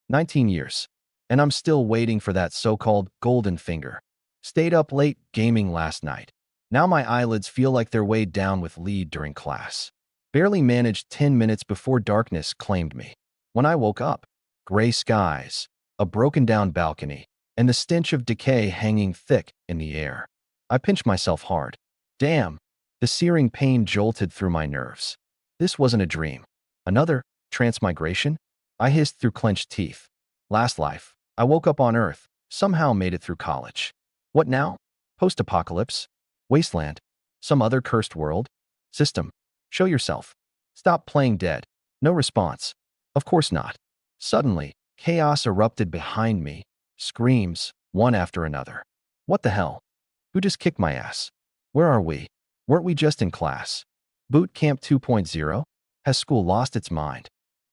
19 years. And I'm still waiting for that so-called golden finger. Stayed up late gaming last night. Now my eyelids feel like they're weighed down with lead during class. Barely managed 10 minutes before darkness claimed me. When I woke up, gray skies, a broken-down balcony, and the stench of decay hanging thick in the air. I pinched myself hard. Damn! The searing pain jolted through my nerves. This wasn't a dream. Another transmigration? I hissed through clenched teeth. Last life, I woke up on Earth, somehow made it through college. What now? Post-apocalypse? Wasteland? Some other cursed world? System, show yourself. Stop playing dead. No response. Of course not. Suddenly, chaos erupted behind me. Screams, one after another. What the hell? Who just kicked my ass? Where are we? Weren't we just in class? Boot Camp 2.0? Has school lost its mind?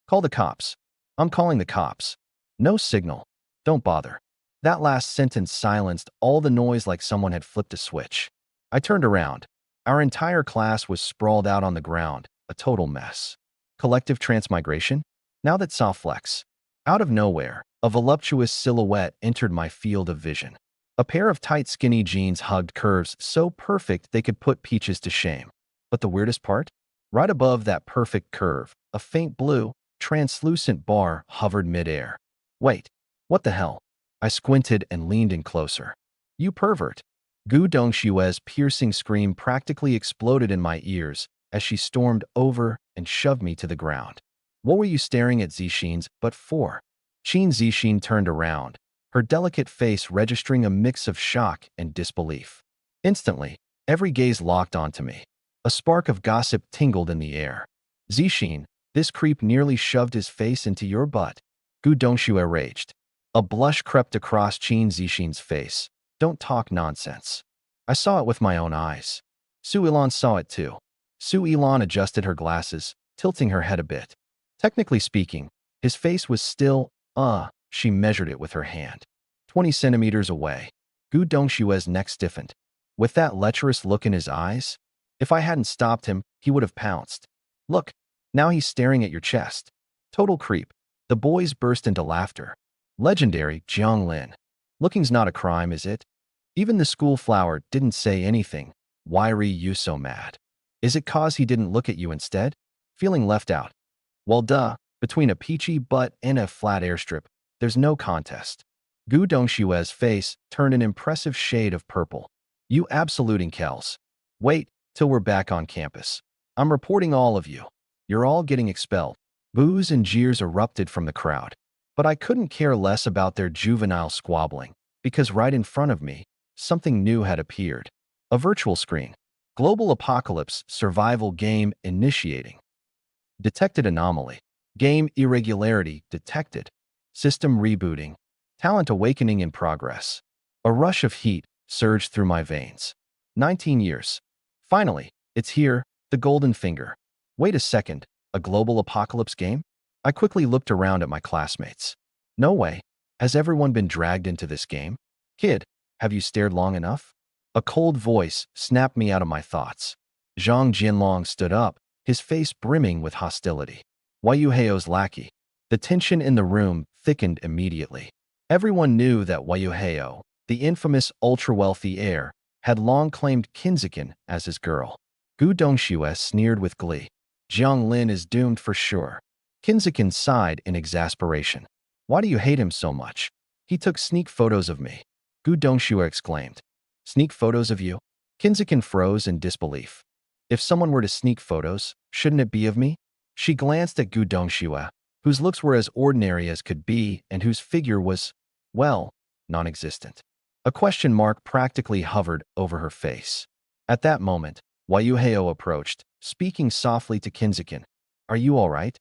Call the cops. I'm calling the cops. No signal. Don't bother. That last sentence silenced all the noise like someone had flipped a switch. I turned around. Our entire class was sprawled out on the ground, a total mess. Collective transmigration? Now that saw flex. Out of nowhere, a voluptuous silhouette entered my field of vision. A pair of tight skinny jeans hugged curves so perfect they could put peaches to shame. But the weirdest part? Right above that perfect curve, a faint blue, translucent bar hovered midair. Wait, what the hell? I squinted and leaned in closer. You pervert. Gu Dongshue's piercing scream practically exploded in my ears as she stormed over and shoved me to the ground. What were you staring at Zixin's but for? Qin Zixin turned around, her delicate face registering a mix of shock and disbelief. Instantly, every gaze locked onto me. A spark of gossip tingled in the air. Zixin, this creep nearly shoved his face into your butt. Gu Dongxue raged. A blush crept across Qin Zixin's face. Don't talk nonsense. I saw it with my own eyes. Su Ilan saw it too. Su Ilan adjusted her glasses, tilting her head a bit. Technically speaking, his face was still, she measured it with her hand. 20 centimeters away. Gu Dongshue's neck stiffened. With that lecherous look in his eyes, if I hadn't stopped him, he would have pounced. Look, now he's staring at your chest. Total creep. The boys burst into laughter. Legendary Jiang Lin. Looking's not a crime, is it? Even the school flower didn't say anything. Why are you so mad? Is it cause he didn't look at you instead? Feeling left out. Well, duh, between a peachy butt and a flat airstrip, there's no contest. Gu Dongshue's face turned an impressive shade of purple. You absoluting Kells. Wait till we're back on campus. I'm reporting all of you. You're all getting expelled. Boos and jeers erupted from the crowd. But I couldn't care less about their juvenile squabbling, because right in front of me, something new had appeared. A virtual screen. Global Apocalypse Survival Game Initiating. Detected anomaly. Game irregularity detected. System rebooting. Talent awakening in progress. A rush of heat surged through my veins. 19 years. Finally, it's here, the golden finger. Wait a second, a global apocalypse game? I quickly looked around at my classmates. No way. Has everyone been dragged into this game? Kid, have you stared long enough? A cold voice snapped me out of my thoughts. Zhang Jianlong stood up, his face brimming with hostility. Wei Heo's lackey. The tension in the room thickened immediately. Everyone knew that Wei Heo, the infamous ultra-wealthy heir, had long claimed Kinziken as his girl. Gu Dongxue sneered with glee. Jiang Lin is doomed for sure. Kinziken sighed in exasperation. Why do you hate him so much? He took sneak photos of me. Gu Dongxue exclaimed. Sneak photos of you? Kinziken froze in disbelief. If someone were to sneak photos, shouldn't it be of me? She glanced at Gu Dongxue, whose looks were as ordinary as could be and whose figure was, well, non-existent. A question mark practically hovered over her face. At that moment, Wei Heo approached, speaking softly to Kinziken. Are you all right?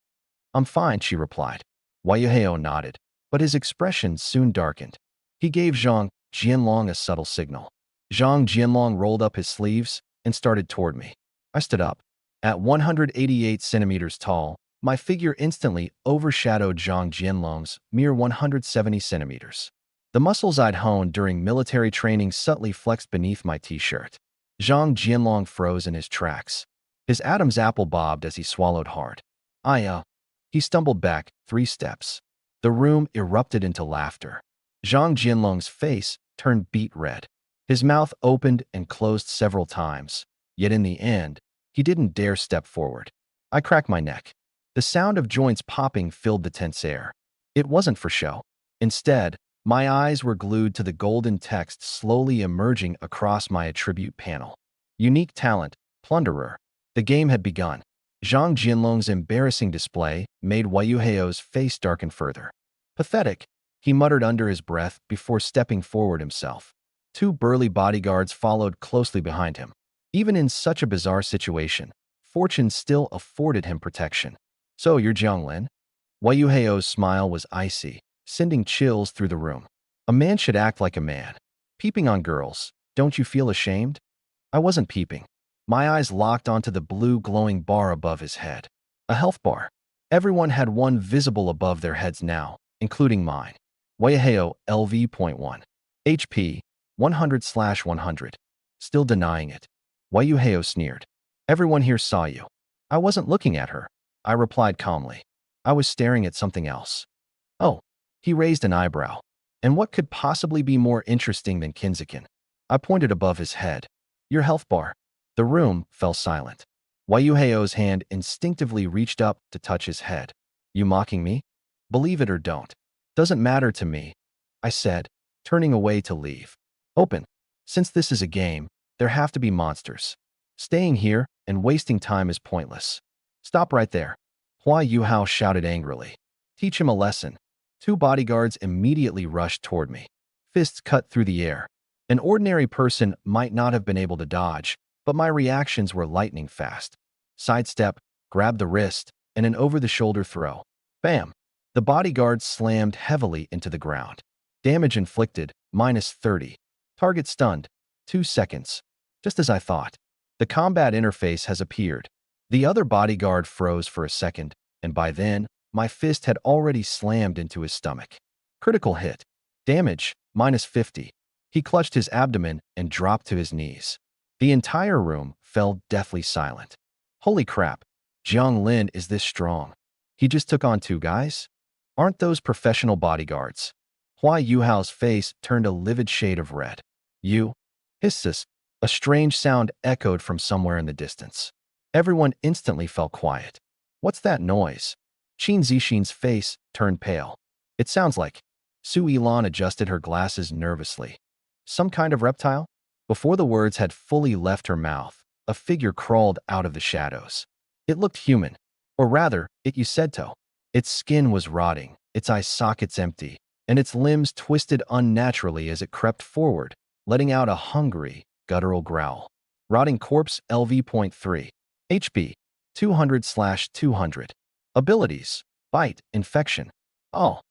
I'm fine, she replied. Wei Heo nodded, but his expression soon darkened. He gave Zhang Jianlong a subtle signal. Zhang Jianlong rolled up his sleeves and started toward me. I stood up. At 188 centimeters tall, my figure instantly overshadowed Zhang Jianlong's mere 170 centimeters. The muscles I'd honed during military training subtly flexed beneath my t-shirt. Zhang Jianlong froze in his tracks. His Adam's apple bobbed as he swallowed hard. He stumbled back 3 steps. The room erupted into laughter. Zhang Jianlong's face turned beet red. His mouth opened and closed several times, yet in the end, he didn't dare step forward. I cracked my neck. The sound of joints popping filled the tense air. It wasn't for show. Instead, my eyes were glued to the golden text slowly emerging across my attribute panel. Unique talent, plunderer. The game had begun. Zhang Jianlong's embarrassing display made Wayuheo's face darken further. Pathetic, he muttered under his breath before stepping forward himself. Two burly bodyguards followed closely behind him. Even in such a bizarre situation, fortune still afforded him protection. So you're Jianglin? Wayuheo's smile was icy, sending chills through the room. A man should act like a man. Peeping on girls, don't you feel ashamed? I wasn't peeping. My eyes locked onto the blue glowing bar above his head. A health bar. Everyone had one visible above their heads now, including mine. Wayuheo LV.1. HP 100/100. Still denying it. Wayuheo sneered. Everyone here saw you. I wasn't looking at her, I replied calmly. I was staring at something else. Oh, he raised an eyebrow. And what could possibly be more interesting than Kinzikin? I pointed above his head. Your health bar. The room fell silent. Wayuheo's hand instinctively reached up to touch his head. You mocking me? Believe it or don't. Doesn't matter to me, I said, turning away to leave. Open. Since this is a game, there have to be monsters. Staying here and wasting time is pointless. Stop right there. Hua Yuhao shouted angrily. Teach him a lesson. Two bodyguards immediately rushed toward me. Fists cut through the air. An ordinary person might not have been able to dodge, but my reactions were lightning fast. Sidestep, grab the wrist, and an over-the-shoulder throw. Bam! The bodyguard slammed heavily into the ground. Damage inflicted, -30. Target stunned, 2 seconds. Just as I thought. The combat interface has appeared. The other bodyguard froze for a second, and by then, my fist had already slammed into his stomach. Critical hit. Damage, -50. He clutched his abdomen and dropped to his knees. The entire room fell deathly silent. Holy crap, Jiang Lin is this strong. He just took on 2 guys? Aren't those professional bodyguards? Hua Yuhao's face turned a livid shade of red. You? Hissus. A strange sound echoed from somewhere in the distance. Everyone instantly fell quiet. What's that noise? Qin Zixin's face turned pale. It sounds like. Su Yilan adjusted her glasses nervously. Some kind of reptile? Before the words had fully left her mouth, a figure crawled out of the shadows. It looked human. Or rather, it Yusetto. Its skin was rotting, its eye sockets empty, and its limbs twisted unnaturally as it crept forward, letting out a hungry, guttural growl. Rotting corpse LV.3. HP 200/200. Abilities: Bite, Infection. Oh.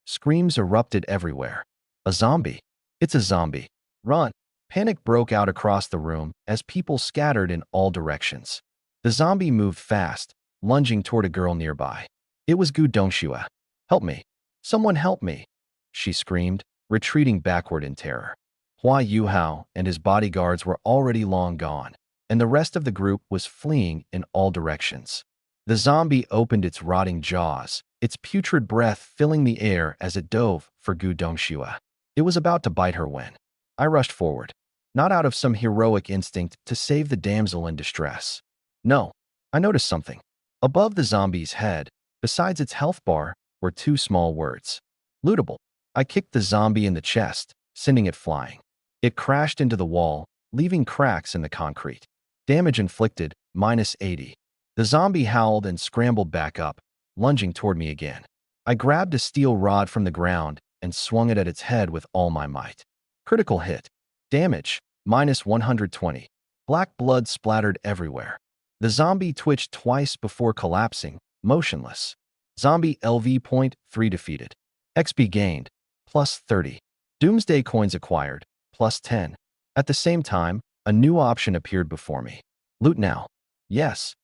Screams erupted everywhere. A zombie. It's a zombie. Run. Panic broke out across the room as people scattered in all directions. The zombie moved fast, lunging toward a girl nearby. It was Gu Dongxue. Help me. Someone help me, she screamed, retreating backward in terror. Hua Yuhao and his bodyguards were already long gone, and the rest of the group was fleeing in all directions. The zombie opened its rotting jaws, its putrid breath filling the air as it dove for Gu Dongxue. It was about to bite her when I rushed forward, not out of some heroic instinct to save the damsel in distress. No, I noticed something. Above the zombie's head, besides its health bar, were 2 small words. Lootable. I kicked the zombie in the chest, sending it flying. It crashed into the wall, leaving cracks in the concrete. Damage inflicted, -80. The zombie howled and scrambled back up, lunging toward me again. I grabbed a steel rod from the ground and swung it at its head with all my might. Critical hit. Damage, -120. Black blood splattered everywhere. The zombie twitched twice before collapsing, motionless. Zombie LV.3 defeated. XP gained, +30. Doomsday coins acquired, +10. At the same time, a new option appeared before me. Loot now. Yes.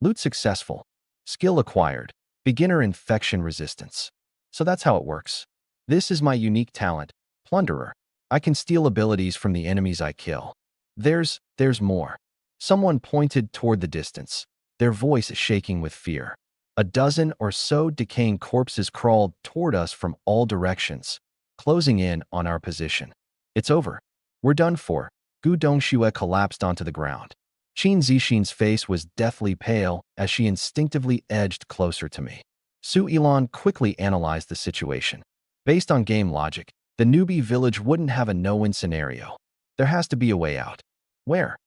Loot successful. Skill acquired. Beginner infection resistance. So that's how it works. This is my unique talent, Plunderer. I can steal abilities from the enemies I kill. There's more. Someone pointed toward the distance, their voice shaking with fear. A dozen or so decaying corpses crawled toward us from all directions, closing in on our position. It's over. We're done for. Gu Dongxue collapsed onto the ground. Qin Zixin's face was deathly pale as she instinctively edged closer to me. Su Ilan quickly analyzed the situation. Based on game logic, the newbie village wouldn't have a no-win scenario. There has to be a way out. Where?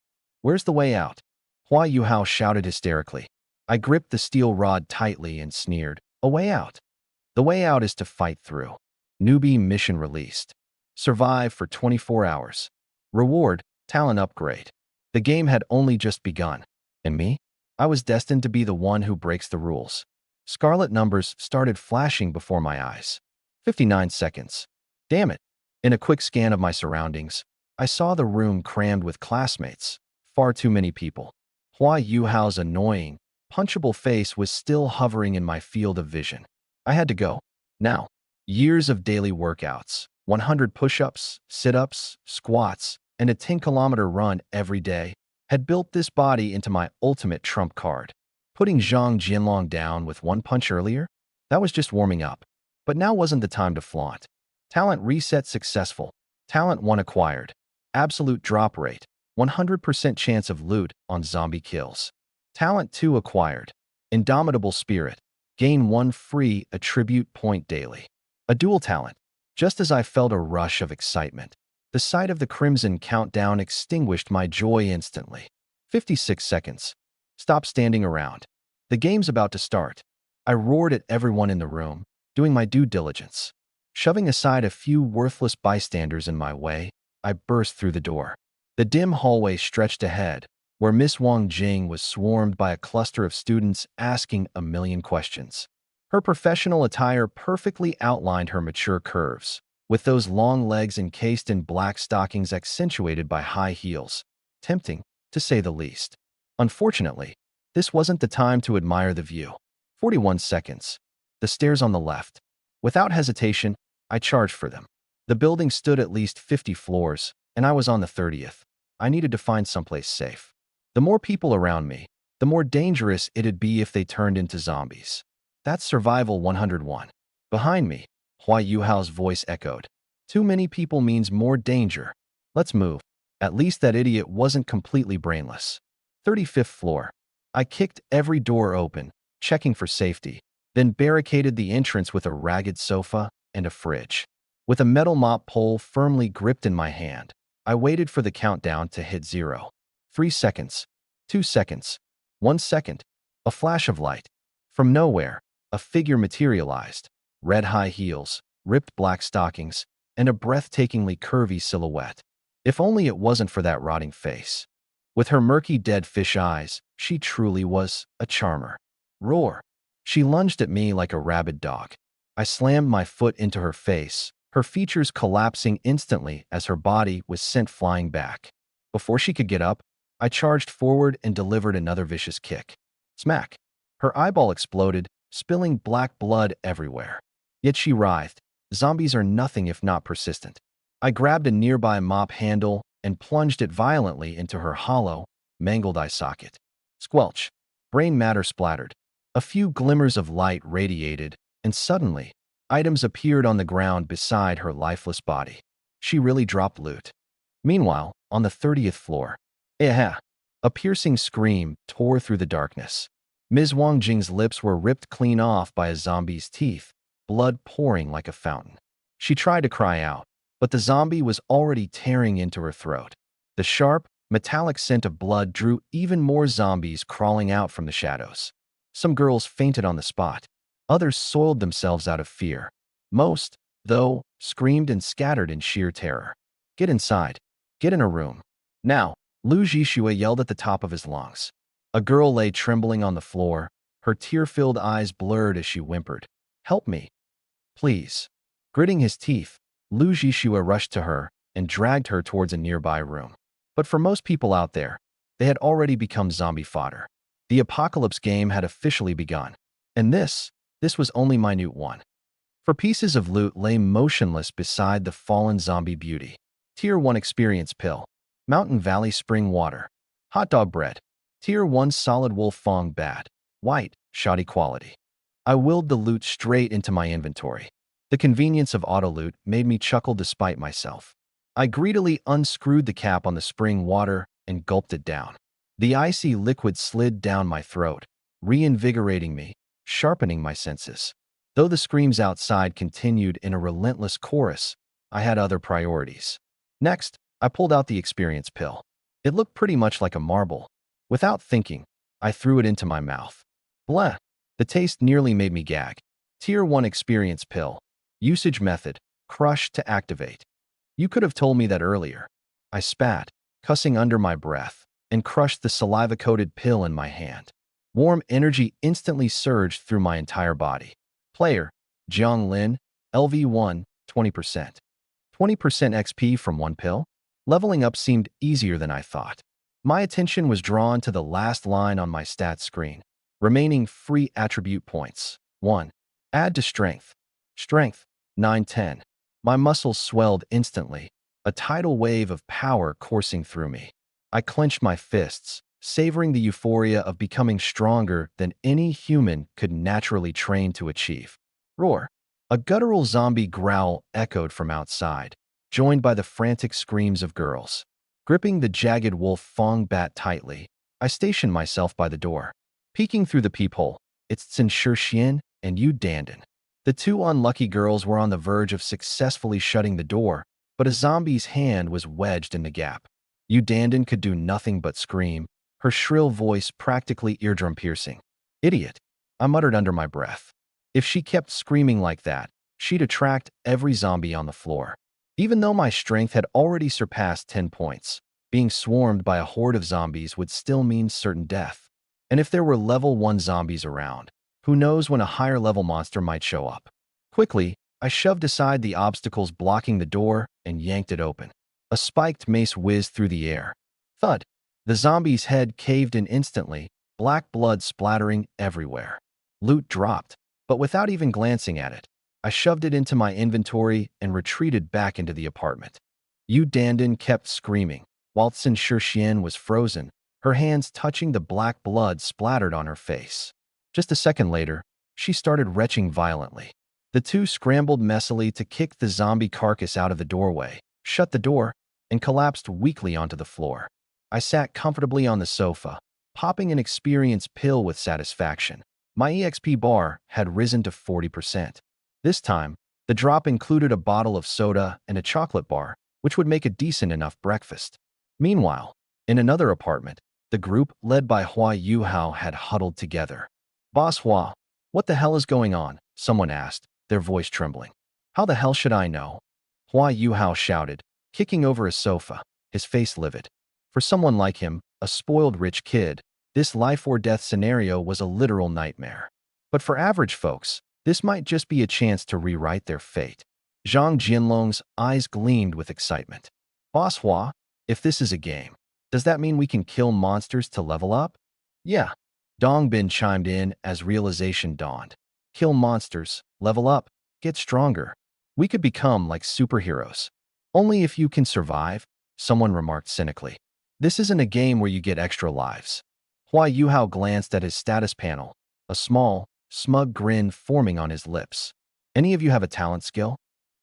Where's the way out? Hua Yuhao shouted hysterically. I gripped the steel rod tightly and sneered. A way out. The way out is to fight through. Newbie mission released. Survive for 24 hours. Reward, talent upgrade. The game had only just begun. And me? I was destined to be the one who breaks the rules. Scarlet numbers started flashing before my eyes. 59 seconds. Damn it. In a quick scan of my surroundings, I saw the room crammed with classmates. Far too many people. Hua Yuhao's annoying, punchable face was still hovering in my field of vision. I had to go. Now. Years of daily workouts, 100 push-ups, sit-ups, squats, and a 10-kilometer run every day had built this body into my ultimate trump card. Putting Zhang Jinlong down with one punch earlier? That was just warming up. But now wasn't the time to flaunt. Talent reset successful. Talent 1 acquired. Absolute drop rate. 100% chance of loot on zombie kills. Talent 2 acquired. Indomitable spirit. Gain 1 free attribute point daily. A dual talent. Just as I felt a rush of excitement, the sight of the crimson countdown extinguished my joy instantly. 56 seconds. Stop standing around. The game's about to start. I roared at everyone in the room, doing my due diligence. Shoving aside a few worthless bystanders in my way, I burst through the door. The dim hallway stretched ahead, where Miss Wang Jing was swarmed by a cluster of students asking a million questions. Her professional attire perfectly outlined her mature curves, with those long legs encased in black stockings accentuated by high heels. Tempting, to say the least. Unfortunately, this wasn't the time to admire the view. 41 seconds. The stairs on the left. Without hesitation, I charged for them. The building stood at least 50 floors, and I was on the 30th. I needed to find someplace safe. The more people around me, the more dangerous it'd be if they turned into zombies. That's survival 101. Behind me, Hua Yuhao's voice echoed. Too many people means more danger. Let's move. At least that idiot wasn't completely brainless. 35th floor. I kicked every door open, checking for safety, then barricaded the entrance with a ragged sofa and a fridge. With a metal mop pole firmly gripped in my hand, I waited for the countdown to hit 0. 3 seconds. 2 seconds. 1 second. A flash of light. From nowhere, a figure materialized. Red high heels, ripped black stockings, and a breathtakingly curvy silhouette. If only it wasn't for that rotting face. With her murky dead fish eyes, she truly was a charmer. Roar. She lunged at me like a rabid dog. I slammed my foot into her face, her features collapsing instantly as her body was sent flying back. Before she could get up, I charged forward and delivered another vicious kick. Smack. Her eyeball exploded, spilling black blood everywhere. Yet she writhed. Zombies are nothing if not persistent. I grabbed a nearby mop handle and plunged it violently into her hollow, mangled eye socket. Squelch. Brain matter splattered. A few glimmers of light radiated, and suddenly, items appeared on the ground beside her lifeless body. She really dropped loot. Meanwhile, on the 30th floor, a piercing scream tore through the darkness. Ms. Wang Jing's lips were ripped clean off by a zombie's teeth, blood pouring like a fountain. She tried to cry out, but the zombie was already tearing into her throat. The sharp, metallic scent of blood drew even more zombies crawling out from the shadows. Some girls fainted on the spot. Others soiled themselves out of fear. Most, though, screamed and scattered in sheer terror. Get inside. Get in a room. Now, Lu Zhixue yelled at the top of his lungs. A girl lay trembling on the floor, her tear-filled eyes blurred as she whimpered. Help me. Please. Gritting his teeth, Lu Zhixue rushed to her and dragged her towards a nearby room. But for most people out there, they had already become zombie fodder. The apocalypse game had officially begun. And this was only minute one. For pieces of loot lay motionless beside the fallen zombie beauty. Tier 1 experience pill. Mountain Valley spring water. Hot dog bread. Tier 1 solid wolf fong bad. White, shoddy quality. I willed the loot straight into my inventory. The convenience of auto-loot made me chuckle despite myself. I greedily unscrewed the cap on the spring water and gulped it down. The icy liquid slid down my throat, reinvigorating me, sharpening my senses. Though the screams outside continued in a relentless chorus, I had other priorities. Next, I pulled out the experience pill. It looked pretty much like a marble. Without thinking, I threw it into my mouth. Bleh! The taste nearly made me gag. Tier 1 experience pill. Usage method: crush to activate. You could have told me that earlier. I spat, cussing under my breath, and crushed the saliva-coated pill in my hand. Warm energy instantly surged through my entire body. Player: Jiang Lin, LV1, 20%. 20% XP from one pill? Leveling up seemed easier than I thought. My attention was drawn to the last line on my stats screen. Remaining free attribute points. 1. Add to strength. Strength, 910. My muscles swelled instantly, a tidal wave of power coursing through me. I clenched my fists, savoring the euphoria of becoming stronger than any human could naturally train to achieve. Roar. A guttural zombie growl echoed from outside, joined by the frantic screams of girls. Gripping the jagged wolf fang bat tightly, I stationed myself by the door. Peeking through the peephole, it's Tsin Xian and Yu Dandan. The two unlucky girls were on the verge of successfully shutting the door, but a zombie's hand was wedged in the gap. Yu Dandan could do nothing but scream, her shrill voice practically eardrum-piercing. Idiot, I muttered under my breath. If she kept screaming like that, she'd attract every zombie on the floor. Even though my strength had already surpassed 10 points, being swarmed by a horde of zombies would still mean certain death. And if there were level 1 zombies around, who knows when a higher level monster might show up. Quickly, I shoved aside the obstacles blocking the door and yanked it open. A spiked mace whizzed through the air. Thud! The zombie's head caved in instantly, black blood splattering everywhere. Loot dropped, but without even glancing at it, I shoved it into my inventory and retreated back into the apartment. Yu Dandan kept screaming, while Tsin Xian was frozen, her hands touching the black blood splattered on her face. Just a second later, she started retching violently. The two scrambled messily to kick the zombie carcass out of the doorway, shut the door, and collapsed weakly onto the floor. I sat comfortably on the sofa, popping an experience pill with satisfaction. My EXP bar had risen to 40%. This time, the drop included a bottle of soda and a chocolate bar, which would make a decent enough breakfast. Meanwhile, in another apartment, the group led by Hua Yuhao had huddled together. Boss Hua, what the hell is going on? Someone asked, their voice trembling. How the hell should I know? Hua Yuhao shouted, kicking over a sofa, his face livid. For someone like him, a spoiled rich kid, this life-or-death scenario was a literal nightmare. But for average folks, this might just be a chance to rewrite their fate. Zhang Jinlong's eyes gleamed with excitement. Boss Hua, if this is a game, does that mean we can kill monsters to level up? Yeah. Dong Bin chimed in as realization dawned. Kill monsters, level up, get stronger. We could become like superheroes. Only if you can survive, someone remarked cynically. This isn't a game where you get extra lives. Hua Yuhao glanced at his status panel, a small, smug grin forming on his lips. Any of you have a talent skill?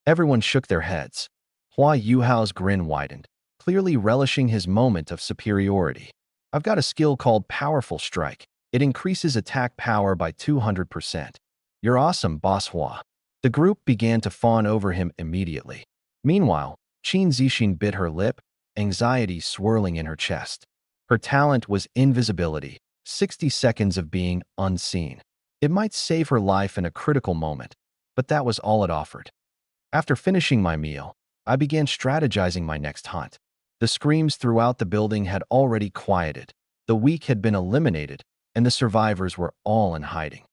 Everyone shook their heads. Hua Yuhao's grin widened, clearly relishing his moment of superiority. I've got a skill called Powerful Strike. It increases attack power by 200%. You're awesome, Boss Hua. The group began to fawn over him immediately. Meanwhile, Qin Zixin bit her lip, anxiety swirling in her chest. Her talent was invisibility, 60 seconds of being unseen. It might save her life in a critical moment, but that was all it offered. After finishing my meal, I began strategizing my next hunt. The screams throughout the building had already quieted. The weak had been eliminated, and the survivors were all in hiding.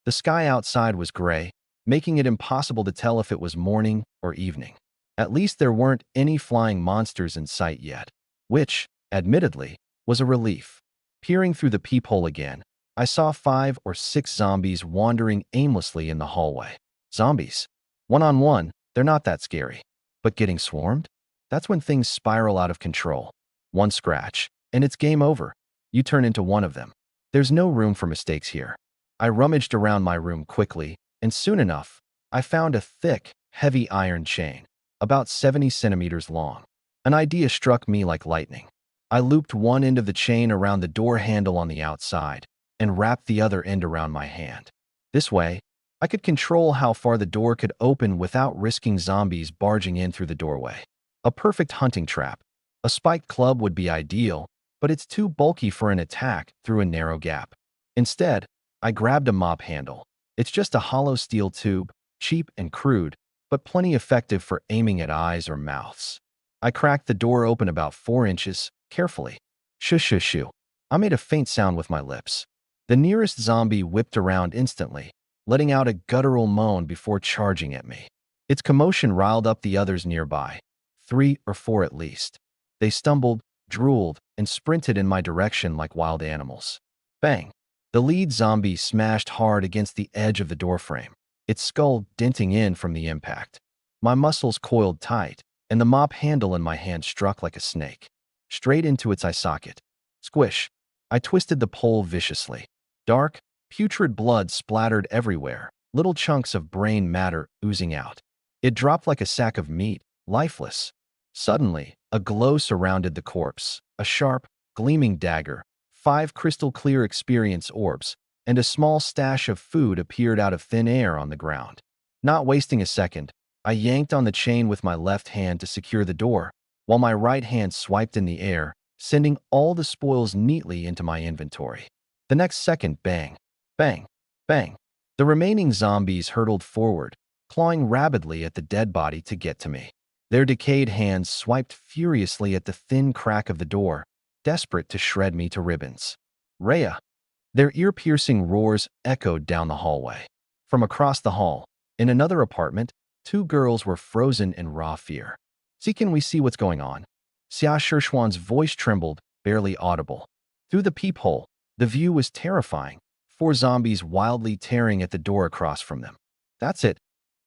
The sky outside was gray, making it impossible to tell if it was morning or evening. At least there weren't any flying monsters in sight yet, which, admittedly, was a relief. Peering through the peephole again, I saw 5 or 6 zombies wandering aimlessly in the hallway. Zombies. One-on-one, they're not that scary. But getting swarmed? That's when things spiral out of control. One scratch, and it's game over. You turn into one of them. There's no room for mistakes here. I rummaged around my room quickly, and soon enough, I found a thick, heavy iron chain, about 70 centimeters long. An idea struck me like lightning. I looped one end of the chain around the door handle on the outside and wrapped the other end around my hand. This way, I could control how far the door could open without risking zombies barging in through the doorway. A perfect hunting trap. A spiked club would be ideal, but it's too bulky for an attack through a narrow gap. Instead, I grabbed a mop handle. It's just a hollow steel tube, cheap and crude, but plenty effective for aiming at eyes or mouths. I cracked the door open about 4 inches, carefully. Shoo shoo shoo. I made a faint sound with my lips. The nearest zombie whipped around instantly, letting out a guttural moan before charging at me. Its commotion riled up the others nearby, 3 or 4 at least. They stumbled, drooled, and sprinted in my direction like wild animals. Bang! The lead zombie smashed hard against the edge of the doorframe, its skull denting in from the impact. My muscles coiled tight, and the mop handle in my hand struck like a snake, straight into its eye socket. Squish! I twisted the pole viciously. Dark, putrid blood splattered everywhere, little chunks of brain matter oozing out. It dropped like a sack of meat, lifeless. Suddenly, a glow surrounded the corpse, a sharp, gleaming dagger, 5 crystal-clear experience orbs, and a small stash of food appeared out of thin air on the ground. Not wasting a second, I yanked on the chain with my left hand to secure the door, while my right hand swiped in the air, sending all the spoils neatly into my inventory. The next second, bang, bang, bang. The remaining zombies hurtled forward, clawing rapidly at the dead body to get to me. Their decayed hands swiped furiously at the thin crack of the door, desperate to shred me to ribbons. Rhea! Their ear-piercing roars echoed down the hallway. From across the hall, in another apartment, 2 girls were frozen in raw fear. "See, can we see what's going on?" Xia Shishuan's voice trembled, barely audible. Through the peephole, the view was terrifying, 4 zombies wildly tearing at the door across from them. "That's it.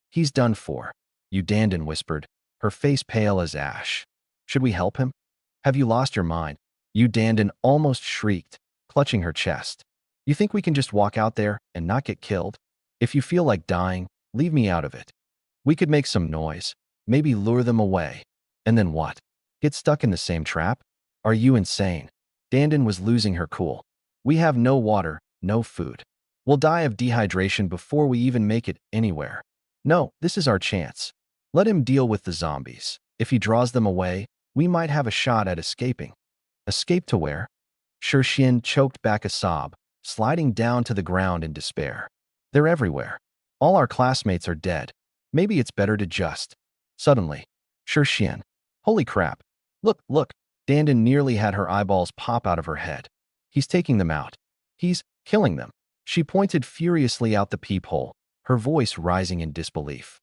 He's done for," Yu Dandan whispered, her face pale as ash. "Should we help him?" "Have you lost your mind?" Yu Dandan almost shrieked, clutching her chest. "You think we can just walk out there and not get killed? If you feel like dying, leave me out of it. We could make some noise, maybe lure them away. And then what? Get stuck in the same trap? Are you insane?" Dandan was losing her cool. "We have no water, no food. We'll die of dehydration before we even make it anywhere. No, this is our chance. Let him deal with the zombies. If he draws them away, we might have a shot at escaping." "Escape to where?" Shirshin choked back a sob, sliding down to the ground in despair. "They're everywhere. All our classmates are dead. Maybe it's better to just..." Suddenly, Shirshin, "Holy crap. Look, look." Dandan nearly had her eyeballs pop out of her head. "He's taking them out. He's killing them." She pointed furiously out the peephole, her voice rising in disbelief.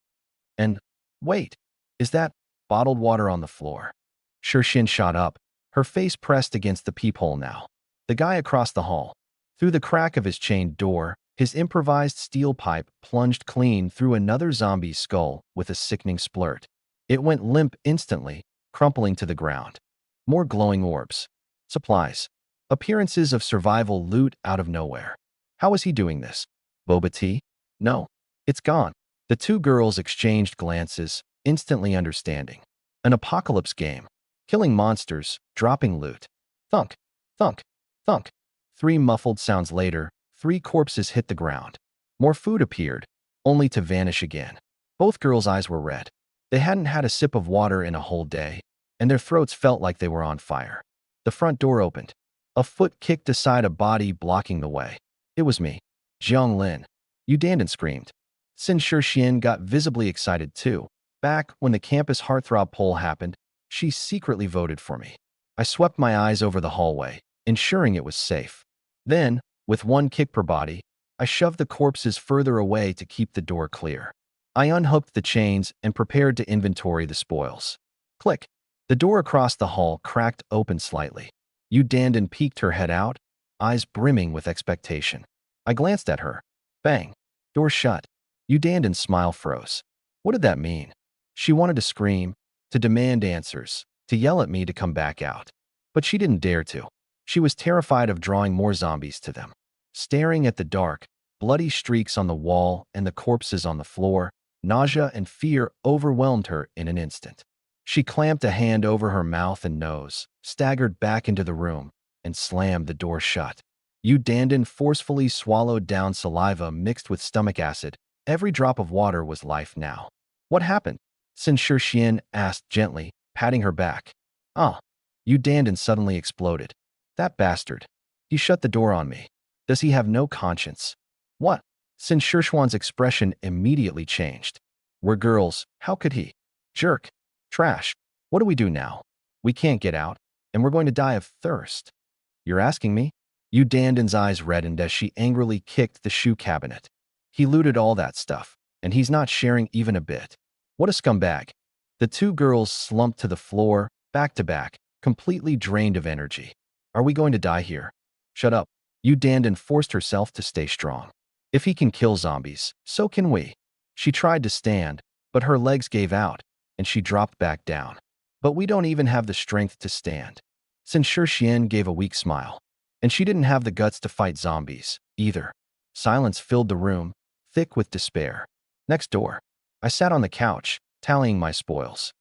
"And, wait, is that bottled water on the floor?" Shirshin shot up, her face pressed against the peephole now. The guy across the hall. Through the crack of his chained door, his improvised steel pipe plunged clean through another zombie's skull with a sickening splurt. It went limp instantly, crumpling to the ground. More glowing orbs. Supplies. Appearances of survival loot out of nowhere. How is he doing this? Boba tea? No. It's gone. The 2 girls exchanged glances, instantly understanding. An apocalypse game. Killing monsters, dropping loot. Thunk, thunk, thunk. 3 muffled sounds later, 3 corpses hit the ground. More food appeared, only to vanish again. Both girls' eyes were red. They hadn't had a sip of water in a whole day, and their throats felt like they were on fire. The front door opened. A foot kicked aside a body blocking the way. It was me, Jiang Lin. Yu Dandan screamed. Sin Shirshin got visibly excited too. Back when the campus heartthrob poll happened, she secretly voted for me. I swept my eyes over the hallway, ensuring it was safe. Then, with 1 kick per body, I shoved the corpses further away to keep the door clear. I unhooked the chains and prepared to inventory the spoils. Click. The door across the hall cracked open slightly. Yu Dandan peeked her head out, eyes brimming with expectation. I glanced at her. Bang. Door shut. Yu Dandan's smile froze. What did that mean? She wanted to scream, to demand answers, to yell at me to come back out. But she didn't dare to. She was terrified of drawing more zombies to them. Staring at the dark, bloody streaks on the wall and the corpses on the floor, nausea and fear overwhelmed her in an instant. She clamped a hand over her mouth and nose, staggered back into the room, and slammed the door shut. Yu Dandan forcefully swallowed down saliva mixed with stomach acid. Every drop of water was life now. What happened? Sin Xian asked gently, patting her back. Ah, Yu Dandan suddenly exploded. That bastard. He shut the door on me. Does he have no conscience? What? Sin Shishuan's expression immediately changed. We're girls, how could he? Jerk. Trash. What do we do now? We can't get out, and we're going to die of thirst. You're asking me? Yu Dandan's eyes reddened as she angrily kicked the shoe cabinet. He looted all that stuff, and he's not sharing even a bit. What a scumbag. The two girls slumped to the floor, back to back, completely drained of energy. Are we going to die here? Shut up. Yu Dandan forced herself to stay strong. If he can kill zombies, so can we. She tried to stand, but her legs gave out, and she dropped back down. But we don't even have the strength to stand. Sin Xian gave a weak smile. And she didn't have the guts to fight zombies, either. Silence filled the room, thick with despair. Next door. I sat on the couch, tallying my spoils.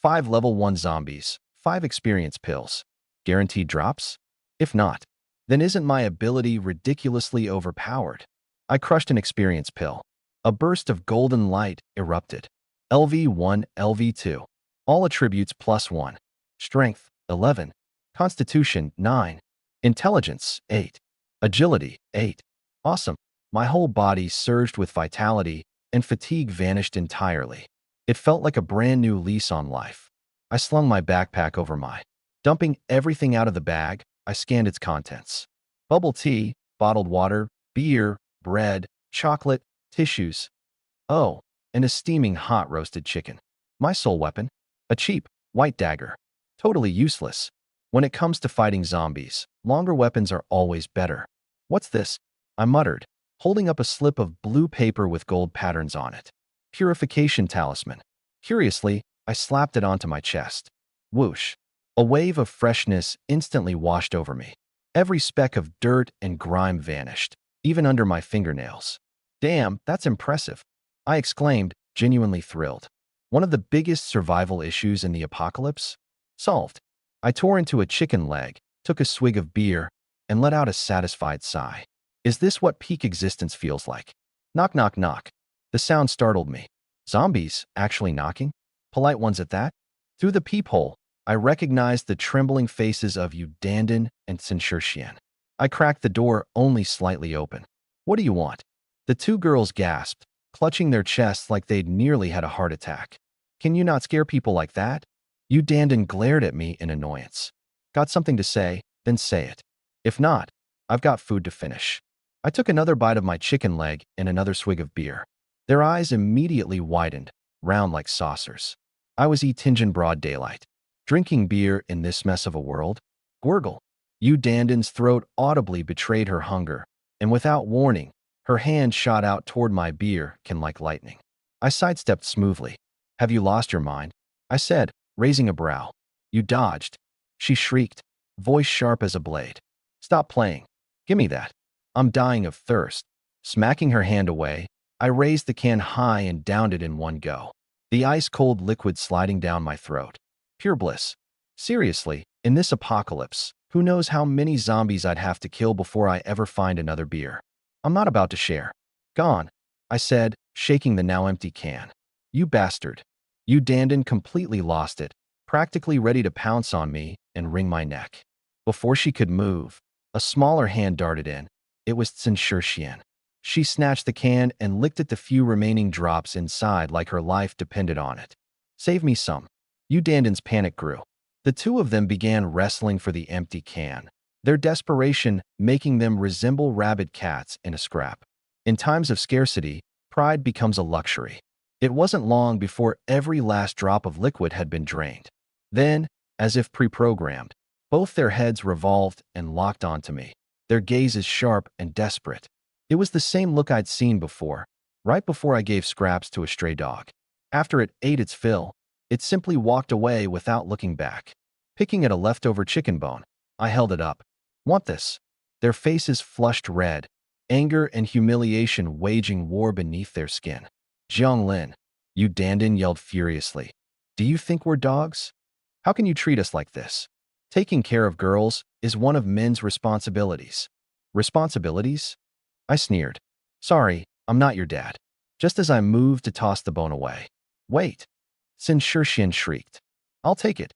5 level 1 zombies, 5 experience pills. Guaranteed drops? If not, then isn't my ability ridiculously overpowered? I crushed an experience pill. A burst of golden light erupted. LV1, LV2. All attributes +1. Strength, 11. Constitution, 9. Intelligence, 8. Agility, 8. Awesome. My whole body surged with vitality, and fatigue vanished entirely. It felt like a brand new lease on life. I slung my backpack over my. Dumping everything out of the bag, I scanned its contents. Bubble tea, bottled water, beer, bread, chocolate, tissues. Oh, and a steaming hot roasted chicken. My sole weapon? A cheap, white dagger. Totally useless. When it comes to fighting zombies, longer weapons are always better. What's this? I muttered, holding up a slip of blue paper with gold patterns on it. Purification talisman. Curiously, I slapped it onto my chest. Whoosh. A wave of freshness instantly washed over me. Every speck of dirt and grime vanished, even under my fingernails. Damn, that's impressive, I exclaimed, genuinely thrilled. One of the biggest survival issues in the apocalypse? Solved. I tore into a chicken leg, took a swig of beer, and let out a satisfied sigh. Is this what peak existence feels like? Knock, knock, knock. The sound startled me. Zombies actually knocking? Polite ones at that? Through the peephole, I recognized the trembling faces of Yu Dandan and Sin Xian. I cracked the door only slightly open. What do you want? The two girls gasped, clutching their chests like they'd nearly had a heart attack. Can you not scare people like that? Yu Dandan glared at me in annoyance. Got something to say? Then say it. If not, I've got food to finish. I took another bite of my chicken leg and another swig of beer. Their eyes immediately widened, round like saucers. I was eating in broad daylight. Drinking beer in this mess of a world? Gurgle. Yu Dandan's throat audibly betrayed her hunger, and without warning, her hand shot out toward my beer can like lightning. I sidestepped smoothly. Have you lost your mind? I said, raising a brow. You dodged. She shrieked, voice sharp as a blade. Stop playing. Give me that. I'm dying of thirst. Smacking her hand away, I raised the can high and downed it in one go. The ice-cold liquid sliding down my throat. Pure bliss. Seriously, in this apocalypse, who knows how many zombies I'd have to kill before I ever find another beer. I'm not about to share. Gone, I said, shaking the now empty can. You bastard. Yu Dandan completely lost it, practically ready to pounce on me and wring my neck. Before she could move, a smaller hand darted in. It was Sin Xian. She snatched the can and licked at the few remaining drops inside like her life depended on it. Save me some. Yu Dandan's panic grew. The two of them began wrestling for the empty can, their desperation making them resemble rabid cats in a scrap. In times of scarcity, pride becomes a luxury. It wasn't long before every last drop of liquid had been drained. Then, as if pre-programmed, both their heads revolved and locked onto me, their gazes sharp and desperate. It was the same look I'd seen before, right before I gave scraps to a stray dog. After it ate its fill, it simply walked away without looking back. Picking at a leftover chicken bone, I held it up. Want this? Their faces flushed red, anger and humiliation waging war beneath their skin. Jiang Lin, Yu Dandan yelled furiously. Do you think we're dogs? How can you treat us like this? Taking care of girls is one of men's responsibilities. Responsibilities? I sneered. Sorry, I'm not your dad. Just as I moved to toss the bone away. Wait. Sin Shixian shrieked. I'll take it.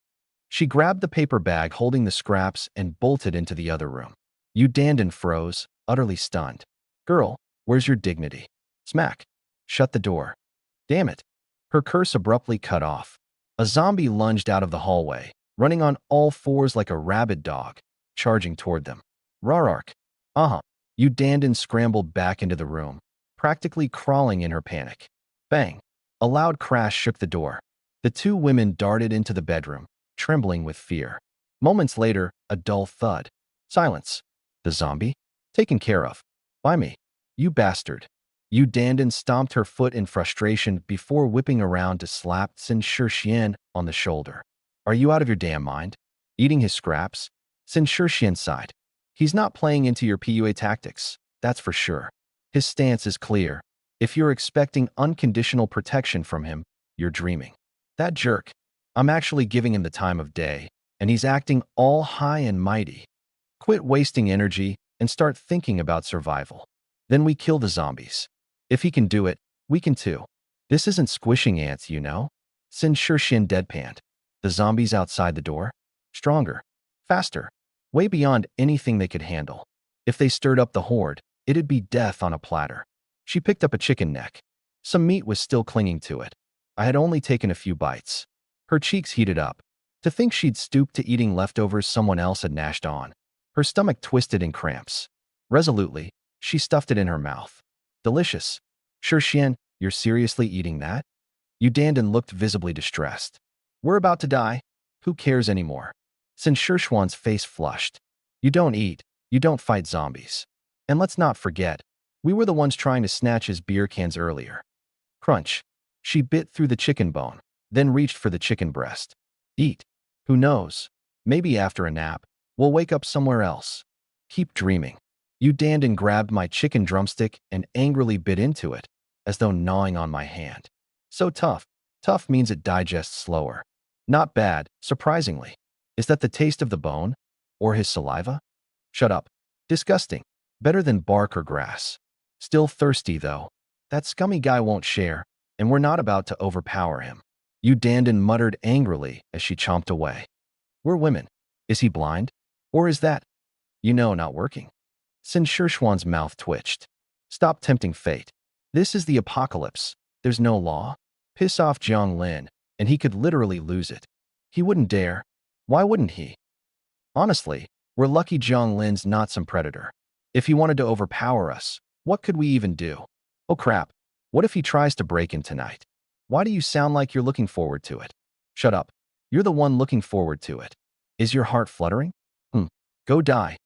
She grabbed the paper bag holding the scraps and bolted into the other room. Yu Dandan froze, utterly stunned. Girl, where's your dignity? Smack. Shut the door. Damn it. Her curse abruptly cut off. A zombie lunged out of the hallway, running on all fours like a rabid dog, charging toward them. Rarark. Uh-huh. Yu Dandan scrambled back into the room, practically crawling in her panic. Bang. A loud crash shook the door. The two women darted into the bedroom, trembling with fear. Moments later, a dull thud. Silence. The zombie? Taken care of. By me. You bastard. Yu Dandan stomped her foot in frustration before whipping around to slap Sin Shixian on the shoulder. Are you out of your damn mind? Eating his scraps? Sin Shixian sighed. He's not playing into your PUA tactics, that's for sure. His stance is clear. If you're expecting unconditional protection from him, you're dreaming. That jerk. I'm actually giving him the time of day, and he's acting all high and mighty. Quit wasting energy and start thinking about survival. Then we kill the zombies. If he can do it, we can too. This isn't squishing ants, you know? Sin Shixian deadpanned. The zombies outside the door? Stronger. Faster. Way beyond anything they could handle. If they stirred up the horde, it'd be death on a platter. She picked up a chicken neck. Some meat was still clinging to it. I had only taken a few bites. Her cheeks heated up. To think she'd stooped to eating leftovers someone else had gnashed on. Her stomach twisted in cramps. Resolutely, she stuffed it in her mouth. Delicious. Shixian, you're seriously eating that? Yu Dandan looked visibly distressed. We're about to die. Who cares anymore? Sin Shixian's face flushed. You don't eat. You don't fight zombies. And let's not forget, we were the ones trying to snatch his beer cans earlier. Crunch. She bit through the chicken bone, then reached for the chicken breast. Eat. Who knows? Maybe after a nap, we'll wake up somewhere else. Keep dreaming. Yu Dandan grabbed my chicken drumstick and angrily bit into it, as though gnawing on my hand. So tough. Tough means it digests slower. Not bad, surprisingly. Is that the taste of the bone? Or his saliva? Shut up. Disgusting. Better than bark or grass. Still thirsty, though. That scummy guy won't share, and we're not about to overpower him. Yu Dandan muttered angrily as she chomped away. We're women. Is he blind? Or is that, not working? Sin Shixian's mouth twitched. Stop tempting fate. This is the apocalypse. There's no law. Piss off Jiang Lin, and he could literally lose it. He wouldn't dare. Why wouldn't he? Honestly, we're lucky Jiang Lin's not some predator. If he wanted to overpower us, what could we even do? Oh crap, what if he tries to break in tonight? Why do you sound like you're looking forward to it? Shut up. You're the one looking forward to it. Is your heart fluttering? Go die.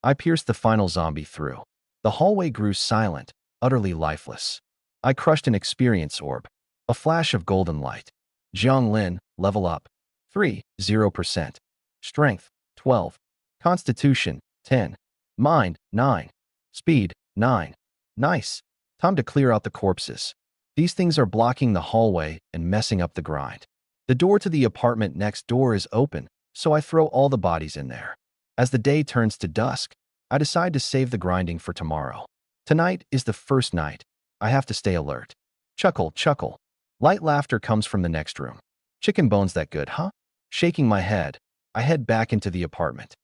I pierced the final zombie through. The hallway grew silent, utterly lifeless. I crushed an experience orb. A flash of golden light. Jiang Lin, level up. 0%. Strength, 12. Constitution, 10. Mind, 9. Speed, 9. Nice. Time to clear out the corpses. These things are blocking the hallway and messing up the grind. The door to the apartment next door is open, so I throw all the bodies in there. As the day turns to dusk, I decide to save the grinding for tomorrow. Tonight is the first night. I have to stay alert. Chuckle, chuckle. Light laughter comes from the next room. Chicken bones that good, huh? Shaking my head, I head back into the apartment.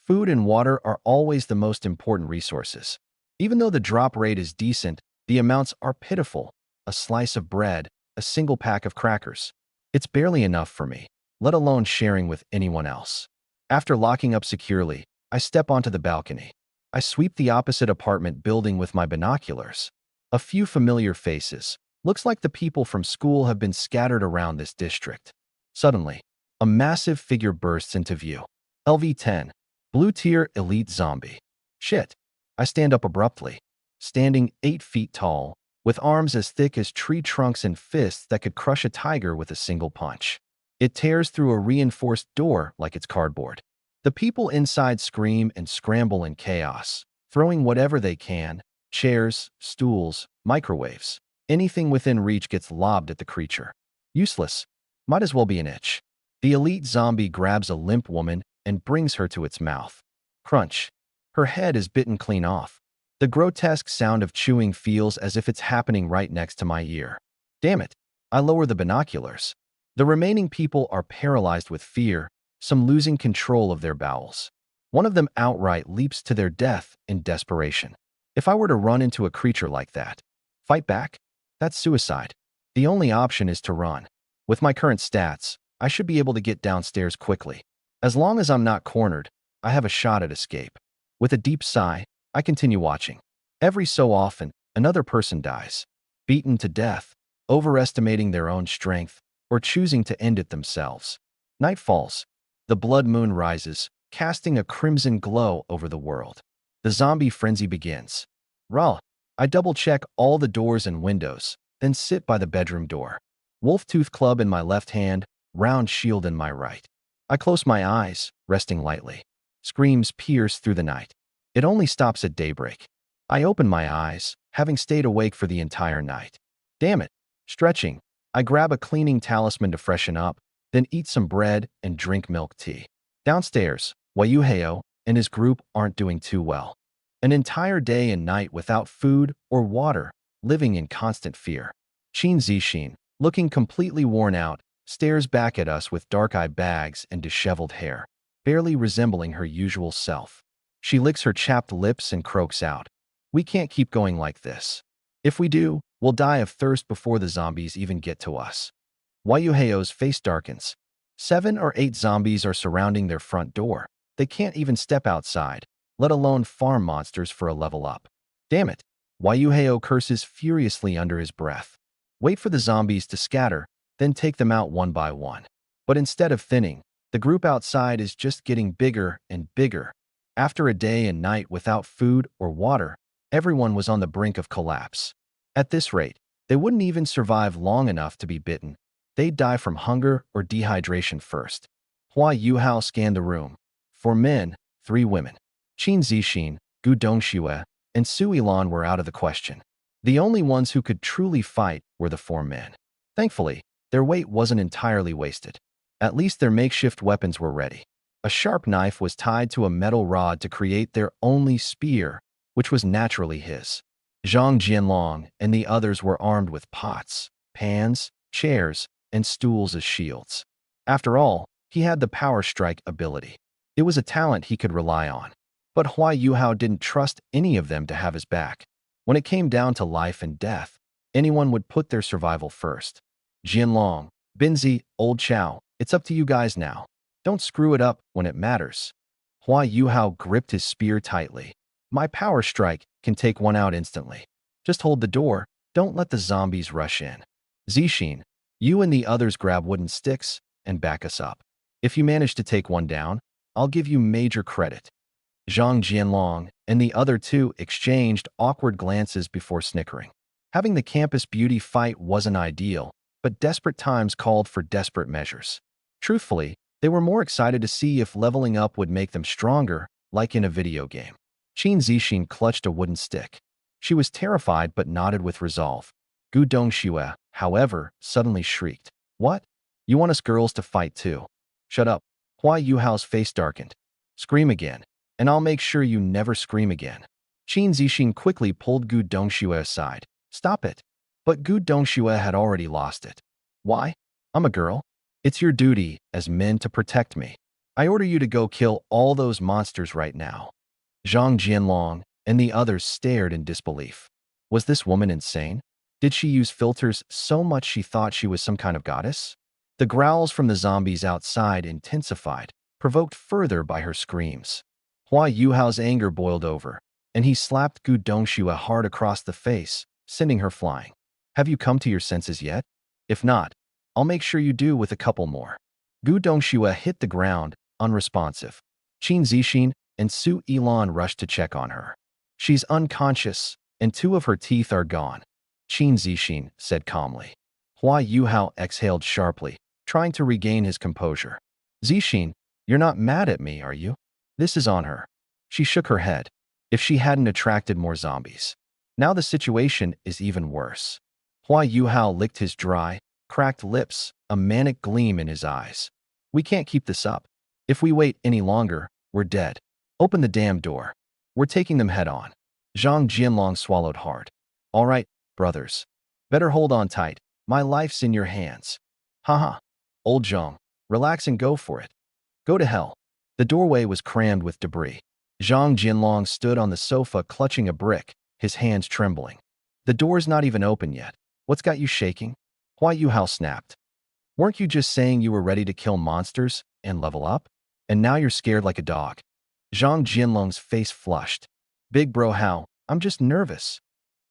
Food and water are always the most important resources. Even though the drop rate is decent, the amounts are pitiful. A slice of bread, a single pack of crackers. It's barely enough for me, let alone sharing with anyone else. After locking up securely, I step onto the balcony. I sweep the opposite apartment building with my binoculars. A few familiar faces. Looks like the people from school have been scattered around this district. Suddenly, a massive figure bursts into view. LV-10. Blue tier elite zombie. Shit. I stand up abruptly. Standing 8 feet tall, with arms as thick as tree trunks and fists that could crush a tiger with a single punch. It tears through a reinforced door like it's cardboard. The people inside scream and scramble in chaos, throwing whatever they can, Chairs, stools, microwaves. Anything within reach gets lobbed at the creature. Useless. Might as well be an itch. The elite zombie grabs a limp woman and brings her to its mouth. Crunch. Her head is bitten clean off. The grotesque sound of chewing feels as if it's happening right next to my ear. Damn it. I lower the binoculars. The remaining people are paralyzed with fear, some losing control of their bowels. One of them outright leaps to their death in desperation. If I were to run into a creature like that, fight back? That's suicide. The only option is to run. With my current stats, I should be able to get downstairs quickly. As long as I'm not cornered, I have a shot at escape. With a deep sigh, I continue watching. Every so often, another person dies, beaten to death, overestimating their own strength, or choosing to end it themselves. Night falls. The blood moon rises, casting a crimson glow over the world. The zombie frenzy begins. Raw. I double-check all the doors and windows, then sit by the bedroom door. Wolf-tooth club in my left hand, round shield in my right. I close my eyes, resting lightly. Screams pierce through the night. It only stops at daybreak. I open my eyes, having stayed awake for the entire night. Damn it. Stretching. I grab a cleaning talisman to freshen up, then eat some bread and drink milk tea. Downstairs, Wayuheo and his group aren't doing too well. An entire day and night without food or water, living in constant fear. Qin Zixin, looking completely worn out, stares back at us with dark-eyed bags and disheveled hair, barely resembling her usual self. She licks her chapped lips and croaks out. We can't keep going like this. If we do, we'll die of thirst before the zombies even get to us. Wayuheo's face darkens. 7 or 8 zombies are surrounding their front door. They can't even step outside, let alone farm monsters for a level up. Damn it. Wayuheo curses furiously under his breath. Wait for the zombies to scatter, then take them out one by one. But instead of thinning, the group outside is just getting bigger and bigger. After a day and night without food or water, everyone was on the brink of collapse. At this rate, they wouldn't even survive long enough to be bitten. They'd die from hunger or dehydration first. Hua Yuhao scanned the room. 4 men, 3 women. Qin Zixin, Gu Dongxue, and Su Ilan were out of the question. The only ones who could truly fight were the 4 men. Thankfully, their weight wasn't entirely wasted. At least their makeshift weapons were ready. A sharp knife was tied to a metal rod to create their only spear, which was naturally his. Zhang Jianlong and the others were armed with pots, pans, chairs, and stools as shields. After all, he had the power strike ability. It was a talent he could rely on. But Hua Yuhao didn't trust any of them to have his back. When it came down to life and death, anyone would put their survival first. Jianlong, Binzi, Old Chow, it's up to you guys now. Don't screw it up when it matters. Hua Yuhao gripped his spear tightly. My power strike can take one out instantly. Just hold the door, don't let the zombies rush in. Zixin, you and the others grab wooden sticks and back us up. If you manage to take one down, I'll give you major credit. Zhang Jianlong and the other 2 exchanged awkward glances before snickering. Having the campus beauty fight wasn't ideal, but desperate times called for desperate measures. Truthfully, they were more excited to see if leveling up would make them stronger, like in a video game. Qin Zixin clutched a wooden stick. She was terrified but nodded with resolve. Gu Dongxue, however, suddenly shrieked. What? You want us girls to fight too? Shut up. Hua Yuhao's face darkened. Scream again, and I'll make sure you never scream again. Qin Zixin quickly pulled Gu Dongxue aside. Stop it. But Gu Dongxue had already lost it. Why? I'm a girl. It's your duty as men to protect me. I order you to go kill all those monsters right now. Zhang Jianlong and the others stared in disbelief. Was this woman insane? Did she use filters so much she thought she was some kind of goddess? The growls from the zombies outside intensified, provoked further by her screams. Hua Yuhao's anger boiled over, and he slapped Gu Dongxue hard across the face, sending her flying. Have you come to your senses yet? If not, I'll make sure you do with a couple more. Gu Dongxue hit the ground, unresponsive. Qin Zixin and Su Ilan rushed to check on her. She's unconscious, and 2 of her teeth are gone. Qin Zixin said calmly. Hua Yuhao exhaled sharply, trying to regain his composure. Zixin, you're not mad at me, are you? This is on her. She shook her head. If she hadn't attracted more zombies, Now the situation is even worse. Hua Yuhao licked his dry, cracked lips, a manic gleam in his eyes. We can't keep this up. If we wait any longer, we're dead. Open the damn door. We're taking them head on. Zhang Jianlong swallowed hard. All right, brothers. Better hold on tight. My life's in your hands. Haha. Old Zhang, relax and go for it. Go to hell. The doorway was crammed with debris. Zhang Jianlong stood on the sofa clutching a brick, his hands trembling. The door's not even open yet. What's got you shaking? Hua Yuhao snapped. Weren't you just saying you were ready to kill monsters and level up? And now you're scared like a dog. Zhang Jianlong's face flushed. Big bro Hao, I'm just nervous.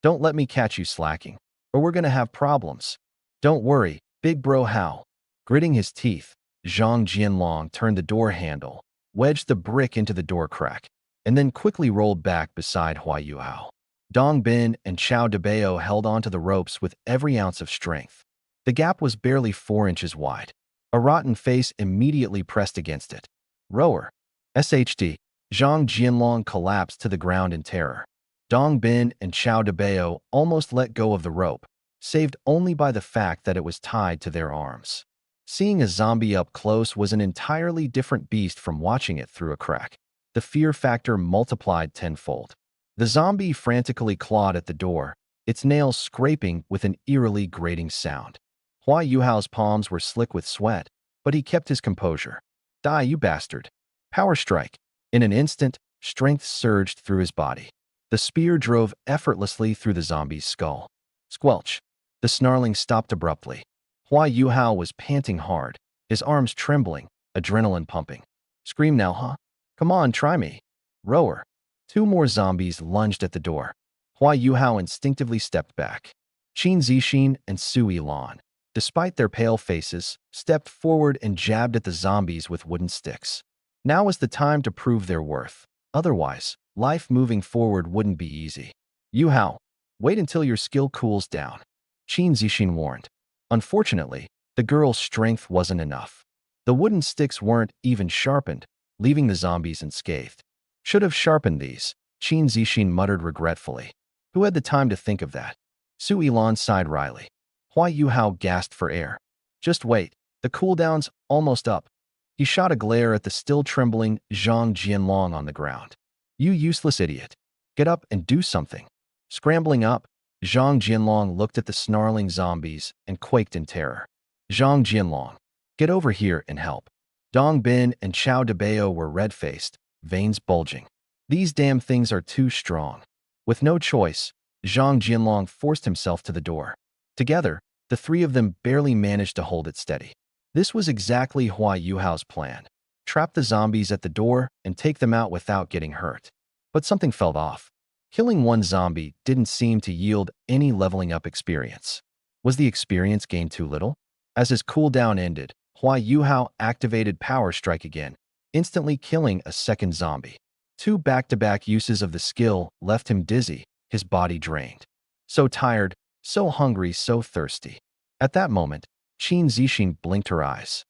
Don't let me catch you slacking, or we're gonna have problems. Don't worry, big bro Hao. Gritting his teeth, Zhang Jianlong turned the door handle, wedged the brick into the door crack, and then quickly rolled back beside Hua Yuhao. Dong Bin and Chao Debao held onto the ropes with every ounce of strength. The gap was barely 4 inches wide. A rotten face immediately pressed against it. Rower. SHD. Zhang Jianlong collapsed to the ground in terror. Dong Bin and Chao Debao almost let go of the rope, saved only by the fact that it was tied to their arms. Seeing a zombie up close was an entirely different beast from watching it through a crack. The fear factor multiplied tenfold. The zombie frantically clawed at the door, its nails scraping with an eerily grating sound. Hua Yuhao's palms were slick with sweat, but he kept his composure. Die, you bastard. Power strike. In an instant, strength surged through his body. The spear drove effortlessly through the zombie's skull. Squelch. The snarling stopped abruptly. Hua Yuhao was panting hard, his arms trembling, adrenaline pumping. Scream now, huh? Come on, try me. Rower. 2 more zombies lunged at the door. Hua Yuhao instinctively stepped back. Qin Zixin and Su Yilan, despite their pale faces, stepped forward and jabbed at the zombies with wooden sticks. Now was the time to prove their worth. Otherwise, life moving forward wouldn't be easy. Yuhao, wait until your skill cools down. Qin Zixin warned. Unfortunately, the girl's strength wasn't enough. The wooden sticks weren't even sharpened, leaving the zombies unscathed. Should have sharpened these, Qin Zixin muttered regretfully. Who had the time to think of that? Su Yilan sighed wryly. Hua Yuhao gasped for air. Just wait, the cooldown's almost up. He shot a glare at the still trembling Zhang Jianlong on the ground. You useless idiot. Get up and do something. Scrambling up, Zhang Jianlong looked at the snarling zombies and quaked in terror. Zhang Jianlong, get over here and help. Dong Bin and Chao Debao were red-faced, veins bulging. These damn things are too strong. With no choice, Zhang Jianlong forced himself to the door. Together, the 3 of them barely managed to hold it steady. This was exactly Hua Yuhao's plan. Trap the zombies at the door and take them out without getting hurt. But something felt off. Killing 1 zombie didn't seem to yield any leveling up experience. Was the experience gained too little? As his cooldown ended, Hua Yuhao activated Power Strike again, instantly killing a second zombie. 2 back-to-back uses of the skill left him dizzy, his body drained. So tired, so hungry, so thirsty. At that moment, Qin Zixin blinked her eyes.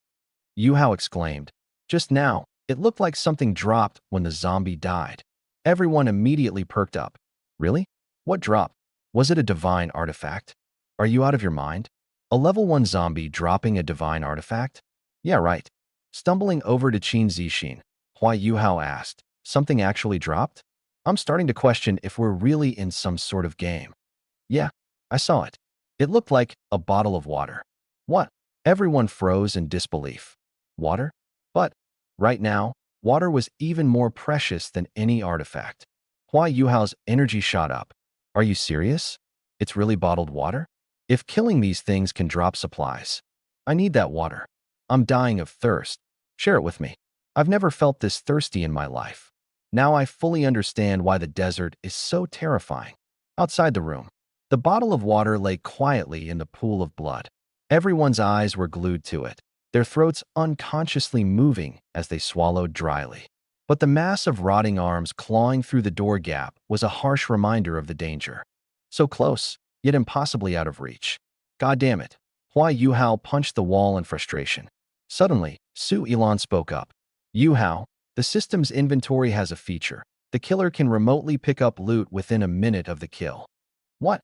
Yuhao exclaimed, just now, it looked like something dropped when the zombie died. Everyone immediately perked up. Really? What dropped? Was it a divine artifact? Are you out of your mind? A level 1 zombie dropping a divine artifact? Yeah, right. Stumbling over to Qin Zixin, Hua Yuhao asked, something actually dropped? I'm starting to question if we're really in some sort of game. Yeah, I saw it. It looked like a bottle of water. What? Everyone froze in disbelief. Water? But, right now, water was even more precious than any artifact. Hua Yuhao's energy shot up. Are you serious? It's really bottled water? If killing these things can drop supplies, I need that water. I'm dying of thirst. Share it with me. I've never felt this thirsty in my life. Now I fully understand why the desert is so terrifying. Outside the room, the bottle of water lay quietly in the pool of blood. Everyone's eyes were glued to it, their throats unconsciously moving as they swallowed dryly. But the mass of rotting arms clawing through the door gap was a harsh reminder of the danger. So close, yet impossibly out of reach. God damn it. Hua Yuhao punched the wall in frustration. Suddenly, Su Yilan spoke up. Yuhao, the system's inventory has a feature. The killer can remotely pick up loot within a minute of the kill. What?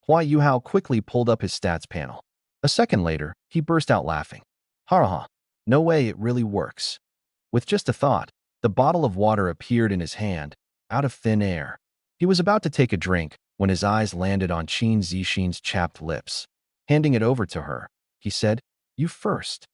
Hua Yuhao quickly pulled up his stats panel. A second later, he burst out laughing. Ha ha. No way it really works. With just a thought, the bottle of water appeared in his hand, out of thin air. He was about to take a drink when his eyes landed on Qin Zixin's chapped lips. Handing it over to her, he said, "You first."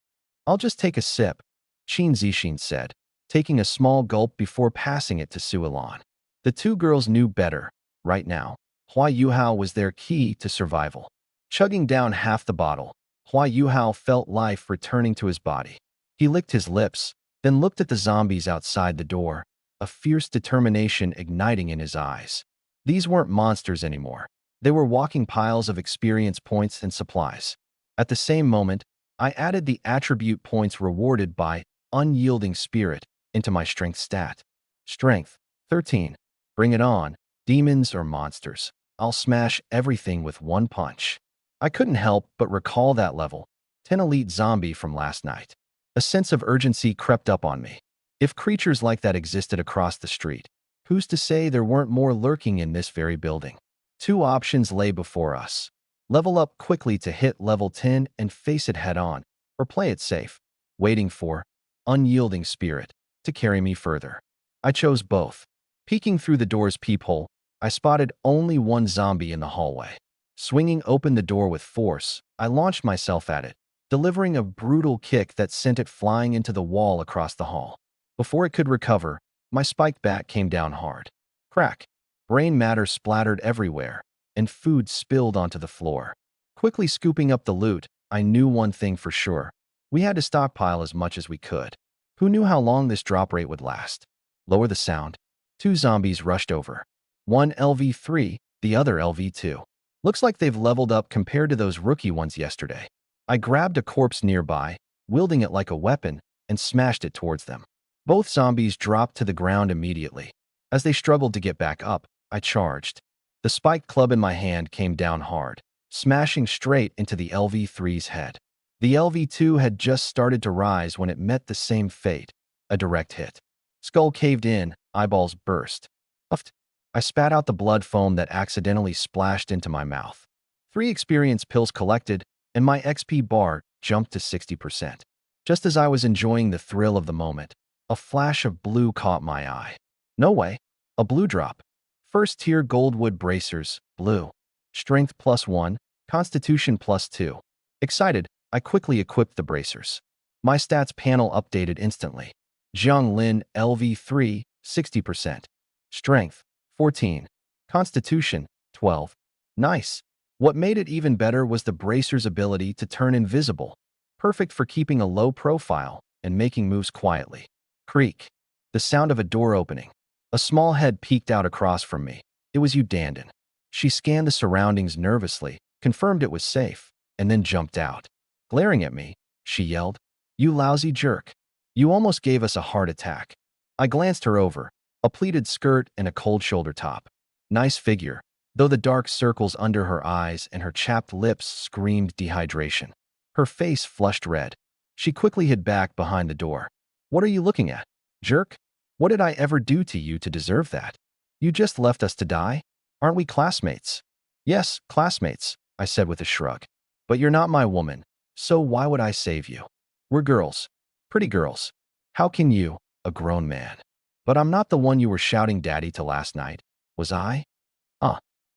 "I'll just take a sip," Qin Zixin said, taking a small gulp before passing it to Suilan. The two girls knew better. Right now, Hua Yuhao was their key to survival. Chugging down half the bottle, Hua Yuhao felt life returning to his body. He licked his lips, then looked at the zombies outside the door, a fierce determination igniting in his eyes. These weren't monsters anymore. They were walking piles of experience points and supplies. At the same moment, I added the attribute points rewarded by unyielding spirit into my strength stat. Strength, 13. Bring it on, demons or monsters. I'll smash everything with one punch. I couldn't help but recall that level 10 elite zombie from last night. A sense of urgency crept up on me. If creatures like that existed across the street, who's to say there weren't more lurking in this very building? Two options lay before us. Level up quickly to hit level 10 and face it head-on, or play it safe, waiting for unyielding spirit to carry me further. I chose both. Peeking through the door's peephole, I spotted only one zombie in the hallway. Swinging open the door with force, I launched myself at it, delivering a brutal kick that sent it flying into the wall across the hall. Before it could recover, my spiked bat came down hard. Crack! Brain matter splattered everywhere, and food spilled onto the floor. Quickly scooping up the loot, I knew one thing for sure. We had to stockpile as much as we could. Who knew how long this drop rate would last? Lower the sound. Two zombies rushed over. One LV3, the other LV2. Looks like they've leveled up compared to those rookie ones yesterday. I grabbed a corpse nearby, wielding it like a weapon, and smashed it towards them. Both zombies dropped to the ground immediately. As they struggled to get back up, I charged. The spiked club in my hand came down hard, smashing straight into the LV3's head. The LV2 had just started to rise when it met the same fate, a direct hit. Skull caved in, eyeballs burst. Uffed. I spat out the blood foam that accidentally splashed into my mouth. 3 experience pills collected, and my XP bar jumped to 60%. Just as I was enjoying the thrill of the moment, a flash of blue caught my eye. No way. A blue drop. First tier Goldwood bracers, blue. Strength +1, Constitution +2. Excited, I quickly equipped the bracers. My stats panel updated instantly. Jianglin LV3, 60%. Strength, 14. Constitution, 12. Nice. What made it even better was the bracer's ability to turn invisible, perfect for keeping a low profile and making moves quietly. Creak. The sound of a door opening. A small head peeked out across from me. It was Dandin. She scanned the surroundings nervously, confirmed it was safe, and then jumped out. Glaring at me, she yelled, "You lousy jerk. You almost gave us a heart attack." I glanced her over, a pleated skirt and a cold shoulder top. Nice figure, though the dark circles under her eyes and her chapped lips screamed dehydration. Her face flushed red. She quickly hid back behind the door. "What are you looking at, jerk? What did I ever do to you to deserve that? You just left us to die? Aren't we classmates?" "Yes, classmates," I said with a shrug. "But you're not my woman, so why would I save you? We're girls. Pretty girls. How can you, a grown man? But I'm not the one you were shouting daddy to last night, was I?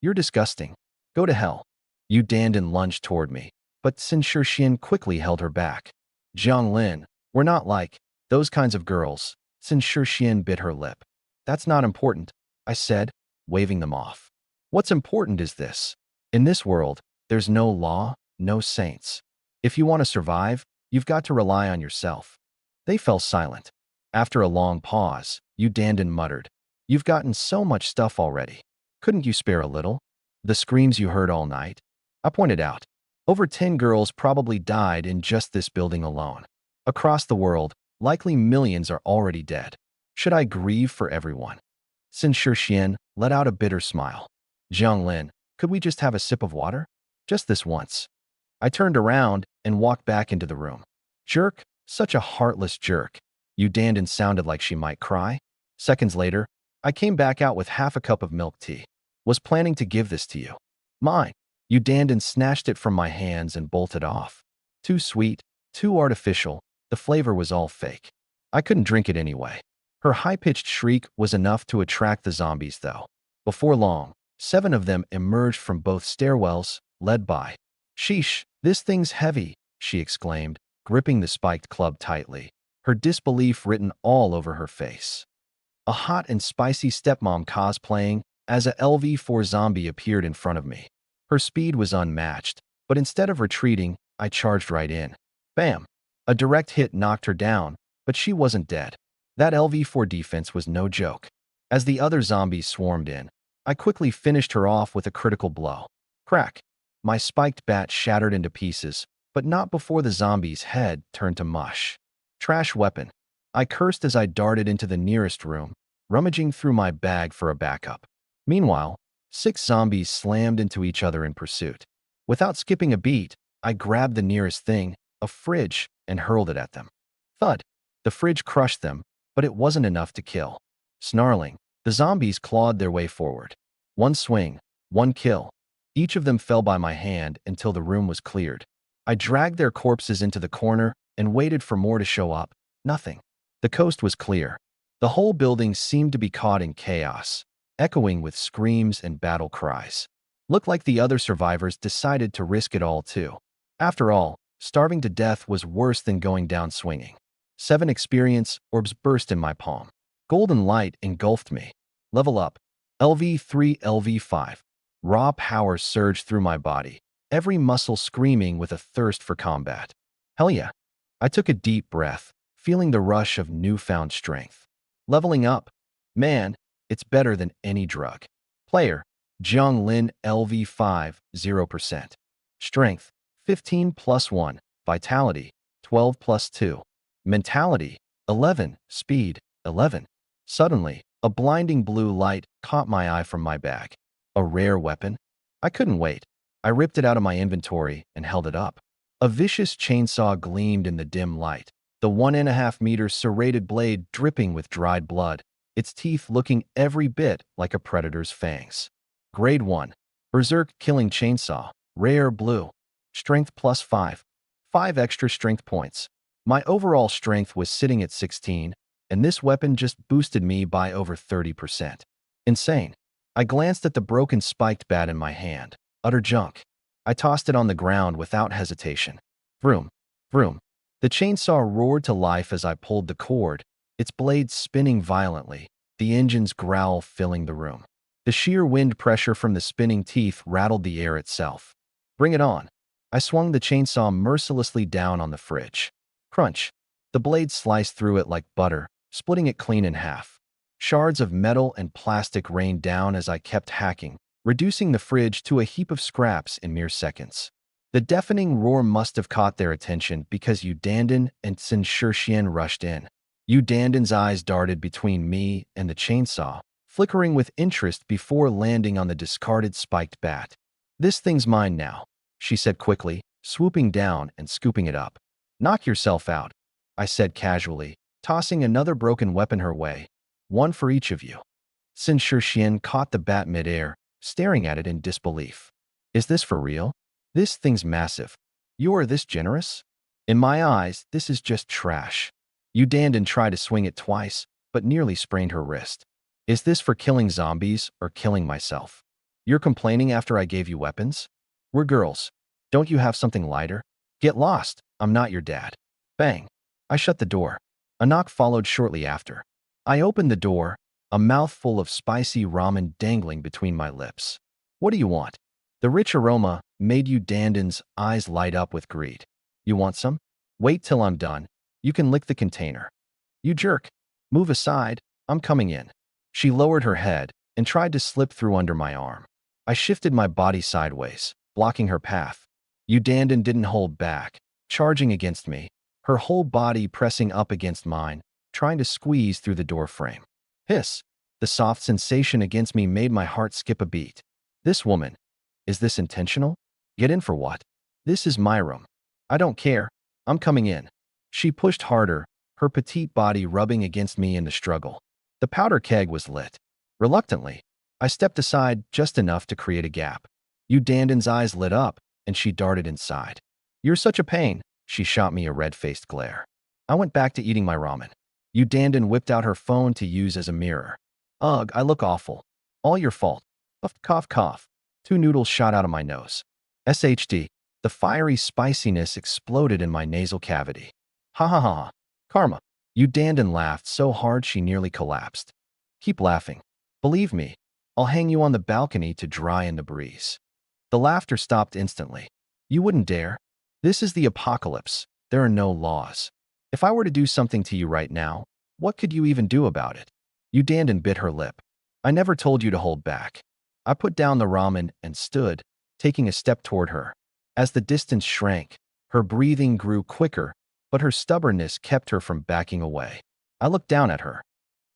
You're disgusting. Go to hell." Yu Dandin lunged toward me, but Sin Shixian quickly held her back. "Jiang Lin, we're not like those kinds of girls." Sin Shixian bit her lip. "That's not important," I said, waving them off. "What's important is this. In this world, there's no law, no saints. If you want to survive, you've got to rely on yourself." They fell silent. After a long pause, Yu Dandin muttered, "You've gotten so much stuff already. Couldn't you spare a little? The screams you heard all night?" I pointed out. Over 10 girls probably died in just this building alone. Across the world, likely millions are already dead. Should I grieve for everyone? Sin Shixian let out a bitter smile. "Jiang Lin, could we just have a sip of water? Just this once." I turned around and walked back into the room. "Jerk, such a heartless jerk." Yu Dandin sounded like she might cry. Seconds later, I came back out with half a cup of milk tea. "Was planning to give this to you." Mine. Udandan snatched it from my hands and bolted off. Too sweet, too artificial, the flavor was all fake. I couldn't drink it anyway. Her high-pitched shriek was enough to attract the zombies, though. Before long, 7 of them emerged from both stairwells, led by. Sheesh, this thing's heavy, she exclaimed, gripping the spiked club tightly, her disbelief written all over her face. A hot and spicy stepmom cosplaying as a LV4 zombie appeared in front of me. Her speed was unmatched, but instead of retreating, I charged right in. Bam! A direct hit knocked her down, but she wasn't dead. That LV4 defense was no joke. As the other zombies swarmed in, I quickly finished her off with a critical blow. Crack! My spiked bat shattered into pieces, but not before the zombie's head turned to mush. Trash weapon. I cursed as I darted into the nearest room, rummaging through my bag for a backup. Meanwhile, 6 zombies slammed into each other in pursuit. Without skipping a beat, I grabbed the nearest thing, a fridge, and hurled it at them. Thud! The fridge crushed them, but it wasn't enough to kill. Snarling, the zombies clawed their way forward. One swing, one kill. Each of them fell by my hand until the room was cleared. I dragged their corpses into the corner and waited for more to show up. Nothing. The coast was clear. The whole building seemed to be caught in chaos, echoing with screams and battle cries. Looked like the other survivors decided to risk it all too. After all, starving to death was worse than going down swinging. 7 experience orbs burst in my palm. Golden light engulfed me. Level up. LV3, LV5. Raw power surged through my body, every muscle screaming with a thirst for combat. Hell yeah. I took a deep breath, feeling the rush of newfound strength. Leveling up. Man, it's better than any drug. Player. Jiang Lin LV5, 0%. Strength. 15 plus 1. Vitality. 12 plus 2. Mentality. 11. Speed. 11. Suddenly, a blinding blue light caught my eye from my bag. A rare weapon? I couldn't wait. I ripped it out of my inventory and held it up. A vicious chainsaw gleamed in the dim light, the 1.5 meter serrated blade dripping with dried blood, its teeth looking every bit like a predator's fangs. Grade 1. Berserk Killing Chainsaw. Rare blue. Strength plus 5. 5 extra strength points. My overall strength was sitting at 16, and this weapon just boosted me by over 30%. Insane. I glanced at the broken spiked bat in my hand. Utter junk. I tossed it on the ground without hesitation. Vroom. Vroom. The chainsaw roared to life as I pulled the cord, its blades spinning violently, the engine's growl filling the room. The sheer wind pressure from the spinning teeth rattled the air itself. Bring it on. I swung the chainsaw mercilessly down on the fridge. Crunch. The blade sliced through it like butter, splitting it clean in half. Shards of metal and plastic rained down as I kept hacking, reducing the fridge to a heap of scraps in mere seconds. The deafening roar must have caught their attention because Udandan and Sin Shirshian rushed in. Udandan's eyes darted between me and the chainsaw, flickering with interest before landing on the discarded spiked bat. This thing's mine now, she said quickly, swooping down and scooping it up. Knock yourself out, I said casually, tossing another broken weapon her way. One for each of you. Sin Shirshian caught the bat midair, staring at it in disbelief. Is this for real? This thing's massive. You are this generous? In my eyes, this is just trash. Udandan tried to swing it twice, but nearly sprained her wrist. Is this for killing zombies or killing myself? You're complaining after I gave you weapons? We're girls. Don't you have something lighter? Get lost. I'm not your dad. Bang. I shut the door. A knock followed shortly after. I opened the door, a mouthful of spicy ramen dangling between my lips. What do you want? The rich aroma made Udandan's eyes light up with greed. You want some? Wait till I'm done. You can lick the container. You jerk. Move aside. I'm coming in. She lowered her head and tried to slip through under my arm. I shifted my body sideways, blocking her path. Udandan didn't hold back, charging against me, her whole body pressing up against mine, trying to squeeze through the door frame. Hiss. The soft sensation against me made my heart skip a beat. This woman. Is this intentional? Get in for what? This is my room. I don't care. I'm coming in. She pushed harder, her petite body rubbing against me in the struggle. The powder keg was lit. Reluctantly, I stepped aside just enough to create a gap. Yu Danden's eyes lit up, and she darted inside. You're such a pain. She shot me a red-faced glare. I went back to eating my ramen. Yu Danden whipped out her phone to use as a mirror. Ugh, I look awful. All your fault. Puff, cough, cough. 2 noodles shot out of my nose. SHD. The fiery spiciness exploded in my nasal cavity. Ha ha ha ha. Karma. Yu Danden laughed so hard she nearly collapsed. Keep laughing. Believe me, I'll hang you on the balcony to dry in the breeze. The laughter stopped instantly. You wouldn't dare. This is the apocalypse. There are no laws. If I were to do something to you right now, what could you even do about it? Yu Danden bit her lip. I never told you to hold back. I put down the ramen and stood, taking a step toward her. As the distance shrank, her breathing grew quicker, but her stubbornness kept her from backing away. I looked down at her.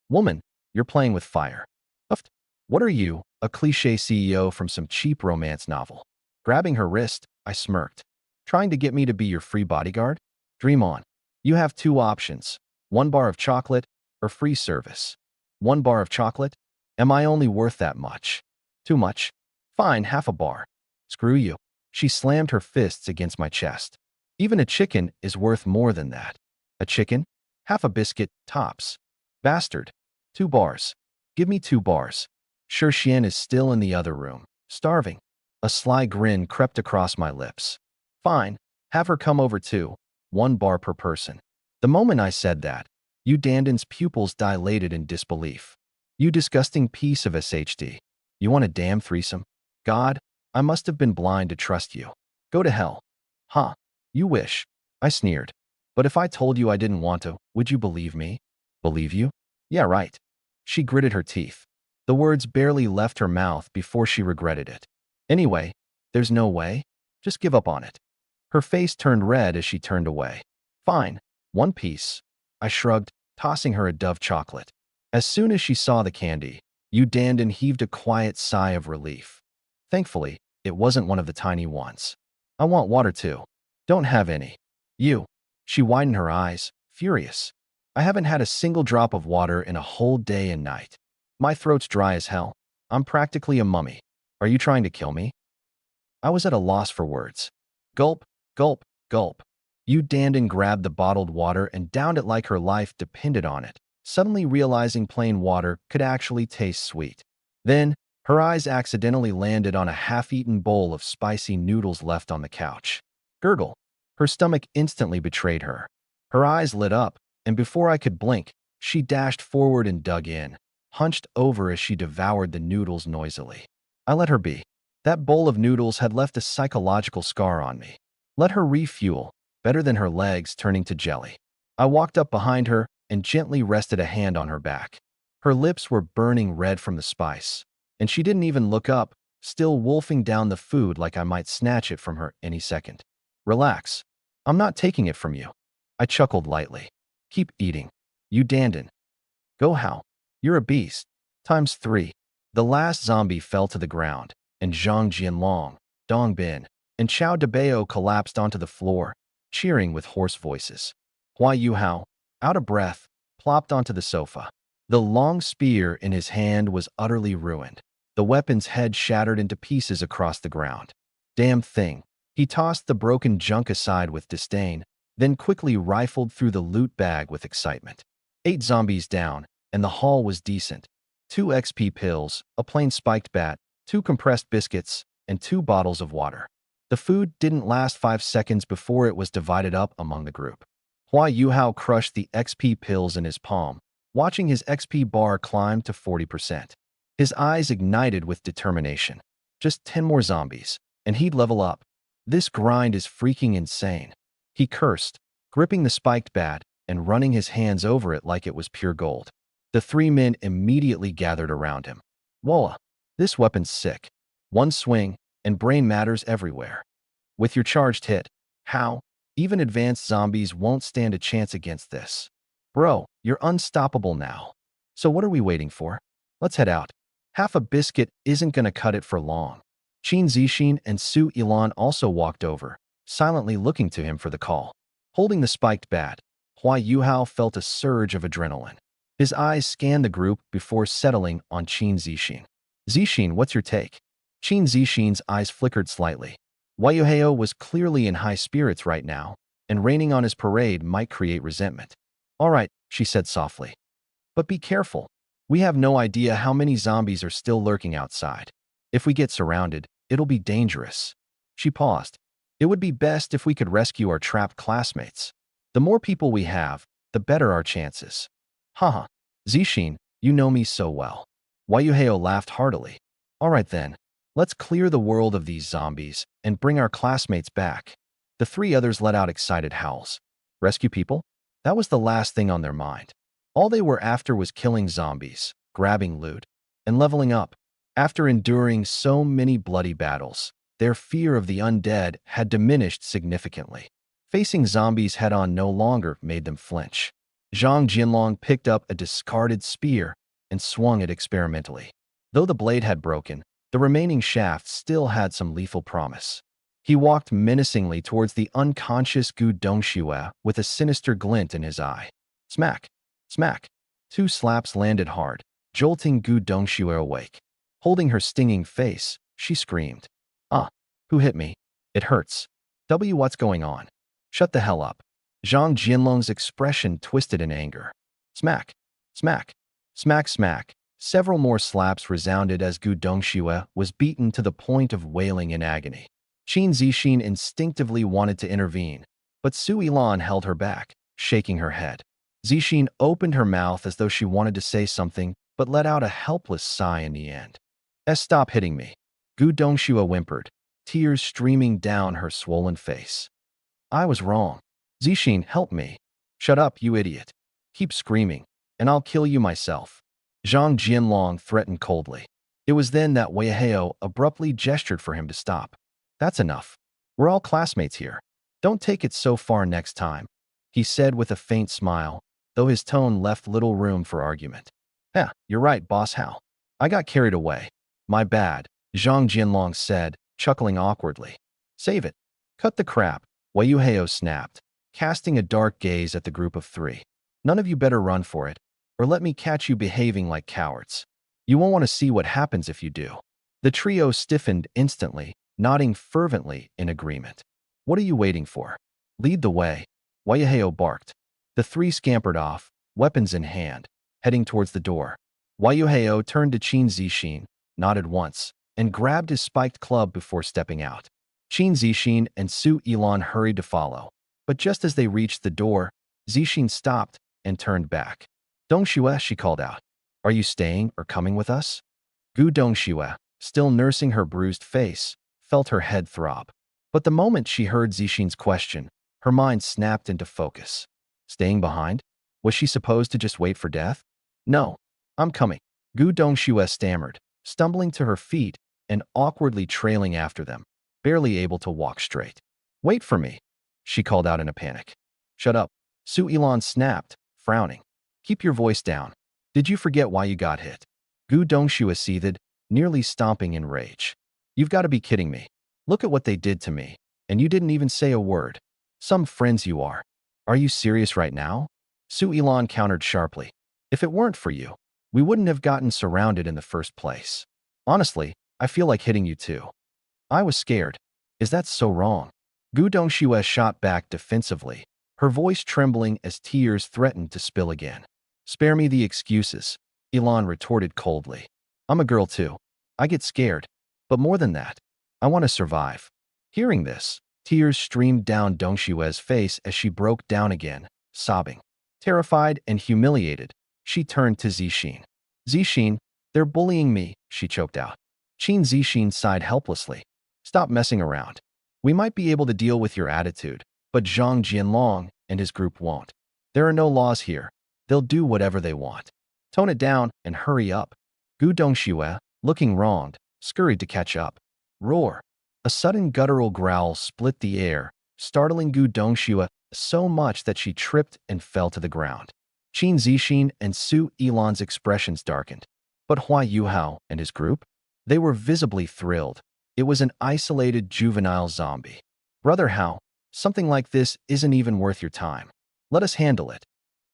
Woman, you're playing with fire. Uft. What are you, a cliché CEO from some cheap romance novel? Grabbing her wrist, I smirked. Trying to get me to be your free bodyguard? Dream on. You have 2 options. 1 bar of chocolate or free service. 1 bar of chocolate? Am I only worth that much? Too much? Fine, half a bar. Screw you. She slammed her fists against my chest. Even a chicken is worth more than that. A chicken? Half a biscuit, tops. Bastard. 2 bars. Give me 2 bars. Sure, Xian is still in the other room, starving. A sly grin crept across my lips. Fine, have her come over too. 1 bar per person. The moment I said that, Yu Danden's pupils dilated in disbelief. You disgusting piece of SHD. You want a damn threesome? God, I must have been blind to trust you. Go to hell. Huh, you wish. I sneered. But if I told you I didn't want to, would you believe me? Believe you? Yeah, right. She gritted her teeth. The words barely left her mouth before she regretted it. Anyway, there's no way. Just give up on it. Her face turned red as she turned away. Fine, 1 piece. I shrugged, tossing her a Dove chocolate. As soon as she saw the candy, Yu Danden heaved a quiet sigh of relief. Thankfully, it wasn't one of the tiny ones. I want water too. Don't have any. You. She widened her eyes, furious. I haven't had a single drop of water in a whole day and night. My throat's dry as hell. I'm practically a mummy. Are you trying to kill me? I was at a loss for words. Gulp, gulp, gulp. Yu Danden grabbed the bottled water and downed it like her life depended on it, suddenly realizing plain water could actually taste sweet. Then, her eyes accidentally landed on a half-eaten bowl of spicy noodles left on the couch. Gurgle. Her stomach instantly betrayed her. Her eyes lit up, and before I could blink, she dashed forward and dug in, hunched over as she devoured the noodles noisily. I let her be. That bowl of noodles had left a psychological scar on me. Let her refuel, better than her legs turning to jelly. I walked up behind her and gently rested a hand on her back. Her lips were burning red from the spice, and she didn't even look up, still wolfing down the food like I might snatch it from her any second. Relax. I'm not taking it from you. I chuckled lightly. Keep eating. Yu Danden. Go how? You're a beast. Times 3. The last zombie fell to the ground, and Zhang Jianlong, Dong Bin, and Chao Debao collapsed onto the floor, cheering with hoarse voices. Hua Yuhao, out of breath, plopped onto the sofa. The long spear in his hand was utterly ruined. The weapon's head shattered into pieces across the ground. Damn thing. He tossed the broken junk aside with disdain, then quickly rifled through the loot bag with excitement. 8 zombies down, and the haul was decent. 2 XP pills, a plain spiked bat, 2 compressed biscuits, and 2 bottles of water. The food didn't last 5 seconds before it was divided up among the group. Hua Yuhao crushed the XP pills in his palm, watching his XP bar climb to 40%. His eyes ignited with determination. Just 10 more zombies, and he'd level up. This grind is freaking insane. He cursed, gripping the spiked bat and running his hands over it like it was pure gold. The 3 men immediately gathered around him. Whoa, this weapon's sick. 1 swing, and brain matters everywhere. With your charged hit, how? Even advanced zombies won't stand a chance against this. Bro, you're unstoppable now. So what are we waiting for? Let's head out. Half a biscuit isn't gonna cut it for long. Qin Zixin and Su Ilan also walked over, silently looking to him for the call. Holding the spiked bat, Hua Yuhao felt a surge of adrenaline. His eyes scanned the group before settling on Qin Zixin. Zixin, what's your take? Qin Zixin's eyes flickered slightly. Wayuheo was clearly in high spirits right now, and raining on his parade might create resentment. All right, she said softly. But be careful. We have no idea how many zombies are still lurking outside. If we get surrounded, it'll be dangerous. She paused. It would be best if we could rescue our trapped classmates. The more people we have, the better our chances. Haha. Zixin, you know me so well. Wayuheo laughed heartily. All right then, let's clear the world of these zombies and bring our classmates back. The three others let out excited howls. Rescue people? That was the last thing on their mind. All they were after was killing zombies, grabbing loot, and leveling up. After enduring so many bloody battles, their fear of the undead had diminished significantly. Facing zombies head-on no longer made them flinch. Zhang Jinlong picked up a discarded spear and swung it experimentally. Though the blade had broken, the remaining shaft still had some lethal promise. He walked menacingly towards the unconscious Gu Dongxue with a sinister glint in his eye. Smack! Smack! Two slaps landed hard, jolting Gu Dongxue awake. Holding her stinging face, she screamed. Ah! Who hit me? It hurts. What's going on? Shut the hell up. Zhang Jinlong's expression twisted in anger. Smack! Smack! Smack! Smack! Several more slaps resounded as Gu Dongxue was beaten to the point of wailing in agony. Qin Zixin instinctively wanted to intervene, but Su Yilan held her back, shaking her head. Zixin opened her mouth as though she wanted to say something, but let out a helpless sigh in the end. Stop hitting me. Gu Dongxue whimpered, tears streaming down her swollen face. I was wrong. Zixin, help me. Shut up, you idiot. Keep screaming, and I'll kill you myself. Zhang Jinlong threatened coldly. It was then that Wayuheo abruptly gestured for him to stop. That's enough. We're all classmates here. Don't take it so far next time, he said with a faint smile, though his tone left little room for argument. Yeah, you're right, Boss Hao. I got carried away. My bad, Zhang Jinlong said, chuckling awkwardly. Save it. Cut the crap, Wayuheo snapped, casting a dark gaze at the group of three. None of you better run for it, or let me catch you behaving like cowards. You won't want to see what happens if you do. The trio stiffened instantly, nodding fervently in agreement. What are you waiting for? Lead the way, Wayuheo barked. The three scampered off, weapons in hand, heading towards the door. Wayuheo turned to Qin Zixin, nodded once, and grabbed his spiked club before stepping out. Qin Zixin and Su Yilan hurried to follow, but just as they reached the door, Zixin stopped and turned back. Dongxue, she called out. Are you staying or coming with us? Gu Dongxue, still nursing her bruised face, felt her head throb. But the moment she heard Zixin's question, her mind snapped into focus. Staying behind? Was she supposed to just wait for death? No, I'm coming. Gu Dongxue stammered, stumbling to her feet and awkwardly trailing after them, barely able to walk straight. Wait for me, she called out in a panic. Shut up, Su Yilan snapped, frowning. Keep your voice down. Did you forget why you got hit? Gu Dongxue seethed, nearly stomping in rage. You've got to be kidding me. Look at what they did to me, and you didn't even say a word. Some friends you are. Are you serious right now? Su Yilan countered sharply. If it weren't for you, we wouldn't have gotten surrounded in the first place. Honestly, I feel like hitting you too. I was scared. Is that so wrong? Gu Dongxue shot back defensively, her voice trembling as tears threatened to spill again. Spare me the excuses, Yilan retorted coldly. I'm a girl too. I get scared. But more than that, I want to survive. Hearing this, tears streamed down Dongxue's face as she broke down again, sobbing. Terrified and humiliated, she turned to Zixin. Zixin, they're bullying me, she choked out. Qin Zixin sighed helplessly. Stop messing around. We might be able to deal with your attitude, but Zhang Jinlong and his group won't. There are no laws here. They'll do whatever they want. Tone it down and hurry up. Gu Dongxue, looking wronged, scurried to catch up. Roar. A sudden guttural growl split the air, startling Gu Dongxue so much that she tripped and fell to the ground. Qin Zixin and Su Yilan's expressions darkened. But Hua Yuhao and his group? They were visibly thrilled. It was an isolated juvenile zombie. Brother Hao, something like this isn't even worth your time. Let us handle it.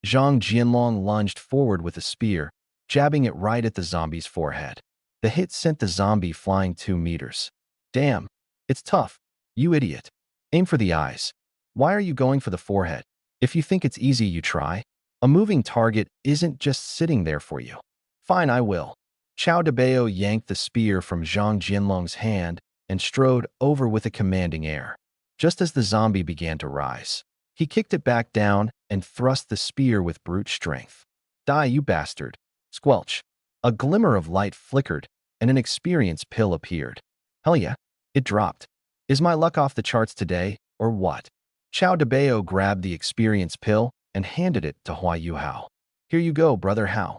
Zhang Jinlong lunged forward with a spear, jabbing it right at the zombie's forehead. The hit sent the zombie flying 2 meters. Damn, it's tough. You idiot. Aim for the eyes. Why are you going for the forehead? If you think it's easy, you try. A moving target isn't just sitting there for you. Fine, I will. Chao Debao yanked the spear from Zhang Jianlong's hand and strode over with a commanding air. Just as the zombie began to rise, he kicked it back down and thrust the spear with brute strength. Die, you bastard. Squelch. A glimmer of light flickered, and an experience pill appeared. Hell yeah, it dropped. Is my luck off the charts today, or what? Chao Debao grabbed the experience pill and handed it to Hua Yuhao. Here you go, brother Hao.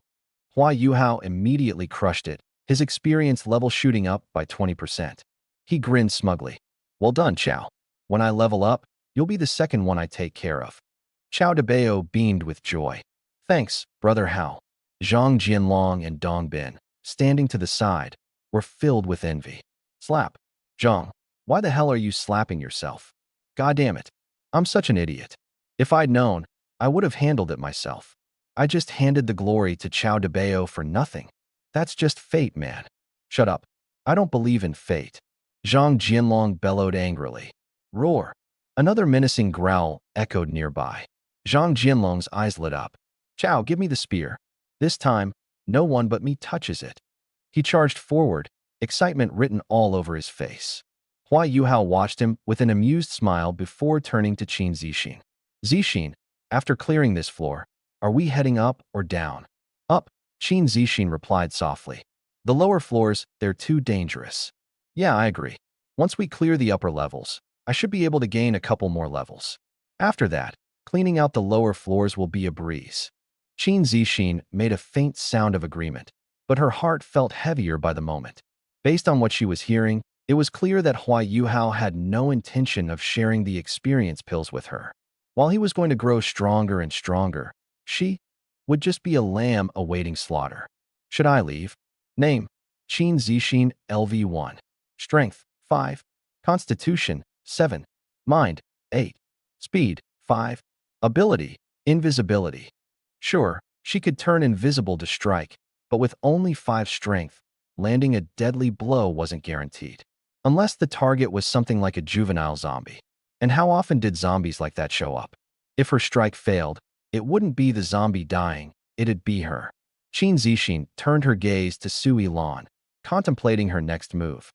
Hua Yuhao immediately crushed it, his experience level shooting up by 20%. He grinned smugly. Well done, Chao. When I level up, you'll be the second one I take care of. Chao Debao beamed with joy. Thanks, brother Hao. Zhang Jianlong and Dong Bin, standing to the side, were filled with envy. Slap. Zhang, why the hell are you slapping yourself? God damn it. I'm such an idiot. If I'd known, I would have handled it myself. I just handed the glory to Chao Debao for nothing. That's just fate, man. Shut up. I don't believe in fate. Zhang Jianlong bellowed angrily. Roar. Another menacing growl echoed nearby. Zhang Jianlong's eyes lit up. Chao, give me the spear. This time, no one but me touches it. He charged forward, excitement written all over his face. Hua Yuhao watched him with an amused smile before turning to Qin Zixin. Zixin, after clearing this floor, are we heading up or down? Up, Qin Zixin replied softly. The lower floors, they're too dangerous. Yeah, I agree. Once we clear the upper levels, I should be able to gain a couple more levels. After that, cleaning out the lower floors will be a breeze. Qin Zixin made a faint sound of agreement, but her heart felt heavier by the moment. Based on what she was hearing, it was clear that Hua Yuhao had no intention of sharing the experience pills with her. While he was going to grow stronger and stronger, she would just be a lamb awaiting slaughter. Should I leave? Name: Qin Zixin LV1. Strength: 5. Constitution: 7. Mind: 8. Speed: 5. Ability: Invisibility. Sure, she could turn invisible to strike, but with only 5 strength, landing a deadly blow wasn't guaranteed. Unless the target was something like a juvenile zombie. And how often did zombies like that show up? If her strike failed, it wouldn't be the zombie dying, it'd be her. Qin Zixin turned her gaze to Sui Lan, contemplating her next move.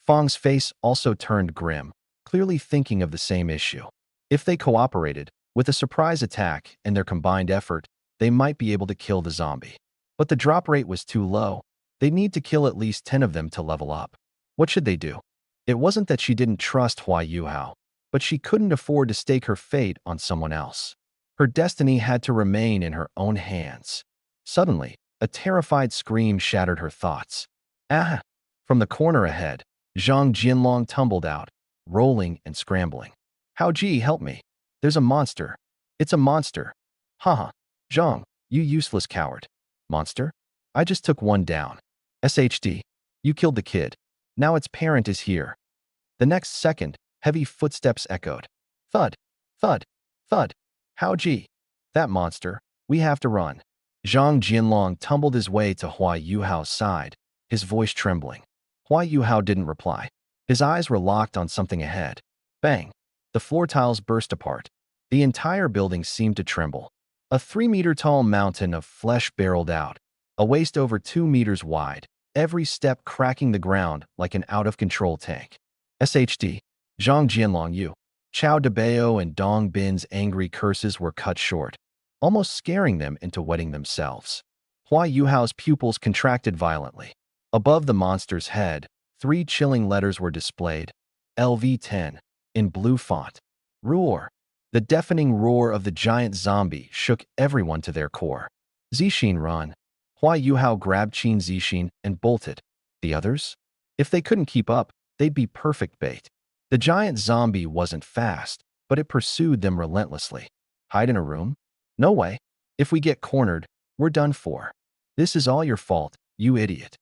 Fang's face also turned grim, clearly thinking of the same issue. If they cooperated, with a surprise attack and their combined effort, they might be able to kill the zombie. But the drop rate was too low. They'd need to kill at least 10 of them to level up. What should they do? It wasn't that she didn't trust Hua Yuhao, but she couldn't afford to stake her fate on someone else. Her destiny had to remain in her own hands. Suddenly, a terrified scream shattered her thoughts. Ah! From the corner ahead, Zhang Jianlong tumbled out, rolling and scrambling. Hao Ji, help me. There's a monster. It's a monster. Haha. Zhang, you useless coward. Monster? I just took one down. SHD. You killed the kid. Now its parent is here. The next second, heavy footsteps echoed. Thud. Thud. Thud. Hao Ji. That monster. We have to run. Zhang Jianlong tumbled his way to Hua Yuhao's side, his voice trembling. Hua Yuhao didn't reply. His eyes were locked on something ahead. Bang. The floor tiles burst apart. The entire building seemed to tremble. A 3-meter-tall mountain of flesh barreled out, a waist over 2 meters wide, every step cracking the ground like an out-of-control tank. SHD. Zhang Jianlong you. Chao Debao and Dong Bin's angry curses were cut short, almost scaring them into wetting themselves. Hua Yuhao's pupils contracted violently. Above the monster's head, 3 chilling letters were displayed. LV10, in blue font. Roar. The deafening roar of the giant zombie shook everyone to their core. Zixin, run. Hua Yuhao grabbed Qin Zixin and bolted. The others? If they couldn't keep up, they'd be perfect bait. The giant zombie wasn't fast, but it pursued them relentlessly. Hide in a room? No way. If we get cornered, we're done for. This is all your fault, you idiot.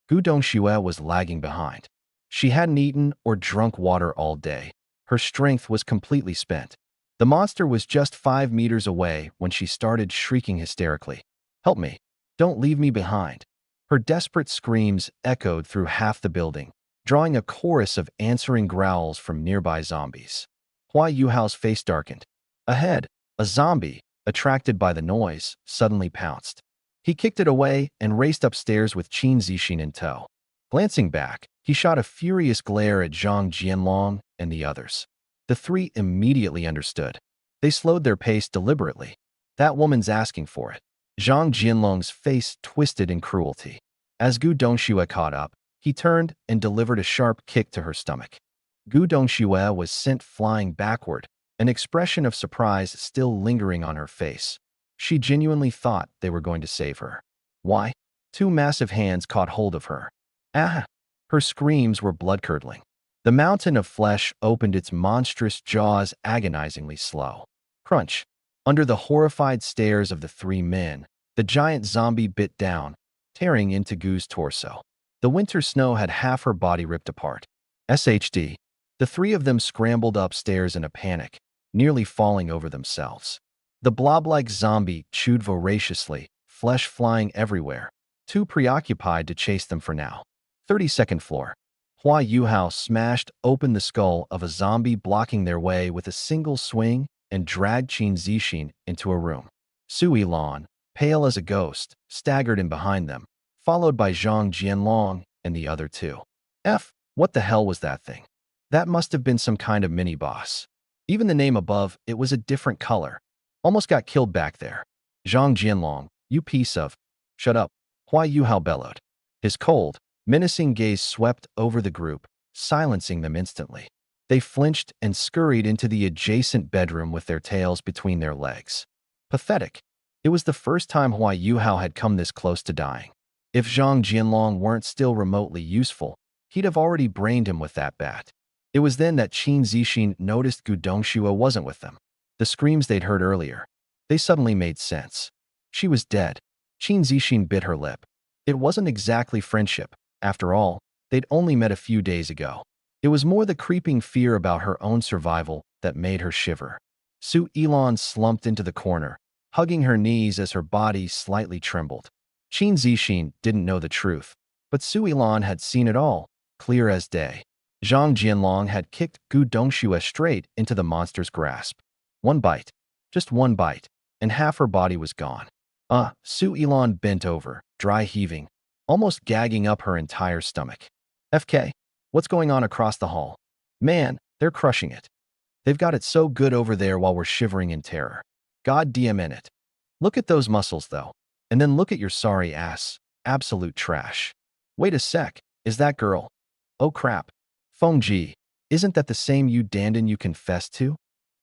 Gu Dongxue was lagging behind. She hadn't eaten or drunk water all day. Her strength was completely spent. The monster was just 5 meters away when she started shrieking hysterically. Help me. Don't leave me behind. Her desperate screams echoed through half the building, drawing a chorus of answering growls from nearby zombies. Hua Yuhao's face darkened. Ahead, a zombie, attracted by the noise, suddenly pounced. He kicked it away and raced upstairs with Qin Zixin in tow. Glancing back, he shot a furious glare at Zhang Jianlong and the others. The three immediately understood. They slowed their pace deliberately. That woman's asking for it. Zhang Jianlong's face twisted in cruelty. As Gu Dongxue caught up, he turned and delivered a sharp kick to her stomach. Gu Dongxue was sent flying backward, an expression of surprise still lingering on her face. She genuinely thought they were going to save her. Why? Two massive hands caught hold of her. Ah! Her screams were blood-curdling. The mountain of flesh opened its monstrous jaws agonizingly slow. Crunch! Under the horrified stares of the three men, the giant zombie bit down, tearing into Gu's torso. The winter snow had half her body ripped apart. SHD. The three of them scrambled upstairs in a panic, nearly falling over themselves. The blob-like zombie chewed voraciously, flesh flying everywhere, too preoccupied to chase them for now. 32nd floor. Hua Yuhao smashed open the skull of a zombie blocking their way with a single swing and dragged Qin Zixin into a room. Su Yilan, pale as a ghost, staggered in behind them, followed by Zhang Jianlong and the other two. What the hell was that thing? That must have been some kind of mini-boss. Even the name above it was a different color. Almost got killed back there. Zhang Jianlong, you piece of... Shut up. Hua Yuhao bellowed. His cold, menacing gaze swept over the group, silencing them instantly. They flinched and scurried into the adjacent bedroom with their tails between their legs. Pathetic. It was the first time Hua Yuhao had come this close to dying. If Zhang Jianlong weren't still remotely useful, he'd have already brained him with that bat. It was then that Qin Zixin noticed Gu Dongxue wasn't with them. The screams they'd heard earlier. They suddenly made sense. She was dead. Qin Zixin bit her lip. It wasn't exactly friendship. After all, they'd only met a few days ago. It was more the creeping fear about her own survival that made her shiver. Su Yilan slumped into the corner, hugging her knees as her body slightly trembled. Qin Zixin didn't know the truth, but Su Yilan had seen it all, clear as day. Zhang Jianlong had kicked Gu Dongxue straight into the monster's grasp. One bite, just one bite, and half her body was gone. Su Yilan bent over, dry heaving, almost gagging up her entire stomach. FK, what's going on across the hall? Man, they're crushing it. They've got it so good over there while we're shivering in terror. God damn it. Look at those muscles, though. And then look at your sorry ass. Absolute trash. Wait a sec, is that girl? Oh crap. Feng Ji, isn't that the same Yu Dandan you confessed to?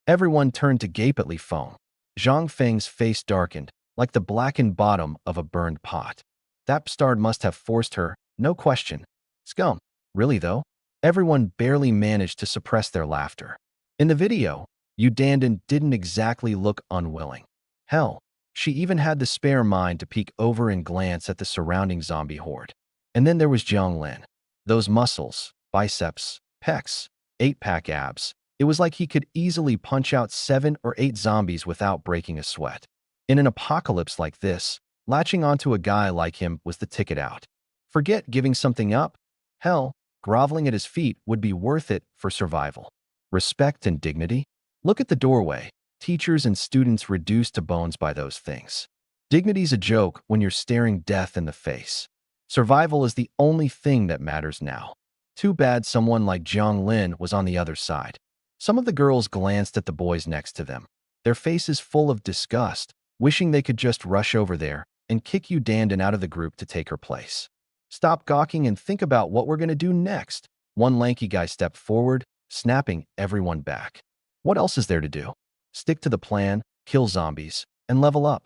Everyone turned to gape at Li Feng. Zhang Feng's face darkened, like the blackened bottom of a burned pot. That bastard must have forced her, no question. Scum. Really though? Everyone barely managed to suppress their laughter. In the video, Yu Dandan didn't exactly look unwilling. Hell, she even had the spare mind to peek over and glance at the surrounding zombie horde. And then there was Jiang Lin. Those muscles, biceps, pecs, 8-pack abs. It was like he could easily punch out 7 or 8 zombies without breaking a sweat. In an apocalypse like this, latching onto a guy like him was the ticket out. Forget giving something up. Hell, groveling at his feet would be worth it for survival. Respect and dignity? Look at the doorway. Teachers and students reduced to bones by those things. Dignity's a joke when you're staring death in the face. Survival is the only thing that matters now. Too bad someone like Jiang Lin was on the other side. Some of the girls glanced at the boys next to them, their faces full of disgust, wishing they could just rush over there and kick Yu Dandan out of the group to take her place. Stop gawking and think about what we're going to do next. One lanky guy stepped forward, snapping everyone back. What else is there to do? Stick to the plan, kill zombies, and level up.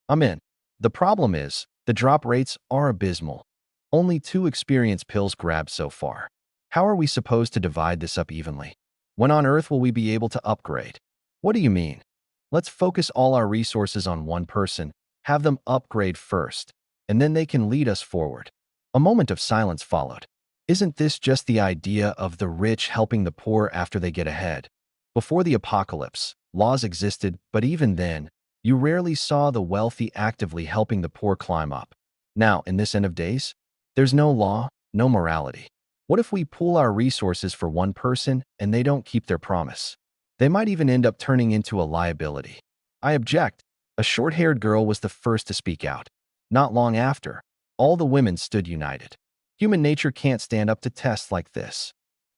I'm in. The problem is, the drop rates are abysmal. Only 2 experience pills grabbed so far. How are we supposed to divide this up evenly? When on Earth will we be able to upgrade? What do you mean? Let's focus all our resources on one person, have them upgrade first, and then they can lead us forward. A moment of silence followed. Isn't this just the idea of the rich helping the poor after they get ahead? Before the apocalypse, laws existed, but even then, you rarely saw the wealthy actively helping the poor climb up. Now, in this end of days, there's no law, no morality. What if we pool our resources for one person and they don't keep their promise? They might even end up turning into a liability. I object. A short-haired girl was the first to speak out. Not long after, all the women stood united. Human nature can't stand up to tests like this.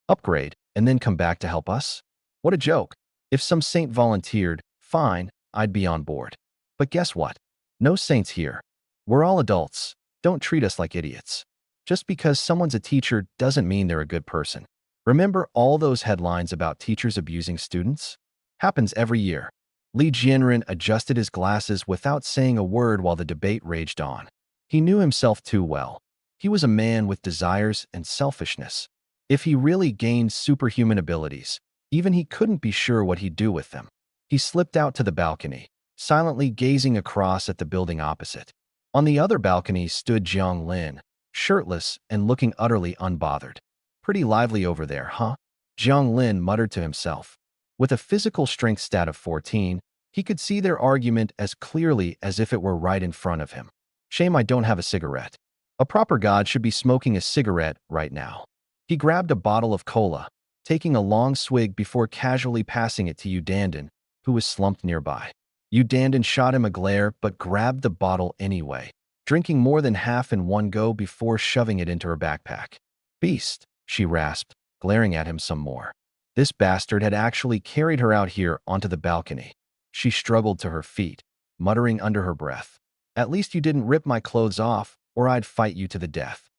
Upgrade, and then come back to help us? What a joke. If some saint volunteered, fine, I'd be on board. But guess what? No saints here. We're all adults. Don't treat us like idiots. Just because someone's a teacher doesn't mean they're a good person. Remember all those headlines about teachers abusing students? Happens every year. Lee Jianren adjusted his glasses without saying a word while the debate raged on. He knew himself too well. He was a man with desires and selfishness. If he really gained superhuman abilities, even he couldn't be sure what he'd do with them. He slipped out to the balcony, silently gazing across at the building opposite. On the other balcony stood Jiang Lin, shirtless and looking utterly unbothered. Pretty lively over there, huh? Jiang Lin muttered to himself. With a physical strength stat of 14, he could see their argument as clearly as if it were right in front of him. Shame I don't have a cigarette. A proper god should be smoking a cigarette right now. He grabbed a bottle of cola, taking a long swig before casually passing it to Yu Dandan, who was slumped nearby. Yu Dandan shot him a glare but grabbed the bottle anyway, drinking more than half in one go before shoving it into her backpack. Beast, she rasped, glaring at him some more. This bastard had actually carried her out here onto the balcony. She struggled to her feet, muttering under her breath. At least you didn't rip my clothes off, or I'd fight you to the death.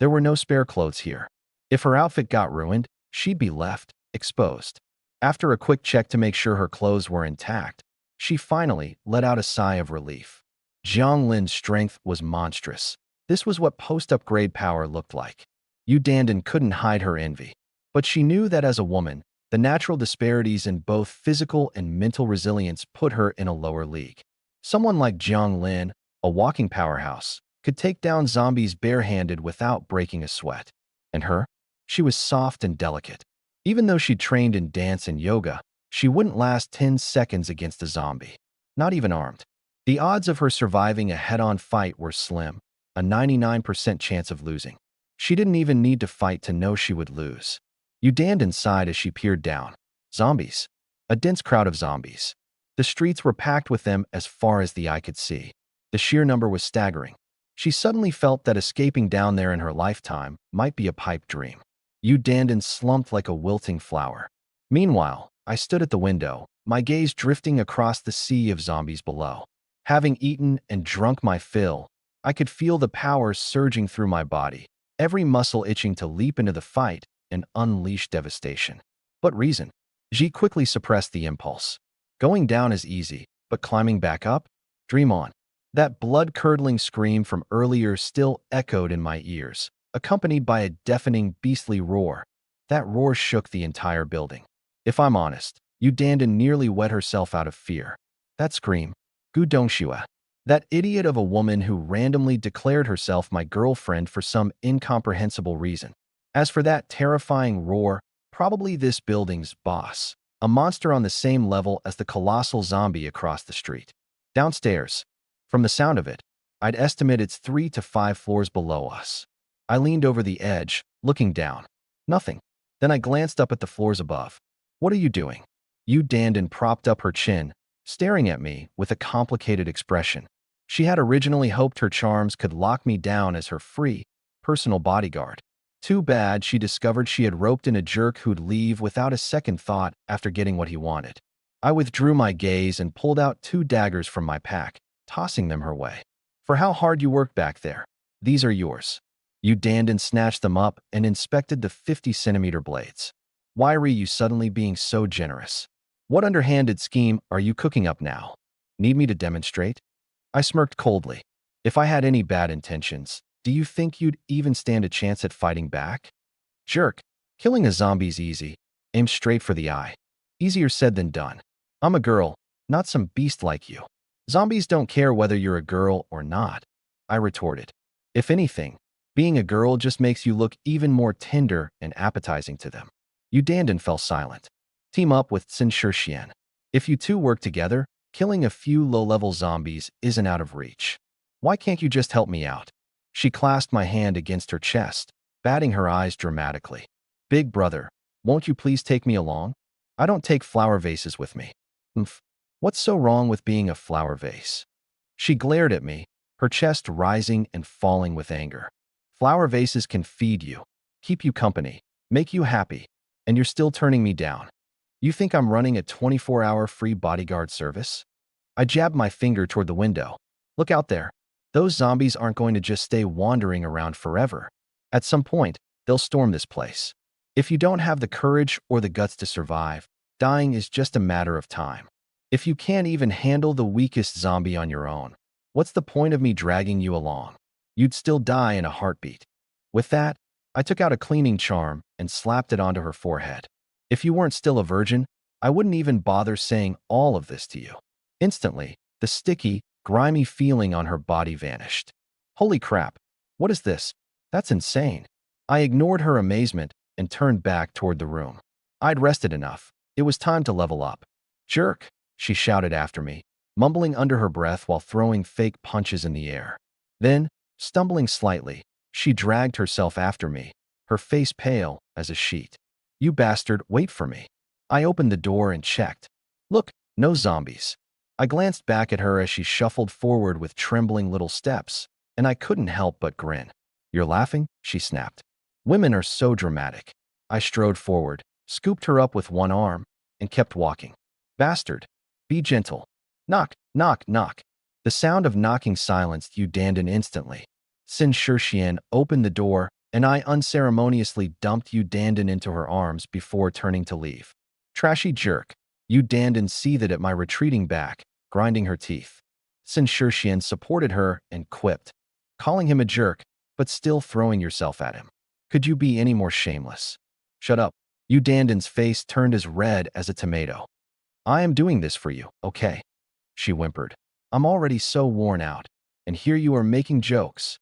There were no spare clothes here. If her outfit got ruined, she'd be left exposed. After a quick check to make sure her clothes were intact, she finally let out a sigh of relief. Jiang Lin's strength was monstrous. This was what post-upgrade power looked like. Yu Dandan couldn't hide her envy. But she knew that as a woman, the natural disparities in both physical and mental resilience put her in a lower league. Someone like Jiang Lin, a walking powerhouse, could take down zombies barehanded without breaking a sweat. And her? She was soft and delicate. Even though she trained in dance and yoga, she wouldn't last 10 seconds against a zombie. Not even armed. The odds of her surviving a head-on fight were slim, a 99% chance of losing. She didn't even need to fight to know she would lose. Yu Dandan sighed as she peered down. Zombies. A dense crowd of zombies. The streets were packed with them as far as the eye could see. The sheer number was staggering. She suddenly felt that escaping down there in her lifetime might be a pipe dream. Yu Dandan slumped like a wilting flower. Meanwhile, I stood at the window, my gaze drifting across the sea of zombies below. Having eaten and drunk my fill, I could feel the power surging through my body, every muscle itching to leap into the fight and unleash devastation. But reason? Ji quickly suppressed the impulse. Going down is easy, but climbing back up? Dream on. That blood-curdling scream from earlier still echoed in my ears, accompanied by a deafening, beastly roar. That roar shook the entire building. If I'm honest, Yu Dandan nearly wet herself out of fear. That scream, Gu Dongxue. That idiot of a woman who randomly declared herself my girlfriend for some incomprehensible reason. As for that terrifying roar, probably this building's boss, a monster on the same level as the colossal zombie across the street. Downstairs. From the sound of it, I'd estimate it's 3 to 5 floors below us. I leaned over the edge, looking down. Nothing. Then I glanced up at the floors above. What are you doing? Yu Dandan propped up her chin, staring at me with a complicated expression. She had originally hoped her charms could lock me down as her free, personal bodyguard. Too bad she discovered she had roped in a jerk who'd leave without a second thought after getting what he wanted. I withdrew my gaze and pulled out 2 daggers from my pack, tossing them her way. For how hard you worked back there. These are yours. Yu Dandan snatched them up and inspected the 50-centimeter blades. Why are you suddenly being so generous? What underhanded scheme are you cooking up now? Need me to demonstrate? I smirked coldly. If I had any bad intentions, do you think you'd even stand a chance at fighting back? Jerk. Killing a zombie's easy. Aim straight for the eye. Easier said than done. I'm a girl, not some beast like you. Zombies don't care whether you're a girl or not, I retorted. If anything, being a girl just makes you look even more tender and appetizing to them. Yu Dandan fell silent. Team up with Xin Shixian. If you two work together, killing a few low-level zombies isn't out of reach. Why can't you just help me out? She clasped my hand against her chest, batting her eyes dramatically. Big brother, won't you please take me along? I don't take flower vases with me. Oomph. What's so wrong with being a flower vase? She glared at me, her chest rising and falling with anger. Flower vases can feed you, keep you company, make you happy, and you're still turning me down. You think I'm running a 24-hour free bodyguard service? I jabbed my finger toward the window. Look out there. Those zombies aren't going to just stay wandering around forever. At some point, they'll storm this place. If you don't have the courage or the guts to survive, dying is just a matter of time. If you can't even handle the weakest zombie on your own, what's the point of me dragging you along? You'd still die in a heartbeat. With that, I took out a cleaning charm and slapped it onto her forehead. If you weren't still a virgin, I wouldn't even bother saying all of this to you. Instantly, the sticky, grimy feeling on her body vanished. Holy crap, what is this? That's insane. I ignored her amazement and turned back toward the room. I'd rested enough. It was time to level up. Jerk, she shouted after me, mumbling under her breath while throwing fake punches in the air. Then, stumbling slightly, she dragged herself after me, her face pale as a sheet. You bastard, wait for me. I opened the door and checked. Look, no zombies. I glanced back at her as she shuffled forward with trembling little steps, and I couldn't help but grin. You're laughing? She snapped. Women are so dramatic. I strode forward, scooped her up with one arm, and kept walking. Bastard, be gentle. Knock, knock, knock. The sound of knocking silenced Yu Dandan instantly. Sin Shirshian opened the door, and I unceremoniously dumped Yu Dandan into her arms before turning to leave. Trashy jerk. Yu Dandan seethed at my retreating back, grinding her teeth. Sin Shirshian supported her and quipped, calling him a jerk, but still throwing yourself at him. Could you be any more shameless? Shut up. Yu Dandan's face turned as red as a tomato. I am doing this for you, okay? She whimpered. I'm already so worn out, and here you are making jokes.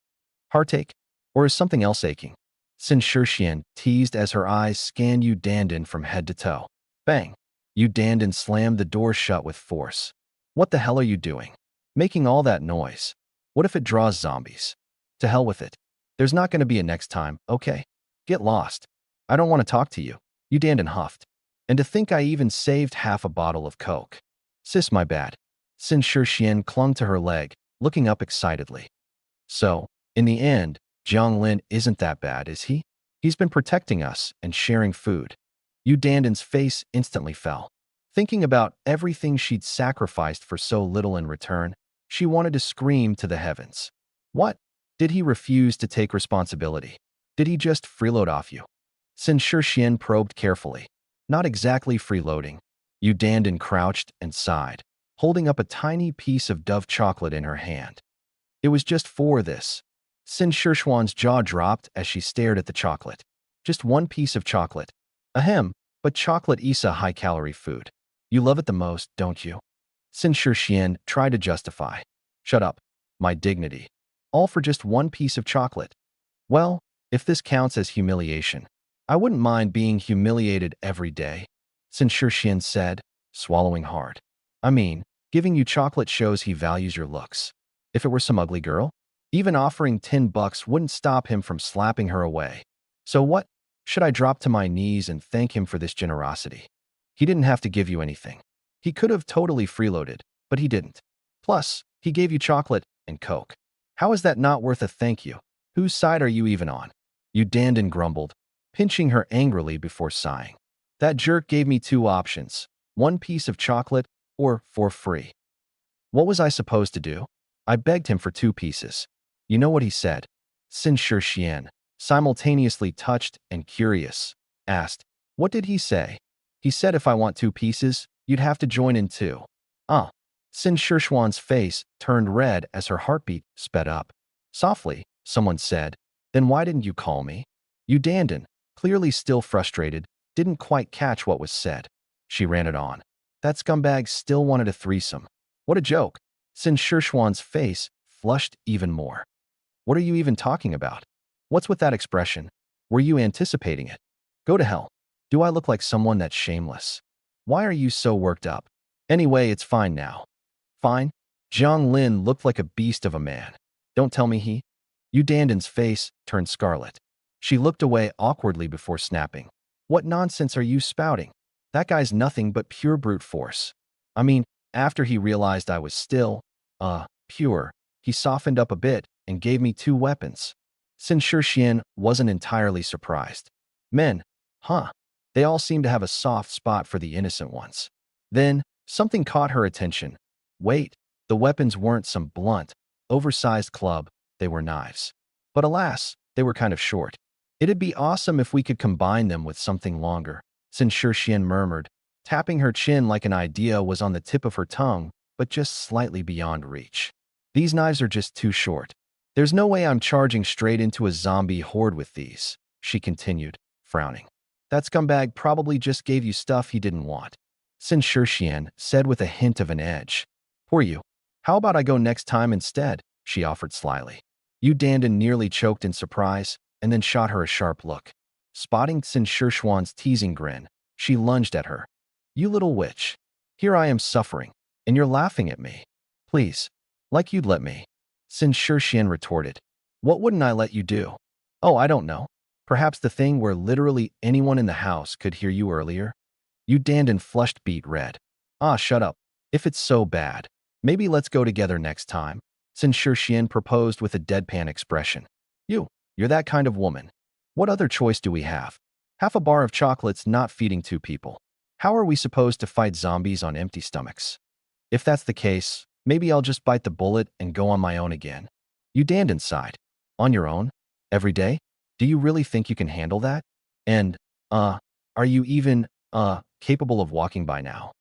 Heartache? Or is something else aching? Sin Shirshian teased as her eyes scanned Yu Dandan from head to toe. Bang! Yu Dandan slammed the door shut with force. What the hell are you doing? Making all that noise. What if it draws zombies? To hell with it. There's not going to be a next time, okay? Get lost. I don't want to talk to you. Yu Dandan huffed. And to think I even saved half a bottle of Coke. Sis, my bad. Sin Shirshian clung to her leg, looking up excitedly. So, in the end, Jiang Lin isn't that bad, is he? He's been protecting us and sharing food. Yu Dandan's face instantly fell. Thinking about everything she'd sacrificed for so little in return, she wanted to scream to the heavens. What? Did he refuse to take responsibility? Did he just freeload off you? Sin Shirshian probed carefully. Not exactly freeloading. Yu Dandan crouched and sighed, holding up a tiny piece of Dove chocolate in her hand. It was just for this. Sin Shirshuan's jaw dropped as she stared at the chocolate. Just one piece of chocolate. Ahem, but chocolate is a high-calorie food. You love it the most, don't you? Sin Shirshian tried to justify. Shut up. My dignity. All for just one piece of chocolate. Well, if this counts as humiliation, I wouldn't mind being humiliated every day, Sin Shirshian said, swallowing hard. I mean, giving you chocolate shows he values your looks. If it were some ugly girl, even offering $10 wouldn't stop him from slapping her away. So what? Should I drop to my knees and thank him for this generosity? He didn't have to give you anything. He could have totally freeloaded, but he didn't. Plus, he gave you chocolate and Coke. How is that not worth a thank you? Whose side are you even on? Yu Dandan grumbled, pinching her angrily before sighing. That jerk gave me two options, one piece of chocolate or for free. What was I supposed to do? I begged him for two pieces. You know what he said? Sin Shirshian, simultaneously touched and curious, asked, what did he say? He said if I want two pieces, you'd have to join in too. Sin Shirshuan's face turned red as her heartbeat sped up. Softly, someone said, then why didn't you call me? Yu Dandan, clearly still frustrated, didn't quite catch what was said. She ran it on. That scumbag still wanted a threesome. What a joke. Sin Shirshuan's face flushed even more. What are you even talking about? What's with that expression? Were you anticipating it? Go to hell. Do I look like someone that's shameless? Why are you so worked up? Anyway, it's fine now. Fine? Jiang Lin looked like a beast of a man. Don't tell me he Yu Danden's face turned scarlet. She looked away awkwardly before snapping. What nonsense are you spouting? That guy's nothing but pure brute force. I mean, after he realized I was still, pure, he softened up a bit and gave me 2 weapons. Sin Shixian wasn't entirely surprised. Men, huh? They all seem to have a soft spot for the innocent ones. Then, something caught her attention. Wait, the weapons weren't some blunt, oversized club, they were knives. But alas, they were kind of short. It'd be awesome if we could combine them with something longer, Sin Shixian murmured, tapping her chin like an idea was on the tip of her tongue, but just slightly beyond reach. These knives are just too short. There's no way I'm charging straight into a zombie horde with these, she continued, frowning. That scumbag probably just gave you stuff he didn't want, Sin Shixian said with a hint of an edge. Poor you. How about I go next time instead, she offered slyly. Yu Dandan nearly choked in surprise and then shot her a sharp look. Spotting Sin Shixian's teasing grin, she lunged at her. You little witch. Here I am suffering, and you're laughing at me. Please, like you'd let me. Sin Shixian retorted. What wouldn't I let you do? Oh, I don't know. Perhaps the thing where literally anyone in the house could hear you earlier? Yu Dandan flushed beet red. Ah, shut up. If it's so bad, maybe let's go together next time, Sin Shixian proposed with a deadpan expression. You're that kind of woman. What other choice do we have? Half a bar of chocolate's not feeding 2 people. How are we supposed to fight zombies on empty stomachs? If that's the case, maybe I'll just bite the bullet and go on my own again. Yu Dandan sighed. On your own? Every day? Do you really think you can handle that? And, are you even, capable of walking by now?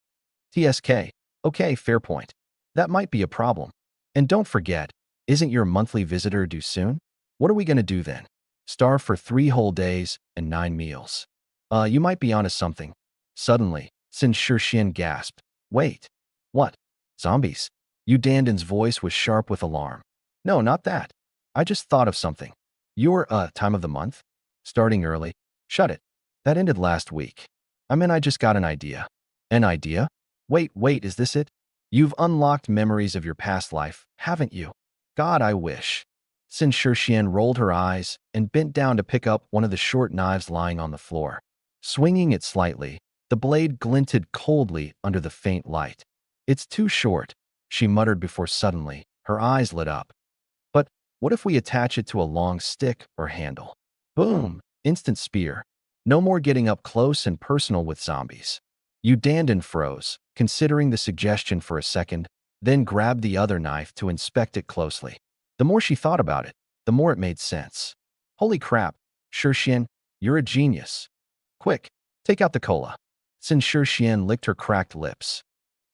TSK. Okay, fair point. That might be a problem. And don't forget, isn't your monthly visitor due soon? What are we gonna do then? Starve for 3 whole days and 9 meals. You might be onto something. Suddenly, Sin Shixian gasped. Wait. What? Zombies? Yu Dandan's voice was sharp with alarm. No, not that. I just thought of something. Your, time of the month? Starting early. Shut it. That ended last week. I just got an idea. An idea? Wait, is this it? You've unlocked memories of your past life, haven't you? God, I wish. Sin Shixian rolled her eyes and bent down to pick up one of the short knives lying on the floor. Swinging it slightly, the blade glinted coldly under the faint light. It's too short, she muttered before suddenly, her eyes lit up. But what if we attach it to a long stick or handle? Boom! Instant spear. No more getting up close and personal with zombies. Yu Dandan froze, considering the suggestion for a second, then grabbed the other knife to inspect it closely. The more she thought about it, the more it made sense. Holy crap, Shixian, you're a genius. Quick, take out the cola. Sin Shixian licked her cracked lips.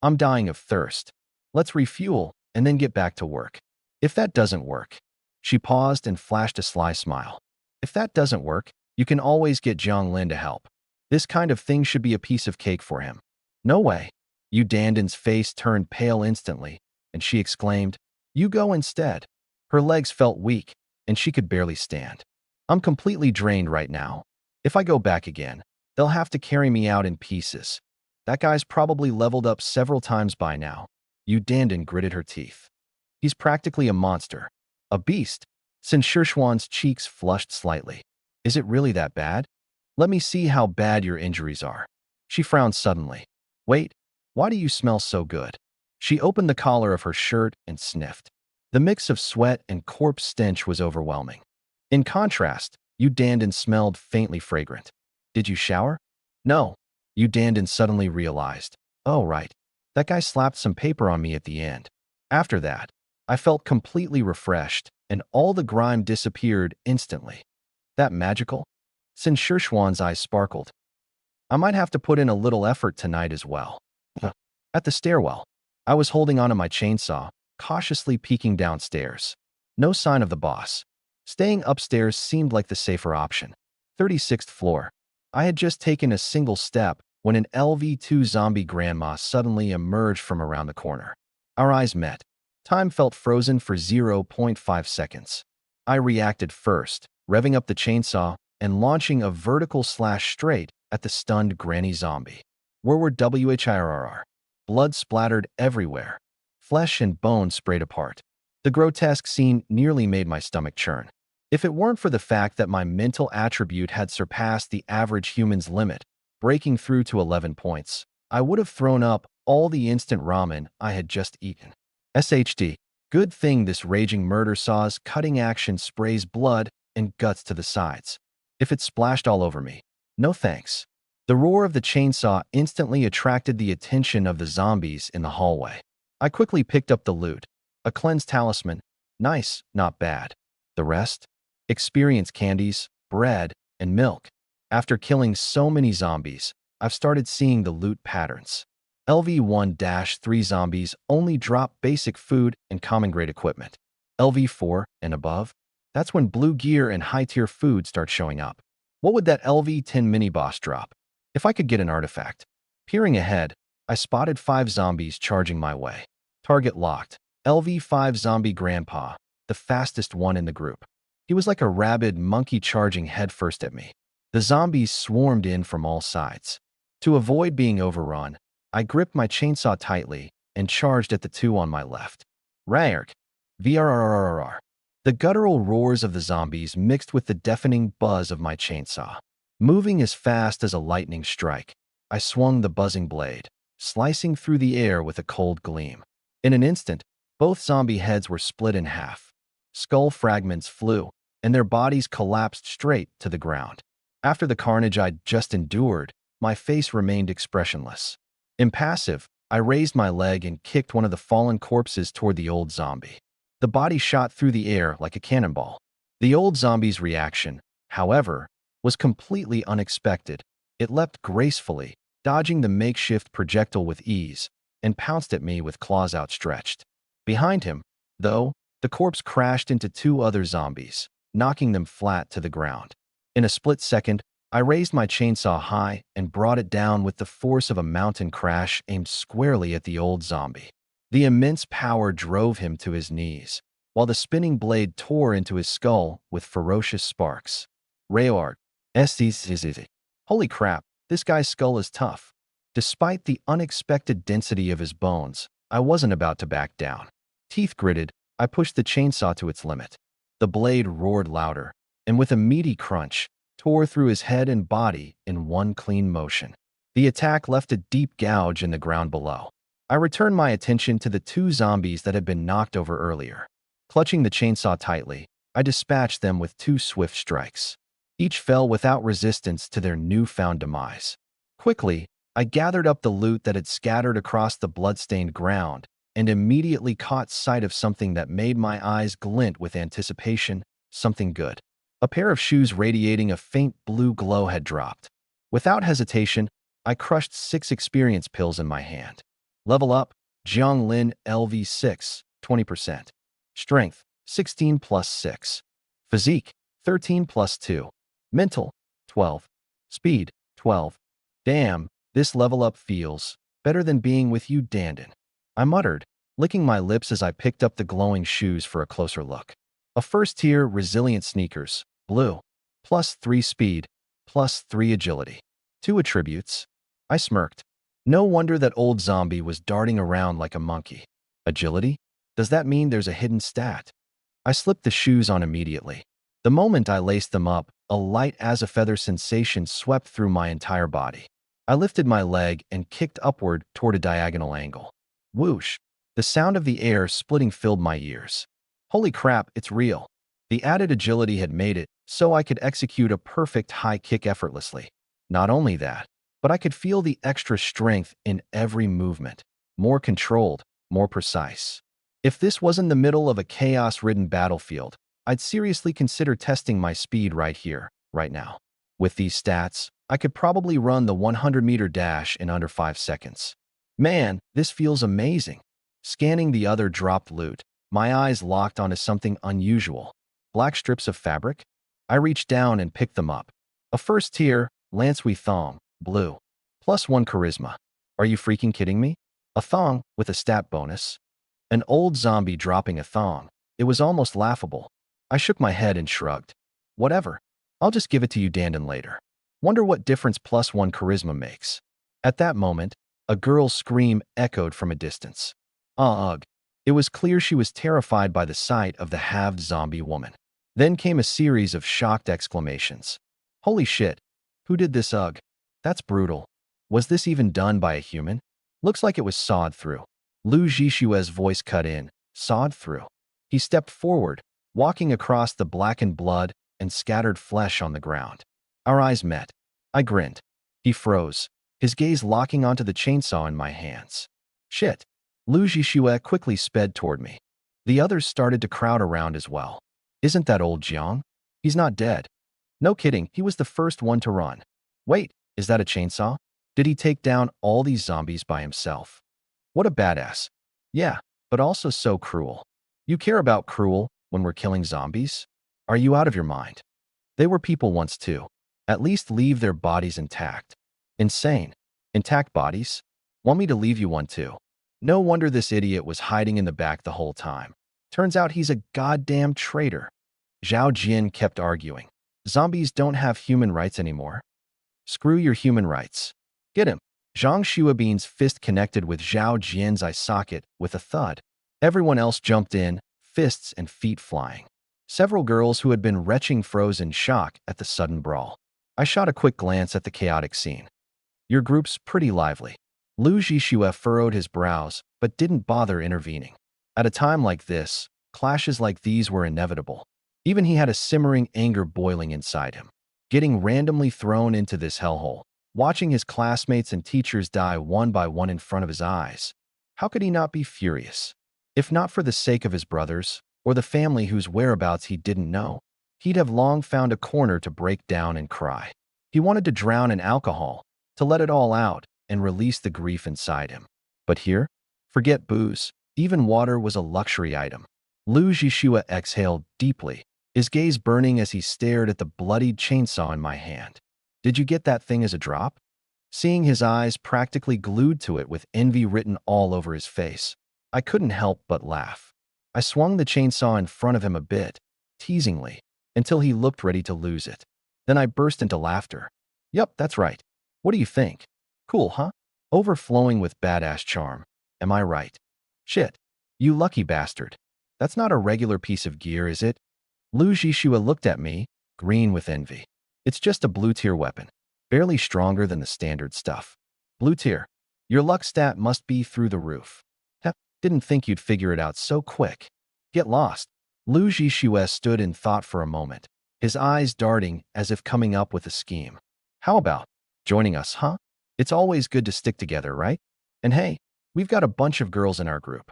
I'm dying of thirst. Let's refuel and then get back to work. If that doesn't work. She paused and flashed a sly smile. If that doesn't work, you can always get Jiang Lin to help. This kind of thing should be a piece of cake for him. No way. Yu Dandan's face turned pale instantly, and she exclaimed, You go instead. Her legs felt weak, and she could barely stand. I'm completely drained right now. If I go back again, they'll have to carry me out in pieces. That guy's probably leveled up several times by now. Yu Dandan gritted her teeth. He's practically a monster. A beast. Sin Shixian's cheeks flushed slightly. Is it really that bad? Let me see how bad your injuries are. She frowned suddenly. Wait, why do you smell so good? She opened the collar of her shirt and sniffed. The mix of sweat and corpse stench was overwhelming. In contrast, Yu Dandan smelled faintly fragrant. Did you shower? No. Yu Dandan suddenly realized. Oh, right. That guy slapped some paper on me at the end. After that, I felt completely refreshed, and all the grime disappeared instantly. That magical? Sin Shixian's eyes sparkled. I might have to put in a little effort tonight as well. At the stairwell, I was holding onto my chainsaw, cautiously peeking downstairs. No sign of the boss. Staying upstairs seemed like the safer option. 36th floor. I had just taken a single step when an LV2 zombie grandma suddenly emerged from around the corner. Our eyes met. Time felt frozen for 0.5 seconds. I reacted first, revving up the chainsaw and launching a vertical slash straight at the stunned granny zombie. Where were WHIRR? Blood splattered everywhere. Flesh and bone sprayed apart. The grotesque scene nearly made my stomach churn. If it weren't for the fact that my mental attribute had surpassed the average human's limit, breaking through to 11 points, I would have thrown up all the instant ramen I had just eaten. SHD. Good thing this raging murder saw's cutting action sprays blood and guts to the sides. If it splashed all over me, no thanks. The roar of the chainsaw instantly attracted the attention of the zombies in the hallway. I quickly picked up the loot. A cleansed talisman. Nice, not bad. The rest? Experience candies, bread, and milk. After killing so many zombies, I've started seeing the loot patterns. LV-1-3 zombies only drop basic food and common grade equipment. LV-4 and above? That's when blue gear and high-tier food start showing up. What would that LV-10 mini-boss drop? If I could get an artifact. Peering ahead, I spotted 5 zombies charging my way. Target locked. LV-5 zombie grandpa, the fastest one in the group. He was like a rabid monkey charging headfirst at me. The zombies swarmed in from all sides. To avoid being overrun, I gripped my chainsaw tightly and charged at the 2 on my left. Rark. VRRRR. The guttural roars of the zombies mixed with the deafening buzz of my chainsaw. Moving as fast as a lightning strike, I swung the buzzing blade, slicing through the air with a cold gleam. In an instant, both zombie heads were split in half. Skull fragments flew, and their bodies collapsed straight to the ground. After the carnage I'd just endured, my face remained expressionless. Impassive, I raised my leg and kicked one of the fallen corpses toward the old zombie. The body shot through the air like a cannonball. The old zombie's reaction, however, was completely unexpected. It leapt gracefully, dodging the makeshift projectile with ease, and pounced at me with claws outstretched. Behind him, though, the corpse crashed into 2 other zombies, knocking them flat to the ground. In a split second, I raised my chainsaw high and brought it down with the force of a mountain crash aimed squarely at the old zombie. The immense power drove him to his knees, while the spinning blade tore into his skull with ferocious sparks. Rayard. Holy crap, this guy's skull is tough. Despite the unexpected density of his bones, I wasn't about to back down. Teeth gritted, I pushed the chainsaw to its limit. The blade roared louder, and with a meaty crunch, tore through his head and body in one clean motion. The attack left a deep gouge in the ground below. I returned my attention to the 2 zombies that had been knocked over earlier. Clutching the chainsaw tightly, I dispatched them with 2 swift strikes. Each fell without resistance to their newfound demise. Quickly, I gathered up the loot that had scattered across the blood-stained ground and immediately caught sight of something that made my eyes glint with anticipation, something good. A pair of shoes radiating a faint blue glow had dropped. Without hesitation, I crushed 6 experience pills in my hand. Level up, Jianglin LV6, 20%. Strength, 16 plus 6. Physique, 13 plus 2. Mental, 12. Speed, 12. Damn, this level up feels better than being with you, Dandin. I muttered, licking my lips as I picked up the glowing shoes for a closer look. A first-tier resilient sneakers, blue, plus 3 speed, plus 3 agility. 2 attributes. I smirked. No wonder that old zombie was darting around like a monkey. Agility? Does that mean there's a hidden stat? I slipped the shoes on immediately. The moment I laced them up, a light-as-a-feather sensation swept through my entire body. I lifted my leg and kicked upward toward a diagonal angle. Whoosh! The sound of the air splitting filled my ears. Holy crap, it's real. The added agility had made it so I could execute a perfect high kick effortlessly. Not only that, but I could feel the extra strength in every movement. More controlled, more precise. If this wasn't the middle of a chaos-ridden battlefield, I'd seriously consider testing my speed right here, right now. With these stats, I could probably run the 100-meter dash in under 5 seconds. Man, this feels amazing. Scanning the other dropped loot, my eyes locked onto something unusual. Black strips of fabric? I reached down and picked them up. A first-tier, Lancewee thong, blue. Plus 1 charisma. Are you freaking kidding me? A thong with a stat bonus? An old zombie dropping a thong. It was almost laughable. I shook my head and shrugged. Whatever. I'll just give it to you, Dandin, later. Wonder what difference plus 1 charisma makes. At that moment, a girl's scream echoed from a distance. Ugh. It was clear she was terrified by the sight of the halved zombie woman. Then came a series of shocked exclamations. Holy shit! Who did this? Ugh. That's brutal. Was this even done by a human? Looks like it was sawed through. Lu Jishue's voice cut in. Sawed through. He stepped forward, walking across the blackened blood and scattered flesh on the ground. Our eyes met. I grinned. He froze, his gaze locking onto the chainsaw in my hands. Shit. Lu Jishue quickly sped toward me. The others started to crowd around as well. Isn't that old Jiang? He's not dead. No kidding, he was the first one to run. Wait, is that a chainsaw? Did he take down all these zombies by himself? What a badass. Yeah, but also so cruel. You care about cruel when we're killing zombies? Are you out of your mind? They were people once too. At least leave their bodies intact. Insane. Intact bodies? Want me to leave you one too? No wonder this idiot was hiding in the back the whole time. Turns out he's a goddamn traitor. Zhao Jian kept arguing. Zombies don't have human rights anymore. Screw your human rights. Get him. Zhang Shuabin's fist connected with Zhao Jian's eye socket with a thud. Everyone else jumped in, fists and feet flying. Several girls who had been retching froze in shock at the sudden brawl. I shot a quick glance at the chaotic scene. Your group's pretty lively. Lu Jishue furrowed his brows, but didn't bother intervening. At a time like this, clashes like these were inevitable. Even he had a simmering anger boiling inside him. Getting randomly thrown into this hellhole, watching his classmates and teachers die one by one in front of his eyes. How could he not be furious? If not for the sake of his brothers, or the family whose whereabouts he didn't know, he'd have long found a corner to break down and cry. He wanted to drown in alcohol, to let it all out and release the grief inside him. But here, forget booze. Even water was a luxury item. Lu Jishue exhaled deeply, his gaze burning as he stared at the bloodied chainsaw in my hand. Did you get that thing as a drop? Seeing his eyes practically glued to it with envy written all over his face, I couldn't help but laugh. I swung the chainsaw in front of him a bit, teasingly, until he looked ready to lose it. Then I burst into laughter. Yup, that's right. What do you think? Cool, huh? Overflowing with badass charm. Am I right? Shit. You lucky bastard. That's not a regular piece of gear, is it? Lu Jishue looked at me, green with envy. It's just a blue-tier weapon, barely stronger than the standard stuff. Blue tier. Your luck stat must be through the roof. Heh, didn't think you'd figure it out so quick. Get lost. Lu Jishue stood in thought for a moment, his eyes darting as if coming up with a scheme. How about joining us, huh? It's always good to stick together, right? And hey, we've got a bunch of girls in our group.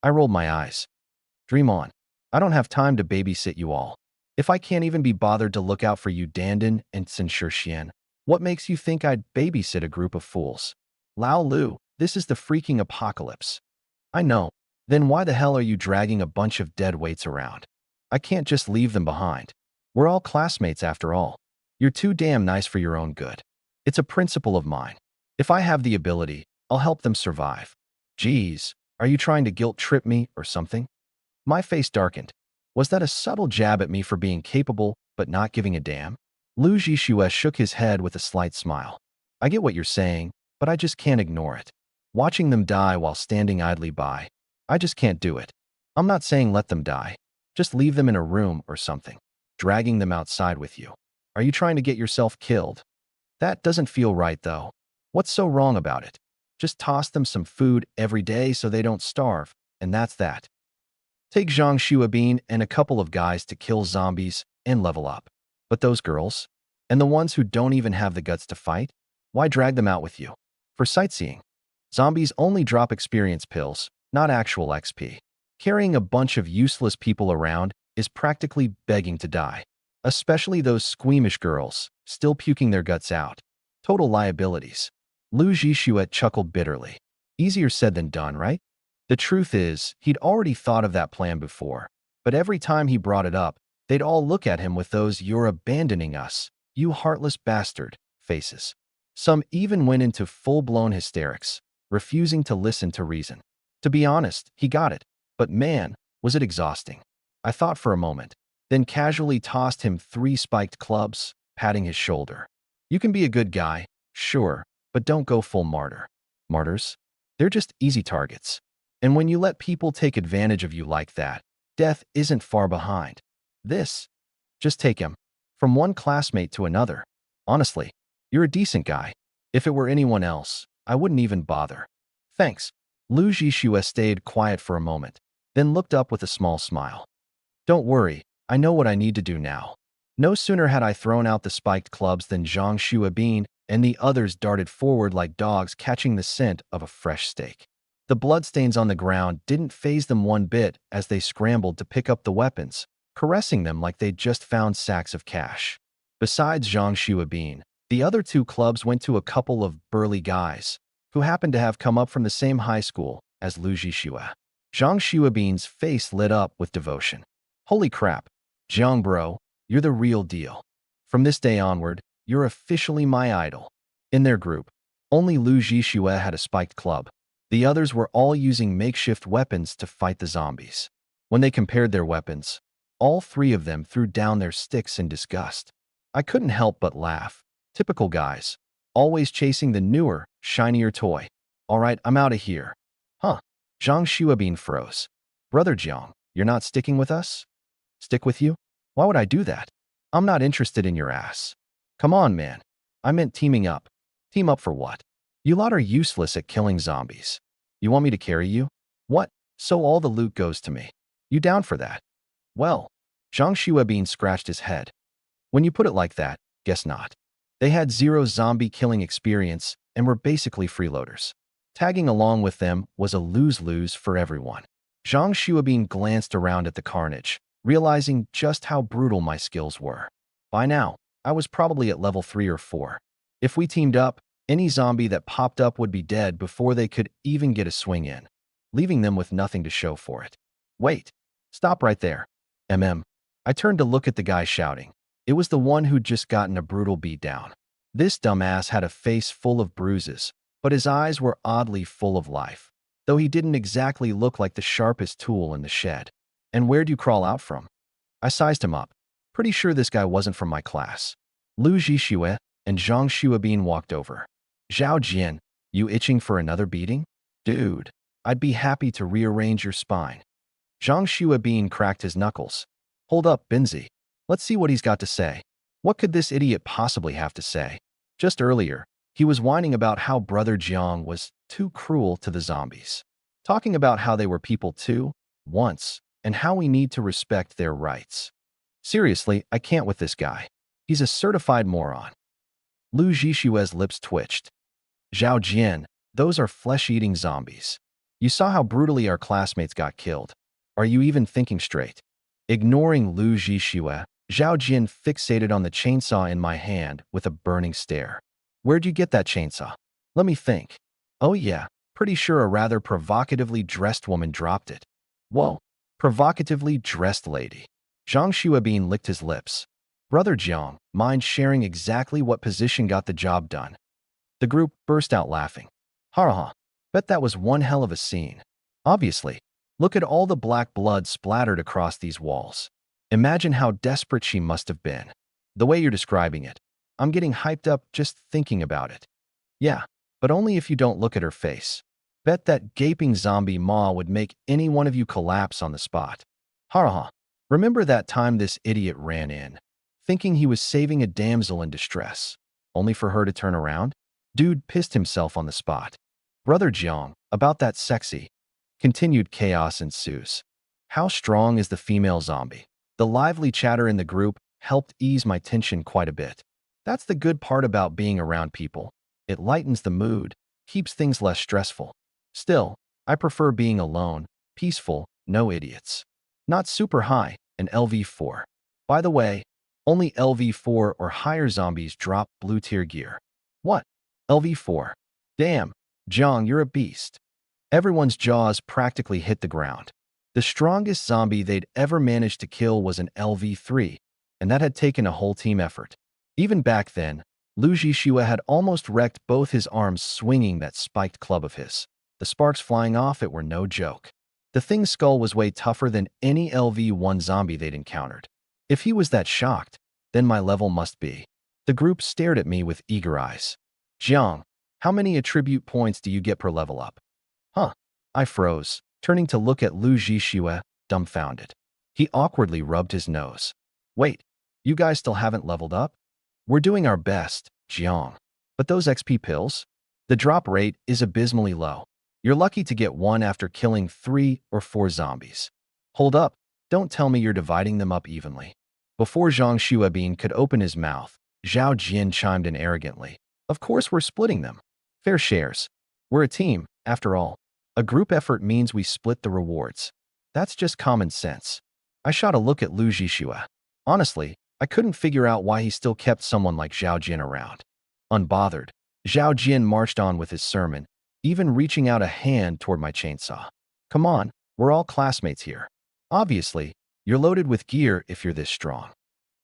I rolled my eyes. Dream on. I don't have time to babysit you all. If I can't even be bothered to look out for you Dandan and Xian, what makes you think I'd babysit a group of fools? Lao Lu, this is the freaking apocalypse. I know. Then why the hell are you dragging a bunch of dead weights around? I can't just leave them behind. We're all classmates after all. You're too damn nice for your own good. It's a principle of mine. If I have the ability, I'll help them survive. Geez, are you trying to guilt trip me or something? My face darkened. Was that a subtle jab at me for being capable but not giving a damn? Lu Jishue shook his head with a slight smile. I get what you're saying, but I just can't ignore it. Watching them die while standing idly by, I just can't do it. I'm not saying let them die. Just leave them in a room or something. Dragging them outside with you. Are you trying to get yourself killed? That doesn't feel right, though. What's so wrong about it? Just toss them some food every day so they don't starve, and that's that. Take Zhang Shuabin and a couple of guys to kill zombies and level up. But those girls, and the ones who don't even have the guts to fight, why drag them out with you? For sightseeing. Zombies only drop experience pills, not actual XP. Carrying a bunch of useless people around is practically begging to die. Especially those squeamish girls, still puking their guts out. Total liabilities. Lu Jishue chuckled bitterly. Easier said than done, right? The truth is, he'd already thought of that plan before, but every time he brought it up, they'd all look at him with those "you're abandoning us, you heartless bastard" faces. Some even went into full-blown hysterics, refusing to listen to reason. To be honest, he got it, but man, was it exhausting. I thought for a moment, then casually tossed him 3 spiked clubs, patting his shoulder. You can be a good guy, sure, but don't go full martyr. Martyrs? They're just easy targets. And when you let people take advantage of you like that, death isn't far behind. This, just take him. From one classmate to another. Honestly, you're a decent guy. If it were anyone else, I wouldn't even bother. Thanks. Lu Jishue stayed quiet for a moment, then looked up with a small smile. Don't worry, I know what I need to do now. No sooner had I thrown out the spiked clubs than Zhang Shuabin and the others darted forward like dogs catching the scent of a fresh steak. The bloodstains on the ground didn't faze them one bit as they scrambled to pick up the weapons, caressing them like they'd just found sacks of cash. Besides Zhang Shuabin, the other two clubs went to a couple of burly guys who happened to have come up from the same high school as Lu Jishue. Zhang Shuabin's face lit up with devotion. Holy crap, Jiang bro, you're the real deal. From this day onward, you're officially my idol. In their group, only Lu Jishue had a spiked club. The others were all using makeshift weapons to fight the zombies. When they compared their weapons, all three of them threw down their sticks in disgust. I couldn't help but laugh. Typical guys, always chasing the newer, shinier toy. All right, I'm out of here. Huh. Zhang Shuabin froze. Brother Jiang, you're not sticking with us? Stick with you? Why would I do that? I'm not interested in your ass. Come on, man. I meant teaming up. Team up for what? You lot are useless at killing zombies. You want me to carry you? What? So all the loot goes to me. You down for that? Well, Zhang Shuabin scratched his head. When you put it like that, guess not. They had zero zombie killing experience and were basically freeloaders. Tagging along with them was a lose-lose for everyone. Zhang Shuabin glanced around at the carnage, realizing just how brutal my skills were. By now, I was probably at level 3 or 4. If we teamed up, any zombie that popped up would be dead before they could even get a swing in, leaving them with nothing to show for it. Wait, stop right there. I turned to look at the guy shouting. It was the one who'd just gotten a brutal beatdown. This dumbass had a face full of bruises, but his eyes were oddly full of life, though he didn't exactly look like the sharpest tool in the shed. And where'd you crawl out from? I sized him up. Pretty sure this guy wasn't from my class. Lu Jishue and Zhang Shuabin walked over. Zhao Jian, you itching for another beating? Dude, I'd be happy to rearrange your spine. Zhang Shuabin cracked his knuckles. Hold up, Binzi. Let's see what he's got to say. What could this idiot possibly have to say? Just earlier, he was whining about how Brother Jiang was too cruel to the zombies. Talking about how they were people too, once, and how we need to respect their rights. Seriously, I can't with this guy. He's a certified moron. Lu Jishue's lips twitched. Zhao Jian, those are flesh-eating zombies. You saw how brutally our classmates got killed. Are you even thinking straight? Ignoring Lu Jishue, Zhao Jian fixated on the chainsaw in my hand with a burning stare. Where'd you get that chainsaw? Let me think. Oh yeah, pretty sure a rather provocatively dressed woman dropped it. Whoa, provocatively dressed lady. Zhang Shuabin licked his lips. Brother Jiang, mind sharing exactly what position got the job done? The group burst out laughing. Ha ha, bet that was one hell of a scene. Obviously, look at all the black blood splattered across these walls. Imagine how desperate she must have been. The way you're describing it, I'm getting hyped up just thinking about it. Yeah, but only if you don't look at her face. Bet that gaping zombie maw would make any one of you collapse on the spot. Ha ha. Remember that time this idiot ran in, thinking he was saving a damsel in distress, only for her to turn around? Dude pissed himself on the spot. Brother Jiang, about that sexy. Continued chaos ensues. How strong is the female zombie? The lively chatter in the group helped ease my tension quite a bit. That's the good part about being around people. It lightens the mood, keeps things less stressful. Still, I prefer being alone, peaceful, no idiots. Not super high, an LV4. By the way, only LV4 or higher zombies drop blue tier gear. What? LV4. Damn, Jiang, you're a beast. Everyone's jaws practically hit the ground. The strongest zombie they'd ever managed to kill was an LV3, and that had taken a whole team effort. Even back then, Lu Jishue had almost wrecked both his arms swinging that spiked club of his. The sparks flying off it were no joke. The thing's skull was way tougher than any LV1 zombie they'd encountered. If he was that shocked, then my level must be. The group stared at me with eager eyes. Jiang, how many attribute points do you get per level up? Huh. I froze. turning to look at Lu Zhixue, dumbfounded. He awkwardly rubbed his nose. Wait, you guys still haven't leveled up? We're doing our best, Jiang. But those XP pills? The drop rate is abysmally low. You're lucky to get one after killing 3 or 4 zombies. Hold up, don't tell me you're dividing them up evenly. Before Zhang Xuebin could open his mouth, Zhao Jin chimed in arrogantly. Of course we're splitting them. Fair shares. We're a team, after all. A group effort means we split the rewards. That's just common sense. I shot a look at Lu Zhixue. Honestly, I couldn't figure out why he still kept someone like Zhao Jin around. Unbothered, Zhao Jin marched on with his sermon, even reaching out a hand toward my chainsaw. Come on, we're all classmates here. Obviously, you're loaded with gear if you're this strong.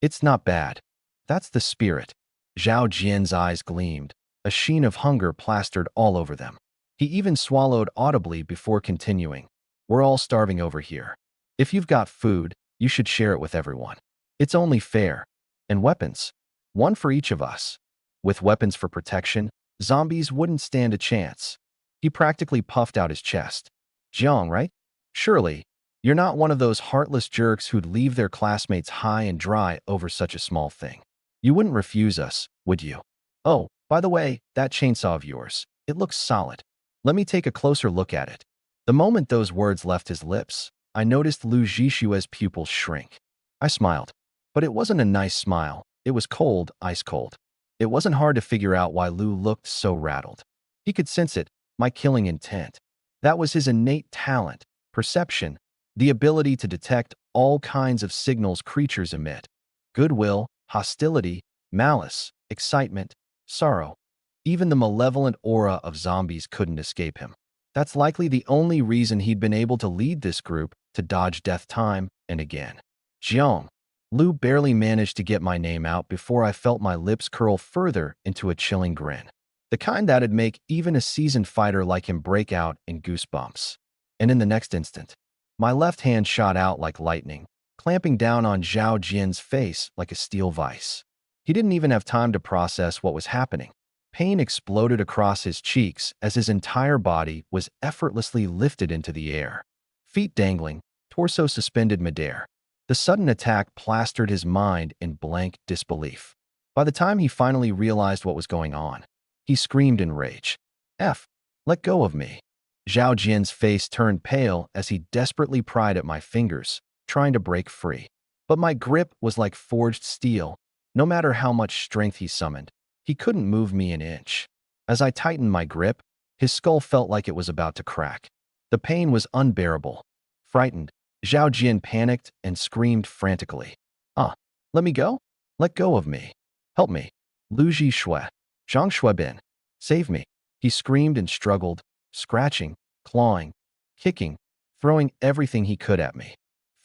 It's not bad. That's the spirit. Zhao Jin's eyes gleamed, a sheen of hunger plastered all over them. He even swallowed audibly before continuing. We're all starving over here. If you've got food, you should share it with everyone. It's only fair. And weapons. One for each of us. With weapons for protection, zombies wouldn't stand a chance. He practically puffed out his chest. Jiang, right? Surely, you're not one of those heartless jerks who'd leave their classmates high and dry over such a small thing. You wouldn't refuse us, would you? Oh, by the way, that chainsaw of yours, it looks solid. Let me take a closer look at it. The moment those words left his lips, I noticed Lu Zhixue's pupils shrink. I smiled. But it wasn't a nice smile. It was cold, ice cold. It wasn't hard to figure out why Lu looked so rattled. He could sense it, my killing intent. That was his innate talent, perception, the ability to detect all kinds of signals creatures emit. Goodwill, hostility, malice, excitement, sorrow. Even the malevolent aura of zombies couldn't escape him. That's likely the only reason he'd been able to lead this group to dodge death time and again. Jiang. Lu barely managed to get my name out before I felt my lips curl further into a chilling grin. The kind that'd make even a seasoned fighter like him break out in goosebumps. And in the next instant, my left hand shot out like lightning, clamping down on Zhao Jin's face like a steel vise. He didn't even have time to process what was happening. Pain exploded across his cheeks as his entire body was effortlessly lifted into the air. Feet dangling, torso suspended midair. The sudden attack plastered his mind in blank disbelief. By the time he finally realized what was going on, he screamed in rage. F. Let go of me. Zhao Jin's face turned pale as he desperately pried at my fingers, trying to break free. But my grip was like forged steel. No matter how much strength he summoned, he couldn't move me an inch. As I tightened my grip, his skull felt like it was about to crack. The pain was unbearable. Frightened, Zhao Jin panicked and screamed frantically. Let me go? Let go of me. Help me. Lu Zhixue. Zhang Xuebin. Save me. He screamed and struggled, scratching, clawing, kicking, throwing everything he could at me.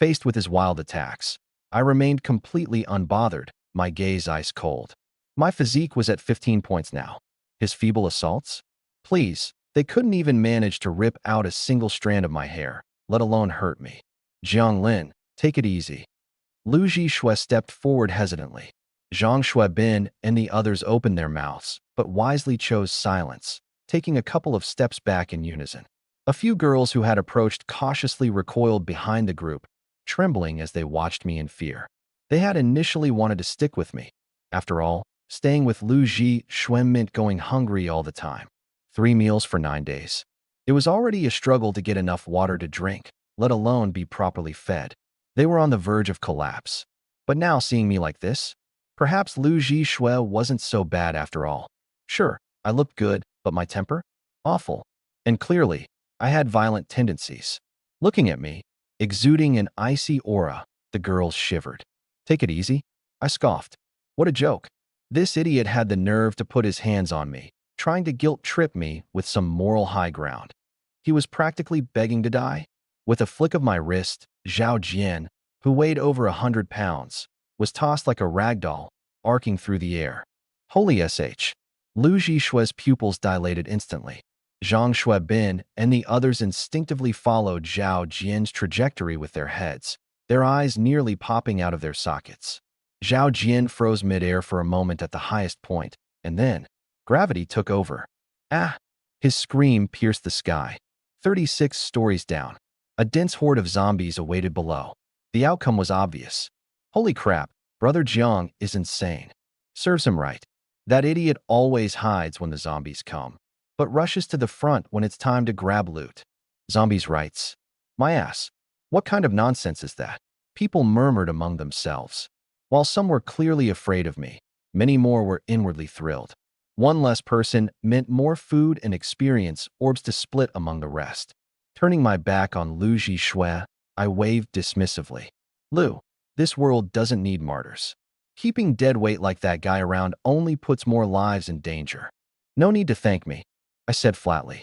Faced with his wild attacks, I remained completely unbothered, my gaze ice cold. My physique was at 15 points now. His feeble assaults? Please, they couldn't even manage to rip out a single strand of my hair, let alone hurt me. Jiang Lin, take it easy. Lu Zhixue stepped forward hesitantly. Zhang Xuebin and the others opened their mouths, but wisely chose silence, taking a couple of steps back in unison. A few girls who had approached cautiously recoiled behind the group, trembling as they watched me in fear. They had initially wanted to stick with me. After all, staying with Lu Zhixue meant going hungry all the time. 3 meals for 9 days. It was already a struggle to get enough water to drink, let alone be properly fed. They were on the verge of collapse. But now seeing me like this, perhaps Lu Zhixue wasn't so bad after all. Sure, I looked good, but my temper? Awful. And clearly, I had violent tendencies. Looking at me, exuding an icy aura, the girls shivered. Take it easy? I scoffed. What a joke. This idiot had the nerve to put his hands on me, trying to guilt-trip me with some moral high ground. He was practically begging to die. With a flick of my wrist, Zhao Jin, who weighed over 100 pounds, was tossed like a rag doll, arcing through the air. Holy sh! Lu Zhixue's pupils dilated instantly. Zhang Xuebin and the others instinctively followed Zhao Jin's trajectory with their heads, their eyes nearly popping out of their sockets. Zhao Jin froze midair for a moment at the highest point, and then gravity took over. Ah! His scream pierced the sky. 36 stories down, A dense horde of zombies awaited below. The outcome was obvious. Holy crap, Brother Jiang is insane. Serves him right. That idiot always hides when the zombies come, but rushes to the front when it's time to grab loot. Zombies writes, my ass. What kind of nonsense is that? People murmured among themselves. While some were clearly afraid of me, many more were inwardly thrilled. One less person meant more food and experience orbs to split among the rest. Turning my back on Lu Jishui, I waved dismissively. Lu, this world doesn't need martyrs. Keeping dead weight like that guy around only puts more lives in danger. No need to thank me, I said flatly.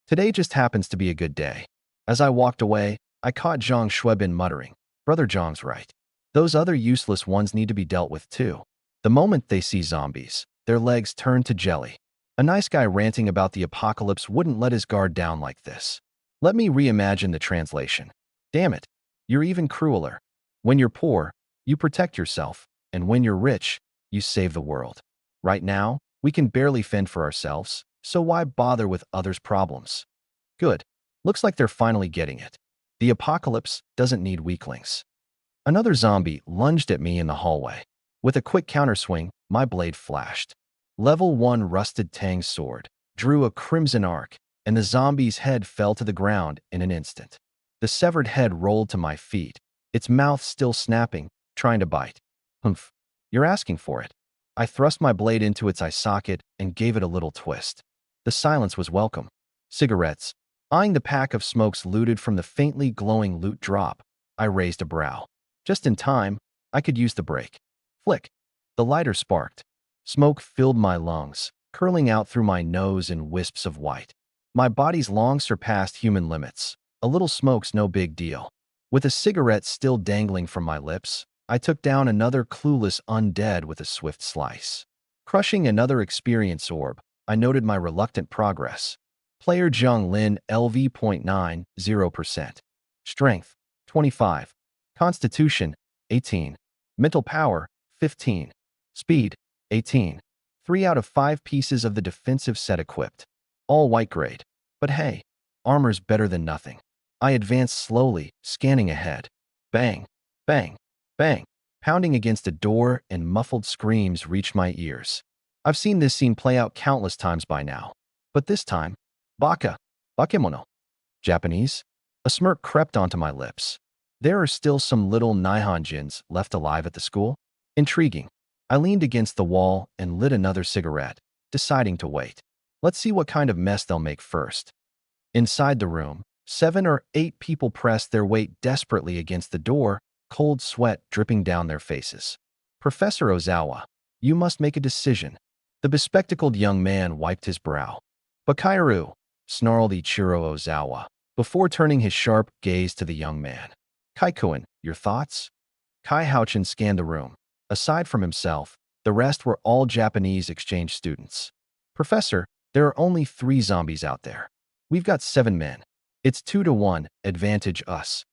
Today just happens to be a good day. As I walked away, I caught Zhang Shuibin muttering, Brother Zhang's right. Those other useless ones need to be dealt with too. The moment they see zombies, their legs turn to jelly. A nice guy ranting about the apocalypse wouldn't let his guard down like this. Let me reimagine the translation. Damn it, you're even crueler. When you're poor, you protect yourself, and when you're rich, you save the world. Right now, we can barely fend for ourselves, so why bother with others' problems? Good. Looks like they're finally getting it. The apocalypse doesn't need weaklings. Another zombie lunged at me in the hallway. With a quick counterswing, my blade flashed. Level 1 rusted Tang sword drew a crimson arc, and the zombie's head fell to the ground in an instant. The severed head rolled to my feet, its mouth still snapping, trying to bite. Humph, you're asking for it. I thrust my blade into its eye socket and gave it a little twist. The silence was welcome. Cigarettes. Eyeing the pack of smokes looted from the faintly glowing loot drop, I raised a brow. Just in time, I could use the break. Flick. The lighter sparked. Smoke filled my lungs, curling out through my nose in wisps of white. My body's long surpassed human limits. A little smoke's no big deal. With a cigarette still dangling from my lips, I took down another clueless undead with a swift slice. Crushing another experience orb, I noted my reluctant progress. Player Zheng Lin LV.9, 0%. Strength, 25. Constitution, 18. Mental power, 15. Speed, 18. 3 out of 5 pieces of the defensive set equipped. All white grade. But hey, armor's better than nothing. I advanced slowly, scanning ahead. Bang, bang, bang. Pounding against a door and muffled screams reached my ears. I've seen this scene play out countless times by now. But this time, baka, bakemono. Japanese? A smirk crept onto my lips. There are still some little Nihonjins left alive at the school? Intriguing. I leaned against the wall and lit another cigarette, deciding to wait. Let's see what kind of mess they'll make first. Inside the room, 7 or 8 people pressed their weight desperately against the door, cold sweat dripping down their faces. Professor Ozawa, you must make a decision. The bespectacled young man wiped his brow. Bakairu, snarled Ichiro Ozawa, before turning his sharp gaze to the young man. Kaikuin, your thoughts? Kai Houchin scanned the room. Aside from himself, the rest were all Japanese exchange students. Professor, there are only 3 zombies out there. We've got 7 men. It's 2-1, advantage us.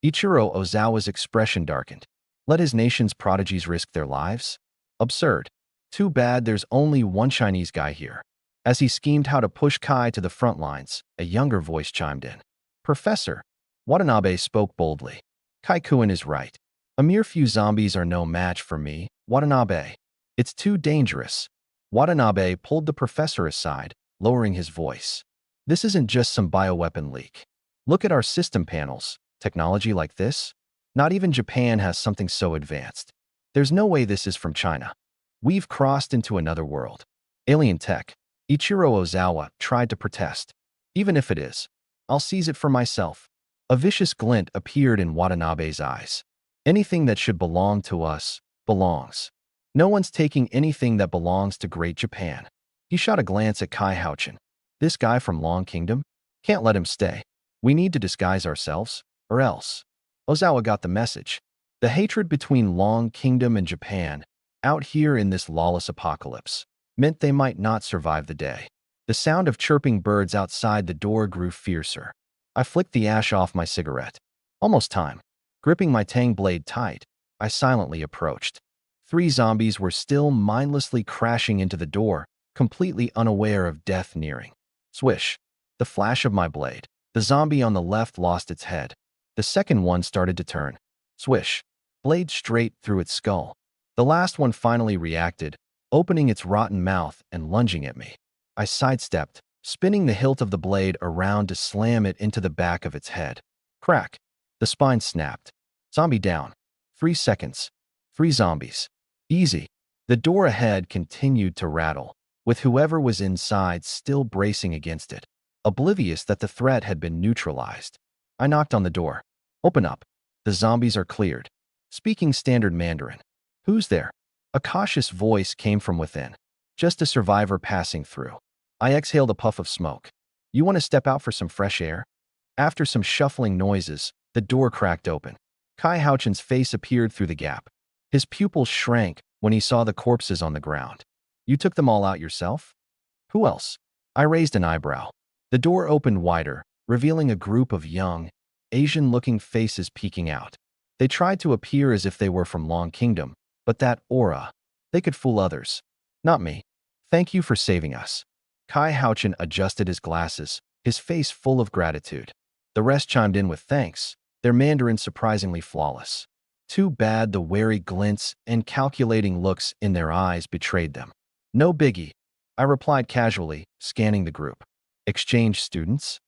Ichiro Ozawa's expression darkened. Let his nation's prodigies risk their lives? Absurd. Too bad there's only one Chinese guy here. As he schemed how to push Kai to the front lines, a younger voice chimed in. Professor, Watanabe spoke boldly. Kaikuin is right. A mere few zombies are no match for me, Watanabe. It's too dangerous. Watanabe pulled the professor aside, lowering his voice. This isn't just some bioweapon leak. Look at our system panels. Technology like this? Not even Japan has something so advanced. There's no way this is from China. We've crossed into another world. Alien tech. Ichiro Ozawa tried to protest. Even if it is, I'll seize it for myself. A vicious glint appeared in Watanabe's eyes. Anything that should belong to us, belongs. No one's taking anything that belongs to Great Japan. He shot a glance at Kai Houchin. This guy from Long Kingdom? Can't let him stay. We need to disguise ourselves, or else. Ozawa got the message. The hatred between Long Kingdom and Japan, out here in this lawless apocalypse, meant they might not survive the day. The sound of chirping birds outside the door grew fiercer. I flicked the ash off my cigarette. Almost time. Gripping my tang blade tight, I silently approached. 3 zombies were still mindlessly crashing into the door, completely unaware of death nearing. Swish. The flash of my blade. The zombie on the left lost its head. The second one started to turn. Swish. Blade straight through its skull. The last one finally reacted, opening its rotten mouth and lunging at me. I sidestepped, spinning the hilt of the blade around to slam it into the back of its head. Crack. The spine snapped. Zombie down. 3 seconds. 3 zombies. Easy. The door ahead continued to rattle, with whoever was inside still bracing against it, oblivious that the threat had been neutralized. I knocked on the door. Open up. The zombies are cleared. Speaking standard Mandarin. Who's there? A cautious voice came from within. Just a survivor passing through. I exhaled a puff of smoke. You want to step out for some fresh air? After some shuffling noises, the door cracked open. Kai Houchen's face appeared through the gap. His pupils shrank when he saw the corpses on the ground. You took them all out yourself? Who else? I raised an eyebrow. The door opened wider, revealing a group of young, Asian-looking faces peeking out. They tried to appear as if they were from Long Kingdom, but that aura, they could fool others. Not me. Thank you for saving us. Kai Houchen adjusted his glasses, his face full of gratitude. The rest chimed in with thanks, their Mandarin surprisingly flawless. Too bad the wary glints and calculating looks in their eyes betrayed them. No biggie, I replied casually, scanning the group. Exchange students?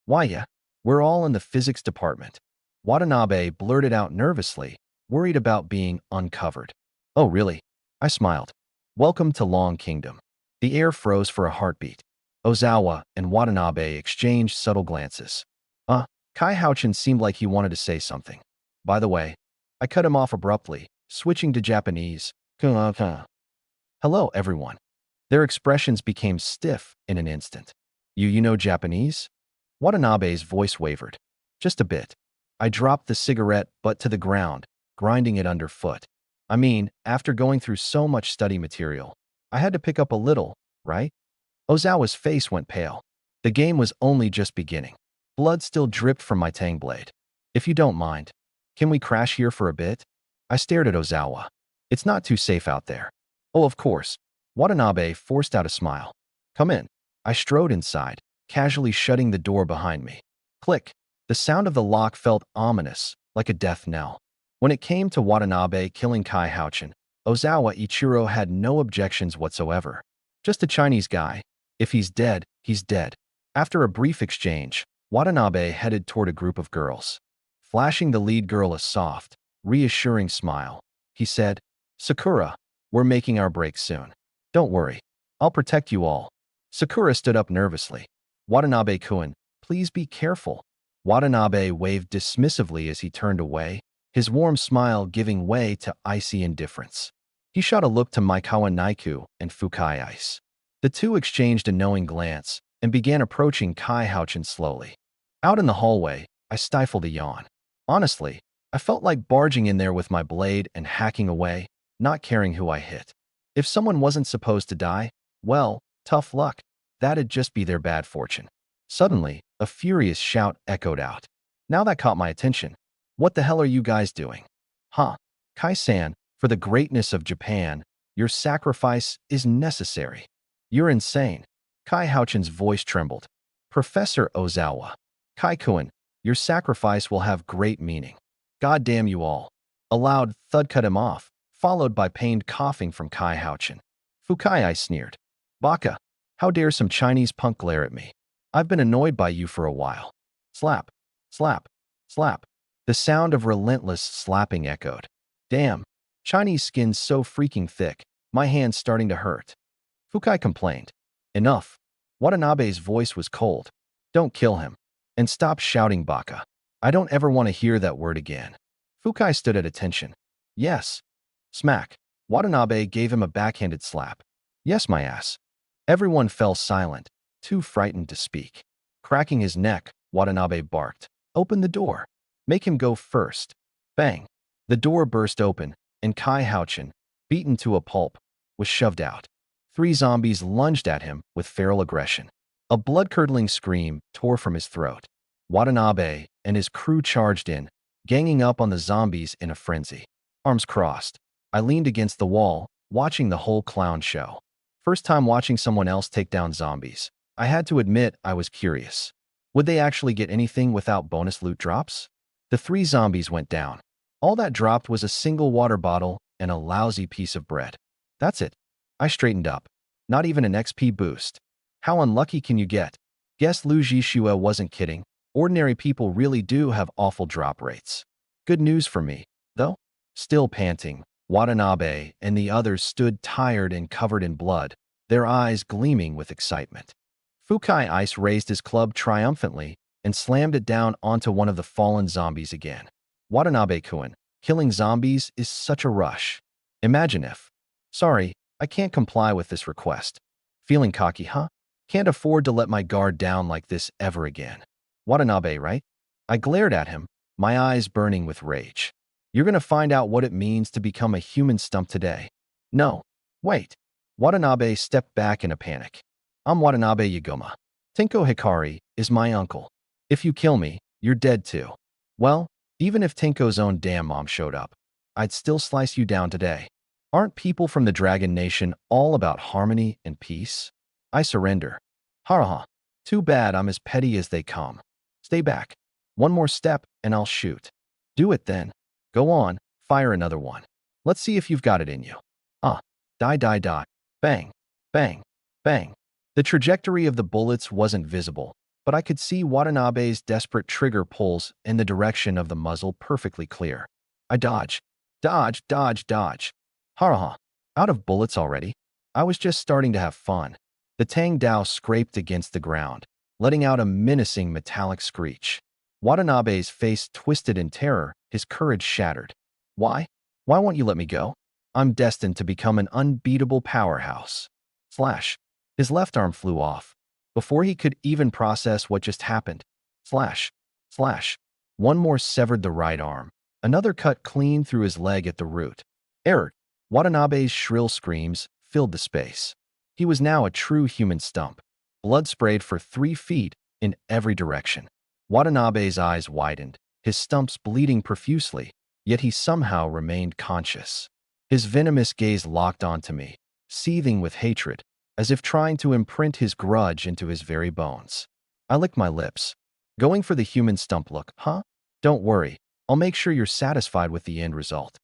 Why, yeah. We're all in the physics department. Watanabe blurted out nervously, worried about being uncovered. Oh, really? I smiled. Welcome to Long Kingdom. The air froze for a heartbeat. Ozawa and Watanabe exchanged subtle glances. Kai Houchen seemed like he wanted to say something. By the way, I cut him off abruptly, switching to Japanese. Hello, everyone. Their expressions became stiff in an instant. You know Japanese? Watanabe's voice wavered. Just a bit. I dropped the cigarette butt to the ground, grinding it underfoot. I mean, after going through so much study material, I had to pick up a little, right? Ozawa's face went pale. The game was only just beginning. Blood still dripped from my tang blade. If you don't mind, can we crash here for a bit? I stared at Ozawa. It's not too safe out there. Oh, of course. Watanabe forced out a smile. Come in. I strode inside, casually shutting the door behind me. Click. The sound of the lock felt ominous, like a death knell. When it came to Watanabe killing Kai Houchen, Ozawa Ichiro had no objections whatsoever. Just a Chinese guy. If he's dead, he's dead. After a brief exchange, Watanabe headed toward a group of girls. Flashing the lead girl a soft, reassuring smile, he said, Sakura, we're making our break soon. Don't worry. I'll protect you all. Sakura stood up nervously. Watanabe-kun, please be careful. Watanabe waved dismissively as he turned away, his warm smile giving way to icy indifference. He shot a look to Maikawa Naiku and Fukai Ice. The two exchanged a knowing glance and began approaching Kai Houchen slowly. Out in the hallway, I stifled a yawn. Honestly, I felt like barging in there with my blade and hacking away, not caring who I hit. If someone wasn't supposed to die, well, tough luck. That'd just be their bad fortune. Suddenly, a furious shout echoed out. Now that caught my attention. What the hell are you guys doing? Huh? Kai-san, for the greatness of Japan, your sacrifice is necessary. You're insane. Kai Houchen's voice trembled. Professor Ozawa. Kai-kun, your sacrifice will have great meaning. God damn you all. A loud thud cut him off, followed by pained coughing from Kai Houchen. Fukai sneered. Baka, how dare some Chinese punk glare at me? I've been annoyed by you for a while. Slap, slap, slap. The sound of relentless slapping echoed. Damn, Chinese skin's so freaking thick, my hand's starting to hurt. Fukai complained. Enough. Watanabe's voice was cold. Don't kill him. And stop shouting Baka. I don't ever want to hear that word again. Fukai stood at attention. Yes. Smack. Watanabe gave him a backhanded slap. Yes, my ass. Everyone fell silent, too frightened to speak. Cracking his neck, Watanabe barked. Open the door. Make him go first. Bang. The door burst open, and Kai Houchen, beaten to a pulp, was shoved out. 3 zombies lunged at him with feral aggression. A blood-curdling scream tore from his throat. Watanabe and his crew charged in, ganging up on the zombies in a frenzy. Arms crossed, I leaned against the wall, watching the whole clown show. First time watching someone else take down zombies. I had to admit I was curious. Would they actually get anything without bonus loot drops? The 3 zombies went down. All that dropped was a single water bottle and a lousy piece of bread. That's it. I straightened up. Not even an XP boost. How unlucky can you get? Guess Lu Jishua wasn't kidding. Ordinary people really do have awful drop rates. Good news for me, though. Still panting, Watanabe and the others stood tired and covered in blood, their eyes gleaming with excitement. Fukai Ice raised his club triumphantly and slammed it down onto one of the fallen zombies again. Watanabe-kun, killing zombies is such a rush. Imagine if. Sorry, I can't comply with this request. Feeling cocky, huh? Can't afford to let my guard down like this ever again. Watanabe, right? I glared at him, my eyes burning with rage. You're gonna find out what it means to become a human stump today. No. Wait. Watanabe stepped back in a panic. I'm Watanabe Yagoma. Tenko Hikari is my uncle. If you kill me, you're dead too. Well, even if Tenko's own damn mom showed up, I'd still slice you down today. Aren't people from the Dragon Nation all about harmony and peace? I surrender. Haraha. Too bad I'm as petty as they come. Stay back. One more step and I'll shoot. Do it then. Go on, fire another one. Let's see if you've got it in you. Die, die, die. Bang, bang, bang. The trajectory of the bullets wasn't visible, but I could see Watanabe's desperate trigger pulls and the direction of the muzzle perfectly clear. I dodge. Dodge, dodge, dodge. Haraha. Out of bullets already? I was just starting to have fun. The Tang Dao scraped against the ground, letting out a menacing metallic screech. Watanabe's face twisted in terror, his courage shattered. Why? Why won't you let me go? I'm destined to become an unbeatable powerhouse. Slash. His left arm flew off. Before he could even process what just happened. Slash. Slash. One more severed the right arm. Another cut clean through his leg at the root. Error. Watanabe's shrill screams filled the space. He was now a true human stump. Blood sprayed for 3 feet in every direction. Watanabe's eyes widened, his stumps bleeding profusely, yet he somehow remained conscious. His venomous gaze locked onto me, seething with hatred, as if trying to imprint his grudge into his very bones. I licked my lips. Going for the human stump look, huh? Don't worry, I'll make sure you're satisfied with the end result.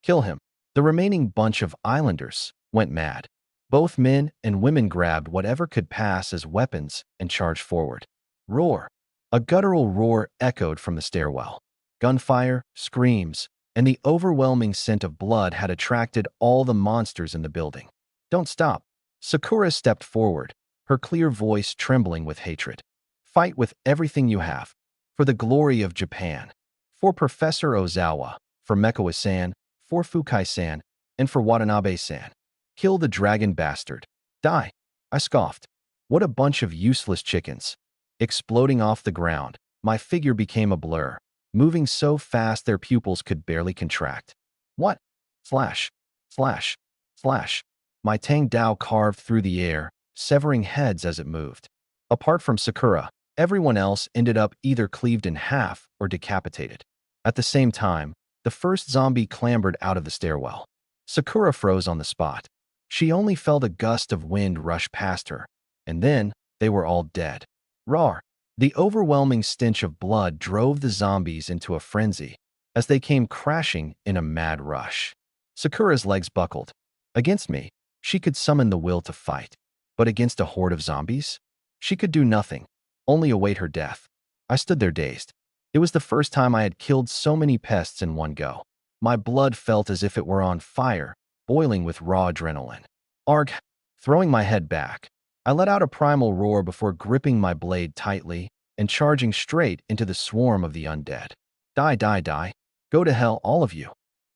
Kill him. The remaining bunch of islanders went mad. Both men and women grabbed whatever could pass as weapons and charged forward. Roar. A guttural roar echoed from the stairwell. Gunfire, screams, and the overwhelming scent of blood had attracted all the monsters in the building. Don't stop. Sakura stepped forward, her clear voice trembling with hatred. Fight with everything you have. For the glory of Japan. For Professor Ozawa. For Mekawa-san. For Fukai-san. And for Watanabe-san. Kill the dragon bastard. Die. I scoffed. What a bunch of useless chickens. Exploding off the ground, my figure became a blur, moving so fast their pupils could barely contract. What? Slash. Slash. Slash. My Tang Dao carved through the air, severing heads as it moved. Apart from Sakura, everyone else ended up either cleaved in half or decapitated. At the same time, the first zombie clambered out of the stairwell. Sakura froze on the spot. She only felt a gust of wind rush past her, and then they were all dead. Roar. The overwhelming stench of blood drove the zombies into a frenzy as they came crashing in a mad rush. Sakura's legs buckled. Against me, she could summon the will to fight. But against a horde of zombies? She could do nothing, only await her death. I stood there dazed. It was the first time I had killed so many pests in one go. My blood felt as if it were on fire, boiling with raw adrenaline. Arg! Throwing my head back, I let out a primal roar before gripping my blade tightly and charging straight into the swarm of the undead. Die, die, die. Go to hell, all of you.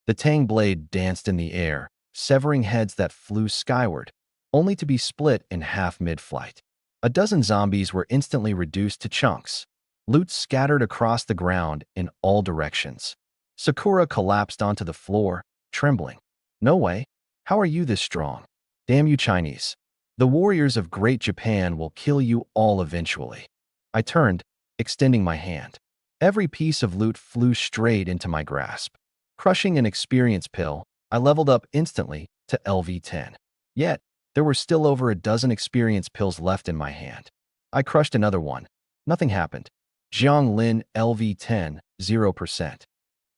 The Tang blade danced in the air, severing heads that flew skyward, only to be split in half mid-flight. A dozen zombies were instantly reduced to chunks. Loot scattered across the ground in all directions. Sakura collapsed onto the floor, trembling. No way. How are you this strong? Damn you Chinese. The warriors of Great Japan will kill you all eventually. I turned, extending my hand. Every piece of loot flew straight into my grasp. Crushing an experience pill, I leveled up instantly to LV10. Yet, there were still over a dozen experience pills left in my hand. I crushed another one, Nothing happened. Jiang Lin LV10, 0%.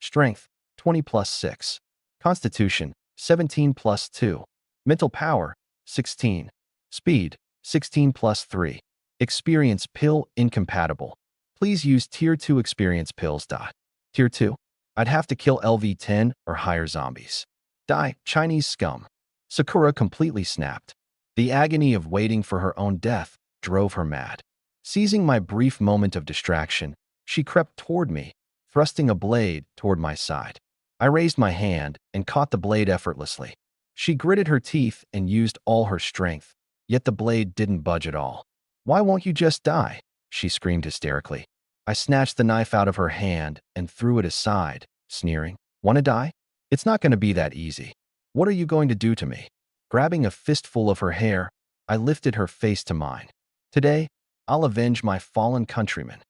Strength, 20 plus 6. Constitution, 17 plus 2. Mental power, 16. Speed, 16 plus 3. Experience pill incompatible. Please use Tier 2 experience pills. Tier 2. I'd have to kill LV10 or higher zombies. Die, Chinese scum. Sakura completely snapped. The agony of waiting for her own death drove her mad. Seizing my brief moment of distraction, she crept toward me, thrusting a blade toward my side. I raised my hand and caught the blade effortlessly. She gritted her teeth and used all her strength, yet the blade didn't budge at all. "Why won't you just die?" she screamed hysterically. I snatched the knife out of her hand and threw it aside, sneering. "Want to die? It's not going to be that easy. What are you going to do to me?" Grabbing a fistful of her hair, I lifted her face to mine. "Today, I'll avenge my fallen countrymen."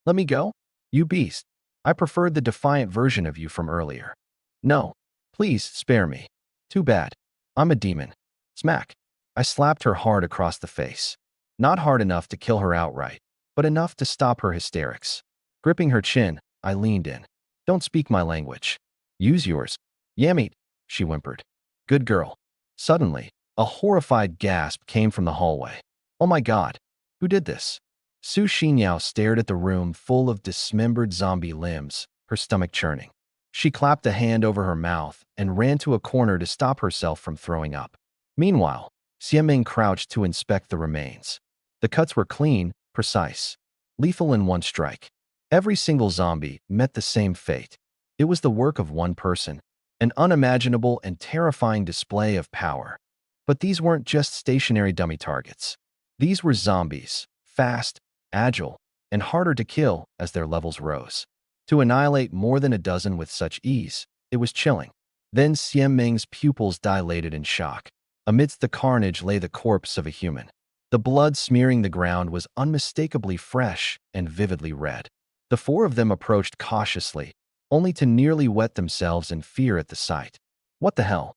"Let me go? You beast. I preferred the defiant version of you from earlier." "No. Please spare me." "Too bad. I'm a demon." Smack. I slapped her hard across the face. Not hard enough to kill her outright, but enough to stop her hysterics. Gripping her chin, I leaned in. "Don't speak my language. Use yours." "Yamit," she whimpered. "Good girl." Suddenly, a horrified gasp came from the hallway. "Oh my God. Who did this?" Su Xinyao stared at the room full of dismembered zombie limbs, her stomach churning. She clapped a hand over her mouth and ran to a corner to stop herself from throwing up. Meanwhile, Xiameng crouched to inspect the remains. The cuts were clean, precise, lethal in one strike. Every single zombie met the same fate. It was the work of one person, an unimaginable and terrifying display of power. But these weren't just stationary dummy targets. These were zombies, fast, agile, and harder to kill as their levels rose. To annihilate more than a dozen with such ease, it was chilling. Then Xiameng's pupils dilated in shock. Amidst the carnage lay the corpse of a human. The blood smearing the ground was unmistakably fresh and vividly red. The four of them approached cautiously, only to nearly wet themselves in fear at the sight. "What the hell?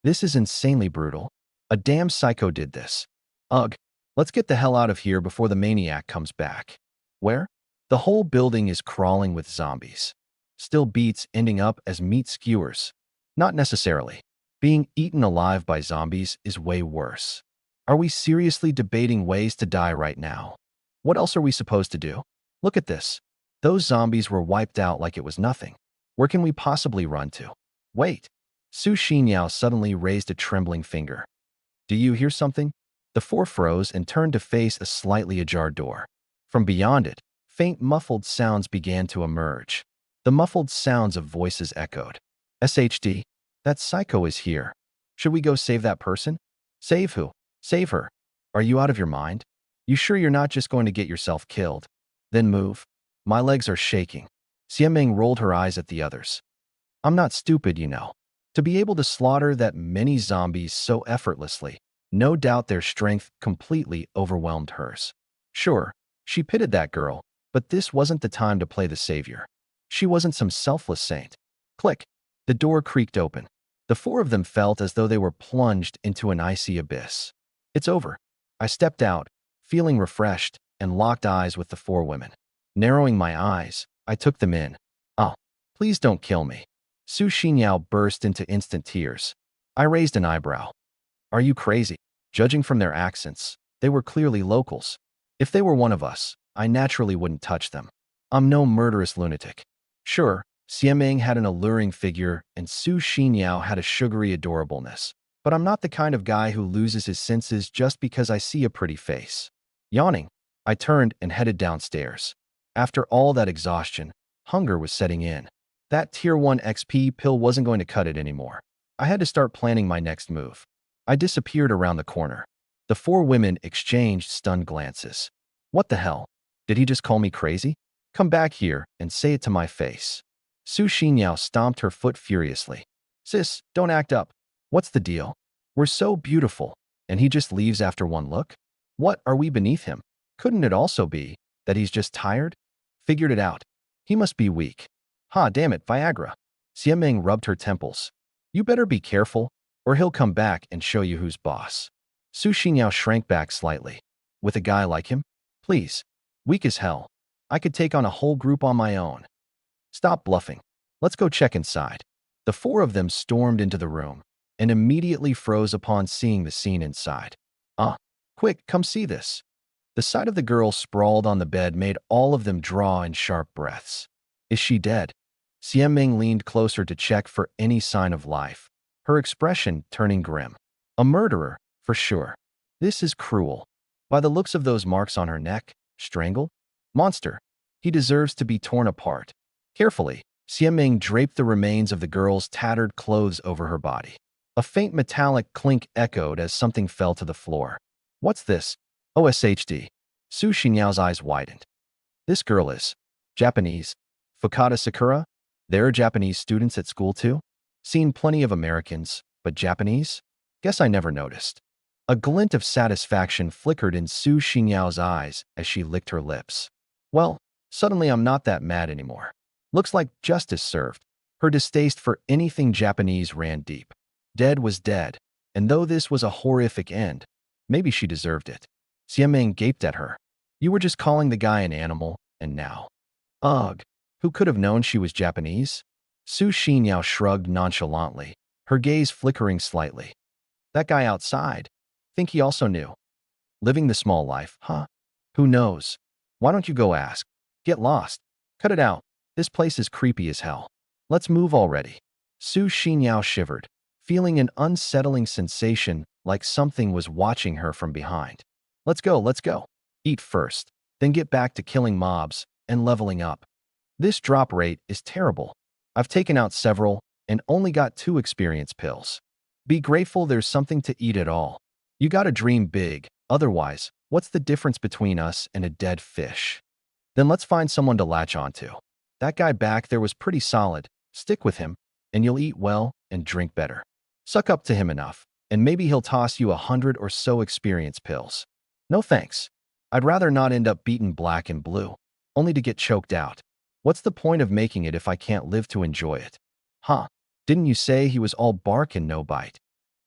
This is insanely brutal. A damn psycho did this. Ugh, let's get the hell out of here before the maniac comes back." "Where?" "The whole building is crawling with zombies." "Still beats ending up as meat skewers." "Not necessarily. Being eaten alive by zombies is way worse." "Are we seriously debating ways to die right now? What else are we supposed to do? Look at this. Those zombies were wiped out like it was nothing. Where can we possibly run to?" "Wait." Su Xinyao suddenly raised a trembling finger. "Do you hear something?" The four froze and turned to face a slightly ajar door. From beyond it, faint muffled sounds began to emerge. The muffled sounds of voices echoed. "SHD, that psycho is here. Should we go save that person?" "Save who?" "Save her. Are you out of your mind? You sure you're not just going to get yourself killed? Then move." "My legs are shaking." Xiameng rolled her eyes at the others. "I'm not stupid, you know. To be able to slaughter that many zombies so effortlessly, no doubt their strength completely overwhelmed hers. Sure, she pitied that girl, but this wasn't the time to play the savior. She wasn't some selfless saint. Click. The door creaked open. The four of them felt as though they were plunged into an icy abyss. "It's over." I stepped out, feeling refreshed, and locked eyes with the four women. Narrowing my eyes, I took them in. "Oh, please don't kill me." Su Xinyao burst into instant tears. I raised an eyebrow. "Are you crazy?" Judging from their accents, they were clearly locals. If they were one of us, I naturally wouldn't touch them. I'm no murderous lunatic. Sure, Xiameng had an alluring figure and Su Xinyao had a sugary adorableness, but I'm not the kind of guy who loses his senses just because I see a pretty face. Yawning, I turned and headed downstairs. After all that exhaustion, hunger was setting in. That Tier 1 XP pill wasn't going to cut it anymore. I had to start planning my next move. I disappeared around the corner. The four women exchanged stunned glances. "What the hell? Did he just call me crazy? Come back here and say it to my face." Su Xinyao stomped her foot furiously. "Sis, don't act up. What's the deal? We're so beautiful, and he just leaves after one look? What, are we beneath him? Couldn't it also be that he's just tired? Figured it out. He must be weak. Ha, damn it, Viagra." Xiameng rubbed her temples. "You better be careful, or he'll come back and show you who's boss." Su Xinyao shrank back slightly. "With a guy like him? Please." Weak as hell. I could take on a whole group on my own. Stop bluffing. Let's go check inside. The four of them stormed into the room and immediately froze upon seeing the scene inside. Quick, come see this. The sight of the girl sprawled on the bed made all of them draw in sharp breaths. Is she dead? Xianming leaned closer to check for any sign of life, her expression turning grim. A murderer, for sure. This is cruel. By the looks of those marks on her neck, strangled? Monster. He deserves to be torn apart. Carefully, Xianming draped the remains of the girl's tattered clothes over her body. A faint metallic clink echoed as something fell to the floor. What's this? OSHD. Su Xinyao's eyes widened. This girl is Japanese. Fukada Sakura? There are Japanese students at school too? Seen plenty of Americans, but Japanese? Guess I never noticed. A glint of satisfaction flickered in Su Xinyao's eyes as she licked her lips. Well, suddenly I'm not that mad anymore. Looks like justice served. Her distaste for anything Japanese ran deep. Dead was dead, and though this was a horrific end, maybe she deserved it. Xianming gaped at her. You were just calling the guy an animal, and now. Ugh, who could have known she was Japanese? Su Xinyao shrugged nonchalantly, her gaze flickering slightly. That guy outside. Think he also knew. Living the small life, huh? Who knows? Why don't you go ask? Get lost. Cut it out. This place is creepy as hell. Let's move already. Su Xinyao shivered, feeling an unsettling sensation like something was watching her from behind. Let's go, let's go. Eat first, then get back to killing mobs and leveling up. This drop rate is terrible. I've taken out several and only got 2 experience pills. Be grateful there's something to eat at all. You gotta dream big, otherwise, what's the difference between us and a dead fish? Then let's find someone to latch onto. That guy back there was pretty solid. Stick with him, and you'll eat well and drink better. Suck up to him enough, and maybe he'll toss you 100 or so experience pills. No thanks. I'd rather not end up beaten black and blue, only to get choked out. What's the point of making it if I can't live to enjoy it? Huh? Didn't you say he was all bark and no bite?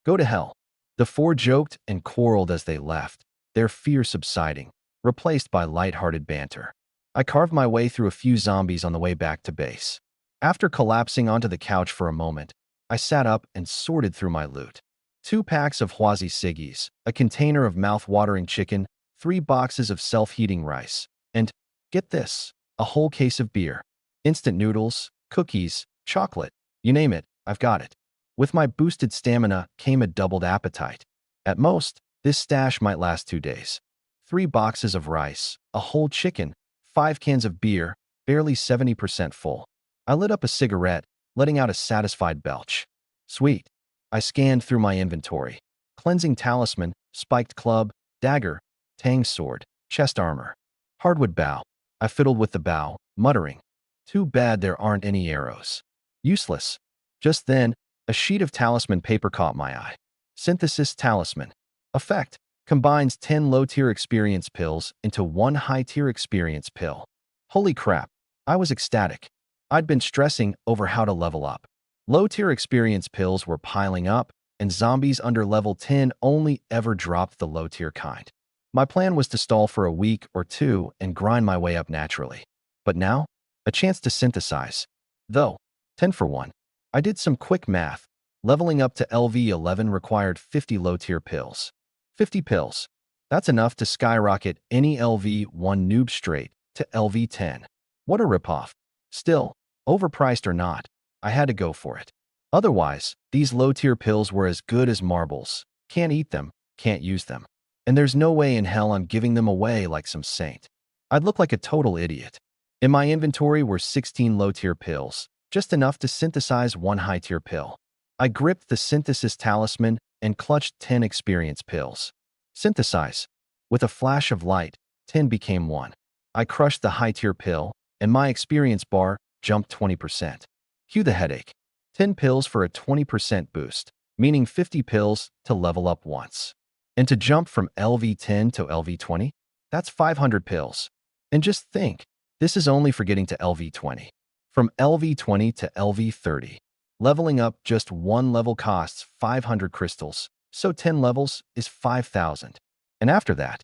Go to hell. The four joked and quarreled as they left, their fear subsiding, replaced by light-hearted banter. I carved my way through a few zombies on the way back to base. After collapsing onto the couch for a moment, I sat up and sorted through my loot. 2 packs of Huazi Siggies, a container of mouth-watering chicken, 3 boxes of self-heating rice, and, get this, a whole case of beer. Instant noodles, cookies, chocolate, you name it, I've got it. With my boosted stamina came a doubled appetite. At most, this stash might last 2 days. 3 boxes of rice, a whole chicken, 5 cans of beer, barely 70% full. I lit up a cigarette, letting out a satisfied belch. Sweet. I scanned through my inventory. Cleansing talisman, spiked club, dagger, tang sword, chest armor. Hardwood bow. I fiddled with the bow, muttering. Too bad there aren't any arrows. Useless. Just then, a sheet of talisman paper caught my eye. Synthesis talisman. Effect. Combines 10 low-tier experience pills into 1 high-tier experience pill. Holy crap. I was ecstatic. I'd been stressing over how to level up. Low-tier experience pills were piling up, and zombies under level 10 only ever dropped the low-tier kind. My plan was to stall for a week or 2 and grind my way up naturally. But now, a chance to synthesize. Though, 10 for 1. I did some quick math. Leveling up to LV11 required 50 low-tier pills. 50 pills. That's enough to skyrocket any LV1 noob straight to LV10. What a ripoff. Still, overpriced or not, I had to go for it. Otherwise, these low-tier pills were as good as marbles. Can't eat them, can't use them. And there's no way in hell I'm giving them away like some saint. I'd look like a total idiot. In my inventory were 16 low-tier pills, just enough to synthesize 1 high-tier pill. I gripped the synthesis talisman and clutched 10 experience pills. Synthesize. With a flash of light, 10 became 1. I crushed the high-tier pill, and my experience bar jumped 20%. Cue the headache. 10 pills for a 20% boost, meaning 50 pills to level up once. And to jump from LV10 to LV20? That's 500 pills. And just think, this is only for getting to LV20. From LV20 to LV30. Leveling up just 1 level costs 500 crystals, so 10 levels is 5,000. And after that,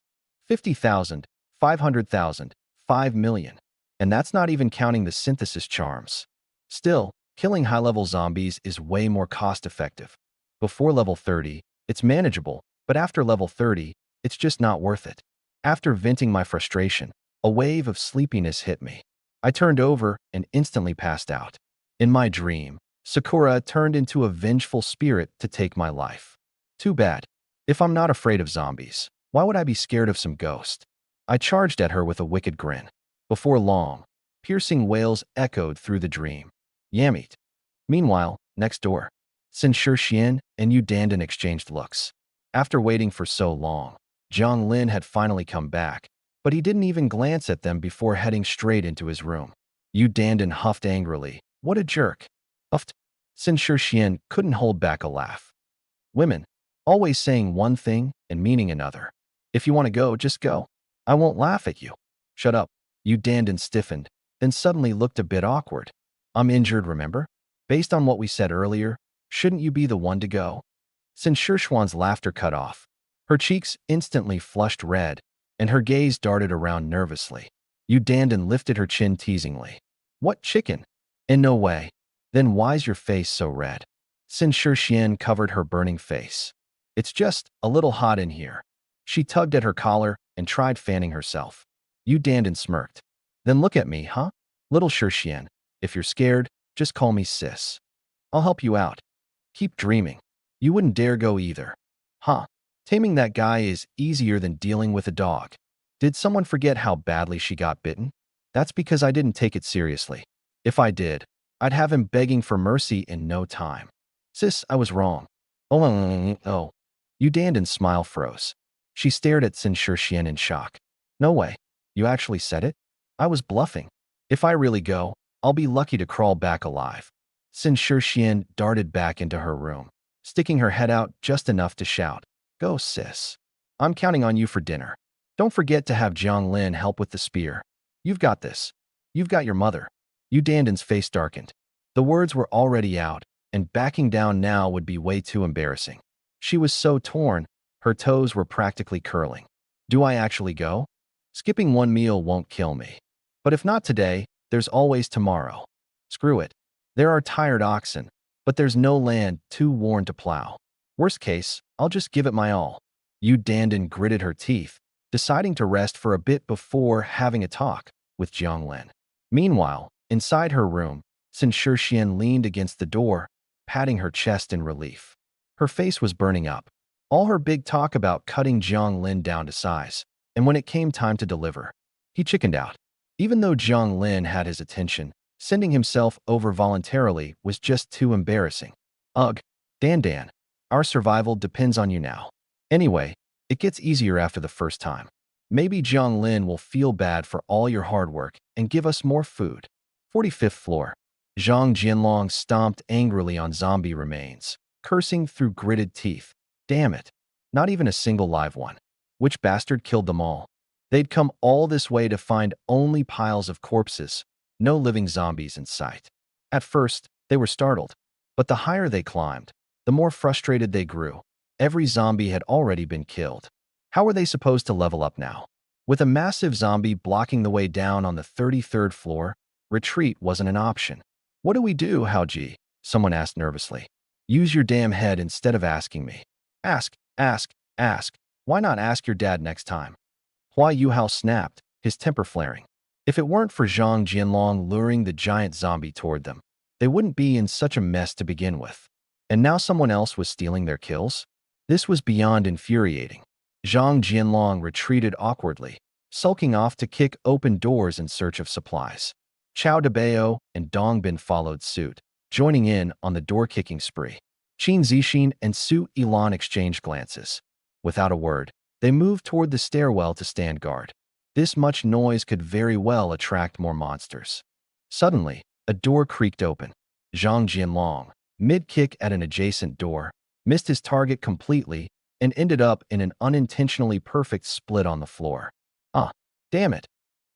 50,000, 500,000, 5 million. And that's not even counting the synthesis charms. Still, killing high-level zombies is way more cost-effective. Before level 30, it's manageable, but after level 30, it's just not worth it. After venting my frustration, a wave of sleepiness hit me. I turned over and instantly passed out. In my dream, Sakura turned into a vengeful spirit to take my life. Too bad. If I'm not afraid of zombies, why would I be scared of some ghost? I charged at her with a wicked grin. Before long, piercing wails echoed through the dream. Yamit. Meanwhile, next door, Sin Xian and Yu Dandan exchanged looks. After waiting for so long, Jiang Lin had finally come back, but he didn't even glance at them before heading straight into his room. Yu Dandan huffed angrily. What a jerk. Huffed. Sin Xian couldn't hold back a laugh. Women, always saying one thing and meaning another. If you want to go, just go. I won't laugh at you. Shut up. Yu Dandan stiffened, then suddenly looked a bit awkward. I'm injured, remember? Based on what we said earlier, shouldn't you be the one to go? Sin Shishuan's laughter cut off. Her cheeks instantly flushed red, and her gaze darted around nervously. Yu Dandan lifted her chin teasingly. What chicken? In no way. Then why's your face so red? Sin Xian covered her burning face. It's just a little hot in here. She tugged at her collar and tried fanning herself. Yu Dandan smirked. Then look at me, huh? Little Xian, if you're scared, just call me sis. I'll help you out. Keep dreaming. You wouldn't dare go either. Huh? Taming that guy is easier than dealing with a dog. Did someone forget how badly she got bitten? That's because I didn't take it seriously. If I did, I'd have him begging for mercy in no time. Sis, I was wrong. Oh. Yu Dandan's smile froze. She stared at Sin Xian in shock. No way. You actually said it? I was bluffing. If I really go, I'll be lucky to crawl back alive. Sin Xian darted back into her room, sticking her head out just enough to shout, Go, sis. I'm counting on you for dinner. Don't forget to have Jiang Lin help with the spear. You've got this. You've got your mother. Yu Dandan's face darkened. The words were already out, and backing down now would be way too embarrassing. She was so torn, her toes were practically curling. Do I actually go? Skipping one meal won't kill me. But if not today, there's always tomorrow. Screw it. There are tired oxen, but there's no land too worn to plow. Worst case, I'll just give it my all. Yu Dandan gritted her teeth, deciding to rest for a bit before having a talk with Jiang Lin. Meanwhile, inside her room, Sin Xian leaned against the door, patting her chest in relief. Her face was burning up. All her big talk about cutting Jiang Lin down to size, and when it came time to deliver, he chickened out. Even though Jiang Lin had his attention, sending himself over voluntarily was just too embarrassing. Ugh, Dan, our survival depends on you now. Anyway, it gets easier after the first time. Maybe Jiang Lin will feel bad for all your hard work and give us more food. 45th floor. Zhang Jianlong stomped angrily on zombie remains, cursing through gritted teeth. Damn it. Not even a single live one. Which bastard killed them all? They'd come all this way to find only piles of corpses, no living zombies in sight. At first, they were startled, but the higher they climbed, the more frustrated they grew. Every zombie had already been killed. How were they supposed to level up now? With a massive zombie blocking the way down on the 33rd floor, retreat wasn't an option. What do we do, Haoji? Someone asked nervously. Use your damn head instead of asking me. Ask. Why not ask your dad next time? Hua Yuhao snapped, his temper flaring. If it weren't for Zhang Jianlong luring the giant zombie toward them, they wouldn't be in such a mess to begin with. And now someone else was stealing their kills? This was beyond infuriating. Zhang Jianlong retreated awkwardly, sulking off to kick open doors in search of supplies. Chao Debao and Dong Bin followed suit, joining in on the door-kicking spree. Qin Zixin and Su Ilan exchanged glances. Without a word, they moved toward the stairwell to stand guard. This much noise could very well attract more monsters. Suddenly, a door creaked open. Zhang Jianlong, mid-kick at an adjacent door, missed his target completely and ended up in an unintentionally perfect split on the floor. Ah, damn it!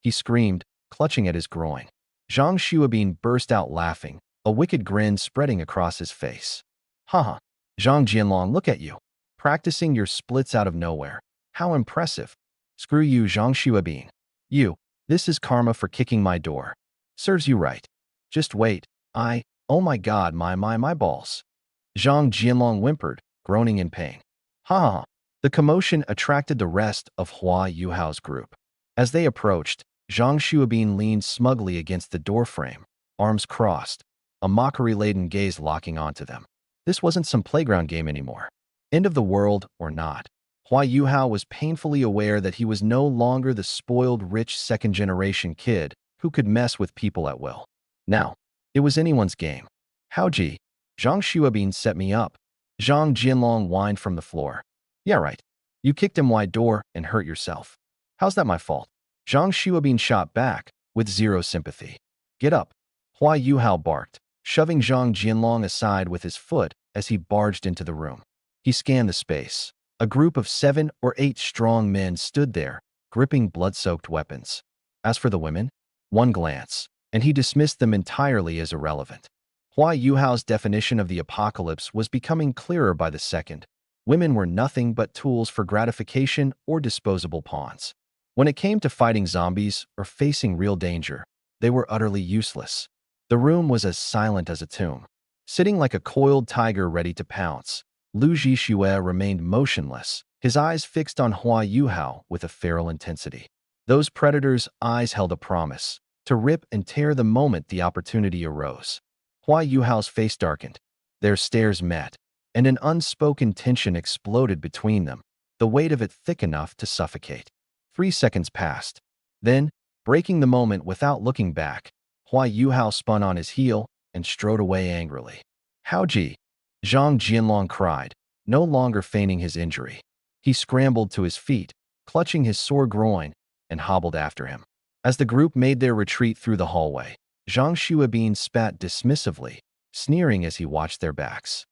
He screamed, clutching at his groin. Zhang Xuabin burst out laughing, a wicked grin spreading across his face. Haha, Zhang Jianlong, look at you. Practicing your splits out of nowhere. How impressive. Screw you, Zhang Xuabin. You. This is karma for kicking my door. Serves you right. Just wait. Oh my god, my balls. Zhang Jianlong whimpered, groaning in pain. Ha ha. The commotion attracted the rest of Hua Yuhao's group. As they approached, Zhang Xuabin leaned smugly against the doorframe, arms crossed, a mockery-laden gaze locking onto them. This wasn't some playground game anymore. End of the world or not, Hua Yuhao was painfully aware that he was no longer the spoiled, rich second-generation kid who could mess with people at will. Now, it was anyone's game. Haoji, Zhang Xuabin set me up. Zhang Jianlong whined from the floor. Yeah, right. You kicked him wide door and hurt yourself. How's that my fault? Zhang Xuabin shot back, with zero sympathy. Get up. Hua Yuhao barked, shoving Zhang Jianlong aside with his foot as he barged into the room. He scanned the space. A group of 7 or 8 strong men stood there, gripping blood-soaked weapons. As for the women, one glance, and he dismissed them entirely as irrelevant. Hua Yuhao's definition of the apocalypse was becoming clearer by the second. Women were nothing but tools for gratification or disposable pawns. When it came to fighting zombies or facing real danger, they were utterly useless. The room was as silent as a tomb. Sitting like a coiled tiger ready to pounce, Lu Zhixue remained motionless, his eyes fixed on Hua Yuhao with a feral intensity. Those predators' eyes held a promise, to rip and tear the moment the opportunity arose. Hua Yuhao's face darkened. Their stares met, and an unspoken tension exploded between them, the weight of it thick enough to suffocate. 3 seconds passed. Then, breaking the moment without looking back, Hua Yuhao spun on his heel and strode away angrily. Haoji! Zhang Jianlong cried, no longer feigning his injury. He scrambled to his feet, clutching his sore groin, and hobbled after him. As the group made their retreat through the hallway, Zhang Xuabin spat dismissively, sneering as he watched their backs.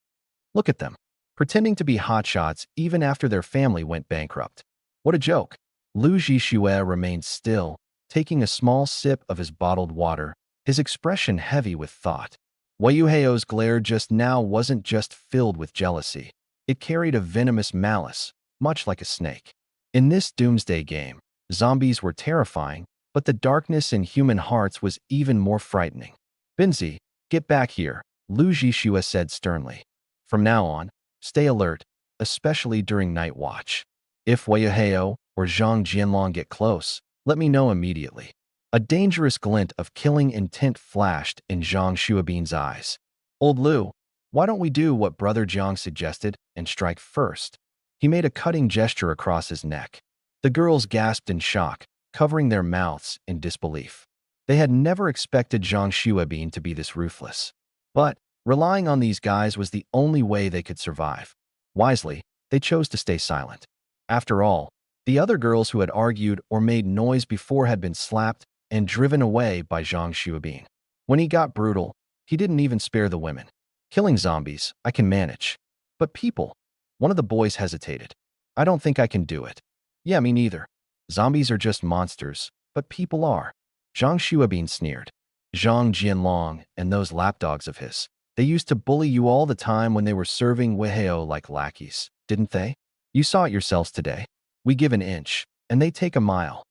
Look at them, pretending to be hotshots even after their family went bankrupt. What a joke. Lu Zhixue remained still, taking a small sip of his bottled water, his expression heavy with thought. Hua Yuhao's glare just now wasn't just filled with jealousy. It carried a venomous malice, much like a snake. In this doomsday game, zombies were terrifying, but the darkness in human hearts was even more frightening. Binzi, get back here, Lu Zhixue said sternly. From now on, stay alert, especially during night watch. If Hua Yuhao or Zhang Jianlong get close, let me know immediately. A dangerous glint of killing intent flashed in Zhang Xuabin's eyes. Old Lu, why don't we do what Brother Jiang suggested and strike first? He made a cutting gesture across his neck. The girls gasped in shock, covering their mouths in disbelief. They had never expected Zhang Xuabin to be this ruthless. But relying on these guys was the only way they could survive. Wisely, they chose to stay silent. After all, the other girls who had argued or made noise before had been slapped and driven away by Zhang Xuabin. When he got brutal, he didn't even spare the women. Killing zombies, I can manage. But people, one of the boys hesitated. I don't think I can do it. Yeah, me neither. Zombies are just monsters, but people are. Zhang Xuabin sneered. Zhang Jianlong and those lapdogs of his. They used to bully you all the time when they were serving Weiheo like lackeys, didn't they? You saw it yourselves today. We give an inch, and they take a mile.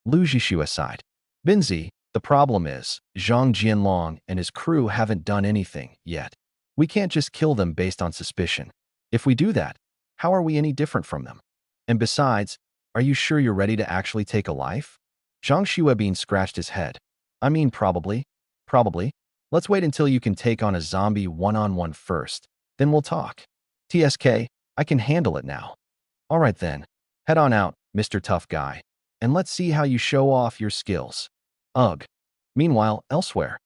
Lu Zhixue sighed. Binzi, the problem is, Zhang Jianlong and his crew haven't done anything yet. We can't just kill them based on suspicion. If we do that, how are we any different from them? And besides, are you sure you're ready to actually take a life? Zhang Xuabin scratched his head. I mean, probably. Probably. Let's wait until you can take on a zombie one-on-one first. Then we'll talk. TSK, I can handle it now. All right then. Head on out, Mr. Tough Guy. And let's see how you show off your skills. Ugh. Meanwhile, elsewhere.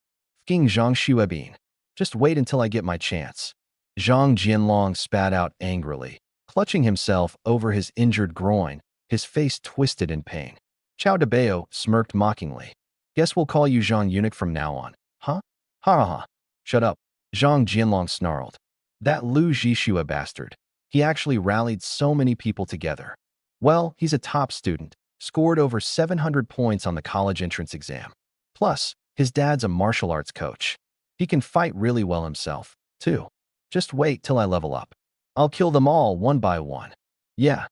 Fking Zhang Xuabin. Just wait until I get my chance. Zhang Jianlong spat out angrily, clutching himself over his injured groin, his face twisted in pain. Chao Debeo smirked mockingly. Guess we'll call you Zhang Eunuch from now on, huh? Ha ha ha. Shut up. Zhang Jianlong snarled. That Lu Zhixue bastard. He actually rallied so many people together. Well, he's a top student, scored over 700 points on the college entrance exam. Plus, his dad's a martial arts coach. He can fight really well himself, too. Just wait till I level up. I'll kill them all one by one. Yeah,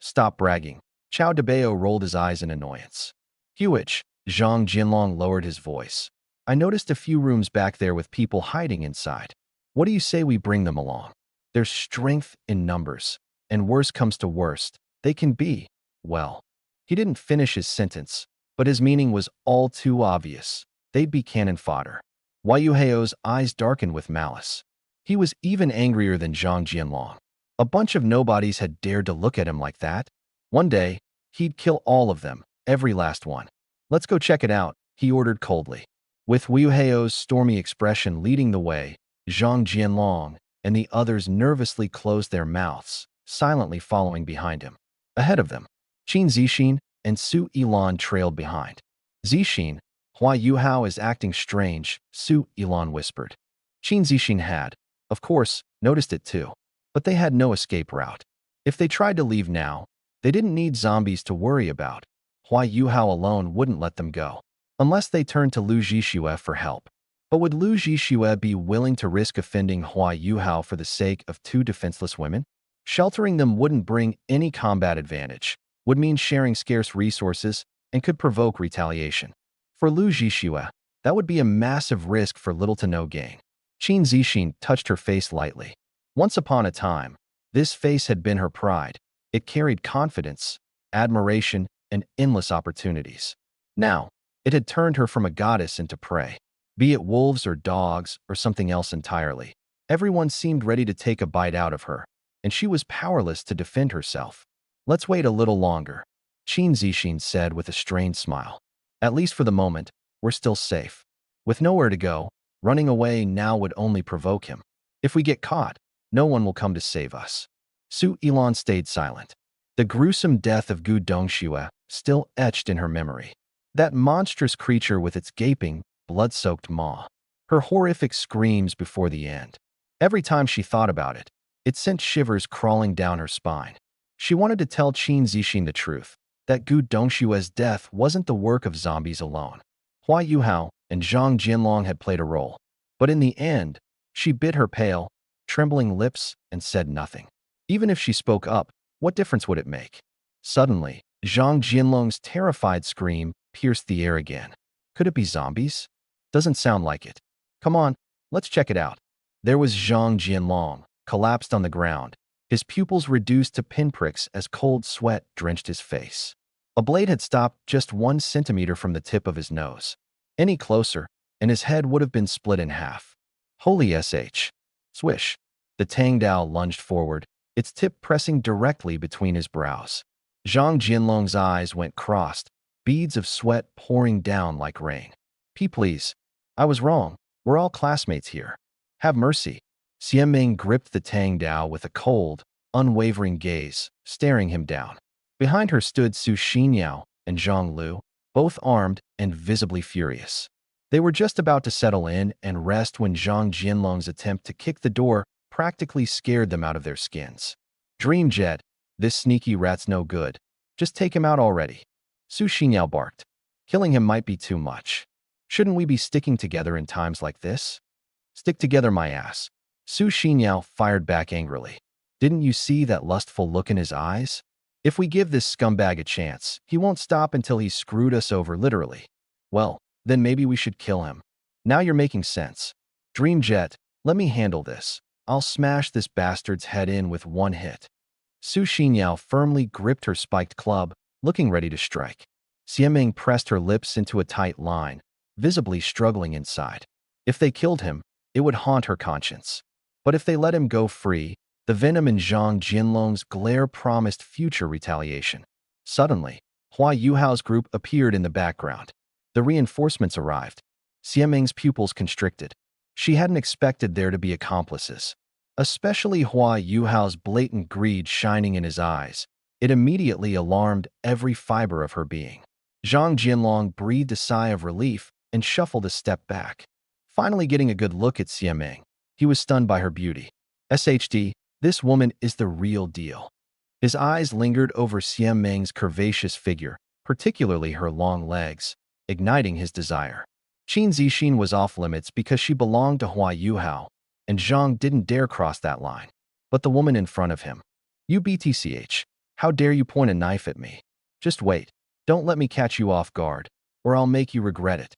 stop bragging. Chao Debeo rolled his eyes in annoyance. Huich, Zhang Jinlong lowered his voice. I noticed a few rooms back there with people hiding inside. What do you say we bring them along? There's strength in numbers, and worse comes to worst, they can be, well. He didn't finish his sentence, but his meaning was all too obvious. They'd be cannon fodder. Yu Heo's eyes darkened with malice. He was even angrier than Zhang Jianlong. A bunch of nobodies had dared to look at him like that. One day, he'd kill all of them, every last one. Let's go check it out, he ordered coldly. With Yu Heo's stormy expression leading the way, Zhang Jianlong and the others nervously closed their mouths, silently following behind him. Ahead of them, Qin Zixin and Su Yilan trailed behind. Zixin, Hua Yuhao is acting strange, Su Yilan whispered. Qin Zixin had, of course, noticed it too. But they had no escape route. If they tried to leave now, they didn't need zombies to worry about. Hua Yuhao alone wouldn't let them go, unless they turned to Lu Zhixue for help. But would Lu Zhixue be willing to risk offending Hua Yuhao for the sake of two defenseless women? Sheltering them wouldn't bring any combat advantage, would mean sharing scarce resources, and could provoke retaliation. For Lu Zhixue, that would be a massive risk for little to no gain. Qin Zixin touched her face lightly. Once upon a time, this face had been her pride. It carried confidence, admiration, and endless opportunities. Now, it had turned her from a goddess into prey. Be it wolves or dogs or something else entirely, everyone seemed ready to take a bite out of her, and she was powerless to defend herself. Let's wait a little longer, Qin Zixin said with a strained smile. At least for the moment, we're still safe. With nowhere to go, running away now would only provoke him. If we get caught, no one will come to save us. Su Yilan stayed silent. The gruesome death of Gu Dongxue still etched in her memory. That monstrous creature with its gaping, blood-soaked maw. Her horrific screams before the end. Every time she thought about it, it sent shivers crawling down her spine. She wanted to tell Qin Zixin the truth, that Gu Dongxue's death wasn't the work of zombies alone. Hua Yuhao and Zhang Jinlong had played a role. But in the end, she bit her pale, trembling lips and said nothing. Even if she spoke up, what difference would it make? Suddenly, Zhang Jinlong's terrified scream pierced the air again. Could it be zombies? Doesn't sound like it. Come on, let's check it out. There was Zhang Jinlong, collapsed on the ground, his pupils reduced to pinpricks as cold sweat drenched his face. A blade had stopped just 1 centimeter from the tip of his nose. Any closer, and his head would have been split in half. Holy sh. Swish. The Tang Dao lunged forward, its tip pressing directly between his brows. Zhang Jinlong's eyes went crossed, beads of sweat pouring down like rain. Please. I was wrong. We're all classmates here. Have mercy. Xianming gripped the Tang Dao with a cold, unwavering gaze, staring him down. Behind her stood Su Xinyao and Zhang Lu, both armed and visibly furious. They were just about to settle in and rest when Zhang Jinlong's attempt to kick the door practically scared them out of their skins. Dreamjet, this sneaky rat's no good. Just take him out already. Su Xinyao barked. Killing him might be too much. Shouldn't we be sticking together in times like this? Stick together, my ass. Su Xinyao fired back angrily. Didn't you see that lustful look in his eyes? If we give this scumbag a chance, he won't stop until he's screwed us over literally. Well, then maybe we should kill him. Now you're making sense. Dreamjet, let me handle this. I'll smash this bastard's head in with one hit. Su Xinyao firmly gripped her spiked club, looking ready to strike. Xianming pressed her lips into a tight line, visibly struggling inside. If they killed him, it would haunt her conscience. But if they let him go free, the venom in Zhang Jinlong's glare promised future retaliation. Suddenly, Hua Yuhao's group appeared in the background. The reinforcements arrived. Xianming's pupils constricted. She hadn't expected there to be accomplices. Especially Hua Yuhao's blatant greed shining in his eyes. It immediately alarmed every fiber of her being. Zhang Jinlong breathed a sigh of relief and shuffled a step back. Finally getting a good look at Xianming, he was stunned by her beauty. SHD, this woman is the real deal. His eyes lingered over Xianming's curvaceous figure, particularly her long legs, igniting his desire. Qin Zixin was off limits because she belonged to Hua Yuhao, and Zhang didn't dare cross that line. But the woman in front of him. You BTCH, how dare you point a knife at me? Just wait. Don't let me catch you off guard, or I'll make you regret it.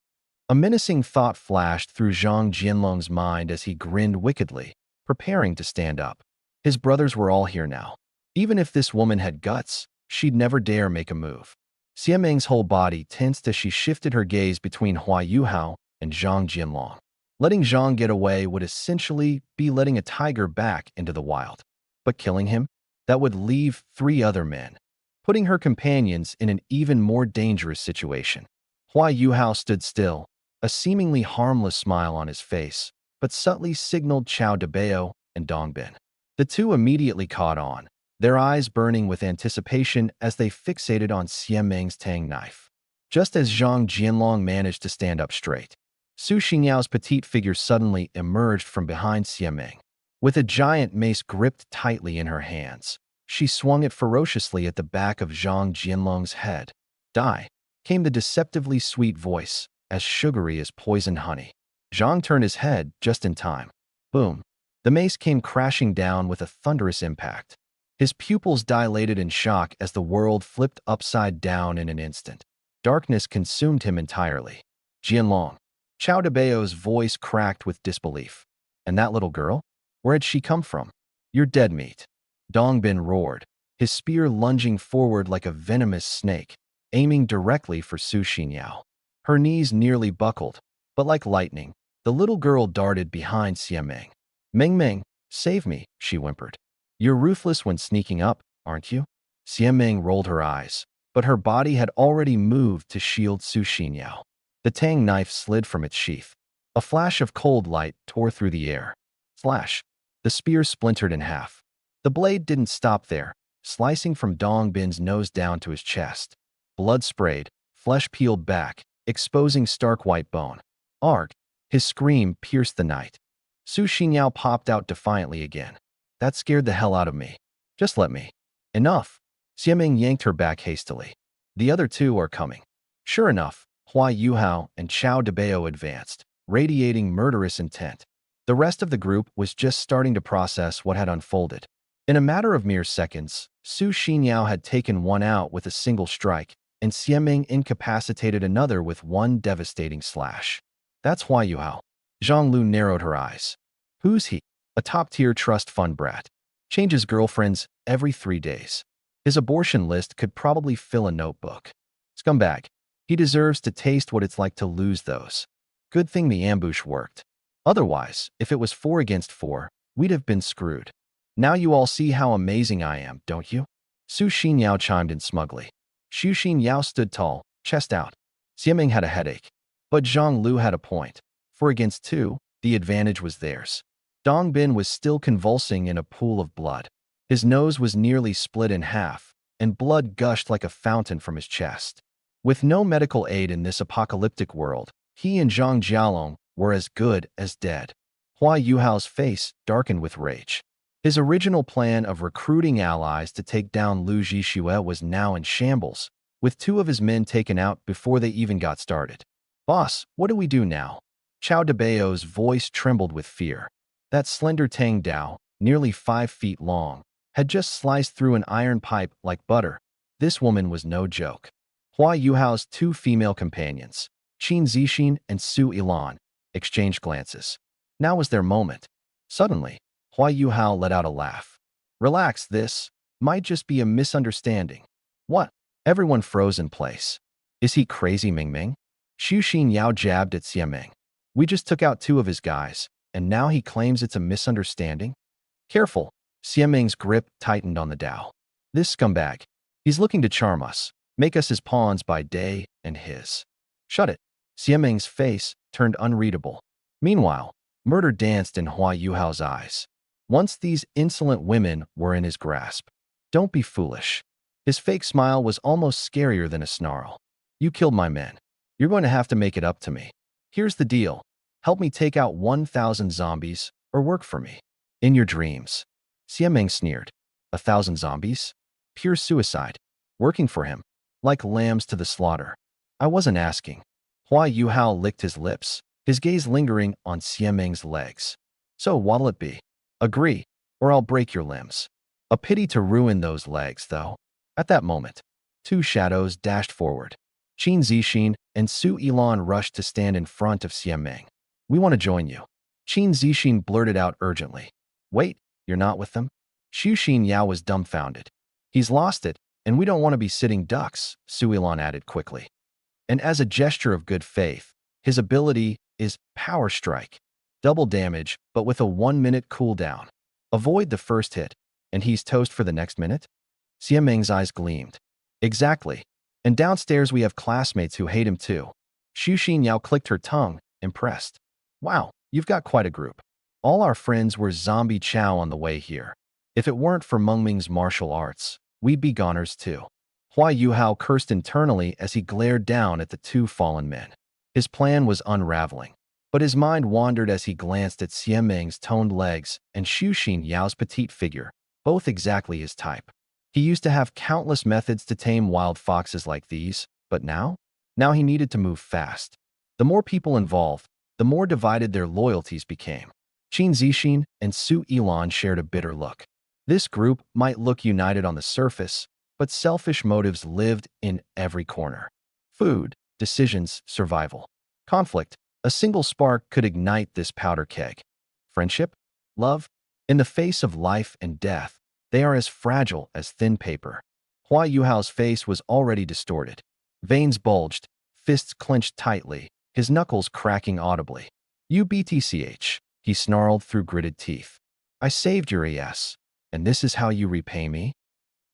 A menacing thought flashed through Zhang Jianlong's mind as he grinned wickedly, preparing to stand up. His brothers were all here now. Even if this woman had guts, she'd never dare make a move. Xiameng's whole body tensed as she shifted her gaze between Hua Yuhao and Zhang Jianlong. Letting Zhang get away would essentially be letting a tiger back into the wild. But killing him? That would leave 3 other men, putting her companions in an even more dangerous situation. Hua Yuhao stood still, a seemingly harmless smile on his face, but subtly signaled Chao Debao and Dongbin. The two immediately caught on, their eyes burning with anticipation as they fixated on Xiameng's tang knife. Just as Zhang Jianlong managed to stand up straight, Su Xingyao's petite figure suddenly emerged from behind Xiameng. With a giant mace gripped tightly in her hands, she swung it ferociously at the back of Zhang Jianlong's head. Die, came the deceptively sweet voice, as sugary as poisoned honey. Zhang turned his head just in time. Boom. The mace came crashing down with a thunderous impact. His pupils dilated in shock as the world flipped upside down in an instant. Darkness consumed him entirely. Jianlong. Chao Debao's voice cracked with disbelief. And that little girl? Where had she come from? You're dead meat. Dongbin roared, his spear lunging forward like a venomous snake, aiming directly for Su Xingyao. Her knees nearly buckled, but like lightning, the little girl darted behind Xiameng. Meng Meng, save me, she whimpered. You're ruthless when sneaking up, aren't you? Xiameng rolled her eyes, but her body had already moved to shield Su Xingyao. The tang knife slid from its sheath. A flash of cold light tore through the air. Flash. The spear splintered in half. The blade didn't stop there, slicing from Dongbin's nose down to his chest. Blood sprayed, flesh peeled back, exposing stark white bone. Arg! His scream pierced the night. Su Xingyao popped out defiantly again. That scared the hell out of me. Just let me. Enough. Xiameng yanked her back hastily. The other 2 are coming. Sure enough, Hua Yuhao and Chao Debao advanced, radiating murderous intent. The rest of the group was just starting to process what had unfolded. In a matter of mere seconds, Su Xingyao had taken one out with a single strike, and Xiameng incapacitated another with one devastating slash. That's Hua Yuhao. Zhang Lu narrowed her eyes. Who's he? A top-tier trust fund brat. Changes girlfriends every 3 days. His abortion list could probably fill a notebook. Scumbag. He deserves to taste what it's like to lose those. Good thing the ambush worked. Otherwise, if it was 4 against 4, we'd have been screwed. Now you all see how amazing I am, don't you? Su Xingyao chimed in smugly. Xu Xingyao stood tall, chest out. Xiameng had a headache. But Zhang Lu had a point. 4 against 2, the advantage was theirs. Dongbin was still convulsing in a pool of blood. His nose was nearly split in half, and blood gushed like a fountain from his chest. With no medical aid in this apocalyptic world, he and Zhang Jialong were as good as dead. Hua Yuhao's face darkened with rage. His original plan of recruiting allies to take down Lu Zhixue was now in shambles, with 2 of his men taken out before they even got started. Boss, what do we do now? Chao Debao's voice trembled with fear. That slender Tang Dao, nearly 5 feet long, had just sliced through an iron pipe like butter. This woman was no joke. Hua Yuhao's 2 female companions, Qin Zixin and Su Ilan, exchanged glances. Now was their moment. Suddenly, Hua Yuhao let out a laugh. Relax, this might just be a misunderstanding. What? Everyone froze in place. Is he crazy, Ming Ming? Xu Xingyao jabbed at Xiameng. We just took out 2 of his guys, and now he claims it's a misunderstanding? Careful. Xiameng's grip tightened on the Dao. This scumbag. He's looking to charm us, make us his pawns by day and his. Shut it. Xiameng's face turned unreadable. Meanwhile, murder danced in Hua Yuhao's eyes. Once these insolent women were in his grasp. Don't be foolish. His fake smile was almost scarier than a snarl. You killed my men. You're going to have to make it up to me. Here's the deal. Help me take out 1,000 zombies, or work for me. In your dreams. Xiameng sneered. 1,000 zombies? Pure suicide. Working for him. Like lambs to the slaughter. I wasn't asking. Hua Yuhao licked his lips, his gaze lingering on Xiameng's legs. So what'll it be? Agree, or I'll break your limbs. A pity to ruin those legs, though. At that moment, Two shadows dashed forward. Qin Zixin and Su Yilan rushed to stand in front of Xianmeng. We want to join you. Qin Zixin blurted out urgently. Wait, you're not with them? Xu Xinyao was dumbfounded. He's lost it, and we don't want to be sitting ducks, Su Yilan added quickly. And as a gesture of good faith, his ability is Power Strike. Double damage, but with a 1-minute cooldown. Avoid the first hit, and he's toast for the next minute? Xianmeng's eyes gleamed. Exactly. And downstairs we have classmates who hate him too. Xu Xinyao clicked her tongue, impressed. Wow, you've got quite a group. All our friends were zombie chow on the way here. If it weren't for Mengming's martial arts, we'd be goners too. Hua Yuhao cursed internally as he glared down at the two fallen men. His plan was unraveling, but his mind wandered as he glanced at Xianmeng's toned legs and Xu Xinyao's petite figure, both exactly his type. He used to have countless methods to tame wild foxes like these, but now? Now he needed to move fast. The more people involved, the more divided their loyalties became. Qin Zixin and Su Yilan shared a bitter look. This group might look united on the surface, but selfish motives lived in every corner. Food, decisions, survival. Conflict. A single spark could ignite this powder keg. Friendship? Love? In the face of life and death, they are as fragile as thin paper. Hua Yuhao's face was already distorted. Veins bulged, fists clenched tightly, his knuckles cracking audibly. UBTCH, he snarled through gritted teeth. I saved your ass, and this is how you repay me?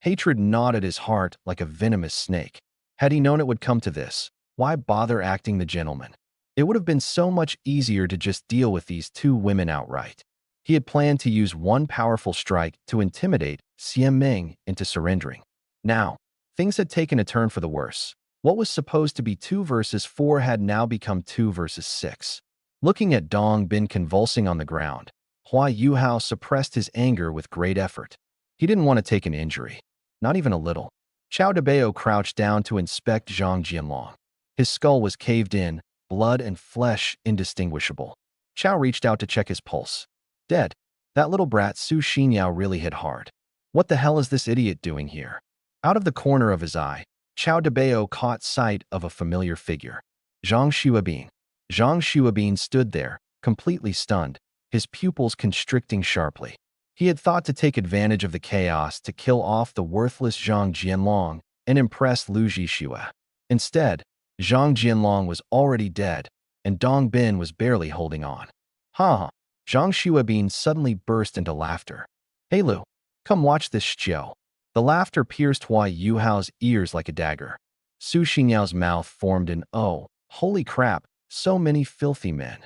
Hatred gnawed at his heart like a venomous snake. Had he known it would come to this, why bother acting the gentleman? It would have been so much easier to just deal with these two women outright. He had planned to use one powerful strike to intimidate Xianmeng into surrendering. Now, things had taken a turn for the worse. What was supposed to be 2 versus 4 had now become 2 versus 6. Looking at Dong Bin convulsing on the ground, Hua Yuhao suppressed his anger with great effort. He didn't want to take an injury, not even a little. Chao Debao crouched down to inspect Zhang Jianlong. His skull was caved in, blood and flesh indistinguishable. Chao reached out to check his pulse. Dead. That little brat Su Xinyao really hit hard. What the hell is this idiot doing here? Out of the corner of his eye, Chao Debao caught sight of a familiar figure. Zhang Xuabin. Zhang Xuabin stood there, completely stunned, his pupils constricting sharply. He had thought to take advantage of the chaos to kill off the worthless Zhang Jianlong and impress Lu Zhixue. Instead, Zhang Jianlong was already dead, and Dong Bin was barely holding on. Ha! Zhang Xuabin suddenly burst into laughter. Hey Lu, come watch this show. The laughter pierced Hua Yuhao's ears like a dagger. Su Xinyao's mouth formed an oh, holy crap, so many filthy men.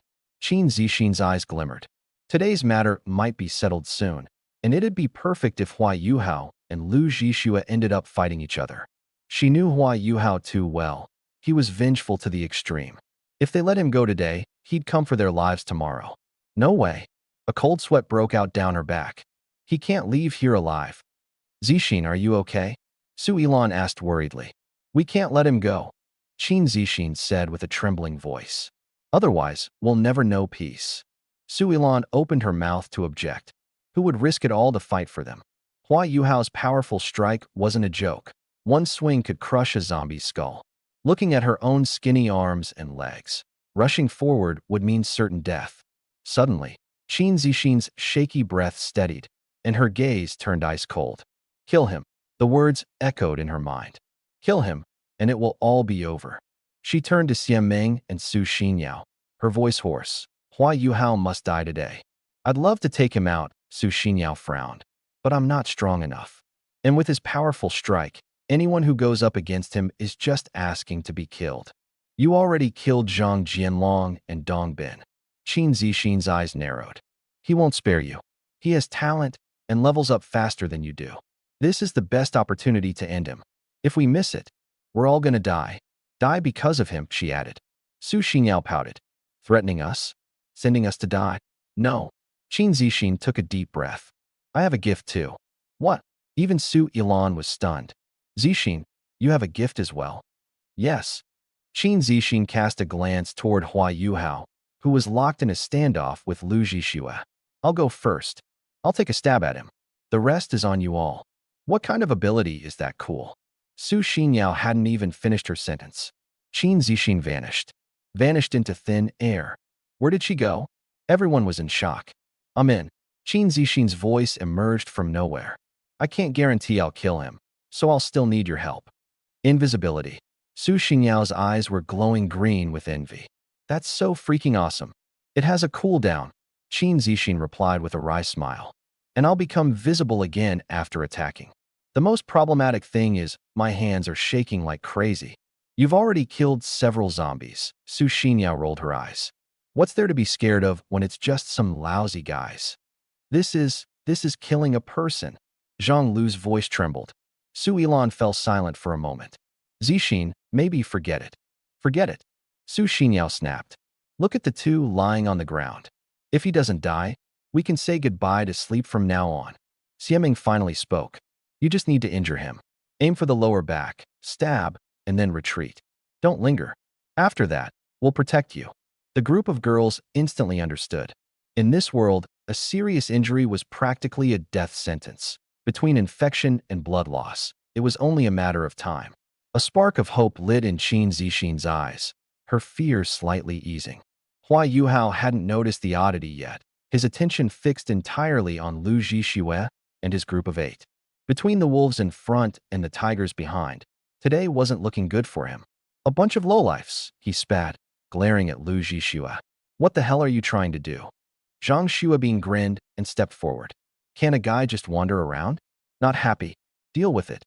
Qin Zixin's eyes glimmered. Today's matter might be settled soon, and it'd be perfect if Hua Yuhao and Lu Zhixue ended up fighting each other. She knew Hua Yuhao too well. He was vengeful to the extreme. If they let him go today, he'd come for their lives tomorrow. No way. A cold sweat broke out down her back. He can't leave here alive. Zixin, are you okay? Su Yilan asked worriedly. We can't let him go, Qin Zixin said with a trembling voice. Otherwise, we'll never know peace. Su Yilan opened her mouth to object. Who would risk it all to fight for them? Hua Yuhao's powerful strike wasn't a joke. One swing could crush a zombie's skull. Looking at her own skinny arms and legs, rushing forward would mean certain death. Suddenly, Qin Zixin's shaky breath steadied, and her gaze turned ice cold. Kill him. The words echoed in her mind. Kill him, and it will all be over. She turned to Xianmeng and Su Xinyao, her voice hoarse. Hua Yuhao must die today. I'd love to take him out, Su Xinyao frowned, but I'm not strong enough. And with his powerful strike, anyone who goes up against him is just asking to be killed. You already killed Zhang Jianlong and Dong Bin. Qin Zixin's eyes narrowed. He won't spare you. He has talent and levels up faster than you do. This is the best opportunity to end him. If we miss it, we're all gonna die. Die because of him, she added. Su Xinyao pouted. Threatening us? Sending us to die? No. Qin Zixin took a deep breath. I have a gift too. What? Even Su Yilan was stunned. Zixin, you have a gift as well? Yes. Qin Zixin cast a glance toward Hua Yuhao, who was locked in a standoff with Lu Zhixue. I'll go first. I'll take a stab at him. The rest is on you all. What kind of ability is that cool? Su Xinyao hadn't even finished her sentence. Qin Zixin vanished into thin air. Where did she go? Everyone was in shock. I'm in. Qin Zixin's voice emerged from nowhere. I can't guarantee I'll kill him, so I'll still need your help. Invisibility. Su Xingyao's eyes were glowing green with envy. That's so freaking awesome. It has a cooldown, Qin Zixin replied with a wry smile. And I'll become visible again after attacking. The most problematic thing is my hands are shaking like crazy. You've already killed several zombies. Su Xinyao rolled her eyes. What's there to be scared of when it's just some lousy guys? This is killing a person. Zhang Lu's voice trembled. Su Yilan fell silent for a moment. Zixin, maybe forget it. Forget it. Su Xinyao snapped. Look at the two lying on the ground. If he doesn't die, we can say goodbye to sleep from now on. Xieming finally spoke. You just need to injure him. Aim for the lower back, stab, and then retreat. Don't linger. After that, we'll protect you. The group of girls instantly understood. In this world, a serious injury was practically a death sentence. Between infection and blood loss, it was only a matter of time. A spark of hope lit in Qin Zixin's eyes, her fears slightly easing. Hua Yuhao hadn't noticed the oddity yet, his attention fixed entirely on Lu Zhixue and his group of 8. Between the wolves in front and the tigers behind, today wasn't looking good for him. A bunch of lowlifes, he spat, glaring at Lu Zhixue. What the hell are you trying to do? Zhang Xuebin grinned and stepped forward. Can a guy just wander around? Not happy. Deal with it.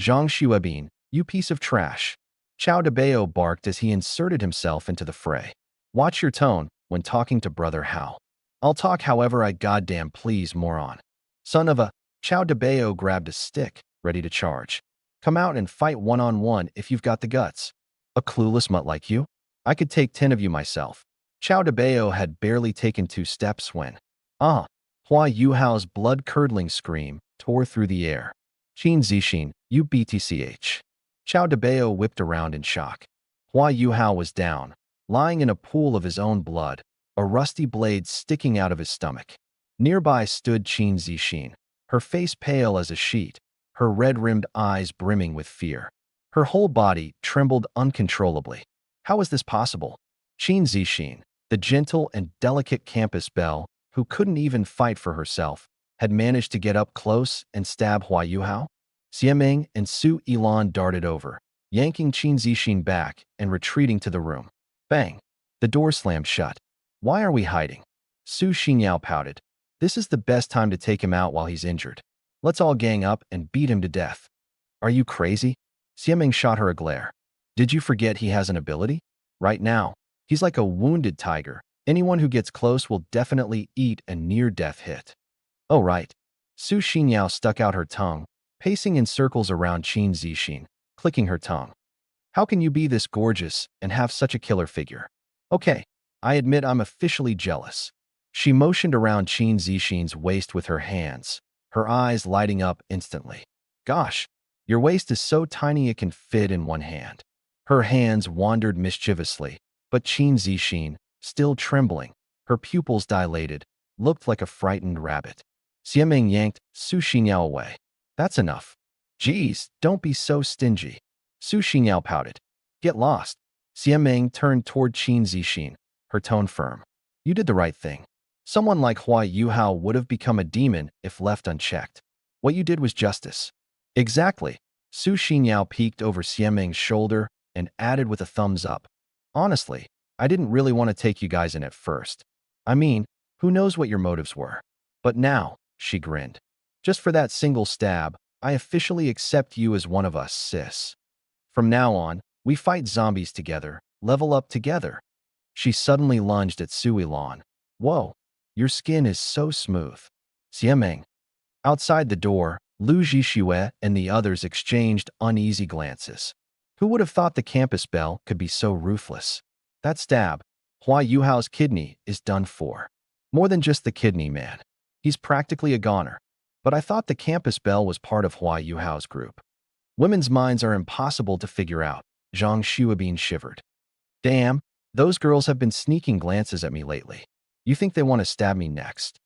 Zhang Xuebin, you piece of trash. Chao Debao barked as he inserted himself into the fray. Watch your tone when talking to Brother Hao. I'll talk however I goddamn please, moron. Son of a... Chao Debao grabbed a stick, ready to charge. Come out and fight one-on-one if you've got the guts. A clueless mutt like you? I could take 10 of you myself. Chao Debao had barely taken 2 steps when... Hua Yuhao's blood-curdling scream tore through the air. Qin Zixin, you BTCH. Chao Debao whipped around in shock. Hua Yuhao was down, lying in a pool of his own blood, a rusty blade sticking out of his stomach. Nearby stood Qin Zixin, her face pale as a sheet, her red-rimmed eyes brimming with fear. Her whole body trembled uncontrollably. How was this possible? Qin Zixin, the gentle and delicate campus belle, who couldn't even fight for herself, had managed to get up close and stab Hua Yuhao? Xieming and Su Yilan darted over, yanking Qin Zixin back and retreating to the room. Bang! The door slammed shut. Why are we hiding? Su Xinyao pouted. This is the best time to take him out while he's injured. Let's all gang up and beat him to death. Are you crazy? Xieming shot her a glare. Did you forget he has an ability? Right now, he's like a wounded tiger. Anyone who gets close will definitely eat a near-death hit. Oh right. Su Xinyao stuck out her tongue, pacing in circles around Qin Zixin, clicking her tongue. How can you be this gorgeous and have such a killer figure? Okay, I admit I'm officially jealous. She motioned around Qin Zixin's waist with her hands, her eyes lighting up instantly. Gosh, your waist is so tiny it can fit in one hand. Her hands wandered mischievously, but Qin Zixin, still trembling, her pupils dilated, looked like a frightened rabbit. Xieming yanked Su Xinyao away. That's enough. Geez, don't be so stingy. Su Xinyao pouted. Get lost. Xieming turned toward Qin Zixin, her tone firm. You did the right thing. Someone like Hua Yuhao would have become a demon if left unchecked. What you did was justice. Exactly. Su Xinyao peeked over Xieming's shoulder and added with a thumbs up. Honestly, I didn't really want to take you guys in at first. I mean, who knows what your motives were. But now, she grinned. Just for that single stab, I officially accept you as one of us, sis. From now on, we fight zombies together, level up together. She suddenly lunged at Su Yilan. Whoa, your skin is so smooth. Xieming. Outside the door, Lu Zhixue and the others exchanged uneasy glances. Who would have thought the campus belle could be so ruthless? That stab, Hua Yuhao's kidney, is done for. More than just the kidney, man. He's practically a goner. But I thought the campus belle was part of Hua Yuhao's group. Women's minds are impossible to figure out. Zhang Xuebin shivered. Damn, those girls have been sneaking glances at me lately. You think they want to stab me next?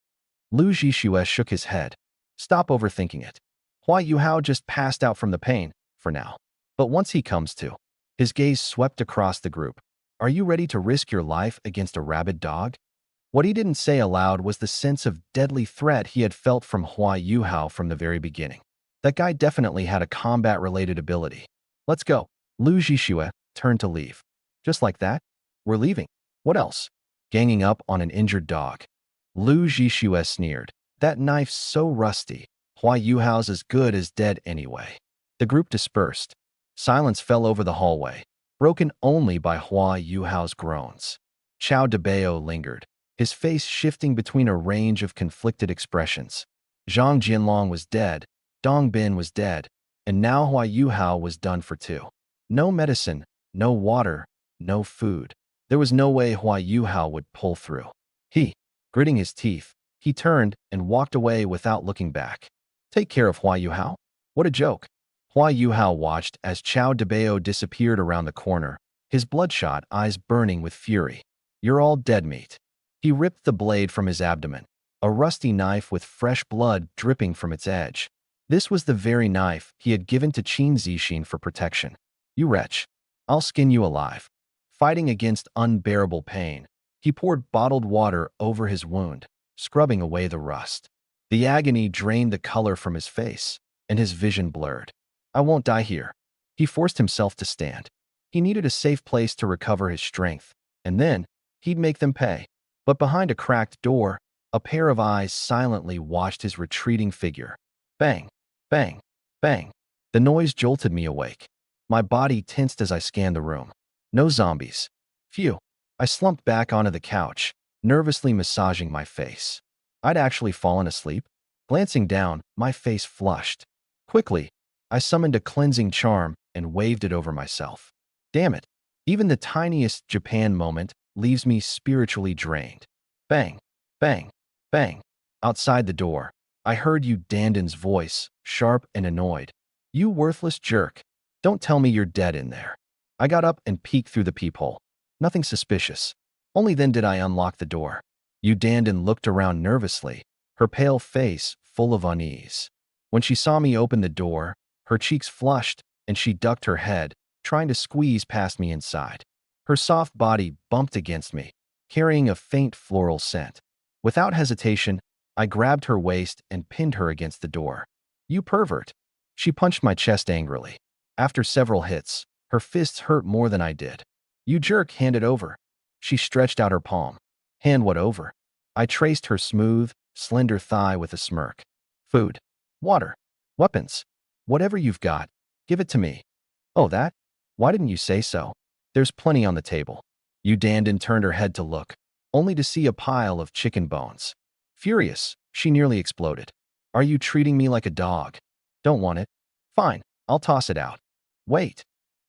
Lu Zhixue shook his head. Stop overthinking it. Hua Yuhao just passed out from the pain, for now. But once he comes to, his gaze swept across the group. Are you ready to risk your life against a rabid dog? What he didn't say aloud was the sense of deadly threat he had felt from Hua Yuhao from the very beginning. That guy definitely had a combat-related ability. Let's go. Lu Zhixue turned to leave. Just like that? We're leaving. What else? Ganging up on an injured dog. Lu Zhixue sneered. That knife's so rusty. Hua Yuhao's as good as dead anyway. The group dispersed. Silence fell over the hallway, broken only by Hua Yuhao's groans. Chao Debao lingered, his face shifting between a range of conflicted expressions. Zhang Jianlong was dead, Dong Bin was dead, and now Hua Yuhao was done for too. No medicine, no water, no food. There was no way Hua Yuhao would pull through. Gritting his teeth, he turned and walked away without looking back. Take care of Hua Yuhao? What a joke. Hua Yuhao watched as Chao Debao disappeared around the corner, his bloodshot eyes burning with fury. You're all dead meat. He ripped the blade from his abdomen, a rusty knife with fresh blood dripping from its edge. This was the very knife he had given to Qin Zixin for protection. You wretch. I'll skin you alive. Fighting against unbearable pain, he poured bottled water over his wound, scrubbing away the rust. The agony drained the color from his face, and his vision blurred. I won't die here. He forced himself to stand. He needed a safe place to recover his strength, and then he'd make them pay. But behind a cracked door, a pair of eyes silently watched his retreating figure. Bang, bang, bang. The noise jolted me awake. My body tensed as I scanned the room. No zombies. Phew. I slumped back onto the couch, nervously massaging my face. I'd actually fallen asleep. Glancing down, my face flushed. Quickly, I summoned a cleansing charm and waved it over myself. Damn it. Even the tiniest Japan moment leaves me spiritually drained. Bang, bang, bang. Outside the door, I heard Yu Danden's voice, sharp and annoyed. You worthless jerk. Don't tell me you're dead in there. I got up and peeked through the peephole. Nothing suspicious. Only then did I unlock the door. Yu Danden looked around nervously, her pale face full of unease. When she saw me open the door, her cheeks flushed and she ducked her head, trying to squeeze past me inside. Her soft body bumped against me, carrying a faint floral scent. Without hesitation, I grabbed her waist and pinned her against the door. You pervert. She punched my chest angrily. After several hits, her fists hurt more than I did. You jerk, hand it over. She stretched out her palm. Hand what over? I traced her smooth, slender thigh with a smirk. Food. Water. Weapons. Whatever you've got, give it to me. Oh, that? Why didn't you say so? There's plenty on the table. Yu Danden turned her head to look, only to see a pile of chicken bones. Furious, she nearly exploded. Are you treating me like a dog? Don't want it? Fine, I'll toss it out. Wait.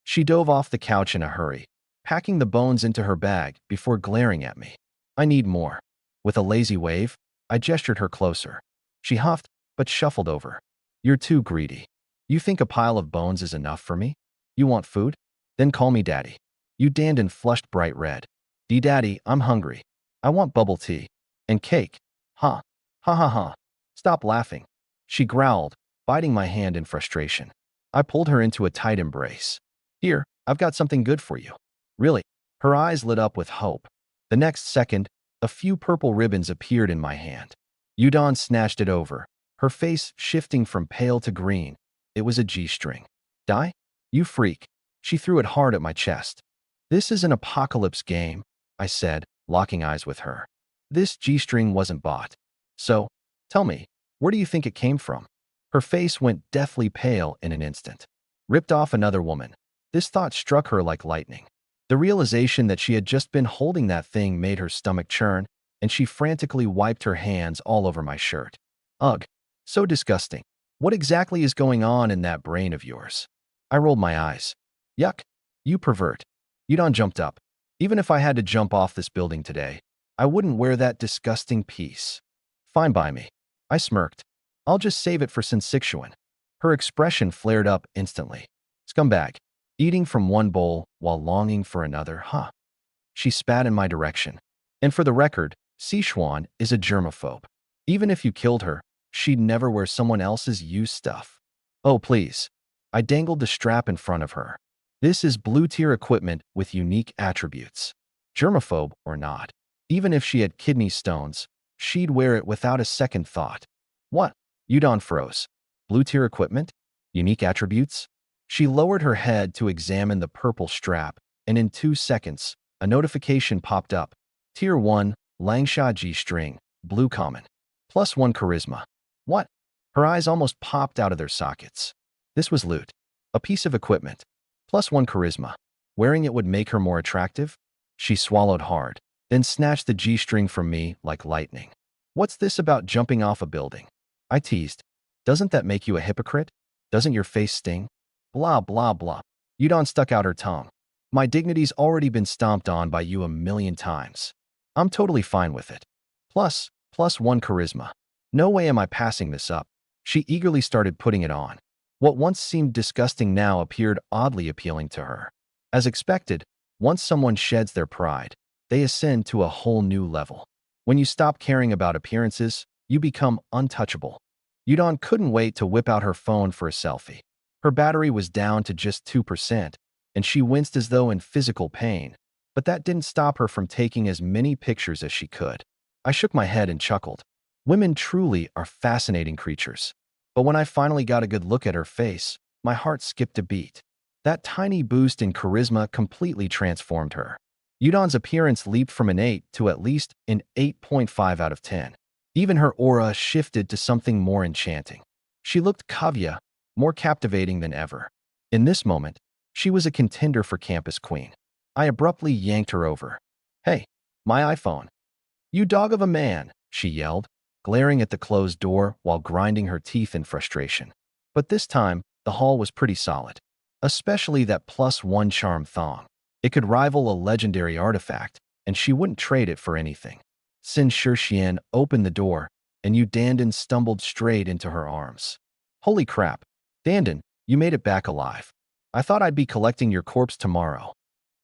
She dove off the couch in a hurry, packing the bones into her bag before glaring at me. I need more. With a lazy wave, I gestured her closer. She huffed, but shuffled over. You're too greedy. You think a pile of bones is enough for me? You want food? Then call me daddy. Yu Danden flushed bright red. Daddy, I'm hungry. I want bubble tea. And cake. Ha. Ha ha ha. Stop laughing. She growled, biting my hand in frustration. I pulled her into a tight embrace. Here, I've got something good for you. Really? Her eyes lit up with hope. The next second, a few purple ribbons appeared in my hand. Yudon snatched it over, her face shifting from pale to green. It was a G-string. Die? You freak. She threw it hard at my chest. This is an apocalypse game, I said, locking eyes with her. This G-string wasn't bought. So, tell me, where do you think it came from? Her face went deathly pale in an instant. Ripped off another woman. This thought struck her like lightning. The realization that she had just been holding that thing made her stomach churn, and she frantically wiped her hands all over my shirt. Ugh, so disgusting. What exactly is going on in that brain of yours? I rolled my eyes. Yuck, you pervert. Yudon jumped up. Even if I had to jump off this building today, I wouldn't wear that disgusting piece. Fine by me. I smirked. I'll just save it for Sensixuan. Her expression flared up instantly. Scumbag. Eating from one bowl while longing for another, huh? She spat in my direction. And for the record, Sichuan is a germaphobe. Even if you killed her, she'd never wear someone else's used stuff. Oh, please. I dangled the strap in front of her. This is blue-tier equipment with unique attributes. Germaphobe or not, even if she had kidney stones, she'd wear it without a second thought. What? Yudon froze. Blue-tier equipment? Unique attributes? She lowered her head to examine the purple strap, and in 2 seconds, a notification popped up. Tier 1, Langsha G-string, blue common. +1 charisma. What? Her eyes almost popped out of their sockets. This was loot. A piece of equipment. +1 charisma. Wearing it would make her more attractive? She swallowed hard, then snatched the G-string from me like lightning. What's this about jumping off a building? I teased. Doesn't that make you a hypocrite? Doesn't your face sting? Blah, blah, blah. Yudon stuck out her tongue. My dignity's already been stomped on by you a million times. I'm totally fine with it. +1 charisma. No way am I passing this up. She eagerly started putting it on. What once seemed disgusting now appeared oddly appealing to her. As expected, once someone sheds their pride, they ascend to a whole new level. When you stop caring about appearances, you become untouchable. Yudon couldn't wait to whip out her phone for a selfie. Her battery was down to just 2%, and she winced as though in physical pain, but that didn't stop her from taking as many pictures as she could. I shook my head and chuckled. Women truly are fascinating creatures. But when I finally got a good look at her face, my heart skipped a beat. That tiny boost in charisma completely transformed her. Yudon's appearance leaped from an 8 to at least an 8.5 out of 10. Even her aura shifted to something more enchanting. She looked kavya, more captivating than ever. In this moment, she was a contender for campus queen. I abruptly yanked her over. Hey, my iPhone. You dog of a man, she yelled, glaring at the closed door while grinding her teeth in frustration. But this time, the haul was pretty solid. Especially that +1 charm thong. It could rival a legendary artifact, and she wouldn't trade it for anything. Sin Shixian opened the door, and Yu Dandan stumbled straight into her arms. Holy crap, Dandan, you made it back alive. I thought I'd be collecting your corpse tomorrow.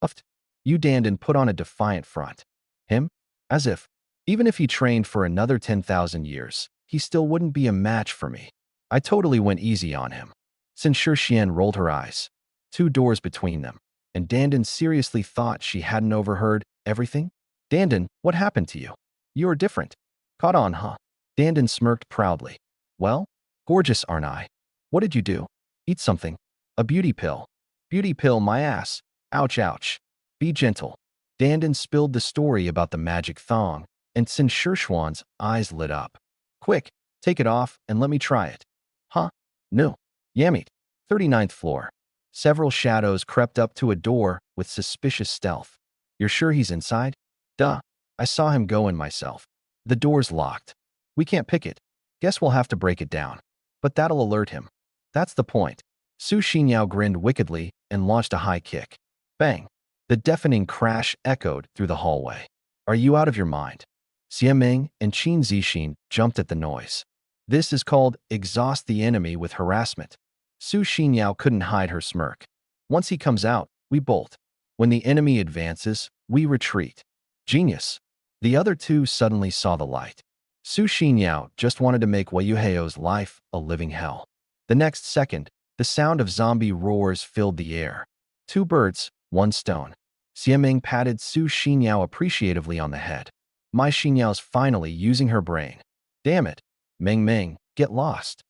Uffed. Yu Dandan put on a defiant front. Him? As if, even if he trained for another 10,000 years, he still wouldn't be a match for me. I totally went easy on him. Sin Shixian rolled her eyes. 2 doors between them, and Dandan seriously thought she hadn't overheard everything? Dandan, what happened to you? You're different. Caught on, huh? Dandan smirked proudly. Well, gorgeous, aren't I? What did you do? Eat something. A beauty pill. Beauty pill, my ass. Ouch, ouch. Be gentle. Dandan spilled the story about the magic thong, and Sin Shixuan's eyes lit up. Quick, take it off and let me try it. Huh? No. Yamit. 39th floor. Several shadows crept up to a door with suspicious stealth. You're sure he's inside? Duh. I saw him go in myself. The door's locked. We can't pick it. Guess we'll have to break it down. But that'll alert him. That's the point. Su Xinyao grinned wickedly and launched a high kick. Bang. The deafening crash echoed through the hallway. Are you out of your mind? Xiameng and Qin Zixin jumped at the noise. This is called exhaust the enemy with harassment. Su Xinyao couldn't hide her smirk. Once he comes out, we bolt. When the enemy advances, we retreat. Genius. The other two suddenly saw the light. Su Xinyao just wanted to make Weiyuheo's life a living hell. The next second, the sound of zombie roars filled the air. 2 birds, 1 stone. Xiameng patted Su Xinyao appreciatively on the head. My Xinyao's finally using her brain. Damn it. Meng Meng, get lost.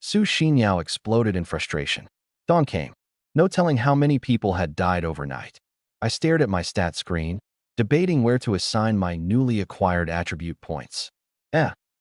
Su Xinyao exploded in frustration. Dawn came. No telling how many people had died overnight. I stared at my stat screen, debating where to assign my newly acquired attribute points.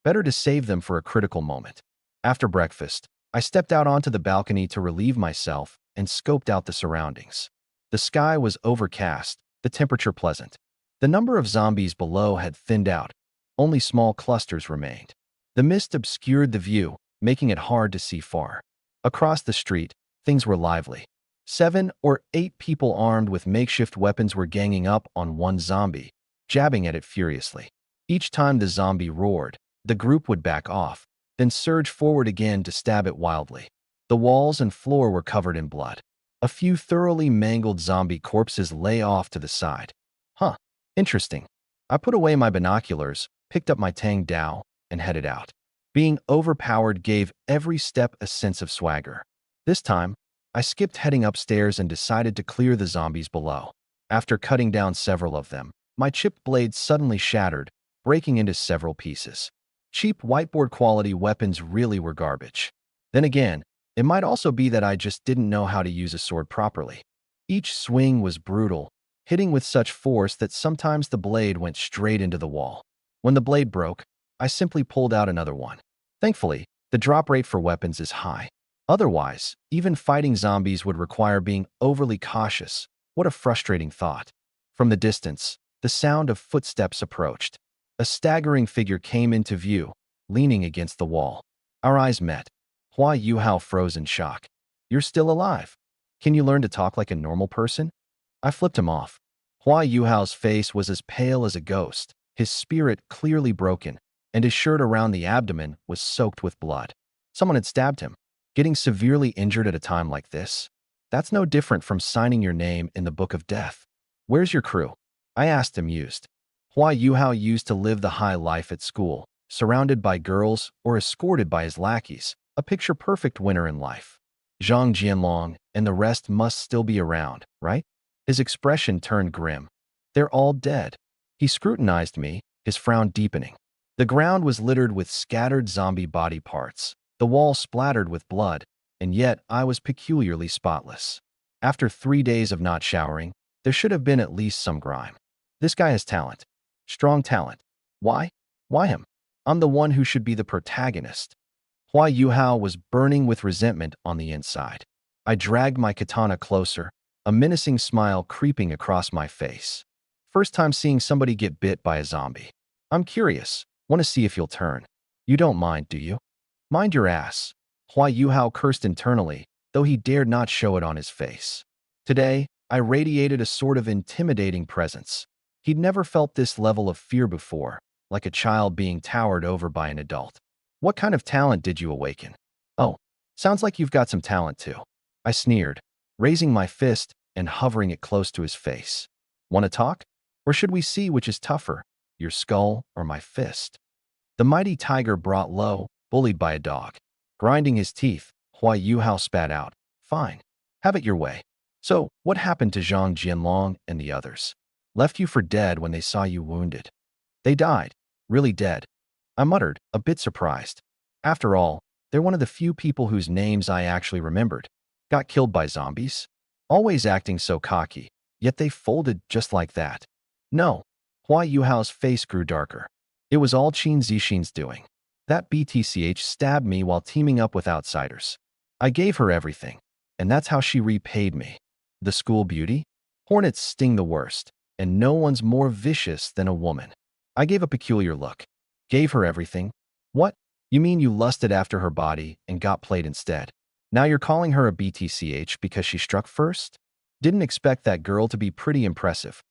Better to save them for a critical moment. After breakfast, I stepped out onto the balcony to relieve myself and scoped out the surroundings. The sky was overcast, the temperature pleasant. The number of zombies below had thinned out. Only small clusters remained. The mist obscured the view, making it hard to see far. Across the street, things were lively. 7 or 8 people armed with makeshift weapons were ganging up on one zombie, jabbing at it furiously. Each time the zombie roared, the group would back off, then surge forward again to stab it wildly. The walls and floor were covered in blood. A few thoroughly mangled zombie corpses lay off to the side. Huh, interesting. I put away my binoculars, picked up my Tang Dao, and headed out. Being overpowered gave every step a sense of swagger. This time, I skipped heading upstairs and decided to clear the zombies below. After cutting down several of them, my chipped blade suddenly shattered, breaking into several pieces. Cheap whiteboard quality weapons really were garbage. Then again, it might also be that I just didn't know how to use a sword properly. Each swing was brutal, hitting with such force that sometimes the blade went straight into the wall. When the blade broke, I simply pulled out another one. Thankfully, the drop rate for weapons is high. Otherwise, even fighting zombies would require being overly cautious. What a frustrating thought. From the distance, the sound of footsteps approached. A staggering figure came into view, leaning against the wall. Our eyes met. Hua Yuhao froze in shock. You're still alive. Can you learn to talk like a normal person? I flipped him off. Hua Yuhao's face was as pale as a ghost, his spirit clearly broken, and his shirt around the abdomen was soaked with blood. Someone had stabbed him. Getting severely injured at a time like this? That's no different from signing your name in the Book of Death. Where's your crew? I asked, amused. Hua Yuhao used to live the high life at school, surrounded by girls or escorted by his lackeys, a picture-perfect winner in life. Zhang Jianlong and the rest must still be around, right? His expression turned grim. They're all dead. He scrutinized me, his frown deepening. The ground was littered with scattered zombie body parts, the wall splattered with blood, and yet I was peculiarly spotless. After 3 days of not showering, there should have been at least some grime. This guy has talent. Strong talent. Why? Why him? I'm the one who should be the protagonist. Hua Yuhao was burning with resentment on the inside. I dragged my katana closer, a menacing smile creeping across my face. First time seeing somebody get bit by a zombie. I'm curious. Want to see if you'll turn. You don't mind, do you? Mind your ass. Hua Yuhao cursed internally, though he dared not show it on his face. Today, I radiated a sort of intimidating presence. He'd never felt this level of fear before, like a child being towered over by an adult. What kind of talent did you awaken? Oh, sounds like you've got some talent too. I sneered, raising my fist and hovering it close to his face. Want to talk? Or should we see which is tougher, your skull or my fist? The mighty tiger brought low, bullied by a dog. Grinding his teeth, Hua Yuhao spat out. Fine. Have it your way. So, what happened to Zhang Jianlong and the others? Left you for dead when they saw you wounded. They died. Really dead. I muttered, a bit surprised. After all, they're one of the few people whose names I actually remembered. Got killed by zombies? Always acting so cocky, yet they folded just like that. No. Hua Yuhao's face grew darker. It was all Qin Zixin's doing. That BTCH stabbed me while teaming up with outsiders. I gave her everything, and that's how she repaid me. The school beauty? Hornets sting the worst, and no one's more vicious than a woman. I gave a peculiar look. Gave her everything? What? You mean you lusted after her body and got played instead? Now you're calling her a BTCH because she struck first? Didn't expect that girl to be pretty impressive.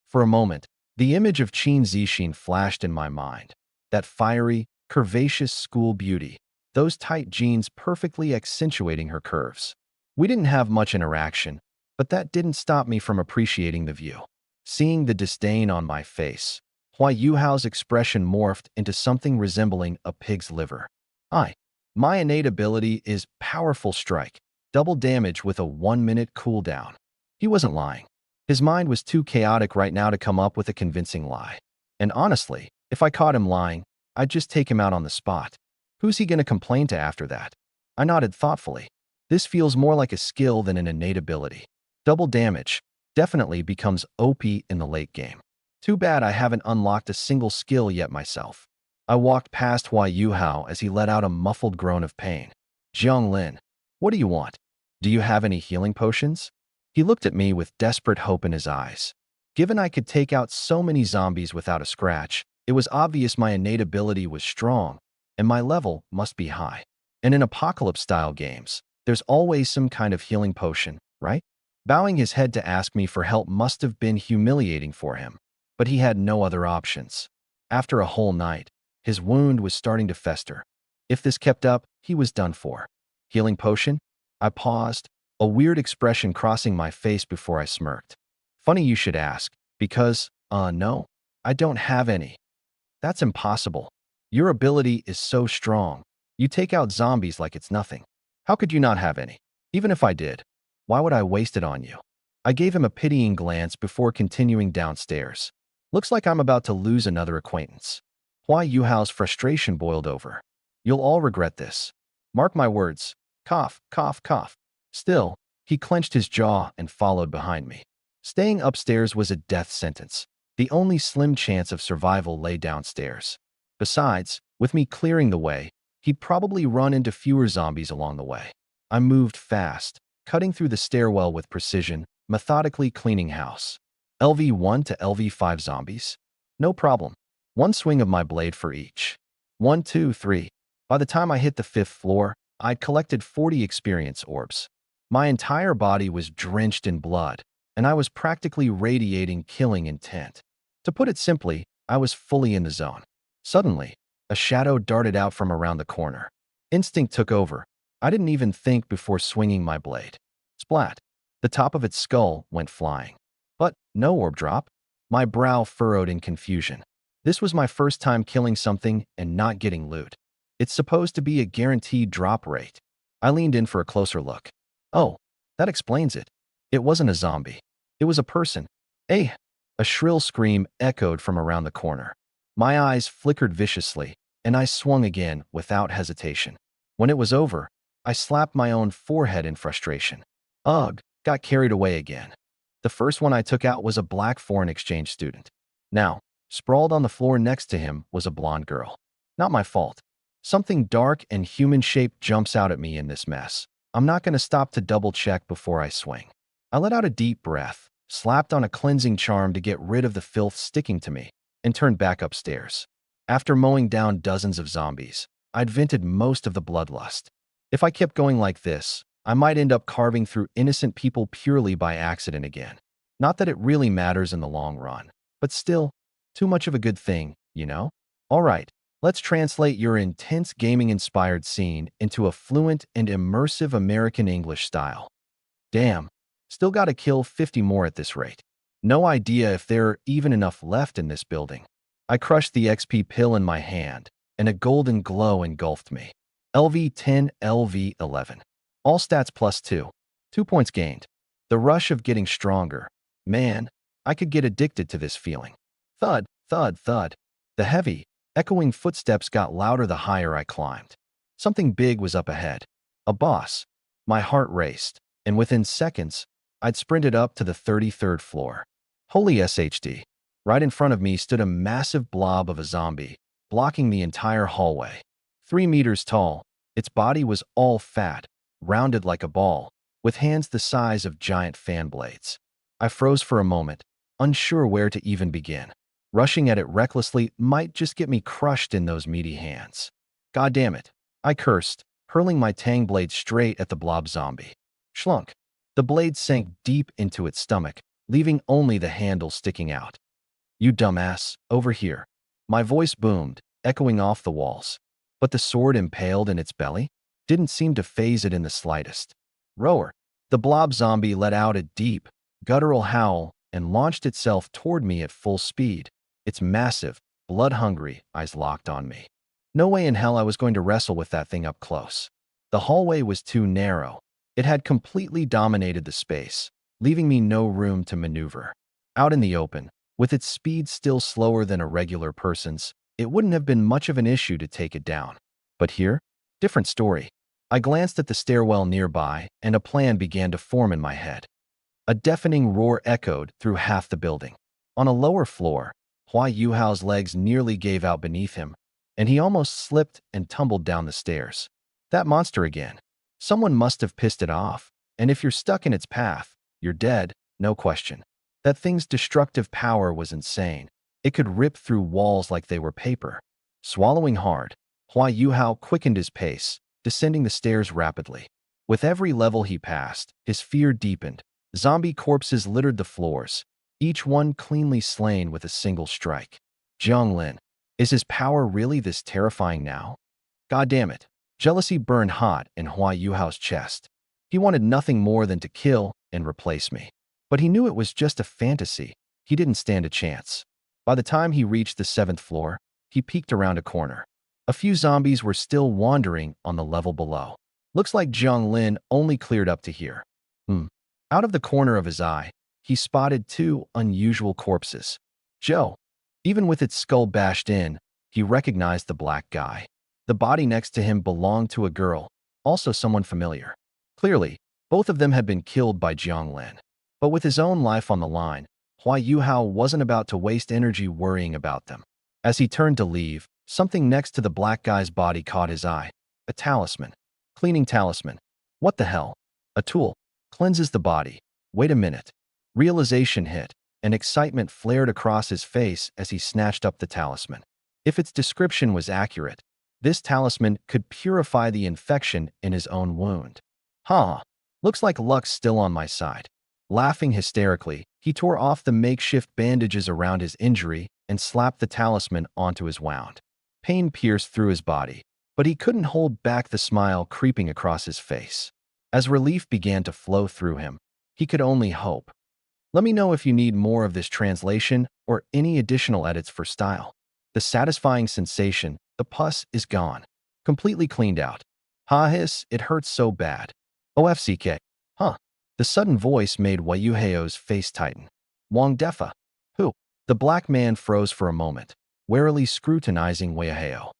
For a moment, the image of Qin Zixin flashed in my mind. That fiery, curvaceous school beauty, those tight jeans perfectly accentuating her curves. We didn't have much interaction, but that didn't stop me from appreciating the view. Seeing the disdain on my face, Hua Yuhao's expression morphed into something resembling a pig's liver. My innate ability is Powerful Strike, double damage with a 1-minute cooldown. He wasn't lying. His mind was too chaotic right now to come up with a convincing lie. And honestly, if I caught him lying, I'd just take him out on the spot. Who's he going to complain to after that? I nodded thoughtfully. This feels more like a skill than an innate ability. Double damage definitely becomes OP in the late game. Too bad I haven't unlocked a single skill yet myself. I walked past Hua Yuhao as he let out a muffled groan of pain. Jiang Lin, what do you want? Do you have any healing potions? He looked at me with desperate hope in his eyes. Given I could take out so many zombies without a scratch, it was obvious my innate ability was strong, and my level must be high. And in apocalypse-style games, there's always some kind of healing potion, right? Bowing his head to ask me for help must have been humiliating for him, but he had no other options. After a whole night, his wound was starting to fester. If this kept up, he was done for. Healing potion? I paused, a weird expression crossing my face before I smirked. Funny you should ask, because, no, I don't have any. That's impossible. Your ability is so strong. You take out zombies like it's nothing. How could you not have any? Even if I did, Why would I waste it on you? I gave him a pitying glance before continuing downstairs. Looks like I'm about to lose another acquaintance. Hua Yuhao's frustration boiled over. You'll all regret this. Mark my words. Cough, cough, cough. Still, he clenched his jaw and followed behind me. Staying upstairs was a death sentence. The only slim chance of survival lay downstairs. Besides, with me clearing the way, he'd probably run into fewer zombies along the way. I moved fast, cutting through the stairwell with precision, methodically cleaning house. LV1 to LV5 zombies? No problem. One swing of my blade for each. 1, 2, 3. By the time I hit the 5th floor, I'd collected 40 experience orbs. My entire body was drenched in blood, and I was practically radiating killing intent. To put it simply, I was fully in the zone. Suddenly, a shadow darted out from around the corner. Instinct took over. I didn't even think before swinging my blade. Splat! The top of its skull went flying. But no orb drop. My brow furrowed in confusion. This was my first time killing something and not getting loot. It's supposed to be a guaranteed drop rate. I leaned in for a closer look. Oh, that explains it. It wasn't a zombie. It was a person. Eh! A shrill scream echoed from around the corner. My eyes flickered viciously, and I swung again without hesitation. When it was over, I slapped my own forehead in frustration. Ugh, got carried away again. The first one I took out was a black foreign exchange student. Now, sprawled on the floor next to him was a blonde girl. Not my fault. Something dark and human-shaped jumps out at me in this mess. I'm not going to stop to double-check before I swing. I let out a deep breath, slapped on a cleansing charm to get rid of the filth sticking to me, and turned back upstairs. After mowing down dozens of zombies, I'd vented most of the bloodlust. If I kept going like this, I might end up carving through innocent people purely by accident again. Not that it really matters in the long run, but still, too much of a good thing, you know? All right, let's translate your intense gaming-inspired scene into a fluent and immersive American English style. Damn, still gotta kill 50 more at this rate. No idea if there are even enough left in this building. I crushed the XP pill in my hand, and a golden glow engulfed me. LV10, LV11. All stats +2. 2 points gained. The rush of getting stronger. Man, I could get addicted to this feeling. Thud, thud, thud. The heavy, echoing footsteps got louder the higher I climbed. Something big was up ahead. A boss. My heart raced, and within seconds, I'd sprinted up to the 33rd floor. Holy SHD. Right in front of me stood a massive blob of a zombie, blocking the entire hallway. 3 meters tall, its body was all fat, rounded like a ball, with hands the size of giant fan blades. I froze for a moment, unsure where to even begin. Rushing at it recklessly might just get me crushed in those meaty hands. God damn it, I cursed, hurling my tang blade straight at the blob zombie. Schlunk. The blade sank deep into its stomach, leaving only the handle sticking out. You dumbass, over here. My voice boomed, echoing off the walls. But the sword impaled in its belly didn't seem to faze it in the slightest. Roar. The blob zombie let out a deep, guttural howl and launched itself toward me at full speed, its massive, blood-hungry eyes locked on me. No way in hell I was going to wrestle with that thing up close. The hallway was too narrow. It had completely dominated the space, leaving me no room to maneuver. Out in the open, with its speed still slower than a regular person's, it wouldn't have been much of an issue to take it down. But here, different story. I glanced at the stairwell nearby, and a plan began to form in my head. A deafening roar echoed through half the building. On a lower floor, Hua Yuhao's legs nearly gave out beneath him, and he almost slipped and tumbled down the stairs. That monster again. Someone must have pissed it off, and if you're stuck in its path, you're dead, no question. That thing's destructive power was insane. It could rip through walls like they were paper. Swallowing hard, Hua Yuhao quickened his pace, descending the stairs rapidly. With every level he passed, his fear deepened. Zombie corpses littered the floors, each one cleanly slain with a single strike. Jianglin, is his power really this terrifying now? God damn it. Jealousy burned hot in Hua Yuhao's chest. He wanted nothing more than to kill and replace me. But he knew it was just a fantasy. He didn't stand a chance. By the time he reached the 7th floor, he peeked around a corner. A few zombies were still wandering on the level below. Looks like Jianglin only cleared up to here. Out of the corner of his eye, he spotted two unusual corpses. Joe. Even with its skull bashed in, he recognized the black guy. The body next to him belonged to a girl, also someone familiar. Clearly, both of them had been killed by Jianglin. But with his own life on the line, Hua Yuhao wasn't about to waste energy worrying about them. As he turned to leave, something next to the black guy's body caught his eye. A talisman. Cleaning talisman. What the hell? A tool. Cleanses the body. Wait a minute. Realization hit, and excitement flared across his face as he snatched up the talisman. If its description was accurate, this talisman could purify the infection in his own wound. Huh. Looks like luck's still on my side. Laughing hysterically, he tore off the makeshift bandages around his injury and slapped the talisman onto his wound. Pain pierced through his body, but he couldn't hold back the smile creeping across his face. As relief began to flow through him, he could only hope. Let me know if you need more of this translation or any additional edits for style. The satisfying sensation, the pus is gone. Completely cleaned out. Ha-hiss, it hurts so bad. OFCK. Huh. The sudden voice made Wayuheo's face tighten. Wang Defa. Who? The black man froze for a moment, warily scrutinizing Wayuheo.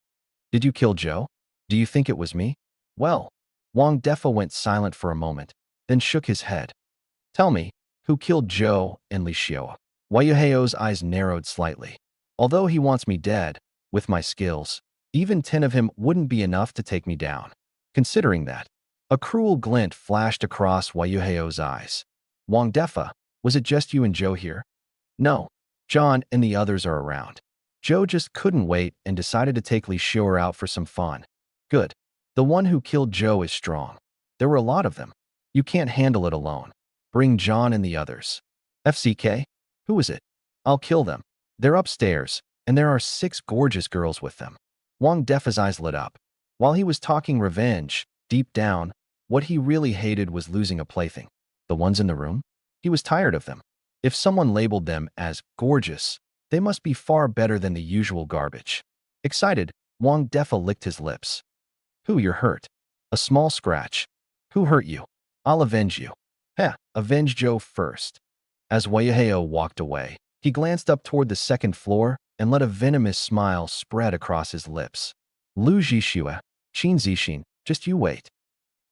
Did you kill Joe? Do you think it was me? Well, Wang Defa went silent for a moment, then shook his head. Tell me, who killed Joe and Li Xiao? Wayuheo's eyes narrowed slightly. Although he wants me dead, with my skills, even 10 of him wouldn't be enough to take me down. Considering that, a cruel glint flashed across Wayuheo's eyes. Wang Defa, was it just you and Joe here? No, John and the others are around. Joe just couldn't wait and decided to take Li Xiao out for some fun. Good. The one who killed Joe is strong. There were a lot of them. You can't handle it alone. Bring John and the others. FCK? Who is it? I'll kill them. They're upstairs, and there are 6 gorgeous girls with them. Wang Defa's eyes lit up. While he was talking revenge, deep down, what he really hated was losing a plaything. The ones in the room? He was tired of them. If someone labeled them as gorgeous, they must be far better than the usual garbage. Excited, Wang Defa licked his lips. Who, you're hurt? A small scratch. Who hurt you? I'll avenge you. Heh, avenge Joe first. As Wayuheo walked away, he glanced up toward the second floor and let a venomous smile spread across his lips. Lu Zhixue, Qin Zixin, just you wait.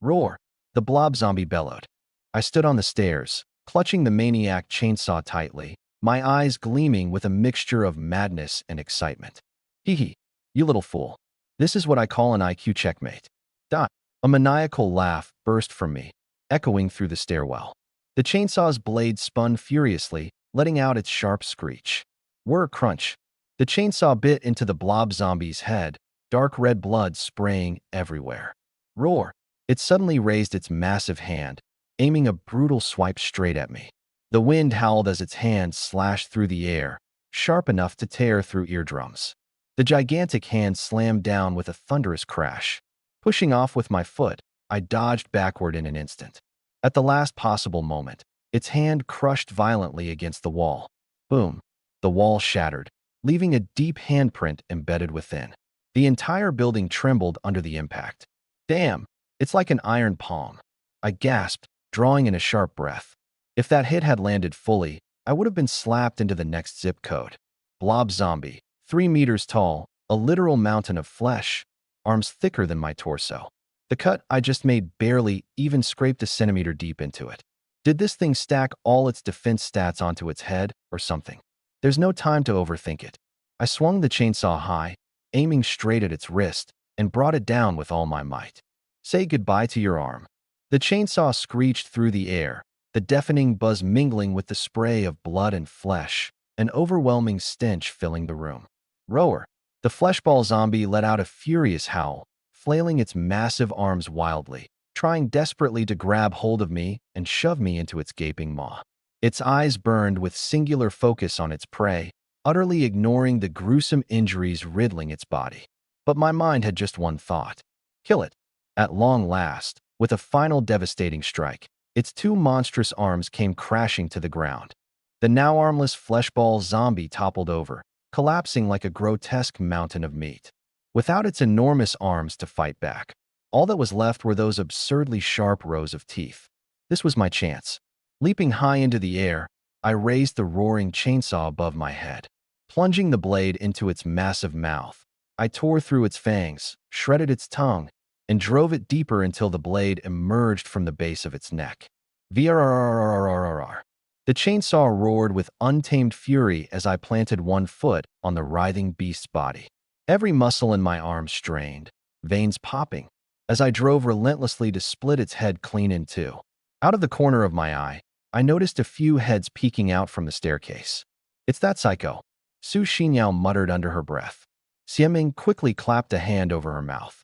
Roar, the blob zombie bellowed. I stood on the stairs, clutching the maniac chainsaw tightly, my eyes gleaming with a mixture of madness and excitement. Hee hee, you little fool. This is what I call an IQ checkmate. Dot. A maniacal laugh burst from me, echoing through the stairwell. The chainsaw's blade spun furiously, letting out its sharp screech. Whir crunch. The chainsaw bit into the blob zombie's head, dark red blood spraying everywhere. Roar. It suddenly raised its massive hand, aiming a brutal swipe straight at me. The wind howled as its hand slashed through the air, sharp enough to tear through eardrums. The gigantic hand slammed down with a thunderous crash. Pushing off with my foot, I dodged backward in an instant. At the last possible moment, its hand crushed violently against the wall. Boom. The wall shattered, leaving a deep handprint embedded within. The entire building trembled under the impact. Damn, it's like an iron palm. I gasped, drawing in a sharp breath. If that hit had landed fully, I would have been slapped into the next zip code. Blob zombie, 3 meters tall, a literal mountain of flesh, arms thicker than my torso. The cut I just made barely even scraped a centimeter deep into it. Did this thing stack all its defense stats onto its head or something? There's no time to overthink it. I swung the chainsaw high, aiming straight at its wrist, and brought it down with all my might. Say goodbye to your arm. The chainsaw screeched through the air, the deafening buzz mingling with the spray of blood and flesh, an overwhelming stench filling the room. Roar. The fleshball zombie let out a furious howl, flailing its massive arms wildly, trying desperately to grab hold of me and shove me into its gaping maw. Its eyes burned with singular focus on its prey, utterly ignoring the gruesome injuries riddling its body. But my mind had just one thought. Kill it. At long last, with a final devastating strike, its 2 monstrous arms came crashing to the ground. The now armless fleshball zombie toppled over, collapsing like a grotesque mountain of meat. Without its enormous arms to fight back, all that was left were those absurdly sharp rows of teeth. This was my chance. Leaping high into the air, I raised the roaring chainsaw above my head. Plunging the blade into its massive mouth, I tore through its fangs, shredded its tongue, and drove it deeper until the blade emerged from the base of its neck. VRRRRRRR. The chainsaw roared with untamed fury as I planted one foot on the writhing beast's body. Every muscle in my arm strained, veins popping, as I drove relentlessly to split its head clean in two. Out of the corner of my eye, I noticed a few heads peeking out from the staircase. "It's that psycho," Su Xinyao muttered under her breath. Xieming quickly clapped a hand over her mouth.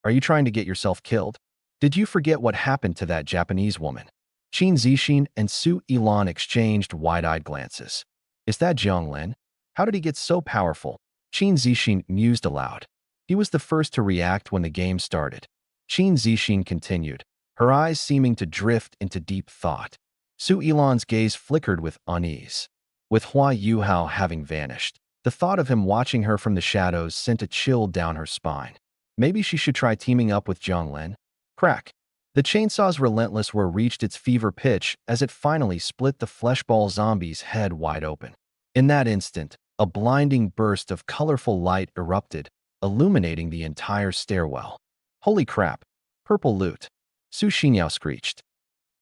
"Are you trying to get yourself killed? Did you forget what happened to that Japanese woman?" Qin Zixin and Su Ilan exchanged wide-eyed glances. "Is that Jiang Lin? How did he get so powerful?" Qin Zixin mused aloud. He was the first to react when the game started. Qin Zixin continued, her eyes seeming to drift into deep thought. Su Ilan's gaze flickered with unease. With Hua Yuhao having vanished, the thought of him watching her from the shadows sent a chill down her spine. Maybe she should try teaming up with Jiang Lin. Crack. The chainsaw's relentless whir reached its fever pitch as it finally split the fleshball zombie's head wide open. In that instant, a blinding burst of colorful light erupted, illuminating the entire stairwell. "Holy crap! Purple loot!" Su Xinyao screeched.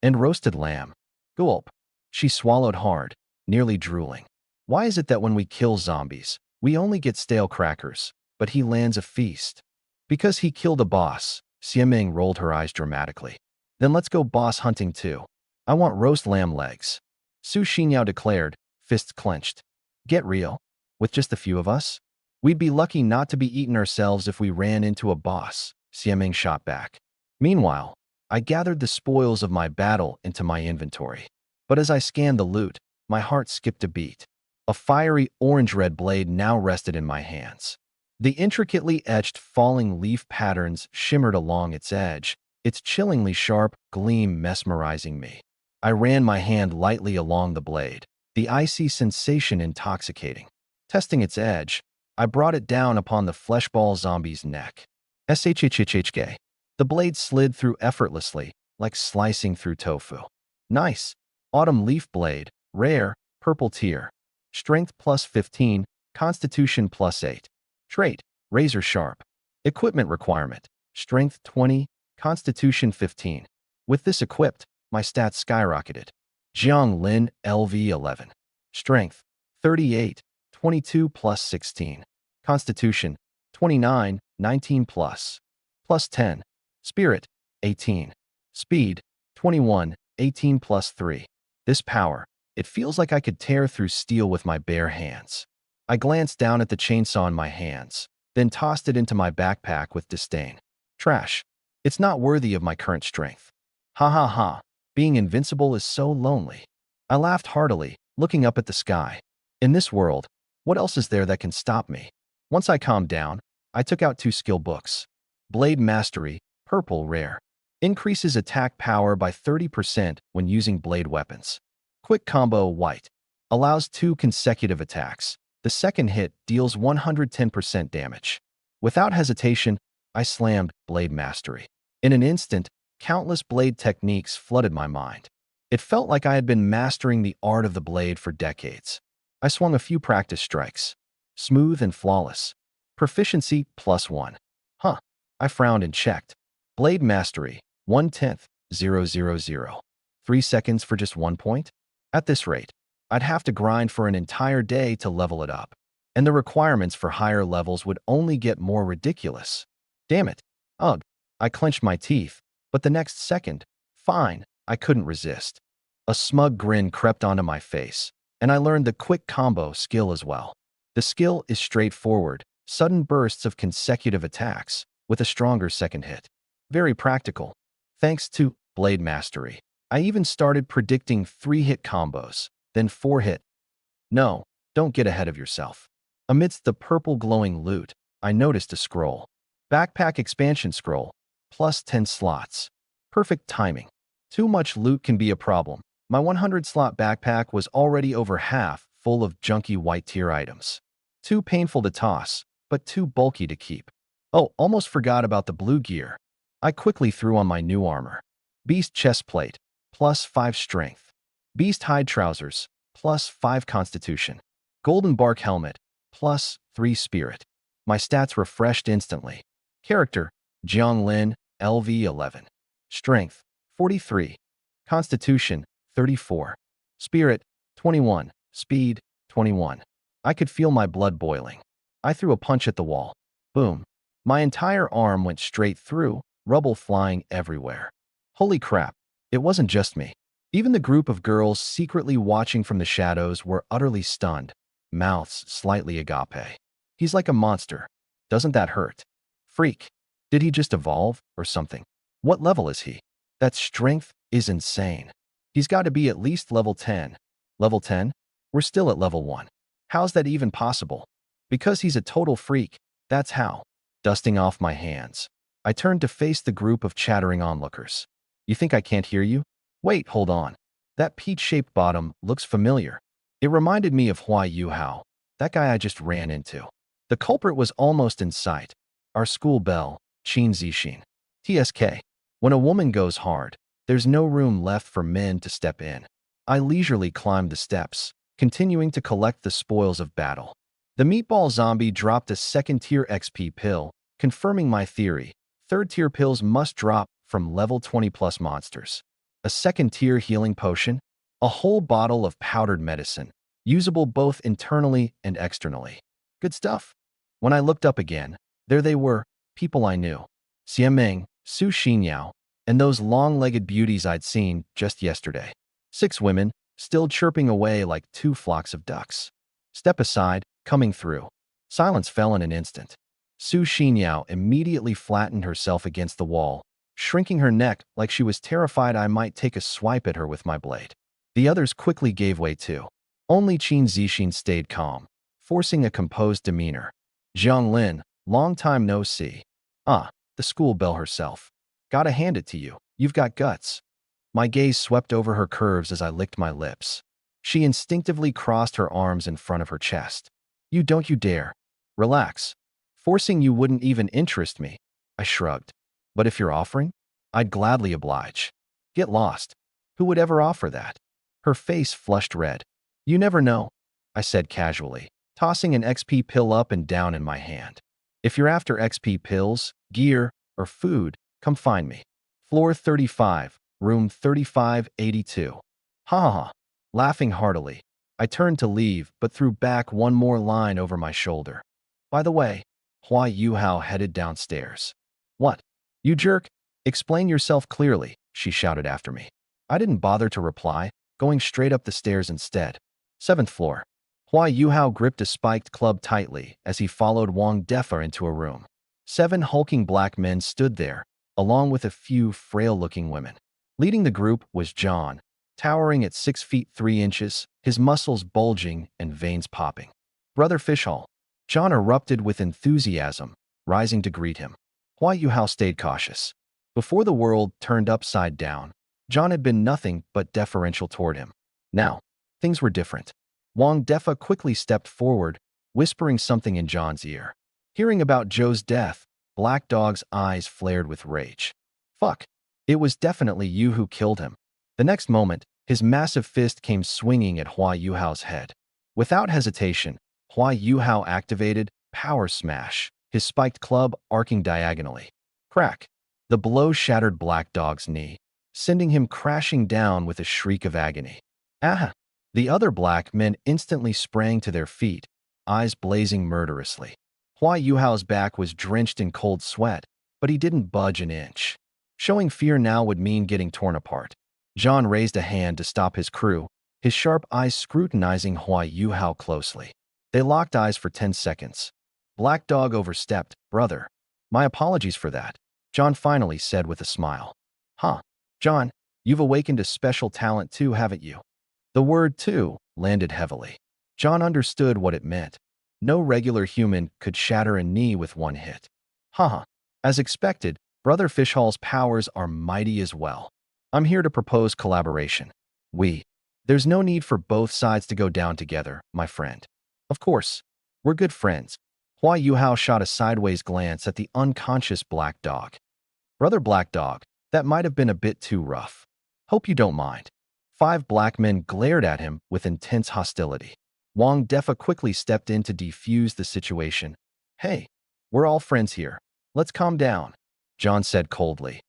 "And roasted lamb." Gulp. She swallowed hard, nearly drooling. "Why is it that when we kill zombies, we only get stale crackers, but he lands a feast?" "Because he killed a boss." Xieming rolled her eyes dramatically. "Then let's go boss hunting too. I want roast lamb legs," Su Xinyao declared, fists clenched. "Get real. With just a few of us? We'd be lucky not to be eaten ourselves if we ran into a boss," Xieming shot back. Meanwhile, I gathered the spoils of my battle into my inventory. But as I scanned the loot, my heart skipped a beat. A fiery orange-red blade now rested in my hands. The intricately etched falling leaf patterns shimmered along its edge, its chillingly sharp gleam mesmerizing me. I ran my hand lightly along the blade, the icy sensation intoxicating. Testing its edge, I brought it down upon the fleshball zombie's neck. Shhhhk. The blade slid through effortlessly, like slicing through tofu. Nice. Autumn leaf blade, rare, purple tier. Strength plus 15, Constitution plus 8. Trait, razor sharp. Equipment requirement, Strength 20, Constitution 15. With this equipped, my stats skyrocketed. Jiang Lin LV 11. Strength, 38, 22 plus 16. Constitution, 29, 19 plus. Plus 10. Spirit, 18. Speed, 21, 18 plus 3. This power, it feels like I could tear through steel with my bare hands. I glanced down at the chainsaw in my hands, then tossed it into my backpack with disdain. Trash. It's not worthy of my current strength. Ha ha ha. Being invincible is so lonely. I laughed heartily, looking up at the sky. In this world, what else is there that can stop me? Once I calmed down, I took out 2 skill books. Blade Mastery, purple rare. Increases attack power by 30% when using blade weapons. Quick combo white. Allows 2 consecutive attacks. The second hit deals 110% damage. Without hesitation, I slammed Blade Mastery. In an instant, countless blade techniques flooded my mind. It felt like I had been mastering the art of the blade for decades. I swung a few practice strikes. Smooth and flawless. Proficiency plus 1. Huh. I frowned and checked. Blade Mastery, 1/10, 000. 3 seconds for just 1 point? At this rate, I'd have to grind for an entire day to level it up. And the requirements for higher levels would only get more ridiculous. Damn it. Ugh. I clenched my teeth, but the next second, fine, I couldn't resist. A smug grin crept onto my face, and I learned the quick combo skill as well. The skill is straightforward, sudden bursts of consecutive attacks, with a stronger second hit. Very practical. Thanks to Blade Mastery, I even started predicting 3-hit combos, then 4-hit. No, don't get ahead of yourself. Amidst the purple glowing loot, I noticed a scroll. Backpack expansion scroll, plus 10 slots. Perfect timing. Too much loot can be a problem. My 100-slot backpack was already over half full of junky white tier items. Too painful to toss, but too bulky to keep. Oh, almost forgot about the blue gear. I quickly threw on my new armor. Beast chestplate, plus 5 strength. Beast hide trousers, plus 5 constitution. Golden bark helmet, plus 3 spirit. My stats refreshed instantly. Character, Jiang Lin, LV 11. Strength, 43. Constitution, 34. Spirit, 21. Speed, 21. I could feel my blood boiling. I threw a punch at the wall. Boom. My entire arm went straight through, rubble flying everywhere. Holy crap, it wasn't just me. Even the group of girls secretly watching from the shadows were utterly stunned, mouths slightly agape. He's like a monster. Doesn't that hurt? Freak. Did he just evolve or something? What level is he? That strength is insane. He's got to be at least level 10. Level 10? We're still at level 1. How's that even possible? Because he's a total freak, that's how. Dusting off my hands, I turned to face the group of chattering onlookers. You think I can't hear you? Wait, hold on. That peach-shaped bottom looks familiar. It reminded me of Hua Yuhao, that guy I just ran into. The culprit was almost in sight. Our school belle, Qin Zixin. TSK. When a woman goes hard, there's no room left for men to step in. I leisurely climbed the steps, continuing to collect the spoils of battle. The meatball zombie dropped a second-tier XP pill, confirming my theory. Third-tier pills must drop from level 20+ monsters. A second-tier healing potion, a whole bottle of powdered medicine, usable both internally and externally. Good stuff. When I looked up again, there they were, people I knew. Xiameng, Su Xinyao, and those long-legged beauties I'd seen just yesterday. 6 women, still chirping away like 2 flocks of ducks. Step aside, coming through. Silence fell in an instant. Su Xinyao immediately flattened herself against the wall, shrinking her neck like she was terrified I might take a swipe at her with my blade. The others quickly gave way too. Only Qin Zixin stayed calm, forcing a composed demeanor. Jiang Lin, long time no see. Ah, the school belle herself. Gotta hand it to you, you've got guts. My gaze swept over her curves as I licked my lips. She instinctively crossed her arms in front of her chest. You dare. Relax. Forcing you wouldn't even interest me. I shrugged. But if you're offering, I'd gladly oblige. Get lost. Who would ever offer that? Her face flushed red. You never know, I said casually, tossing an XP pill up and down in my hand. If you're after XP pills, gear, or food, come find me. Floor 35, room 3582. Ha ha ha. Laughing heartily, I turned to leave but threw back one more line over my shoulder. By the way, Hua Yuhao headed downstairs. What? You jerk? Explain yourself clearly, she shouted after me. I didn't bother to reply, going straight up the stairs instead. 7th floor. Hua Yuhao gripped a spiked club tightly as he followed Wang Defa into a room. 7 hulking black men stood there, along with a few frail-looking women. Leading the group was John, towering at 6 feet 3 inches, his muscles bulging and veins popping. Brother Fishhall. John erupted with enthusiasm, rising to greet him. Hua Yuhao stayed cautious. Before the world turned upside down, John had been nothing but deferential toward him. Now, things were different. Wang Defa quickly stepped forward, whispering something in John's ear. Hearing about Joe's death, Black Dog's eyes flared with rage. Fuck. It was definitely you who killed him. The next moment, his massive fist came swinging at Hua Yuhao's head. Without hesitation, Hua Yuhao activated Power Smash, his spiked club arcing diagonally. Crack. The blow shattered Black Dog's knee, sending him crashing down with a shriek of agony. Ah! The other black men instantly sprang to their feet, eyes blazing murderously. Hua Yuhao's back was drenched in cold sweat, but he didn't budge an inch. Showing fear now would mean getting torn apart. John raised a hand to stop his crew, his sharp eyes scrutinizing Hua Yuhao closely. They locked eyes for 10 seconds. Black Dog overstepped. Brother. My apologies for that, John finally said with a smile. Huh. John, you've awakened a special talent too, haven't you? The word too landed heavily. John understood what it meant. No regular human could shatter a knee with one hit. Haha. As expected, Brother Fishhall's powers are mighty as well. I'm here to propose collaboration. There's no need for both sides to go down together, my friend. Of course, we're good friends. Hua Yuhao shot a sideways glance at the unconscious Black Dog. Brother Black Dog, that might have been a bit too rough. Hope you don't mind. 5 black men glared at him with intense hostility. Wang Defa quickly stepped in to defuse the situation. Hey, we're all friends here. Let's calm down, John said coldly.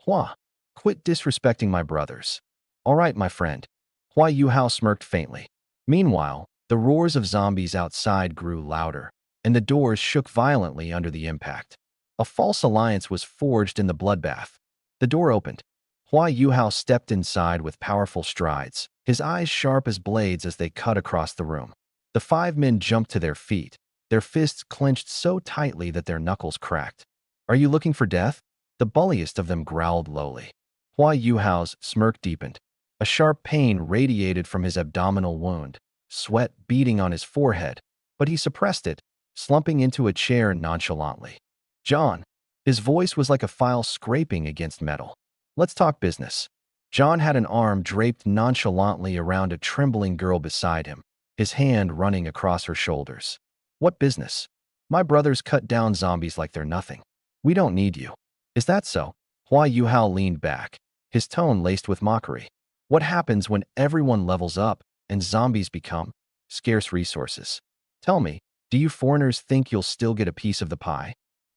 Hua, quit disrespecting my brothers. All right, my friend. Hua Yuhao smirked faintly. Meanwhile, the roars of zombies outside grew louder, and the doors shook violently under the impact. A false alliance was forged in the bloodbath. The door opened. Hua Yuhao stepped inside with powerful strides, his eyes sharp as blades as they cut across the room. The 5 men jumped to their feet, their fists clenched so tightly that their knuckles cracked. Are you looking for death? The bulliest of them growled lowly. Hua Yuhao's smirk deepened. A sharp pain radiated from his abdominal wound, sweat beading on his forehead, but he suppressed it, slumping into a chair nonchalantly. John. His voice was like a file scraping against metal. Let's talk business. John had an arm draped nonchalantly around a trembling girl beside him, his hand running across her shoulders. What business? My brothers cut down zombies like they're nothing. We don't need you. Is that so? Hua Yuhao leaned back, his tone laced with mockery. What happens when everyone levels up and zombies become scarce resources? Tell me, do you foreigners think you'll still get a piece of the pie?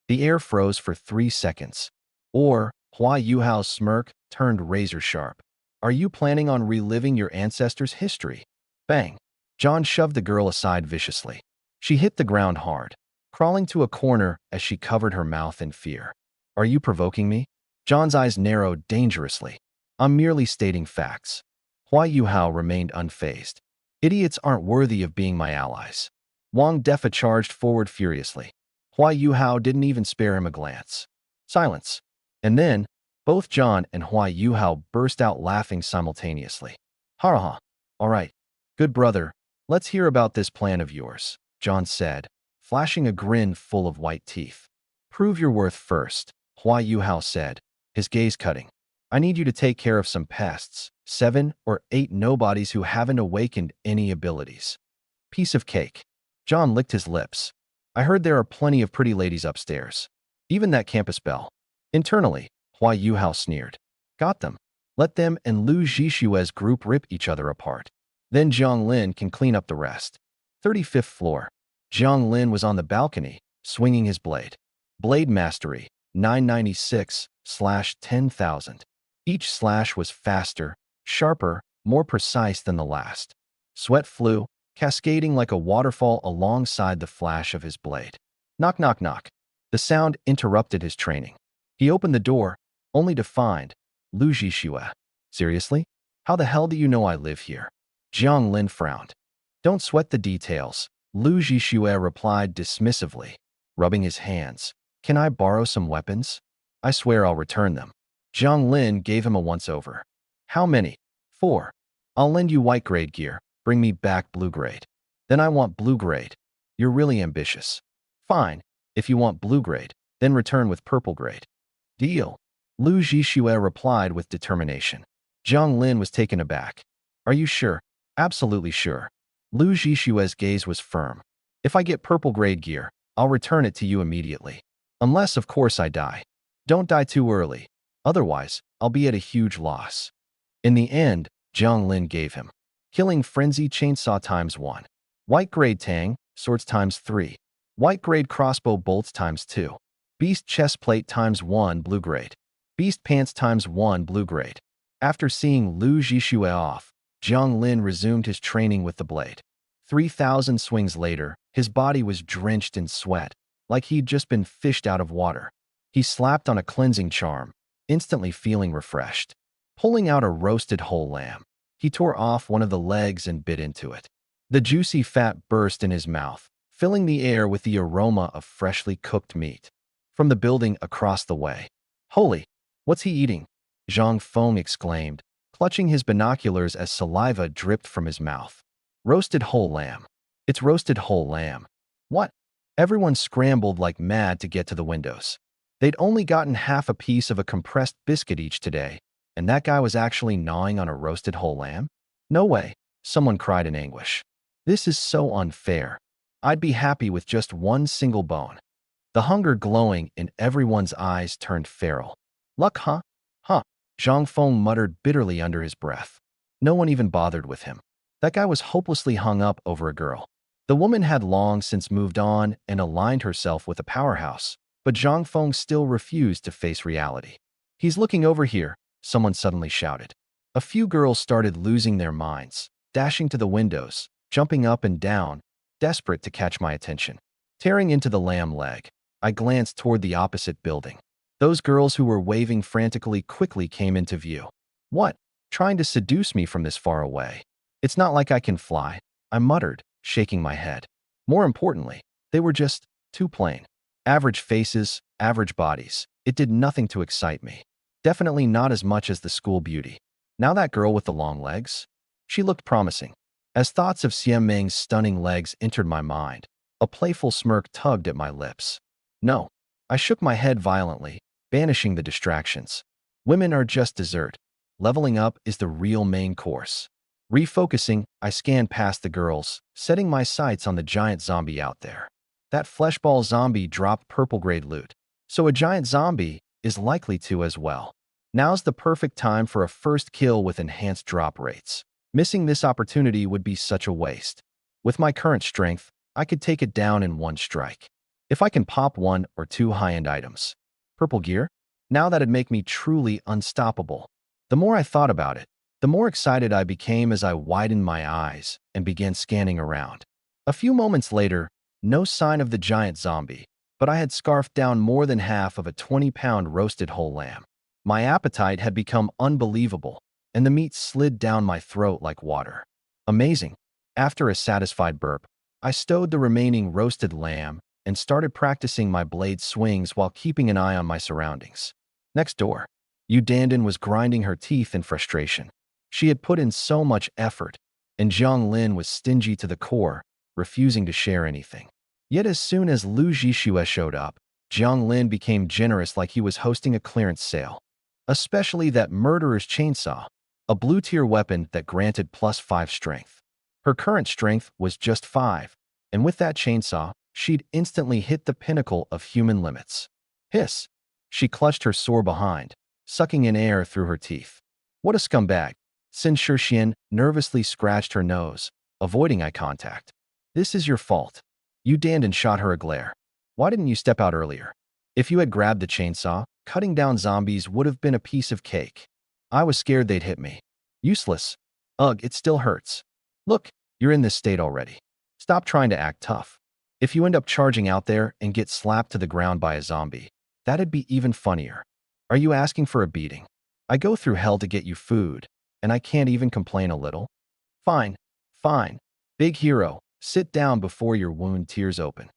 The air froze for 3 seconds. Or, Hua Yuhao's smirk turned razor sharp. Are you planning on reliving your ancestors' history? Bang! John shoved the girl aside viciously. She hit the ground hard, crawling to a corner as she covered her mouth in fear. Are you provoking me? John's eyes narrowed dangerously. I'm merely stating facts. Hua Yuhao remained unfazed. Idiots aren't worthy of being my allies. Wang Defa charged forward furiously. Hua Yuhao didn't even spare him a glance. Silence. And then, both John and Hua Yuhao burst out laughing simultaneously. Ha ha. All right. Good brother, let's hear about this plan of yours, John said, flashing a grin full of white teeth. Prove your worth first, Hua Yuhao said, his gaze cutting. I need you to take care of some pests, 7 or 8 nobodies who haven't awakened any abilities. Piece of cake. John licked his lips. I heard there are plenty of pretty ladies upstairs. Even that campus belle. Internally, Hua Yuhao sneered. Got them. Let them and Lu Zhishue's group rip each other apart. Then Jiang Lin can clean up the rest. 35th floor. Jiang Lin was on the balcony, swinging his blade. Blade mastery, 996/10,000. Each slash was faster, sharper, more precise than the last. Sweat flew, cascading like a waterfall alongside the flash of his blade. Knock, knock, knock. The sound interrupted his training. He opened the door, only to find Lu Zhixue. Seriously? How the hell do you know I live here? Jiang Lin frowned. Don't sweat the details, Lu Zhixue replied dismissively, rubbing his hands. Can I borrow some weapons? I swear I'll return them. Jiang Lin gave him a once-over. How many? 4. I'll lend you white grade gear. Bring me back blue grade. Then I want blue grade. You're really ambitious. Fine, if you want blue grade, then return with purple grade. Deal. Lu Zhixue replied with determination. Jiang Lin was taken aback. Are you sure? Absolutely sure. Lu Zhishue's gaze was firm. If I get purple grade gear, I'll return it to you immediately. Unless, of course, I die. Don't die too early. Otherwise, I'll be at a huge loss. In the end, Jiang Lin gave him. Killing Frenzy Chainsaw ×1. White grade Tang, swords ×3. White grade crossbow bolts ×2. Beast chest plate ×1 blue grade. Beast pants ×1 blue grade. After seeing Lu Zhixue off, Jiang Lin resumed his training with the blade. 3,000 swings later, his body was drenched in sweat, like he'd just been fished out of water. He slapped on a cleansing charm, instantly feeling refreshed. Pulling out a roasted whole lamb, he tore off one of the legs and bit into it. The juicy fat burst in his mouth, filling the air with the aroma of freshly cooked meat. From the building across the way. Holy, what's he eating? Zhang Feng exclaimed, clutching his binoculars as saliva dripped from his mouth. Roasted whole lamb. It's roasted whole lamb. What? Everyone scrambled like mad to get to the windows. They'd only gotten half a piece of a compressed biscuit each today, and that guy was actually gnawing on a roasted whole lamb? No way, someone cried in anguish. This is so unfair. I'd be happy with just one single bone. The hunger glowing in everyone's eyes turned feral. Luck, huh? Huh. Zhang Feng muttered bitterly under his breath. No one even bothered with him. That guy was hopelessly hung up over a girl. The woman had long since moved on and aligned herself with a powerhouse, but Zhang Feng still refused to face reality. "He's looking over here," someone suddenly shouted. A few girls started losing their minds, dashing to the windows, jumping up and down, desperate to catch my attention. Tearing into the lamb leg, I glanced toward the opposite building. Those girls who were waving frantically quickly came into view. "What? Trying to seduce me from this far away? It's not like I can fly," I muttered, shaking my head. More importantly, they were just too plain. Average faces, average bodies. It did nothing to excite me. Definitely not as much as the school beauty. Now that girl with the long legs? She looked promising. As thoughts of Xian Ming's stunning legs entered my mind, a playful smirk tugged at my lips. No. I shook my head violently, banishing the distractions. Women are just dessert. Leveling up is the real main course. Refocusing, I scanned past the girls, setting my sights on the giant zombie out there. That fleshball zombie dropped purple-grade loot, so a giant zombie is likely to as well. Now's the perfect time for a first kill with enhanced drop rates. Missing this opportunity would be such a waste. With my current strength, I could take it down in one strike. If I can pop 1 or 2 high-end items. Purple gear? Now that'd make me truly unstoppable. The more I thought about it, the more excited I became as I widened my eyes and began scanning around. A few moments later, no sign of the giant zombie, but I had scarfed down more than half of a 20-pound roasted whole lamb. My appetite had become unbelievable, and the meat slid down my throat like water. Amazing. After a satisfied burp, I stowed the remaining roasted lamb and started practicing my blade swings while keeping an eye on my surroundings. Next door, Yu Dandan was grinding her teeth in frustration. She had put in so much effort, and Jiang Lin was stingy to the core, refusing to share anything. Yet as soon as Lu Zhixue showed up, Jiang Lin became generous like he was hosting a clearance sale. Especially that murderer's chainsaw, a blue-tier weapon that granted +5 strength. Her current strength was just 5, and with that chainsaw, she'd instantly hit the pinnacle of human limits. Hiss! She clutched her sore behind, sucking in air through her teeth. What a scumbag! Sin Shixian nervously scratched her nose, avoiding eye contact. "This is your fault." Yu Dandan shot her a glare. "Why didn't you step out earlier? If you had grabbed the chainsaw, cutting down zombies would have been a piece of cake. I was scared they'd hit me." "Useless. Ugh, it still hurts. Look, you're in this state already. Stop trying to act tough. If you end up charging out there and get slapped to the ground by a zombie, that'd be even funnier. Are you asking for a beating? I go through hell to get you food, and I can't even complain a little? Fine, fine. Big hero, sit down before your wound tears open."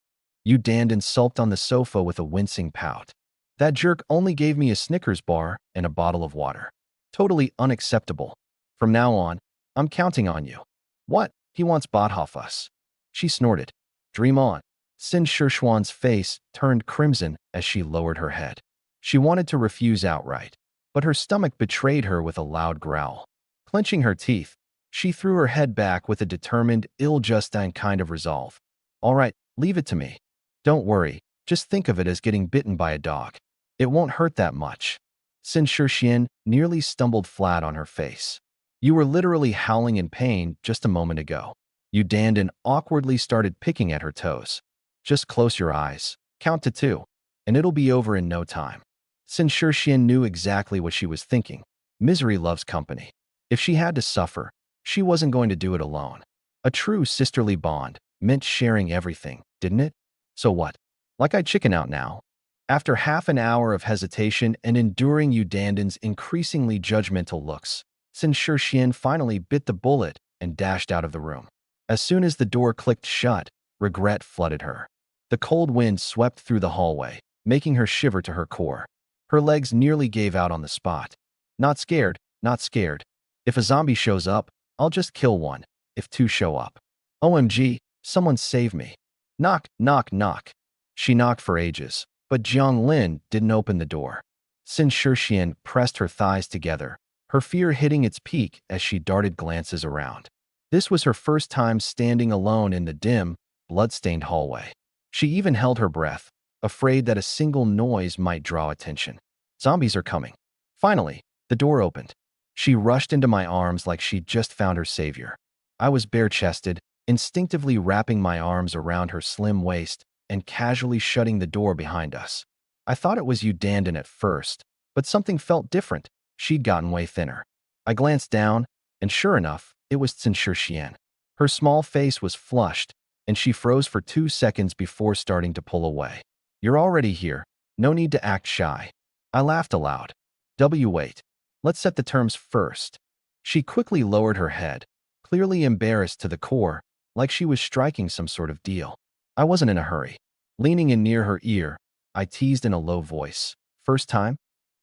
Yu Dandan sulked on the sofa with a wincing pout. "That jerk only gave me a Snickers bar and a bottle of water. Totally unacceptable. From now on, I'm counting on you." "What? He wants Bothoff us." She snorted. "Dream on." Sin Shishuan's face turned crimson as she lowered her head. She wanted to refuse outright, but her stomach betrayed her with a loud growl. Clenching her teeth, she threw her head back with a determined, ill-justined kind of resolve. "All right, leave it to me. Don't worry, just think of it as getting bitten by a dog. It won't hurt that much." Sin Shixian nearly stumbled flat on her face. "You were literally howling in pain just a moment ago." Yu Dandan awkwardly started picking at her toes. "Just close your eyes, count to 2, and it'll be over in no time." Sin Shixian knew exactly what she was thinking. Misery loves company. If she had to suffer, she wasn't going to do it alone. A true sisterly bond meant sharing everything, didn't it? So what? Like I'd chicken out now? After half an hour of hesitation and enduring Yu Dandan's increasingly judgmental looks, Sin Shixian finally bit the bullet and dashed out of the room. As soon as the door clicked shut, regret flooded her. The cold wind swept through the hallway, making her shiver to her core. Her legs nearly gave out on the spot. Not scared, not scared. If a zombie shows up, I'll just kill one, if 2 show up. OMG, someone save me. Knock, knock, knock. She knocked for ages, but Jiang Lin didn't open the door. Sin Shixian pressed her thighs together, her fear hitting its peak as she darted glances around. This was her first time standing alone in the dim, blood-stained hallway. She even held her breath, afraid that a single noise might draw attention. Zombies are coming. Finally, the door opened. She rushed into my arms like she'd just found her savior. I was bare-chested, instinctively wrapping my arms around her slim waist and casually shutting the door behind us. I thought it was you, Dandan, at first, but something felt different. She'd gotten way thinner. I glanced down, and sure enough, it was Xian. Her small face was flushed, and she froze for 2 seconds before starting to pull away. You're already here. No need to act shy. I laughed aloud. Wait. Let's set the terms first. She quickly lowered her head, clearly embarrassed to the core, like she was striking some sort of deal. I wasn't in a hurry. Leaning in near her ear, I teased in a low voice. First time?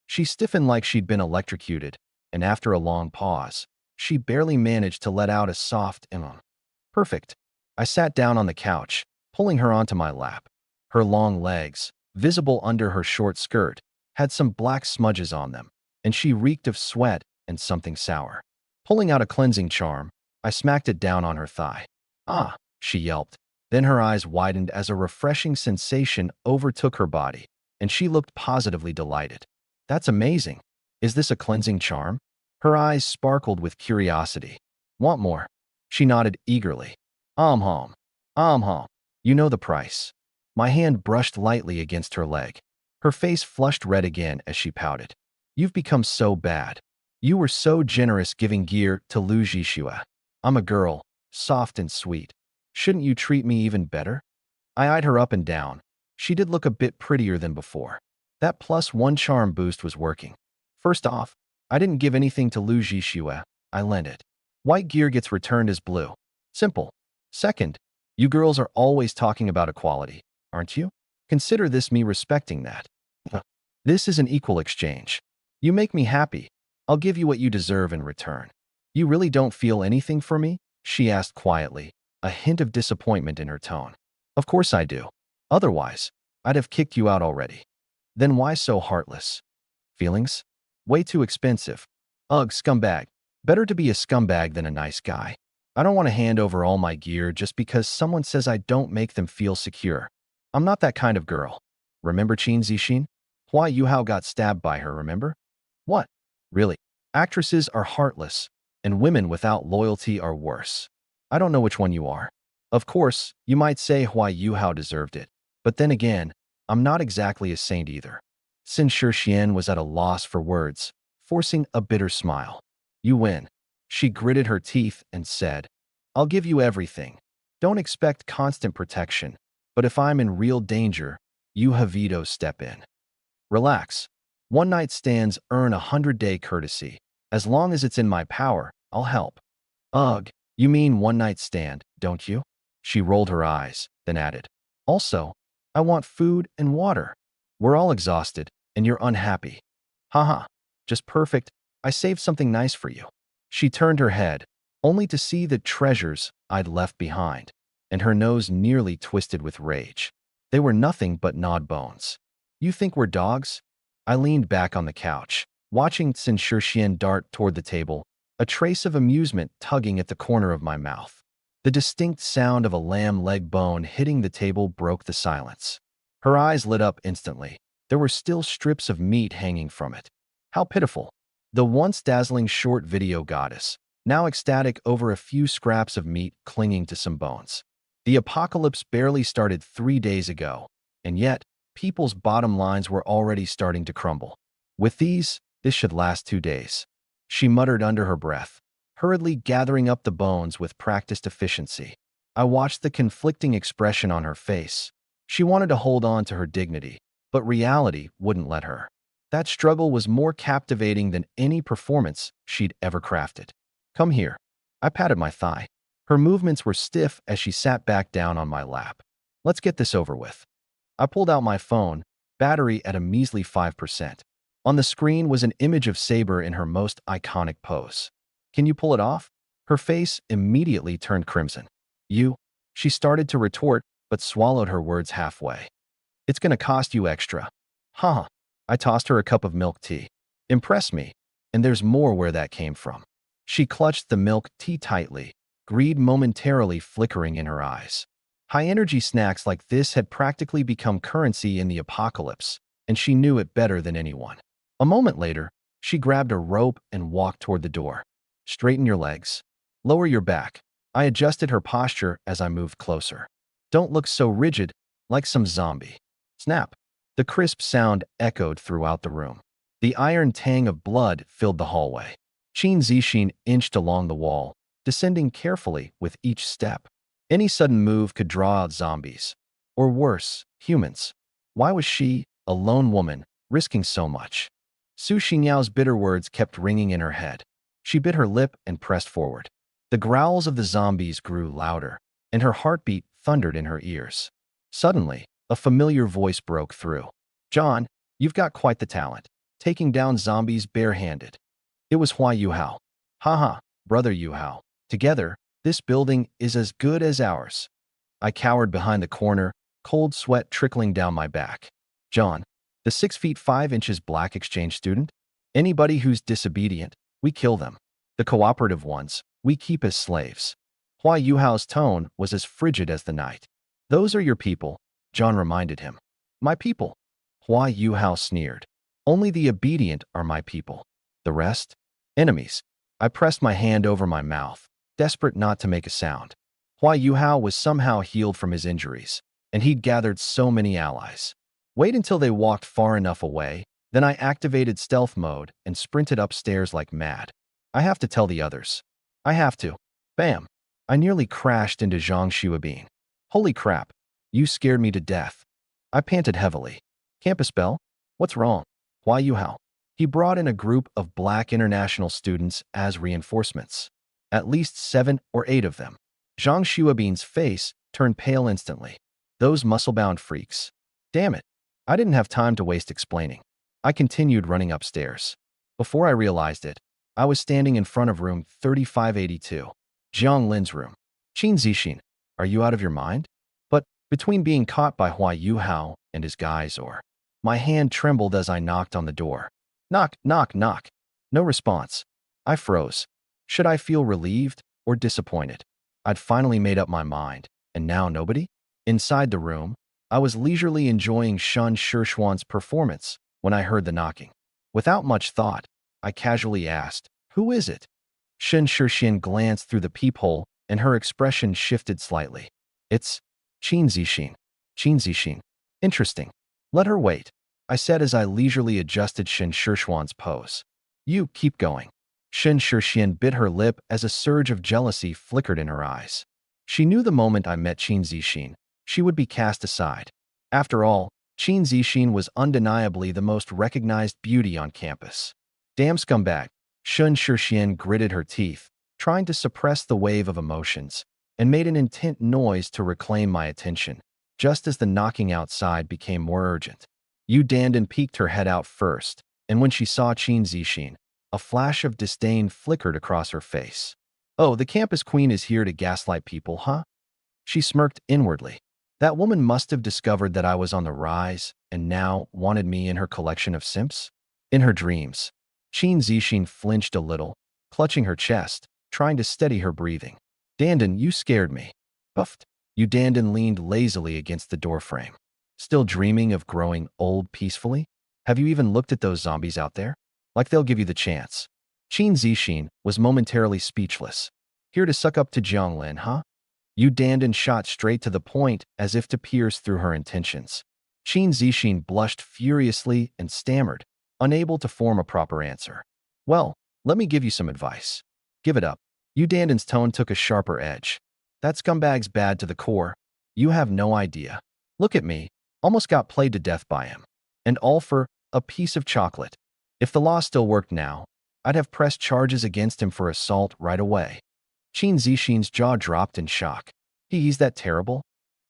She stiffened like she'd been electrocuted, and after a long pause, she barely managed to let out a soft Perfect. I sat down on the couch, pulling her onto my lap. Her long legs, visible under her short skirt, had some black smudges on them, and she reeked of sweat and something sour. Pulling out a cleansing charm, I smacked it down on her thigh. Ah, she yelped. Then her eyes widened as a refreshing sensation overtook her body, and she looked positively delighted. That's amazing. Is this a cleansing charm? Her eyes sparkled with curiosity. Want more? She nodded eagerly. Hom. Hom. You know the price. My hand brushed lightly against her leg. Her face flushed red again as she pouted. You've become so bad. You were so generous giving gear to Lu Jishua. I'm a girl, soft and sweet. Shouldn't you treat me even better? I eyed her up and down. She did look a bit prettier than before. That +1 charm boost was working. First off, I didn't give anything to Lu Jishua. I lent it. White gear gets returned as blue. Simple. Second, you girls are always talking about equality, aren't you? Consider this me respecting that. This is an equal exchange. You make me happy. I'll give you what you deserve in return. You really don't feel anything for me? She asked quietly, a hint of disappointment in her tone. Of course I do. Otherwise, I'd have kicked you out already. Then why so heartless? Feelings? Way too expensive. Ugh, scumbag. Better to be a scumbag than a nice guy. I don't want to hand over all my gear just because someone says I don't make them feel secure. I'm not that kind of girl. Remember Qin Zixin? Hua Yuhao got stabbed by her, remember? What? Really? Actresses are heartless, and women without loyalty are worse. I don't know which one you are. Of course, you might say Hua Yuhao deserved it, but then again, I'm not exactly a saint either. Xin Shixian was at a loss for words, forcing a bitter smile. You win. She gritted her teeth and said, I'll give you everything. Don't expect constant protection, but if I'm in real danger, you Havito step in. Relax. One-night stands earn 100-day courtesy. As long as it's in my power, I'll help. Ugh, you mean one-night stand, don't you? She rolled her eyes, then added, Also, I want food and water. We're all exhausted, and you're unhappy. Haha, just perfect. I saved something nice for you. She turned her head, only to see the treasures I'd left behind, and her nose nearly twisted with rage. They were nothing but gnawed bones. You think we're dogs? I leaned back on the couch, watching Xin Shixian dart toward the table, a trace of amusement tugging at the corner of my mouth. The distinct sound of a lamb leg bone hitting the table broke the silence. Her eyes lit up instantly. There were still strips of meat hanging from it. How pitiful. The once dazzling short video goddess, now ecstatic over a few scraps of meat clinging to some bones. The apocalypse barely started 3 days ago, and yet, people's bottom lines were already starting to crumble. With these, this should last 2 days. She muttered under her breath, hurriedly gathering up the bones with practiced efficiency. I watched the conflicting expression on her face. She wanted to hold on to her dignity, but reality wouldn't let her. That struggle was more captivating than any performance she'd ever crafted. Come here. I patted my thigh. Her movements were stiff as she sat back down on my lap. Let's get this over with. I pulled out my phone, battery at a measly 5%. On the screen was an image of Saber in her most iconic pose. Can you pull it off? Her face immediately turned crimson. You? She started to retort, but swallowed her words halfway. It's gonna cost you extra. Huh. I tossed her a cup of milk tea. Impress me. And there's more where that came from. She clutched the milk tea tightly, greed momentarily flickering in her eyes. High-energy snacks like this had practically become currency in the apocalypse, and she knew it better than anyone. A moment later, She grabbed a rope and walked toward the door. Straighten your legs. Lower your back. I adjusted her posture as I moved closer. Don't look so rigid, like some zombie. Snap. The crisp sound echoed throughout the room. The iron tang of blood filled the hallway. Qin Zixin inched along the wall, descending carefully with each step. Any sudden move could draw out zombies. Or worse, humans. Why was she, a lone woman, risking so much? Su Xingyao's bitter words kept ringing in her head. She bit her lip and pressed forward. The growls of the zombies grew louder, and her heartbeat thundered in her ears. Suddenly, a familiar voice broke through. John, you've got quite the talent, taking down zombies barehanded. It was Hua Yuhao. Haha, brother Yuhao. Together, this building is as good as ours. I cowered behind the corner, cold sweat trickling down my back. John, the 6 feet 5 inches black exchange student? Anybody who's disobedient, we kill them. The cooperative ones, we keep as slaves. Hua Yuhao's tone was as frigid as the night. Those are your people, John reminded him. My people. Hua Yuhao sneered. Only the obedient are my people. The rest? Enemies. I pressed my hand over my mouth, desperate not to make a sound. Hua Yuhao was somehow healed from his injuries, and he'd gathered so many allies. Wait until they walked far enough away, then I activated stealth mode and sprinted upstairs like mad. I have to tell the others. I have to. Bam. I nearly crashed into Zhang Xuabin. Holy crap. You scared me to death. I panted heavily. Campus bell? What's wrong? Hua Yuhao. He brought in a group of black international students as reinforcements. At least 7 or 8 of them. Zhang Xuabin's face turned pale instantly. Those muscle-bound freaks. Damn it. I didn't have time to waste explaining. I continued running upstairs. Before I realized it, I was standing in front of room 3582, Jiang Lin's room. Qin Zixin, are you out of your mind? But between being caught by Hua Yuhao and his guys or... My hand trembled as I knocked on the door. Knock, knock, knock. No response. I froze. Should I feel relieved or disappointed? I'd finally made up my mind, and now nobody? Inside the room, I was leisurely enjoying Shun Shishuan's performance when I heard the knocking. Without much thought, I casually asked, "Who is it?" Shen Shishuan glanced through the peephole, and her expression shifted slightly. It's Qin Zixin. Qin Zixin. Interesting. Let her wait, I said as I leisurely adjusted Shen Shishuan's pose. You keep going. Shen Shishuan bit her lip as a surge of jealousy flickered in her eyes. She knew the moment I met Qin Zixin, she would be cast aside. After all, Qin Zixin was undeniably the most recognized beauty on campus. Damn scumbag. Shen Shishuan gritted her teeth, trying to suppress the wave of emotions, and made an intent noise to reclaim my attention, just as the knocking outside became more urgent. Yu Dandan peeked her head out first, and when she saw Qin Zixin, a flash of disdain flickered across her face. Oh, the campus queen is here to gaslight people, huh? She smirked inwardly. That woman must have discovered that I was on the rise and now wanted me in her collection of simps? In her dreams. Qin Zixin flinched a little, clutching her chest, trying to steady her breathing. Dandan, you scared me. Puffed. Yu Dandan leaned lazily against the doorframe. Still dreaming of growing old peacefully? Have you even looked at those zombies out there? Like they'll give you the chance. Qin Zixin was momentarily speechless. Here to suck up to Jiang Lin, huh? Yu Dandan shot straight to the point as if to pierce through her intentions. Qin Zixin blushed furiously and stammered, unable to form a proper answer. Well, let me give you some advice. Give it up. Yu Dandan's tone took a sharper edge. That scumbag's bad to the core. You have no idea. Look at me. Almost got played to death by him. And all for a piece of chocolate. If the law still worked now, I'd have pressed charges against him for assault right away. Qin Zixin's jaw dropped in shock. He's that terrible?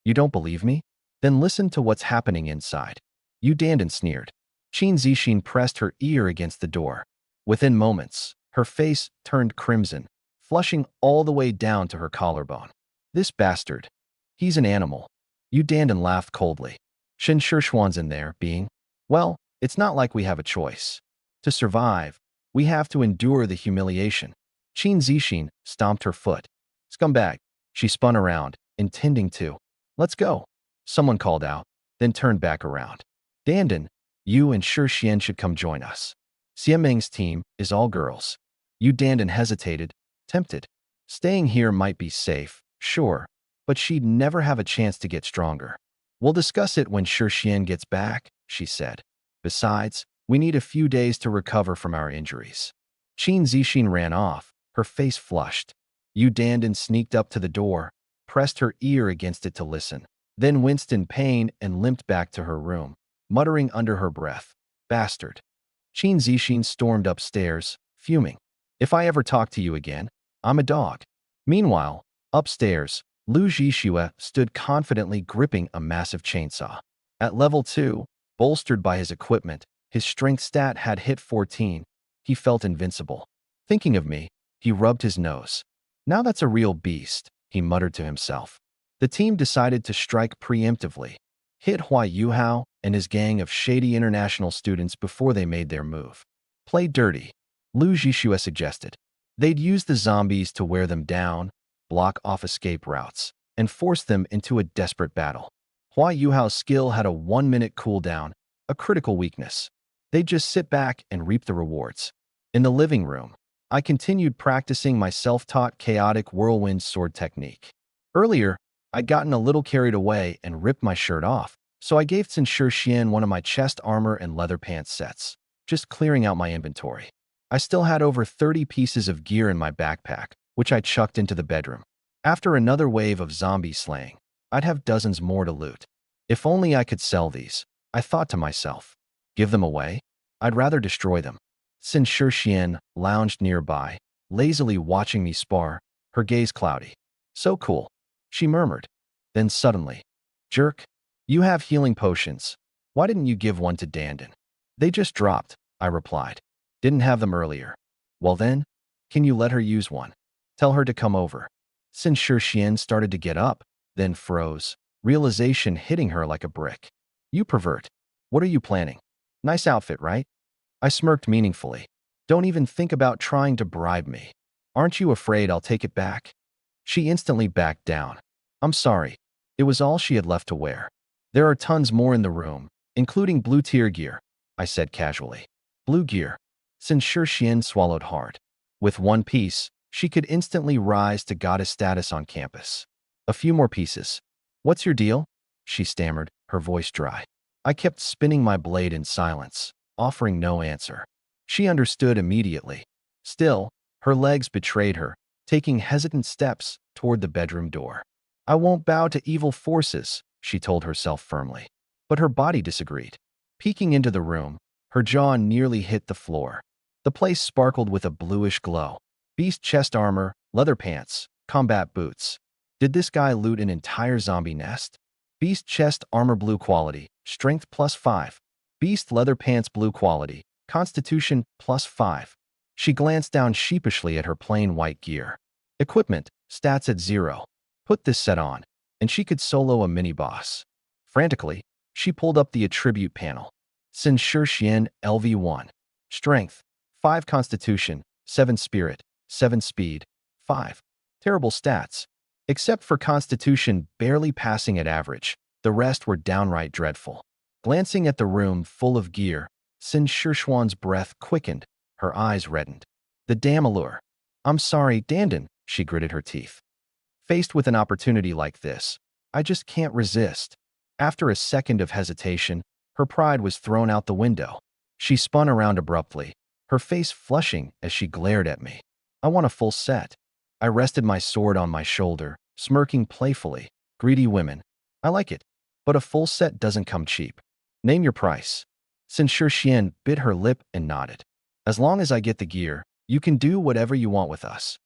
You don't believe me? Then listen to what's happening inside. Yu Dandan sneered. Qin Zixin pressed her ear against the door. Within moments, her face turned crimson, flushing all the way down to her collarbone. This bastard. He's an animal. Yu Dandan laughed coldly. Shen Shishuan's in there, being, well, it's not like we have a choice. To survive, we have to endure the humiliation. Qin Zixin stomped her foot. Scumbag. She spun around, intending to. Let's go. Someone called out, then turned back around. Dandan, you and Shishuan should come join us. Siameng's team is all girls. Yu Dandan hesitated, tempted. Staying here might be safe, sure, but she'd never have a chance to get stronger. We'll discuss it when Xian gets back, she said. Besides, we need a few days to recover from our injuries. Qin Zixin ran off, her face flushed. Yu Dandan sneaked up to the door, pressed her ear against it to listen, then winced in pain and limped back to her room, muttering under her breath, "Bastard." Qin Zixin stormed upstairs, fuming. "If I ever talk to you again, I'm a dog." Meanwhile, upstairs, Lu Zhixue stood confidently gripping a massive chainsaw. At level 2, bolstered by his equipment, his strength stat had hit 14. He felt invincible. Thinking of me, he rubbed his nose. "Now that's a real beast," he muttered to himself. The team decided to strike preemptively, hit Hua Yuhao and his gang of shady international students before they made their move. "Play dirty," Lu Zhixue suggested. They'd use the zombies to wear them down, block off escape routes, and force them into a desperate battle. Hua Yuhao's skill had a 1-minute cooldown, a critical weakness. They'd just sit back and reap the rewards. In the living room, I continued practicing my self-taught chaotic whirlwind sword technique. Earlier, I'd gotten a little carried away and ripped my shirt off, so I gave Xin Xian one of my chest armor and leather pants sets, just clearing out my inventory. I still had over 30 pieces of gear in my backpack, which I chucked into the bedroom. After another wave of zombie slaying, I'd have dozens more to loot. If only I could sell these, I thought to myself. Give them away? I'd rather destroy them. Xin Xian lounged nearby, lazily watching me spar, her gaze cloudy. "So cool," she murmured. Then suddenly, "Jerk, you have healing potions. Why didn't you give one to Dandan?" "They just dropped," I replied. "Didn't have them earlier." "Well then, can you let her use one? Tell her to come over." Xin Xian started to get up, then froze, realization hitting her like a brick. "You pervert. What are you planning? Nice outfit, right?" I smirked meaningfully. "Don't even think about trying to bribe me. Aren't you afraid I'll take it back?" She instantly backed down. "I'm sorry." It was all she had left to wear. "There are tons more in the room, including blue tier gear," I said casually. "Blue gear." Xin Xian swallowed hard. With one piece, she could instantly rise to goddess status on campus. "A few more pieces." "What's your deal?" she stammered, her voice dry. I kept spinning my blade in silence, offering no answer. She understood immediately. Still, her legs betrayed her, taking hesitant steps toward the bedroom door. "I won't bow to evil forces," she told herself firmly. But her body disagreed. Peeking into the room, her jaw nearly hit the floor. The place sparkled with a bluish glow. Beast chest armor, leather pants, combat boots. Did this guy loot an entire zombie nest? Beast chest armor blue quality, strength +5. Beast leather pants blue quality, constitution +5. She glanced down sheepishly at her plain white gear. Equipment, stats at 0. Put this set on, and she could solo a mini-boss. Frantically, she pulled up the attribute panel. Xin Xian LV1. Strength, 5 constitution, 7 spirit, 7 speed, 5. Terrible stats. Except for constitution barely passing at average, the rest were downright dreadful. Glancing at the room full of gear, Xin Xian's breath quickened, her eyes reddened. The damn allure. "I'm sorry, Dandan," she gritted her teeth. Faced with an opportunity like this, I just can't resist. After a second of hesitation, her pride was thrown out the window. She spun around abruptly, her face flushing as she glared at me. "I want a full set." I rested my sword on my shoulder, smirking playfully. "Greedy women. I like it. But a full set doesn't come cheap. Name your price." Xin Xian bit her lip and nodded. "As long as I get the gear, you can do whatever you want with us."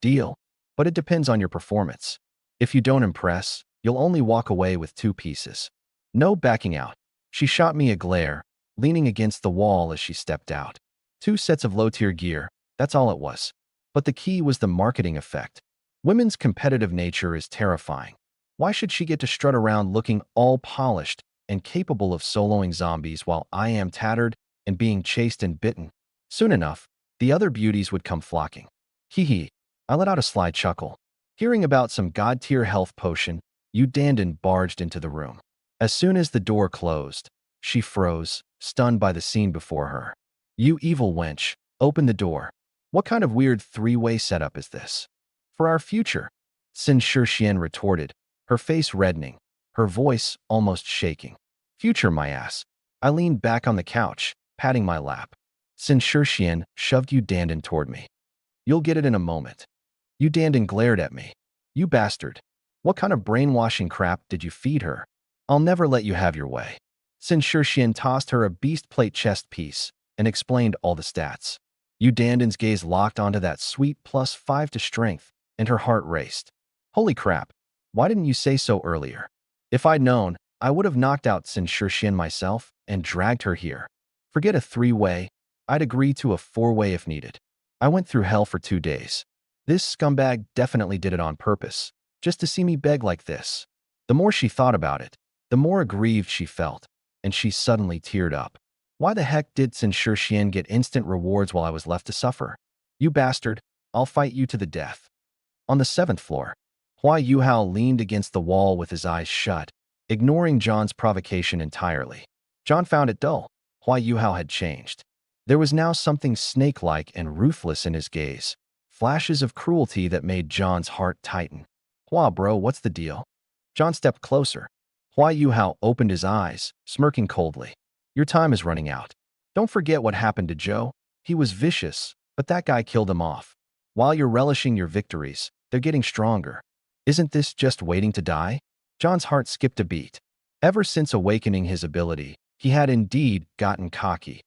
"Deal. But it depends on your performance. If you don't impress, you'll only walk away with 2 pieces. No backing out." She shot me a glare, leaning against the wall as she stepped out. 2 sets of low-tier gear, that's all it was. But the key was the marketing effect. Women's competitive nature is terrifying. Why should she get to strut around looking all polished and capable of soloing zombies while I am tattered and being chased and bitten? Soon enough, the other beauties would come flocking. Hee hee. I let out a sly chuckle. Hearing about some god-tier health potion, Yu Dandan barged into the room. As soon as the door closed, she froze, stunned by the scene before her. You evil wench, open the door. What kind of weird three-way setup is this? For our future, Sin Shixian retorted, her face reddening, her voice almost shaking. Future, my ass. I leaned back on the couch, patting my lap. Sin Shixian shoved Yu Dandan toward me. You'll get it in a moment. Yu Dandan glared at me. You bastard. What kind of brainwashing crap did you feed her? I'll never let you have your way. Sin Shixian tossed her a beast plate chest piece and explained all the stats. Yu Dandan's gaze locked onto that sweet +5 to strength, and her heart raced. Holy crap, why didn't you say so earlier? If I'd known, I would have knocked out Sin Shixian myself and dragged her here. Forget a three-way, I'd agree to a four-way if needed. I went through hell for 2 days. This scumbag definitely did it on purpose, just to see me beg like this. The more she thought about it, the more aggrieved she felt, and she suddenly teared up. Why the heck did Sin Shixian get instant rewards while I was left to suffer? You bastard, I'll fight you to the death. On the 7th floor, Hua Yuhao leaned against the wall with his eyes shut, ignoring John's provocation entirely. John found it dull. Hua Yuhao had changed. There was now something snake-like and ruthless in his gaze, flashes of cruelty that made John's heart tighten. Hua, bro, what's the deal? John stepped closer. Hua Yuhao opened his eyes, smirking coldly. Your time is running out. Don't forget what happened to Joe. He was vicious, but that guy killed him off. While you're relishing your victories, they're getting stronger. Isn't this just waiting to die? John's heart skipped a beat. Ever since awakening his ability, he had indeed gotten cocky,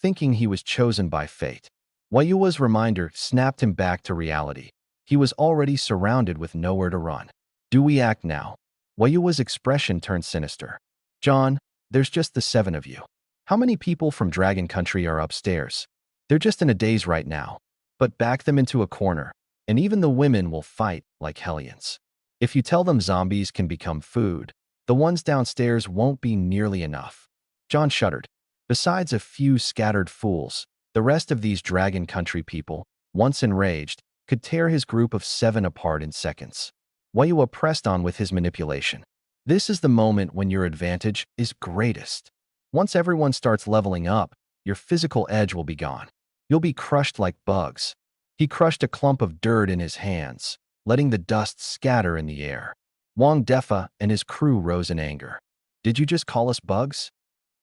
thinking he was chosen by fate. Waiyua's reminder snapped him back to reality. He was already surrounded with nowhere to run. Do we act now? Waiyua's expression turned sinister. John, there's just the 7 of you. How many people from Dragon Country are upstairs? They're just in a daze right now. But back them into a corner, and even the women will fight like hellions. If you tell them zombies can become food, the ones downstairs won't be nearly enough. John shuddered. Besides a few scattered fools, the rest of these Dragon Country people, once enraged, could tear his group of 7 apart in seconds. Waiyua pressed on with his manipulation. This is the moment when your advantage is greatest. Once everyone starts leveling up, your physical edge will be gone. You'll be crushed like bugs. He crushed a clump of dirt in his hands, letting the dust scatter in the air. Wang Defa and his crew rose in anger. Did you just call us bugs?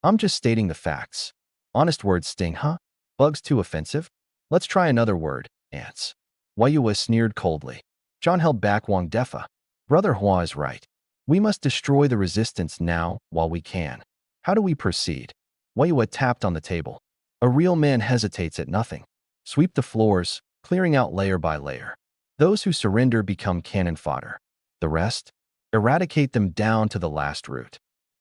I'm just stating the facts. Honest words sting, huh? Bugs too offensive? Let's try another word, ants. Waiyua sneered coldly. John held back Wang Defa. Brother Hua is right. We must destroy the resistance now while we can. How do we proceed? Waiyua tapped on the table. A real man hesitates at nothing. Sweep the floors, clearing out layer by layer. Those who surrender become cannon fodder. The rest? Eradicate them down to the last root.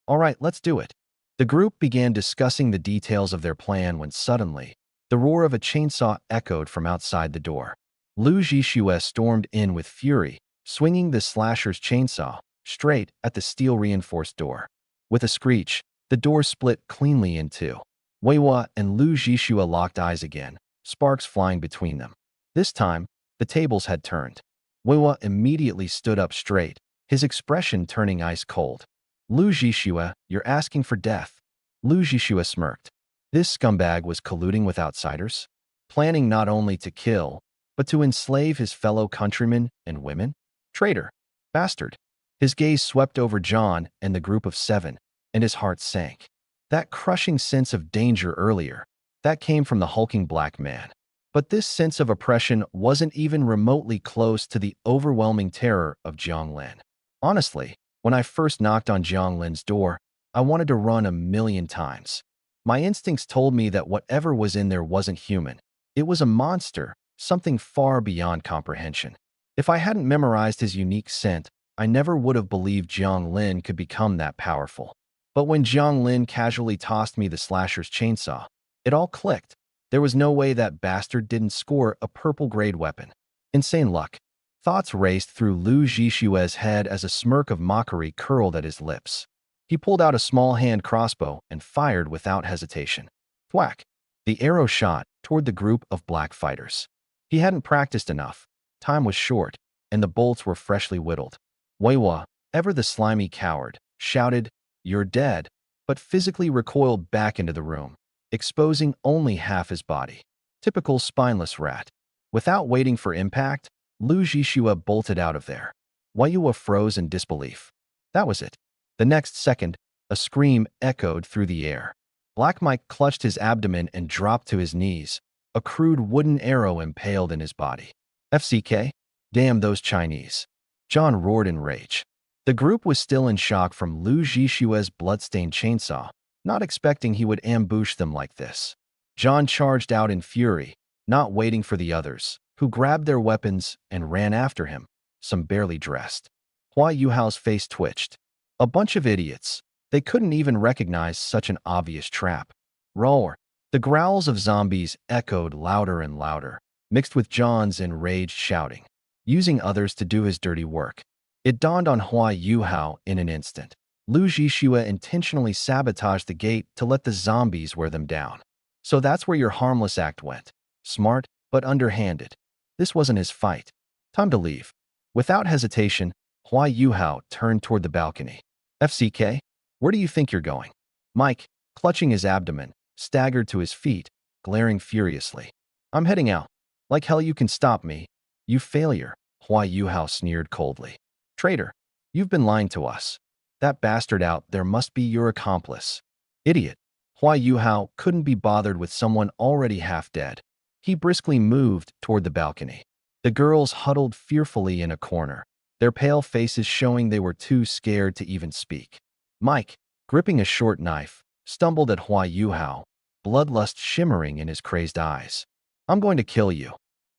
All right, let's do it. The group began discussing the details of their plan when suddenly, the roar of a chainsaw echoed from outside the door. Lu Zhixue stormed in with fury, swinging the slasher's chainsaw straight at the steel-reinforced door. With a screech, the door split cleanly in two. Waiyua and Lu Zhixue locked eyes again, sparks flying between them. This time, the tables had turned. Waiyua immediately stood up straight, his expression turning ice cold. Lu Zhixue, you're asking for death. Lu Zhixue smirked. This scumbag was colluding with outsiders, planning not only to kill, but to enslave his fellow countrymen and women? Traitor. Bastard. His gaze swept over John and the group of 7, and his heart sank. That crushing sense of danger earlier, that came from the hulking black man. But this sense of oppression wasn't even remotely close to the overwhelming terror of Jiang Lin. Honestly, when I first knocked on Jiang Lin's door, I wanted to run a million times. My instincts told me that whatever was in there wasn't human. It was a monster, something far beyond comprehension. If I hadn't memorized his unique scent, I never would have believed Jiang Lin could become that powerful. But when Jiang Lin casually tossed me the slasher's chainsaw, it all clicked. There was no way that bastard didn't score a purple-grade weapon. Insane luck. Thoughts raced through Lu Zhixue's head as a smirk of mockery curled at his lips. He pulled out a small hand crossbow and fired without hesitation. Thwack! The arrow shot toward the group of black fighters. He hadn't practiced enough. Time was short, and the bolts were freshly whittled. Waiyua, ever the slimy coward, shouted, "You're dead," but physically recoiled back into the room. exposing only half his body. Typical spineless rat. Without waiting for impact, Lu Zhixue bolted out of there. Huayue froze in disbelief. That was it. The next second, a scream echoed through the air. Black Mike clutched his abdomen and dropped to his knees, a crude wooden arrow impaled in his body. FCK? Damn those Chinese. John roared in rage. The group was still in shock from Lu Zhixue's bloodstained chainsaw, not expecting he would ambush them like this. John charged out in fury, not waiting for the others, who grabbed their weapons and ran after him, some barely dressed. Hua Yuhao's face twitched. A bunch of idiots. They couldn't even recognize such an obvious trap. Roar. The growls of zombies echoed louder and louder, mixed with John's enraged shouting, using others to do his dirty work. It dawned on Hua Yuhao in an instant. Lu Zhixue intentionally sabotaged the gate to let the zombies wear them down. So that's where your harmless act went. Smart, but underhanded. This wasn't his fight. Time to leave. Without hesitation, Hua Yuhao turned toward the balcony. FCK? Where do you think you're going? Mike, clutching his abdomen, staggered to his feet, glaring furiously. I'm heading out. Like hell you can stop me. You failure, Hua Yuhao sneered coldly. Traitor, you've been lying to us. That bastard out there must be your accomplice. Idiot. Hua Yuhao couldn't be bothered with someone already half dead. He briskly moved toward the balcony. The girls huddled fearfully in a corner, their pale faces showing they were too scared to even speak. Mike, gripping a short knife, stumbled at Hua Yuhao, bloodlust shimmering in his crazed eyes. I'm going to kill you.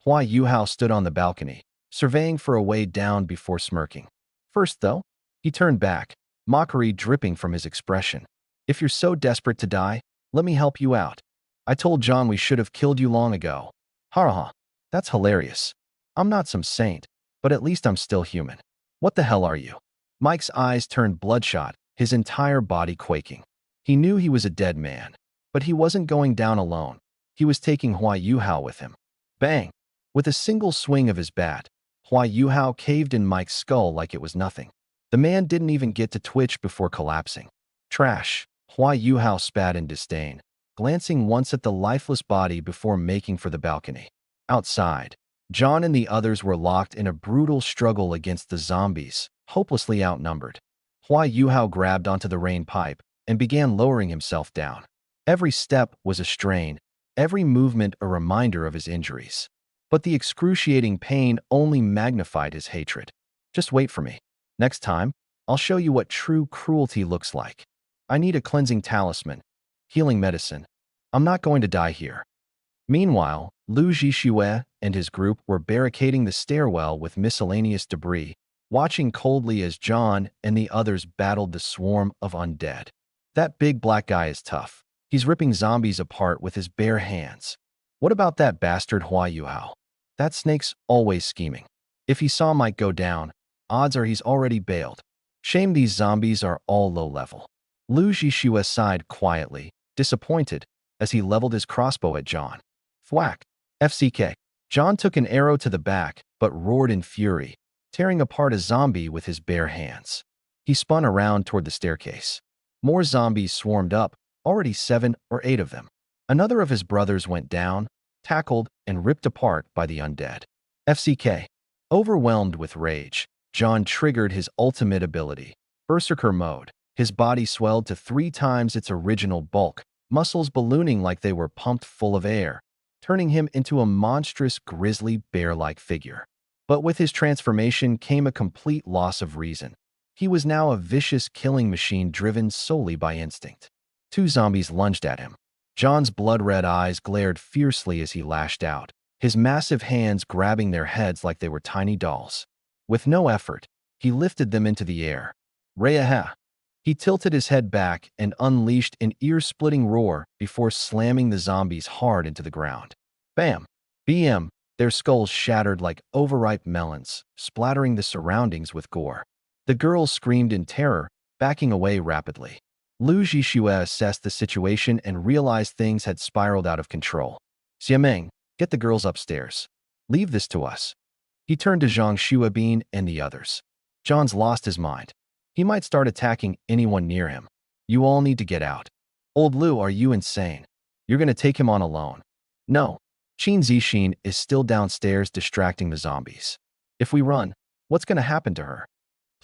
Hua Yuhao stood on the balcony, surveying for a way down before smirking. First, though, he turned back, mockery dripping from his expression. If you're so desperate to die, let me help you out. I told John we should have killed you long ago. Ha ha, that's hilarious. I'm not some saint, but at least I'm still human. What the hell are you? Mike's eyes turned bloodshot, his entire body quaking. He knew he was a dead man, but he wasn't going down alone. He was taking Hua Yuhao with him. Bang! With a single swing of his bat, Hua Yuhao caved in Mike's skull like it was nothing. The man didn't even get to twitch before collapsing. Trash, Hua Yuhao spat in disdain, glancing once at the lifeless body before making for the balcony. Outside, John and the others were locked in a brutal struggle against the zombies, hopelessly outnumbered. Hua Yuhao grabbed onto the rain pipe and began lowering himself down. Every step was a strain, every movement a reminder of his injuries. But the excruciating pain only magnified his hatred. Just wait for me. Next time, I'll show you what true cruelty looks like. I need a cleansing talisman, healing medicine. I'm not going to die here. Meanwhile, Lu Zhixue and his group were barricading the stairwell with miscellaneous debris, watching coldly as John and the others battled the swarm of undead. That big black guy is tough. He's ripping zombies apart with his bare hands. What about that bastard Hua Yuhao? That snake's always scheming. If he saw Mike go down, odds are he's already bailed. Shame these zombies are all low level. Lu Zhixue sighed quietly, disappointed, as he leveled his crossbow at John. Thwack! FCK. John took an arrow to the back, but roared in fury, tearing apart a zombie with his bare hands. He spun around toward the staircase. More zombies swarmed up, already 7 or 8 of them. Another of his brothers went down, tackled and ripped apart by the undead. FCK. Overwhelmed with rage, John triggered his ultimate ability, Berserker Mode. His body swelled to 3 times its original bulk, muscles ballooning like they were pumped full of air, turning him into a monstrous grizzly bear-like figure. But with his transformation came a complete loss of reason. He was now a vicious killing machine driven solely by instinct. 2 zombies lunged at him. John's blood-red eyes glared fiercely as he lashed out, his massive hands grabbing their heads like they were tiny dolls. With no effort, he lifted them into the air. Reaha! He tilted his head back and unleashed an ear-splitting roar before slamming the zombies hard into the ground. Bam! BM! Their skulls shattered like overripe melons, splattering the surroundings with gore. The girls screamed in terror, backing away rapidly. Lu Zhixue assessed the situation and realized things had spiraled out of control. Xiameng, get the girls upstairs. Leave this to us. He turned to Zhang Xuebin and the others. John's lost his mind. He might start attacking anyone near him. You all need to get out. Old Lu, are you insane? You're going to take him on alone. No. Qin Zixin is still downstairs distracting the zombies. If we run, what's going to happen to her?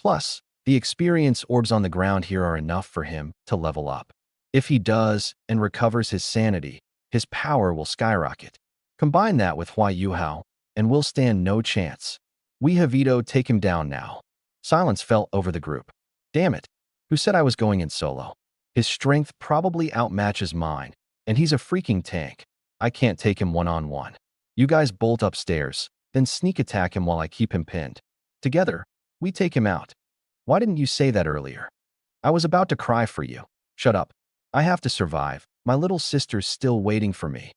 Plus, the experience orbs on the ground here are enough for him to level up. If he does and recovers his sanity, his power will skyrocket. Combine that with Hua Yuhao, and we'll stand no chance. We have Ito take him down now. Silence fell over the group. Damn it. Who said I was going in solo? His strength probably outmatches mine, and he's a freaking tank. I can't take him one-on-one. You guys bolt upstairs, then sneak attack him while I keep him pinned. Together, we take him out. Why didn't you say that earlier? I was about to cry for you. Shut up. I have to survive. My little sister's still waiting for me.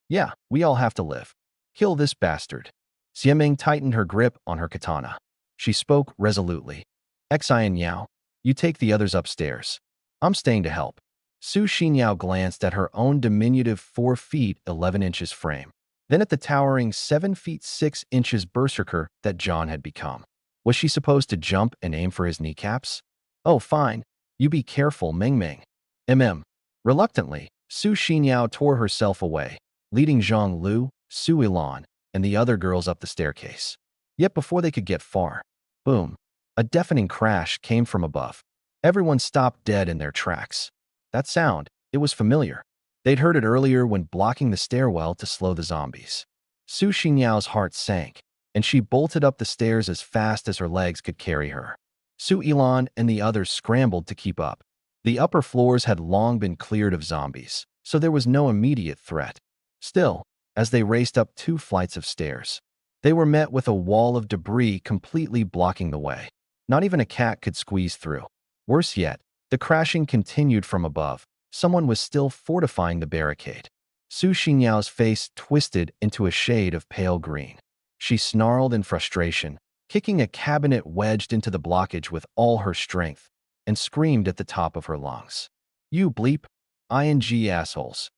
Yeah, we all have to live. Kill this bastard. Xiaming tightened her grip on her katana. She spoke resolutely. Xian Yao, you take the others upstairs. I'm staying to help. Su Xinyao glanced at her own diminutive 4 feet 11 inches frame, then at the towering 7 feet 6 inches berserker that John had become. Was she supposed to jump and aim for his kneecaps? Oh, fine. You be careful, Meng Meng. Reluctantly, Su Xinyao tore herself away, leading Zhang Lu, Su Ilan, and the other girls up the staircase. Yet before they could get far, boom, a deafening crash came from above. Everyone stopped dead in their tracks. That sound, it was familiar. They'd heard it earlier when blocking the stairwell to slow the zombies. Su Xinyao's heart sank, and she bolted up the stairs as fast as her legs could carry her. Su Ilan and the others scrambled to keep up. The upper floors had long been cleared of zombies, so there was no immediate threat. Still, as they raced up 2 flights of stairs, they were met with a wall of debris completely blocking the way. Not even a cat could squeeze through. Worse yet, the crashing continued from above. Someone was still fortifying the barricade. Su Xinyao's face twisted into a shade of pale green. She snarled in frustration, kicking a cabinet wedged into the blockage with all her strength, and screamed at the top of her lungs. You bleep, ING assholes.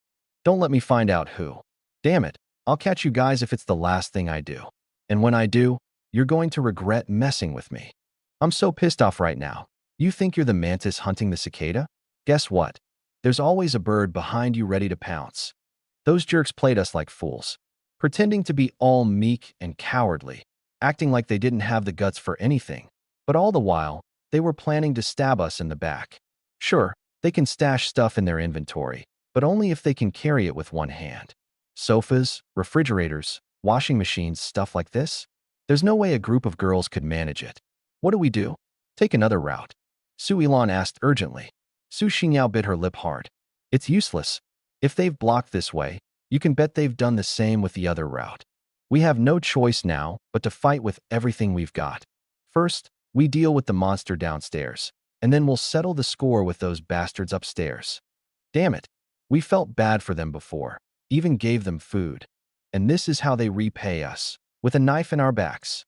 Don't let me find out who. Damn it, I'll catch you guys if it's the last thing I do. And when I do, you're going to regret messing with me. I'm so pissed off right now. You think you're the mantis hunting the cicada? Guess what? There's always a bird behind you ready to pounce. Those jerks played us like fools, pretending to be all meek and cowardly, acting like they didn't have the guts for anything. But all the while, they were planning to stab us in the back. Sure, they can stash stuff in their inventory, but only if they can carry it with one hand. Sofas, refrigerators, washing machines, stuff like this? There's no way a group of girls could manage it. What do we do? Take another route. Su Ilan asked urgently. Su Xinyao bit her lip hard. It's useless. If they've blocked this way, you can bet they've done the same with the other route. We have no choice now but to fight with everything we've got. First, we deal with the monster downstairs, and then we'll settle the score with those bastards upstairs. Damn it. We felt bad for them before, even gave them food. And this is how they repay us, with a knife in our backs.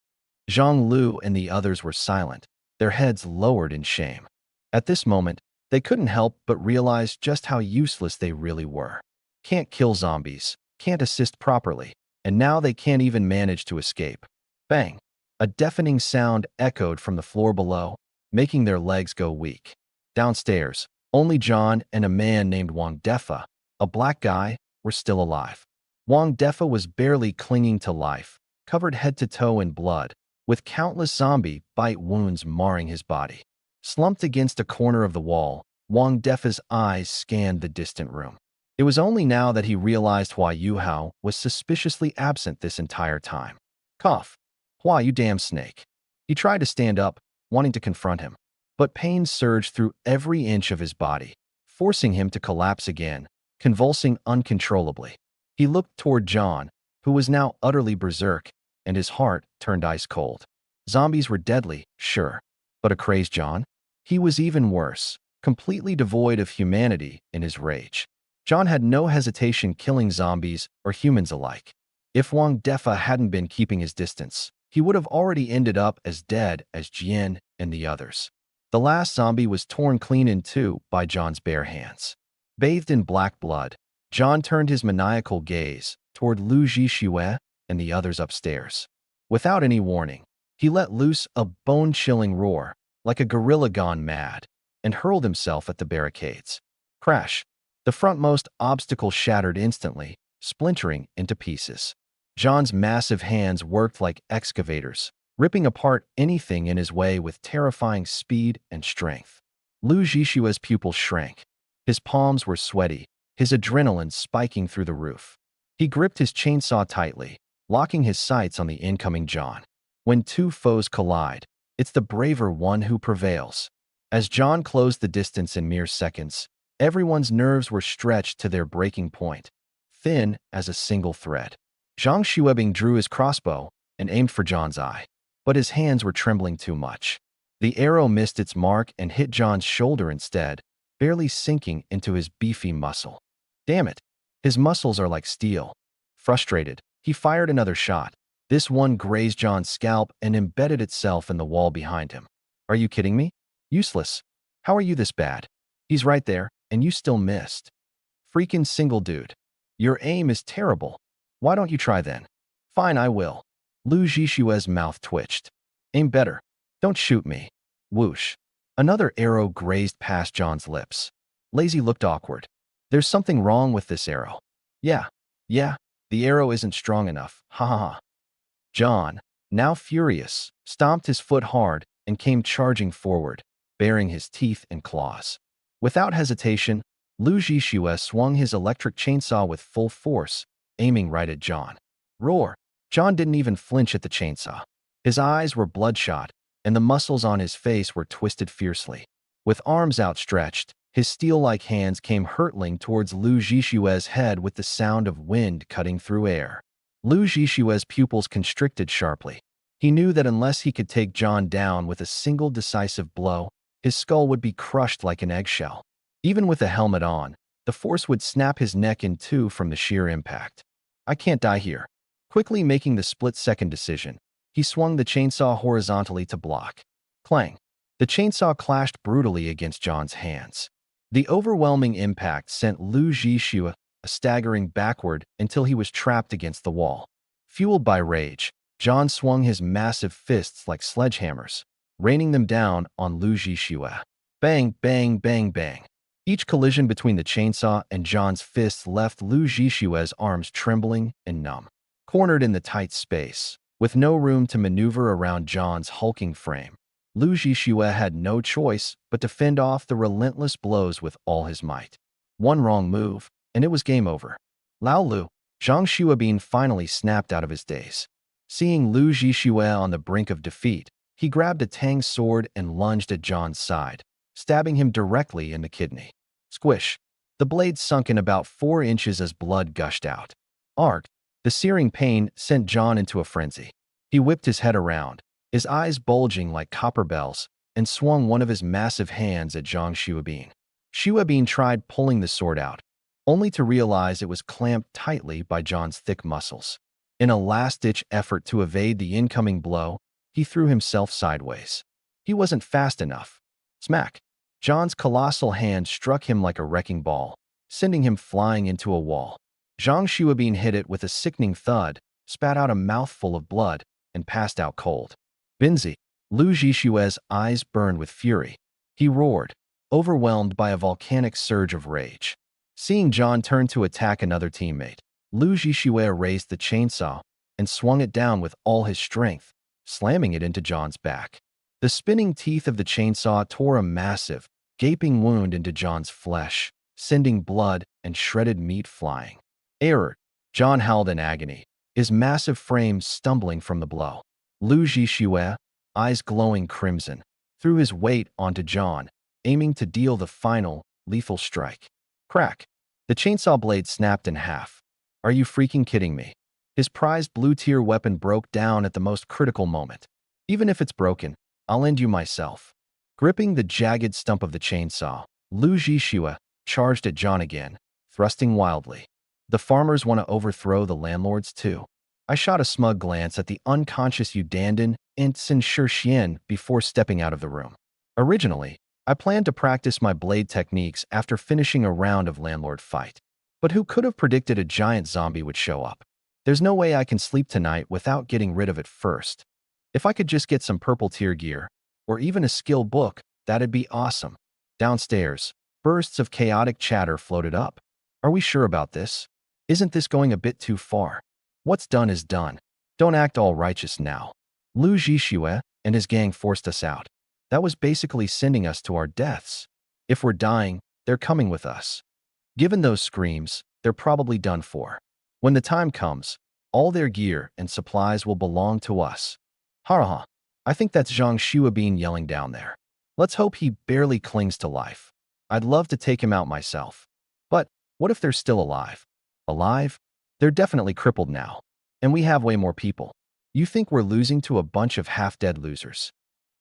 Zhang Lu and the others were silent, their heads lowered in shame. At this moment, they couldn't help but realize just how useless they really were. Can't kill zombies, can't assist properly, and now they can't even manage to escape. Bang! A deafening sound echoed from the floor below, making their legs go weak. Downstairs, only John and a man named Wang Defa, a black guy, were still alive. Wang Defa was barely clinging to life, covered head to toe in blood, with countless zombie bite wounds marring his body. Slumped against a corner of the wall, Wang Defa's eyes scanned the distant room. It was only now that he realized Hua Yuhao was suspiciously absent this entire time. Cough. Hua, you damn snake. He tried to stand up, wanting to confront him, but pain surged through every inch of his body, forcing him to collapse again, convulsing uncontrollably. He looked toward John, who was now utterly berserk, and his heart turned ice cold. Zombies were deadly, sure, but a crazed John? He was even worse, completely devoid of humanity in his rage. John had no hesitation killing zombies or humans alike. If Wang Defa hadn't been keeping his distance, he would have already ended up as dead as Jian and the others. The last zombie was torn clean in two by John's bare hands. Bathed in black blood, John turned his maniacal gaze toward Lu Zhixue and the others upstairs. Without any warning, he let loose a bone-chilling roar, like a gorilla gone mad, and hurled himself at the barricades. Crash! The frontmost obstacle shattered instantly, splintering into pieces. John's massive hands worked like excavators, ripping apart anything in his way with terrifying speed and strength. Lu Zhishua's pupils shrank. His palms were sweaty, his adrenaline spiking through the roof. He gripped his chainsaw tightly, locking his sights on the incoming John. When two foes collide, it's the braver one who prevails. As John closed the distance in mere seconds, everyone's nerves were stretched to their breaking point, thin as a single thread. Zhang Xuebing drew his crossbow and aimed for John's eye, but his hands were trembling too much. The arrow missed its mark and hit John's shoulder instead, barely sinking into his beefy muscle. Damn it! His muscles are like steel. Frustrated, he fired another shot. This one grazed John's scalp and embedded itself in the wall behind him. Are you kidding me? Useless. How are you this bad? He's right there, and you still missed. Freaking single dude. Your aim is terrible. Why don't you try then? Fine, I will. Lu Zhishue's mouth twitched. Aim better. Don't shoot me. Whoosh. Another arrow grazed past John's lips. Lazy looked awkward. There's something wrong with this arrow. Yeah, the arrow isn't strong enough. Ha ha ha. John, now furious, stomped his foot hard and came charging forward, baring his teeth and claws. Without hesitation, Lu Zhishue swung his electric chainsaw with full force, aiming right at John. Roar! John didn't even flinch at the chainsaw. His eyes were bloodshot, and the muscles on his face were twisted fiercely. With arms outstretched, his steel-like hands came hurtling towards Lu Zhishue's head with the sound of wind cutting through air. Lu Zhishue's pupils constricted sharply. He knew that unless he could take John down with a single decisive blow, his skull would be crushed like an eggshell. Even with a helmet on, the force would snap his neck in two from the sheer impact. I can't die here. Quickly making the split-second decision, he swung the chainsaw horizontally to block. Clang! The chainsaw clashed brutally against John's hands. The overwhelming impact sent Lu Zhishue staggering backward until he was trapped against the wall. Fueled by rage, John swung his massive fists like sledgehammers, raining them down on Lu Zhishue. Bang, bang, bang, bang. Each collision between the chainsaw and John's fists left Lu Zhishue's arms trembling and numb. Cornered in the tight space, with no room to maneuver around John's hulking frame, Lu Zhishue had no choice but to fend off the relentless blows with all his might. One wrong move, and it was game over. Lao Lu, Zhang Xuebin finally snapped out of his daze. Seeing Lu Zhishue on the brink of defeat, he grabbed a tang sword and lunged at John's side, stabbing him directly in the kidney. Squish! The blade sunk in about 4 inches as blood gushed out. Arg! The searing pain sent John into a frenzy. He whipped his head around, his eyes bulging like copper bells, and swung one of his massive hands at Zhang Xuebin. Xuebin tried pulling the sword out, only to realize it was clamped tightly by John's thick muscles. In a last-ditch effort to evade the incoming blow, he threw himself sideways. He wasn't fast enough. Smack! John's colossal hand struck him like a wrecking ball, sending him flying into a wall. Zhang Xuebin hit it with a sickening thud, spat out a mouthful of blood, and passed out cold. Binzi! Lu Zhishue's eyes burned with fury. He roared, overwhelmed by a volcanic surge of rage. Seeing John turn to attack another teammate, Lu Zhishue raised the chainsaw and swung it down with all his strength, slamming it into John's back. The spinning teeth of the chainsaw tore a massive, gaping wound into John's flesh, sending blood and shredded meat flying. Error! John howled in agony, his massive frame stumbling from the blow. Lu Zhishue, eyes glowing crimson, threw his weight onto John, aiming to deal the final, lethal strike. Crack! The chainsaw blade snapped in half. Are you freaking kidding me? His prized blue-tier weapon broke down at the most critical moment. Even if it's broken, I'll end you myself. Gripping the jagged stump of the chainsaw, Lu Zhishue charged at John again, thrusting wildly. The farmers want to overthrow the landlords too. I shot a smug glance at the unconscious Udandan and Sin Shixian before stepping out of the room. Originally, I planned to practice my blade techniques after finishing a round of landlord fight. But who could have predicted a giant zombie would show up? There's no way I can sleep tonight without getting rid of it first. If I could just get some purple tier gear, or even a skill book, that'd be awesome. Downstairs, Bursts of chaotic chatter floated up. Are we sure about this? Isn't this going a bit too far? What's done is done. Don't act all righteous now. Lu Zhixue and his gang forced us out. That was basically sending us to our deaths. If we're dying, they're coming with us. Given those screams, they're probably done for. When the time comes, all their gear and supplies will belong to us. Ha. I think that's Zhang Shuabin yelling down there. Let's hope he barely clings to life. I'd love to take him out myself. But what if they're still alive? Alive? They're definitely crippled now. And we have way more people. You think we're losing to a bunch of half-dead losers?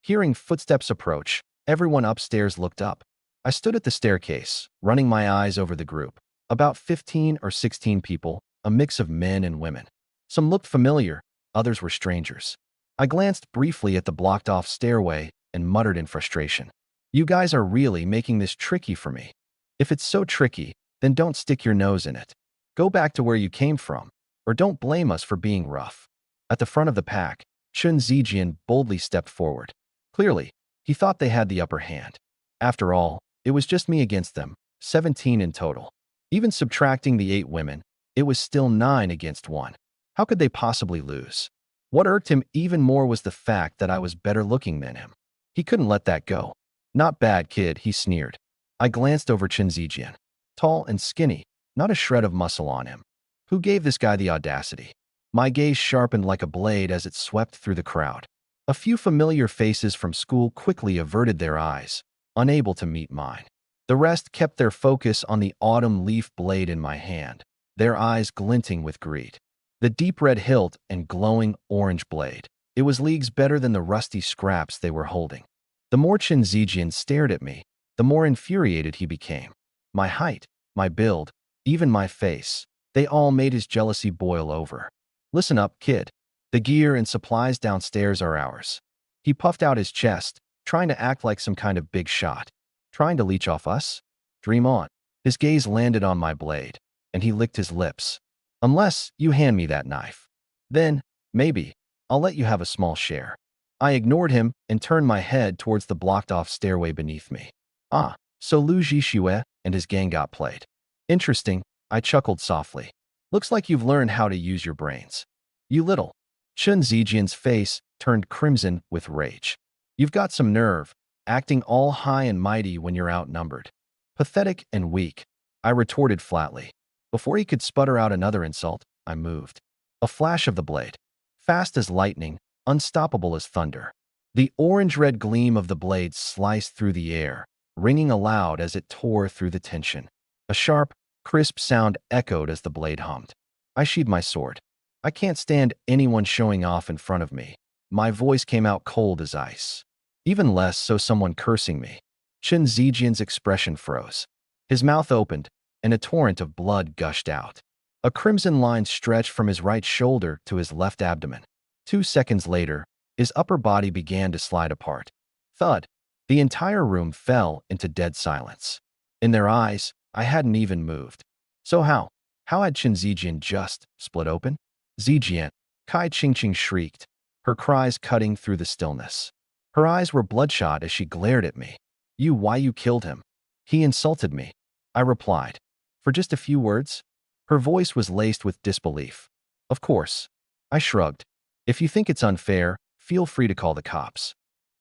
Hearing footsteps approach, everyone upstairs looked up. I stood at the staircase, running my eyes over the group. About 15 or 16 people, a mix of men and women. Some looked familiar, others were strangers. I glanced briefly at the blocked-off stairway and muttered in frustration. You guys are really making this tricky for me. If it's so tricky, then don't stick your nose in it. Go back to where you came from, or don't blame us for being rough. At the front of the pack, Chun Zijian boldly stepped forward. Clearly, he thought they had the upper hand. After all, it was just me against them, 17 in total. Even subtracting the 8 women, it was still 9 against 1. How could they possibly lose? What irked him even more was the fact that I was better looking than him. He couldn't let that go. Not bad, kid, he sneered. I glanced over Chun Zijian. Tall and skinny, not a shred of muscle on him. Who gave this guy the audacity? My gaze sharpened like a blade as it swept through the crowd. A few familiar faces from school quickly averted their eyes, unable to meet mine. The rest kept their focus on the autumn leaf blade in my hand, their eyes glinting with greed. The deep red hilt and glowing orange blade. It was leagues better than the rusty scraps they were holding. The more Chin Zijian stared at me, the more infuriated he became. My height, my build, even my face, they all made his jealousy boil over. Listen up, kid. The gear and supplies downstairs are ours. He puffed out his chest, trying to act like some kind of big shot. Trying to leech off us? Dream on. His gaze landed on my blade, and he licked his lips. Unless you hand me that knife. Then, maybe, I'll let you have a small share. I ignored him and turned my head towards the blocked-off stairway beneath me. Ah, so Lu Zhixue and his gang got played. Interesting, I chuckled softly. Looks like you've learned how to use your brains. You little. Chun Zijian's face turned crimson with rage. You've got some nerve, acting all high and mighty when you're outnumbered. Pathetic and weak, I retorted flatly. Before he could sputter out another insult, I moved. A flash of the blade. Fast as lightning, unstoppable as thunder. The orange-red gleam of the blade sliced through the air, ringing aloud as it tore through the tension. A sharp, crisp sound echoed as the blade hummed. I sheathed my sword. I can't stand anyone showing off in front of me. My voice came out cold as ice. Even less so someone cursing me. Chin Zijian's expression froze. His mouth opened, and a torrent of blood gushed out. A crimson line stretched from his right shoulder to his left abdomen. 2 seconds later, his upper body began to slide apart. Thud. The entire room fell into dead silence. In their eyes, I hadn't even moved. So how? How had Chin Zijian just split open? Zijian, Kai Qingqing shrieked, her cries cutting through the stillness. Her eyes were bloodshot as she glared at me. Why you killed him? He insulted me. I replied. For just a few words? Her voice was laced with disbelief. Of course. I shrugged. If you think it's unfair, feel free to call the cops.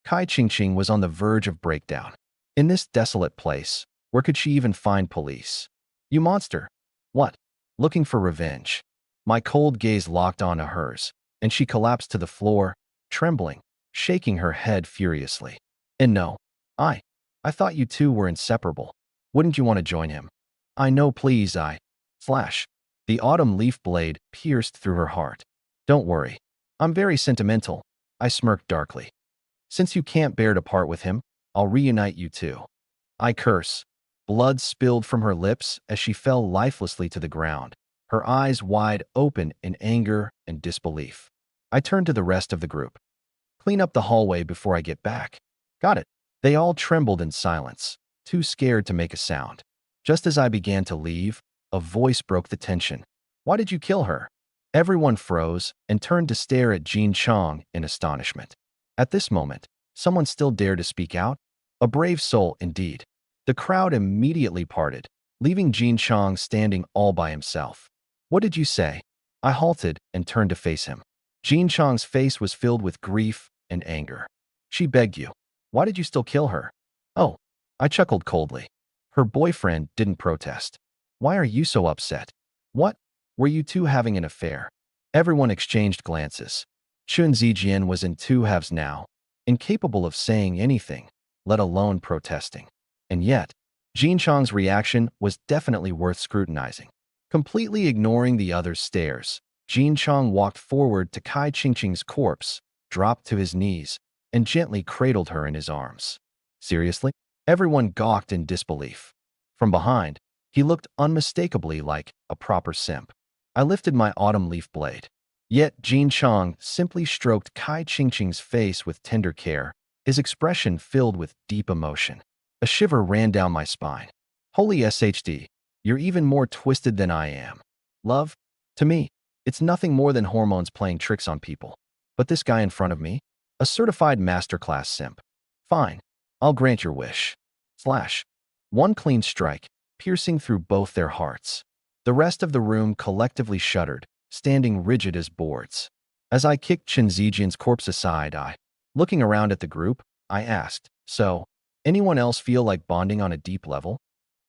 Kai Qingqing was on the verge of breakdown. In this desolate place, where could she even find police? You monster. What? Looking for revenge. My cold gaze locked onto hers, and she collapsed to the floor, trembling, shaking her head furiously. And no, I thought you two were inseparable. Wouldn't you want to join him? I know, please, Slash. The autumn leaf blade pierced through her heart. Don't worry. I'm very sentimental, I smirked darkly. Since you can't bear to part with him, I'll reunite you two. I curse. Blood spilled from her lips as she fell lifelessly to the ground, her eyes wide open in anger and disbelief. I turned to the rest of the group. Clean up the hallway before I get back. Got it. They all trembled in silence, too scared to make a sound. Just as I began to leave, a voice broke the tension. Why did you kill her? Everyone froze and turned to stare at Jean Chong in astonishment. At this moment, someone still dared to speak out? A brave soul indeed. The crowd immediately parted, leaving Jin Chong standing all by himself. What did you say? I halted and turned to face him. Jin Chong's face was filled with grief and anger. She begged you. Why did you still kill her? Oh, I chuckled coldly. Her boyfriend didn't protest. Why are you so upset? What? Were you two having an affair? Everyone exchanged glances. Chun Zijian was in two halves now, incapable of saying anything, let alone protesting. And yet, Jin Chong's reaction was definitely worth scrutinizing. Completely ignoring the other's stares, Jin Chong walked forward to Kai Qingqing's corpse, dropped to his knees, and gently cradled her in his arms. Seriously? Everyone gawked in disbelief. From behind, he looked unmistakably like a proper simp. I lifted my autumn leaf blade. Yet Jin Chong simply stroked Kai Qingqing's face with tender care, his expression filled with deep emotion. A shiver ran down my spine. Holy SHD, you're even more twisted than I am. Love? To me, it's nothing more than hormones playing tricks on people. But this guy in front of me? A certified masterclass simp. Fine, I'll grant your wish. Slash. One clean strike, piercing through both their hearts. The rest of the room collectively shuddered, standing rigid as boards. As I kicked Chen Zijian's corpse aside, looking around at the group, I asked, so, anyone else feel like bonding on a deep level?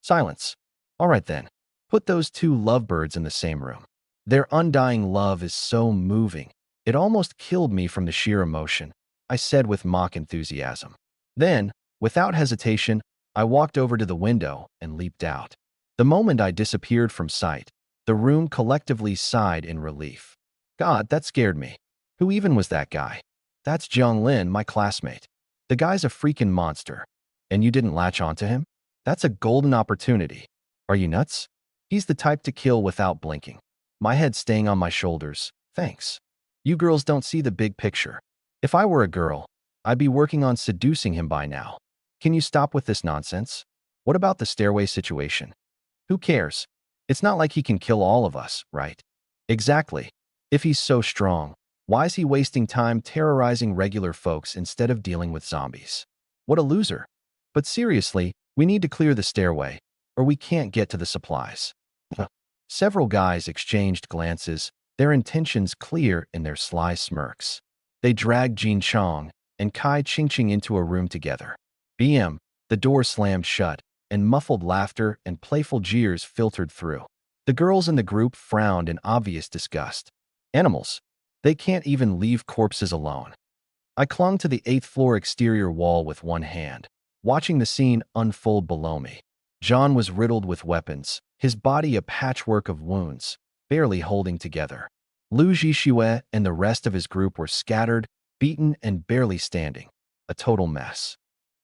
Silence. All right then. Put those two lovebirds in the same room. Their undying love is so moving. It almost killed me from the sheer emotion, I said with mock enthusiasm. Then, without hesitation, I walked over to the window and leaped out. The moment I disappeared from sight, the room collectively sighed in relief. God, that scared me. Who even was that guy? That's Jiang Lin, my classmate. The guy's a freaking monster. And you didn't latch onto him? That's a golden opportunity. Are you nuts? He's the type to kill without blinking. My head staying on my shoulders. Thanks. You girls don't see the big picture. If I were a girl, I'd be working on seducing him by now. Can you stop with this nonsense? What about the stairway situation? Who cares? It's not like he can kill all of us, right? Exactly. If he's so strong, why is he wasting time terrorizing regular folks instead of dealing with zombies? What a loser. But seriously, we need to clear the stairway, or we can't get to the supplies. Several guys exchanged glances, their intentions clear in their sly smirks. They dragged Jin Chong and Kai Qingqing into a room together. BM, the door slammed shut, and muffled laughter and playful jeers filtered through. The girls in the group frowned in obvious disgust. Animals. They can't even leave corpses alone. I clung to the 8th floor exterior wall with one hand, watching the scene unfold below me. John was riddled with weapons, his body a patchwork of wounds, barely holding together. Lu Zhixue and the rest of his group were scattered, beaten, and barely standing. A total mess.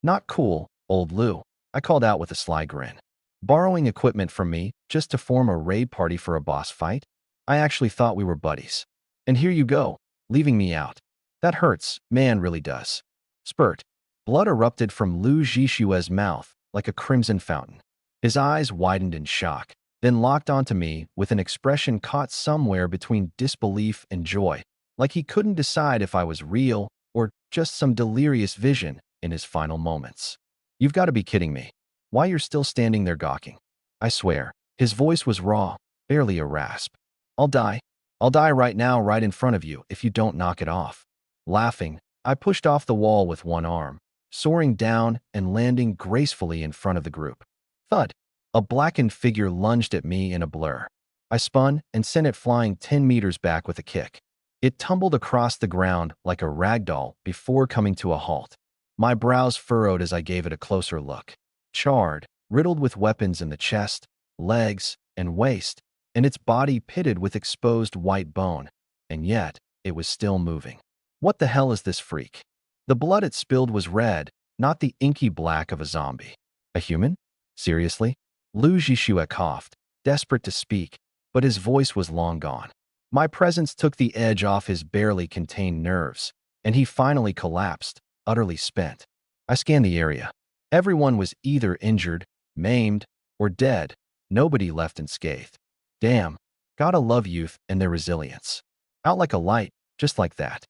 Not cool, old Lu, I called out with a sly grin. Borrowing equipment from me just to form a raid party for a boss fight? I actually thought we were buddies. And here you go, leaving me out. That hurts, man really does. Spurt. Blood erupted from Lu Zhixue's mouth like a crimson fountain. His eyes widened in shock, then locked onto me with an expression caught somewhere between disbelief and joy, like he couldn't decide if I was real or just some delirious vision in his final moments. You've got to be kidding me. Why you're still standing there gawking? I swear, his voice was raw, barely a rasp. I'll die. I'll die right now right in front of you if you don't knock it off. Laughing, I pushed off the wall with one arm, soaring down and landing gracefully in front of the group. Thud! A blackened figure lunged at me in a blur. I spun and sent it flying 10 meters back with a kick. It tumbled across the ground like a ragdoll before coming to a halt. My brows furrowed as I gave it a closer look. Charred, riddled with weapons in the chest, legs, and waist, and its body pitted with exposed white bone, and yet it was still moving. What the hell is this freak? The blood it spilled was red, not the inky black of a zombie. A human? Seriously? Lu Zhixue coughed, desperate to speak, but his voice was long gone. My presence took the edge off his barely contained nerves, and he finally collapsed, utterly spent. I scanned the area. Everyone was either injured, maimed, or dead, nobody left unscathed. Damn, gotta love youth and their resilience. Out like a light, just like that.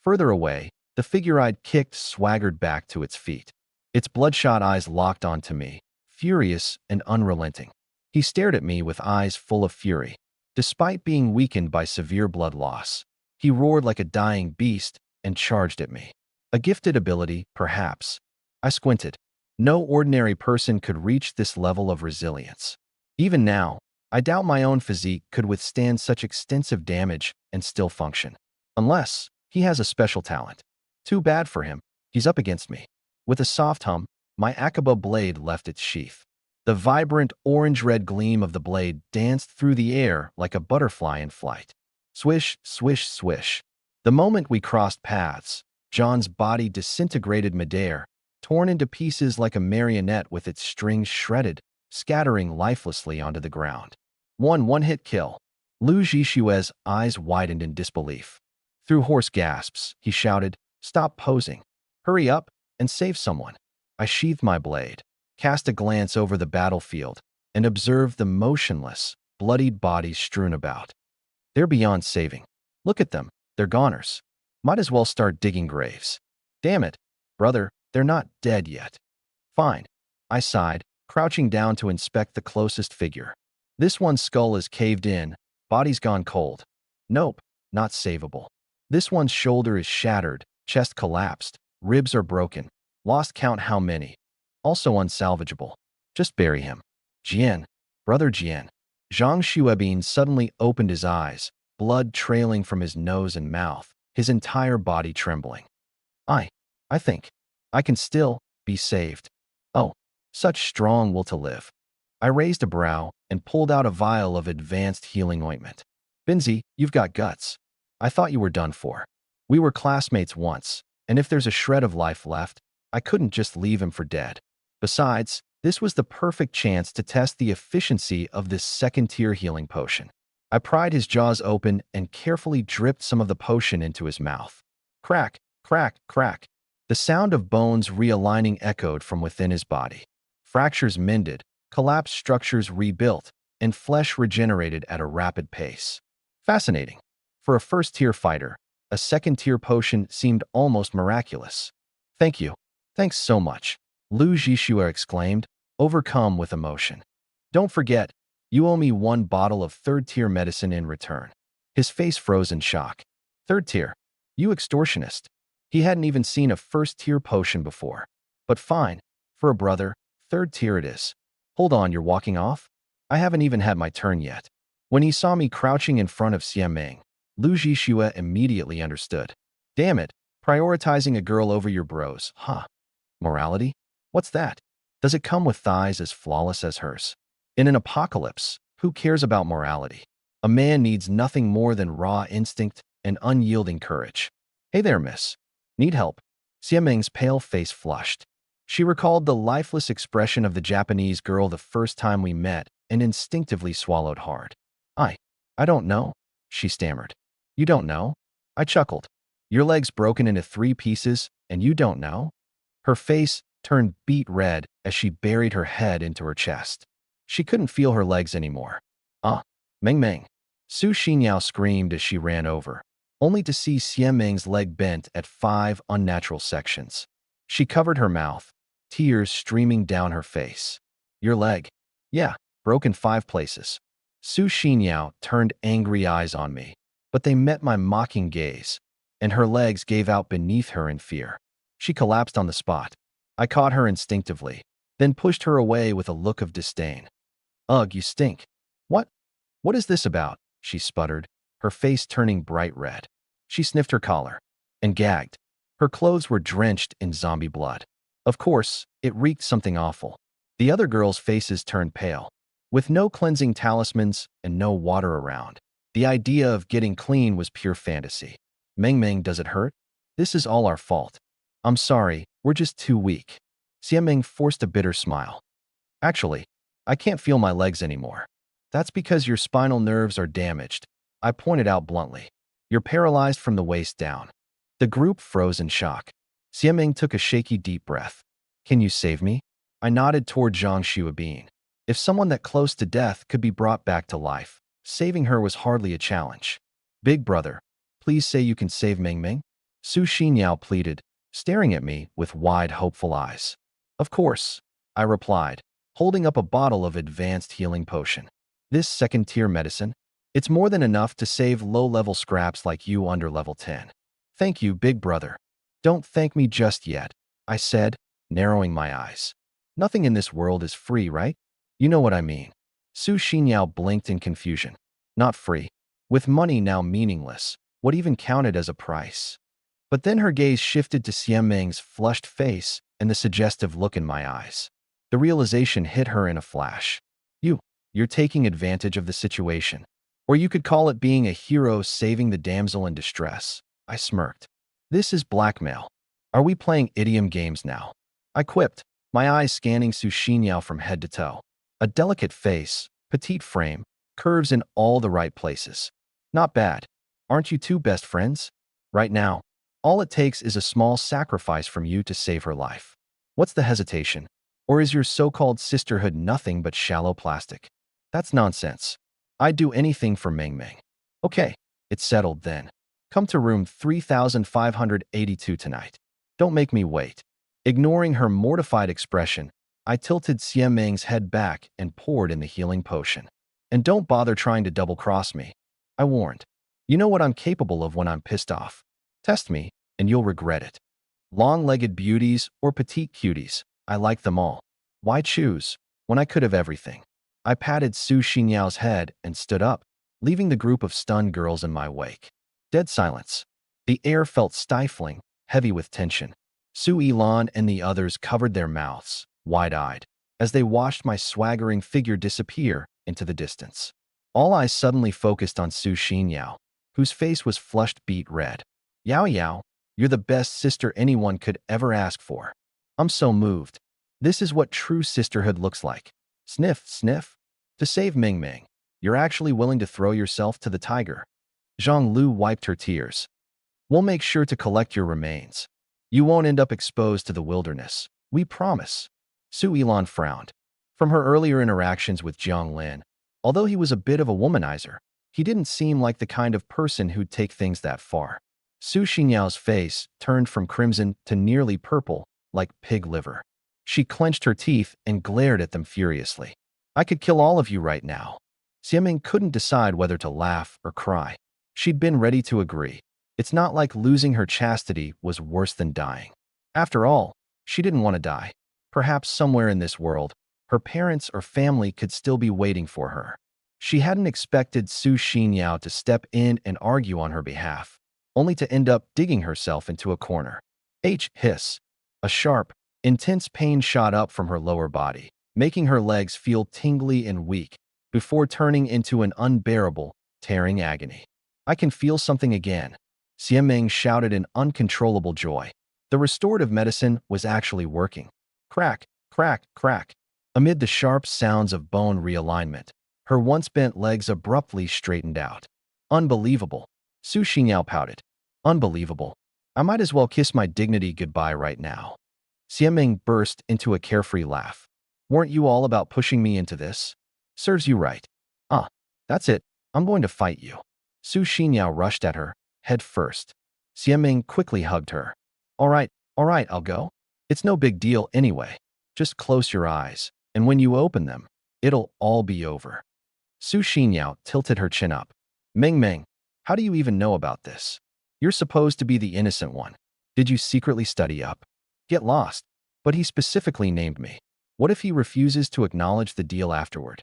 Further away, the figure I'd kicked swaggered back to its feet. Its bloodshot eyes locked onto me, furious and unrelenting. He stared at me with eyes full of fury. Despite being weakened by severe blood loss, he roared like a dying beast and charged at me. A gifted ability, perhaps. I squinted. No ordinary person could reach this level of resilience. Even now, I doubt my own physique could withstand such extensive damage and still function. Unless he has a special talent. Too bad for him. He's up against me. With a soft hum, my Akaba blade left its sheath. The vibrant orange-red gleam of the blade danced through the air like a butterfly in flight. Swish, swish, swish. The moment we crossed paths, John's body disintegrated midair, torn into pieces like a marionette with its strings shredded, scattering lifelessly onto the ground. One-hit kill. Lu Zhishue's eyes widened in disbelief. Through hoarse gasps, he shouted, "Stop posing. Hurry up and save someone." I sheathed my blade, cast a glance over the battlefield, and observed the motionless, bloodied bodies strewn about. They're beyond saving. Look at them. They're goners. Might as well start digging graves. Damn it, brother, they're not dead yet. Fine. I sighed, crouching down to inspect the closest figure. This one's skull is caved in, body's gone cold. Nope, not savable. This one's shoulder is shattered, chest collapsed, ribs are broken. Lost count how many. Also unsalvageable. Just bury him. Jian. Brother Jian. Zhang Xuebin suddenly opened his eyes, blood trailing from his nose and mouth, his entire body trembling. I think. I can still be saved. Oh, such strong will to live. I raised a brow and pulled out a vial of advanced healing ointment. Binzi, you've got guts. I thought you were done for. We were classmates once, and if there's a shred of life left, I couldn't just leave him for dead. Besides, this was the perfect chance to test the efficiency of this second-tier healing potion. I pried his jaws open and carefully dripped some of the potion into his mouth. Crack, crack, crack. The sound of bones realigning echoed from within his body. Fractures mended, collapsed structures rebuilt, and flesh regenerated at a rapid pace. Fascinating. For a first-tier fighter, a second-tier potion seemed almost miraculous. Thank you. Thanks so much, Lu Zhishue exclaimed, overcome with emotion. Don't forget, you owe me 1 bottle of third-tier medicine in return. His face froze in shock. Third tier? You extortionist. He hadn't even seen a first-tier potion before. But fine, for a brother, third tier it is. Hold on, you're walking off? I haven't even had my turn yet. When he saw me crouching in front of Xiameng, Lu Zhishue immediately understood. Damn it, prioritizing a girl over your bros, huh? Morality? What's that? Does it come with thighs as flawless as hers? In an apocalypse, who cares about morality? A man needs nothing more than raw instinct and unyielding courage. Hey there, miss. Need help? Xiameng's pale face flushed. She recalled the lifeless expression of the Japanese girl the first time we met and instinctively swallowed hard. I don't know, she stammered. You don't know? I chuckled. Your leg's broken into 3 pieces, and you don't know? Her face turned beet red as she buried her head into her chest. She couldn't feel her legs anymore. Meng Meng. Su Xinyao screamed as she ran over, only to see Xiameng's leg bent at 5 unnatural sections. She covered her mouth, tears streaming down her face. Your leg? Yeah, broken 5 places. Su Xinyao turned angry eyes on me, but they met my mocking gaze, and her legs gave out beneath her in fear. She collapsed on the spot. I caught her instinctively, then pushed her away with a look of disdain. Ugh, you stink. What is this about? She sputtered, her face turning bright red. She sniffed her collar and gagged. Her clothes were drenched in zombie blood. Of course, it reeked something awful. The other girls' faces turned pale. With no cleansing talismans and no water around, the idea of getting clean was pure fantasy. Meng Meng, does it hurt? This is all our fault. I'm sorry, we're just too weak. Xiameng forced a bitter smile. Actually, I can't feel my legs anymore. That's because your spinal nerves are damaged, I pointed out bluntly. You're paralyzed from the waist down. The group froze in shock. Xiameng took a shaky deep breath. Can you save me? I nodded toward Zhang Xuebin. If someone that close to death could be brought back to life, saving her was hardly a challenge. Big brother, please say you can save Meng Meng? Su Xinyao pleaded, staring at me with wide, hopeful eyes. Of course, I replied, holding up a bottle of advanced healing potion. This second-tier medicine, it's more than enough to save low-level scraps like you under level 10. Thank you, big brother. Don't thank me just yet, I said, narrowing my eyes. Nothing in this world is free, right? You know what I mean. Su Xinyao blinked in confusion. Not free. With money now meaningless, what even counted as a price? But then her gaze shifted to Xiameng's flushed face and the suggestive look in my eyes. The realization hit her in a flash. You're taking advantage of the situation. Or you could call it being a hero saving the damsel in distress. I smirked. This is blackmail. Are we playing idiom games now? I quipped, my eyes scanning Su Xinyao from head to toe. A delicate face, petite frame, curves in all the right places. Not bad. Aren't you two best friends? Right now, all it takes is a small sacrifice from you to save her life. What's the hesitation? Or is your so-called sisterhood nothing but shallow plastic? That's nonsense. I'd do anything for Meng Meng. Okay, it's settled then. Come to room 3582 tonight. Don't make me wait. Ignoring her mortified expression, I tilted Xiameng's head back and poured in the healing potion. And don't bother trying to double-cross me, I warned. You know what I'm capable of when I'm pissed off. Test me, and you'll regret it. Long-legged beauties or petite cuties, I like them all. Why choose, when I could have everything? I patted Su Xinyao's head and stood up, leaving the group of stunned girls in my wake. Dead silence. The air felt stifling, heavy with tension. Su Yilan and the others covered their mouths, wide-eyed, as they watched my swaggering figure disappear into the distance. All eyes suddenly focused on Su Xinyao, whose face was flushed beet red. Yao Yao, you're the best sister anyone could ever ask for. I'm so moved. This is what true sisterhood looks like. Sniff, sniff. To save Ming Ming, you're actually willing to throw yourself to the tiger. Zhang Lu wiped her tears. We'll make sure to collect your remains. You won't end up exposed to the wilderness. We promise. Su Yilan frowned. From her earlier interactions with Jiang Lin, although he was a bit of a womanizer, he didn't seem like the kind of person who'd take things that far. Su Xinyao's face turned from crimson to nearly purple, like pig liver. She clenched her teeth and glared at them furiously. I could kill all of you right now. Xiameng couldn't decide whether to laugh or cry. She'd been ready to agree. It's not like losing her chastity was worse than dying. After all, she didn't want to die. Perhaps somewhere in this world, her parents or family could still be waiting for her. She hadn't expected Su Xinyao to step in and argue on her behalf, only to end up digging herself into a corner. Hiss. A sharp, intense pain shot up from her lower body, making her legs feel tingly and weak, before turning into an unbearable, tearing agony. I can feel something again. Xiameng shouted in uncontrollable joy. The restorative medicine was actually working. Crack, crack, crack. Amid the sharp sounds of bone realignment, her once bent legs abruptly straightened out. Unbelievable. Su Xinyao pouted. Unbelievable. I might as well kiss my dignity goodbye right now. Xiameng burst into a carefree laugh. Weren't you all about pushing me into this? Serves you right. That's it. I'm going to fight you. Su Xinyao rushed at her, head first. Xiameng quickly hugged her. All right, I'll go. It's no big deal anyway. Just close your eyes, and when you open them, it'll all be over. Su Xinyao tilted her chin up. Meng Meng, how do you even know about this? You're supposed to be the innocent one. Did you secretly study up? Get lost. But he specifically named me. What if he refuses to acknowledge the deal afterward?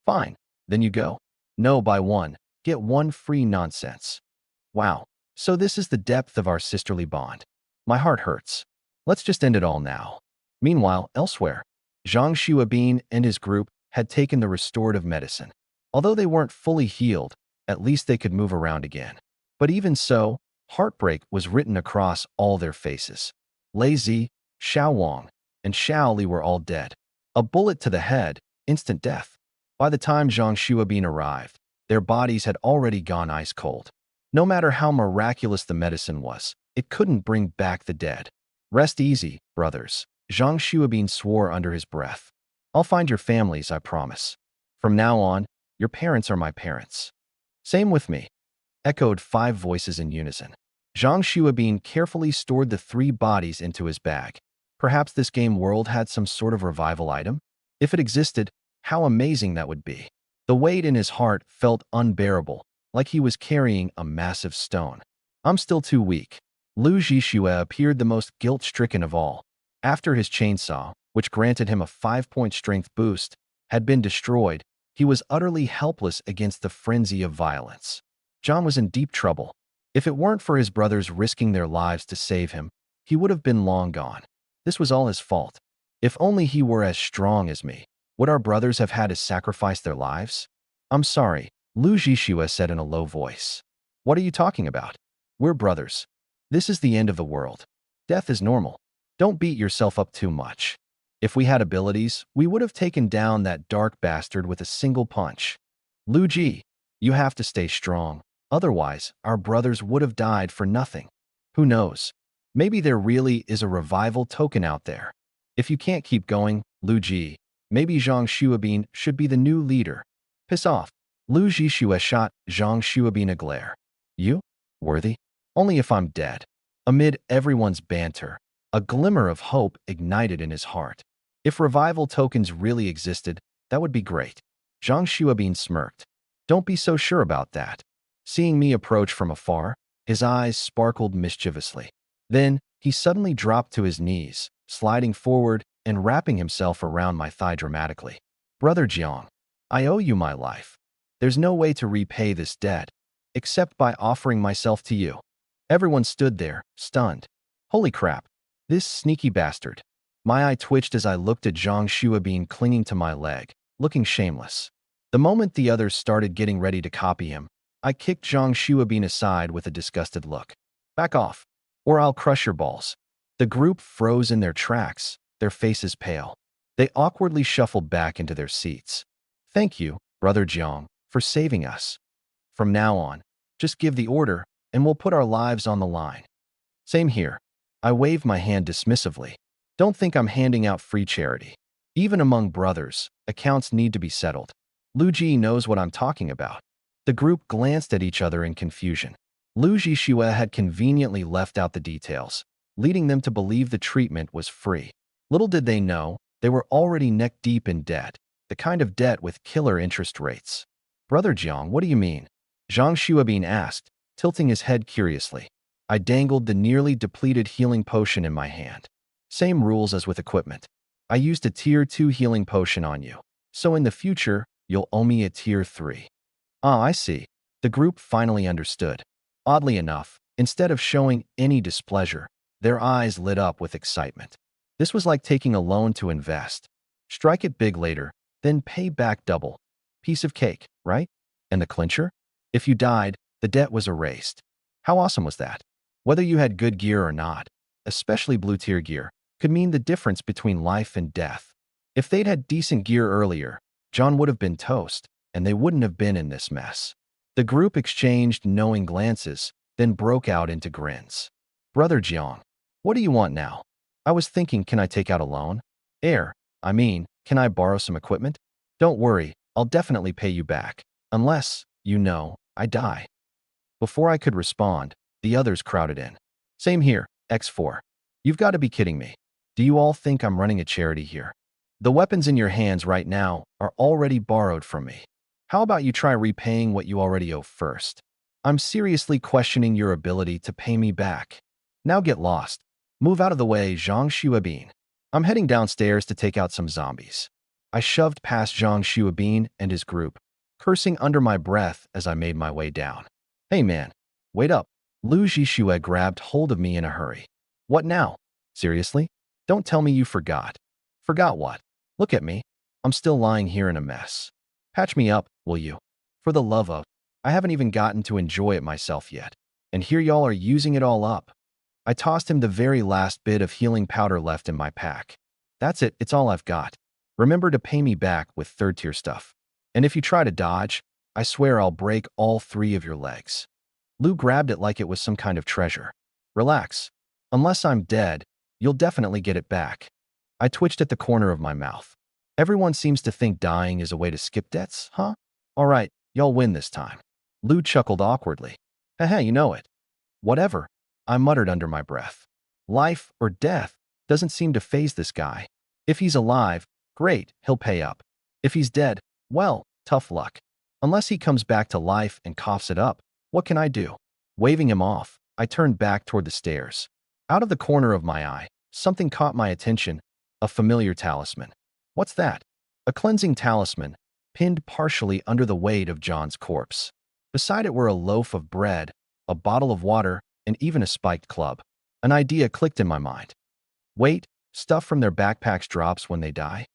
Fine, then you go. No, buy one, get one free nonsense. Wow, so this is the depth of our sisterly bond. My heart hurts. Let's just end it all now. Meanwhile, elsewhere, Zhang Xuabin and his group had taken the restorative medicine. Although they weren't fully healed, at least they could move around again. But even so, heartbreak was written across all their faces. Lei Zi, Xiao Wang, and Xiao Li were all dead. A bullet to the head, instant death. By the time Zhang Xuabin arrived, their bodies had already gone ice cold. No matter how miraculous the medicine was, it couldn't bring back the dead. Rest easy, brothers, Zhang Xuabin swore under his breath. I'll find your families, I promise. From now on, your parents are my parents. Same with me, echoed 5 voices in unison. Zhang Xuabin carefully stored the 3 bodies into his bag. Perhaps this game world had some sort of revival item? If it existed, how amazing that would be. The weight in his heart felt unbearable, like he was carrying a massive stone. I'm still too weak. Lu Zhixue appeared the most guilt-stricken of all. After his chainsaw, which granted him a 5-point strength boost, had been destroyed, he was utterly helpless against the frenzy of violence. John was in deep trouble. If it weren't for his brothers risking their lives to save him, he would have been long gone. This was all his fault. If only he were as strong as me. Would our brothers have had to sacrifice their lives? I'm sorry, Lu Zhixue said in a low voice. What are you talking about? We're brothers. This is the end of the world. Death is normal. Don't beat yourself up too much. If we had abilities, we would have taken down that dark bastard with a single punch. Lu Ji, you have to stay strong. Otherwise, our brothers would have died for nothing. Who knows? Maybe there really is a revival token out there. If you can't keep going, Lu Ji, maybe Zhang Xuebin should be the new leader. Piss off. Lu Zhixue shot Zhang Xuebin a glare. You? Worthy? Only if I'm dead. Amid everyone's banter, a glimmer of hope ignited in his heart. If revival tokens really existed, that would be great. Zhang Xuebin smirked. Don't be so sure about that. Seeing me approach from afar, his eyes sparkled mischievously. Then, he suddenly dropped to his knees, sliding forward and wrapping himself around my thigh dramatically. Brother Jiang, I owe you my life. There's no way to repay this debt, except by offering myself to you. Everyone stood there, stunned. Holy crap, this sneaky bastard. My eye twitched as I looked at Zhang Xuebin clinging to my leg, looking shameless. The moment the others started getting ready to copy him, I kicked Zhang Xuebin aside with a disgusted look. Back off, or I'll crush your balls. The group froze in their tracks, their faces pale. They awkwardly shuffled back into their seats. Thank you, Brother Jiang, for saving us. From now on, just give the order, and we'll put our lives on the line. Same here. I waved my hand dismissively. Don't think I'm handing out free charity. Even among brothers, accounts need to be settled. Lu Ji knows what I'm talking about. The group glanced at each other in confusion. Lu Zhixue had conveniently left out the details, leading them to believe the treatment was free. Little did they know, they were already neck-deep in debt, the kind of debt with killer interest rates. Brother Jiang, what do you mean? Zhang Xuebin asked, tilting his head curiously. I dangled the nearly depleted healing potion in my hand. Same rules as with equipment. I used a Tier 2 healing potion on you, so in the future, you'll owe me a Tier 3. Ah, I see. The group finally understood. Oddly enough, instead of showing any displeasure, their eyes lit up with excitement. This was like taking a loan to invest. Strike it big later, then pay back double. Piece of cake, right? And the clincher? If you died, the debt was erased. How awesome was that? Whether you had good gear or not, especially blue tier gear, could mean the difference between life and death. If they'd had decent gear earlier, John would have been toast, and they wouldn't have been in this mess. The group exchanged knowing glances, then broke out into grins. Brother Jiang, what do you want now? I was thinking, can I take out a loan? Can I borrow some equipment? Don't worry, I'll definitely pay you back. Unless, I die. Before I could respond, the others crowded in. Same here, X4. You've got to be kidding me. Do you all think I'm running a charity here? The weapons in your hands right now are already borrowed from me. How about you try repaying what you already owe first? I'm seriously questioning your ability to pay me back. Now get lost. Move out of the way, Zhang Xuebin. I'm heading downstairs to take out some zombies. I shoved past Zhang Xuebin and his group, cursing under my breath as I made my way down. Hey man, wait up. Lu Zhixue grabbed hold of me in a hurry. What now? Seriously? Don't tell me you forgot. Forgot what? Look at me. I'm still lying here in a mess. Patch me up, will you? For the love of, I haven't even gotten to enjoy it myself yet. And here y'all are using it all up. I tossed him the very last bit of healing powder left in my pack. That's it, it's all I've got. Remember to pay me back with third-tier stuff. And if you try to dodge, I swear I'll break all 3 of your legs. Lu grabbed it like it was some kind of treasure. Relax. Unless I'm dead, you'll definitely get it back. I twitched at the corner of my mouth. Everyone seems to think dying is a way to skip debts, huh? All right, y'all win this time. Lu chuckled awkwardly. Haha, you know it. Whatever, I muttered under my breath. Life or death doesn't seem to faze this guy. If he's alive, Great, he'll pay up. If he's dead, well, tough luck. Unless he comes back to life and coughs it up, what can I do? Waving him off, I turned back toward the stairs. Out of the corner of my eye, something caught my attention, a familiar talisman. What's that? A cleansing talisman, pinned partially under the weight of John's corpse. Beside it were a loaf of bread, a bottle of water, and even a spiked club. An idea clicked in my mind. Wait, stuff from their backpacks drops when they die?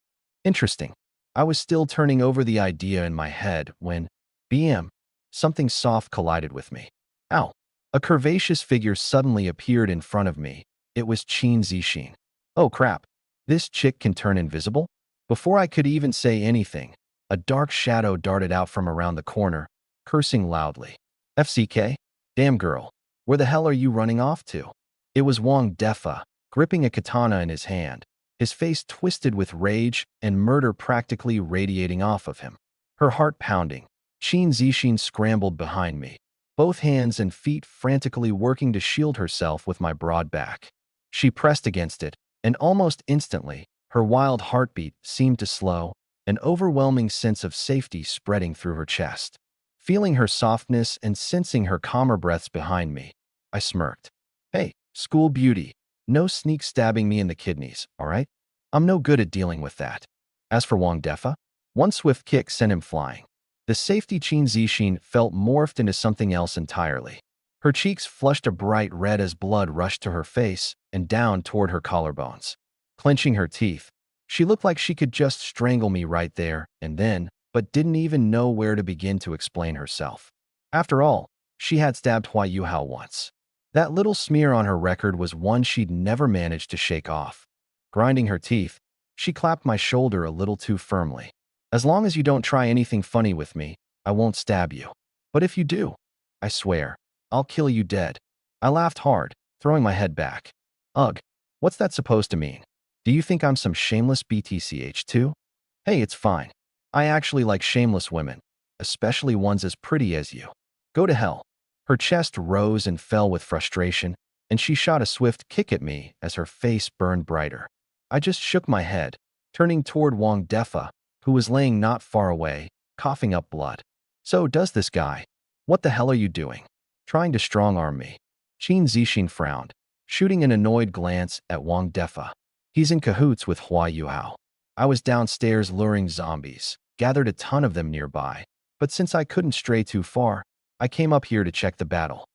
Interesting. I was still turning over the idea in my head when, BM, something soft collided with me. Ow. A curvaceous figure suddenly appeared in front of me. It was Qin Zixin. Oh crap. This chick can turn invisible? Before I could even say anything, a dark shadow darted out from around the corner, cursing loudly. FCK? Damn girl. Where the hell are you running off to? It was Wang Defa, gripping a katana in his hand, his face twisted with rage and murder practically radiating off of him. Her heart pounding, Qin Zixin scrambled behind me, both hands and feet frantically working to shield herself with my broad back. She pressed against it, and almost instantly, her wild heartbeat seemed to slow, an overwhelming sense of safety spreading through her chest. Feeling her softness and sensing her calmer breaths behind me, I smirked. Hey, school beauty, no sneak stabbing me in the kidneys, all right? I'm no good at dealing with that. As for Wang Defa, one swift kick sent him flying. The safety Qin Zixin felt morphed into something else entirely. Her cheeks flushed a bright red as blood rushed to her face and down toward her collarbones. Clenching her teeth, she looked like she could just strangle me right there and then, but didn't even know where to begin to explain herself. After all, she had stabbed Hua Yuhao once. That little smear on her record was one she'd never managed to shake off. Grinding her teeth, she clapped my shoulder a little too firmly. As long as you don't try anything funny with me, I won't stab you. But if you do, I swear, I'll kill you dead. I laughed hard, throwing my head back. Ugh, what's that supposed to mean? Do you think I'm some shameless BTCH too? Hey, it's fine. I actually like shameless women, especially ones as pretty as you. Go to hell. Her chest rose and fell with frustration, and she shot a swift kick at me as her face burned brighter. I just shook my head, turning toward Wang Defa, who was laying not far away, coughing up blood. So does this guy. What the hell are you doing? Trying to strong-arm me. Qin Zixin frowned, shooting an annoyed glance at Wang Defa. He's in cahoots with Hua Yuhao. I was downstairs luring zombies, gathered a ton of them nearby, but since I couldn't stray too far, I came up here to check the battle.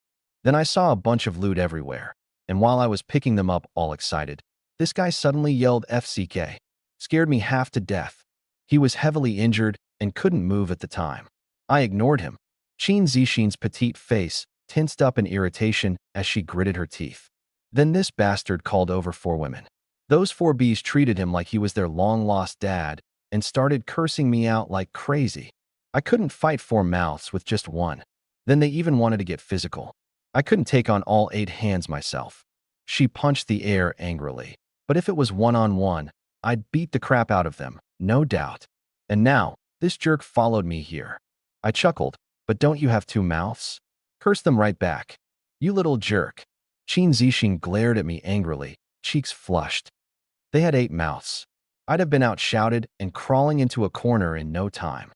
Then I saw a bunch of loot everywhere, and while I was picking them up all excited, this guy suddenly yelled FCK. Scared me half to death. He was heavily injured and couldn't move at the time. I ignored him. Qin Zixin's petite face tensed up in irritation as she gritted her teeth. Then this bastard called over 4 women. Those 4 bees treated him like he was their long-lost dad and started cursing me out like crazy. I couldn't fight 4 mouths with just one. Then they even wanted to get physical. I couldn't take on all 8 hands myself. She punched the air angrily. But if it was one-on-one, I'd beat the crap out of them, no doubt. And now, this jerk followed me here. I chuckled, but don't you have 2 mouths? Curse them right back. You little jerk. Qin Zixin glared at me angrily, cheeks flushed. They had 8 mouths. I'd have been outshouted and crawling into a corner in no time.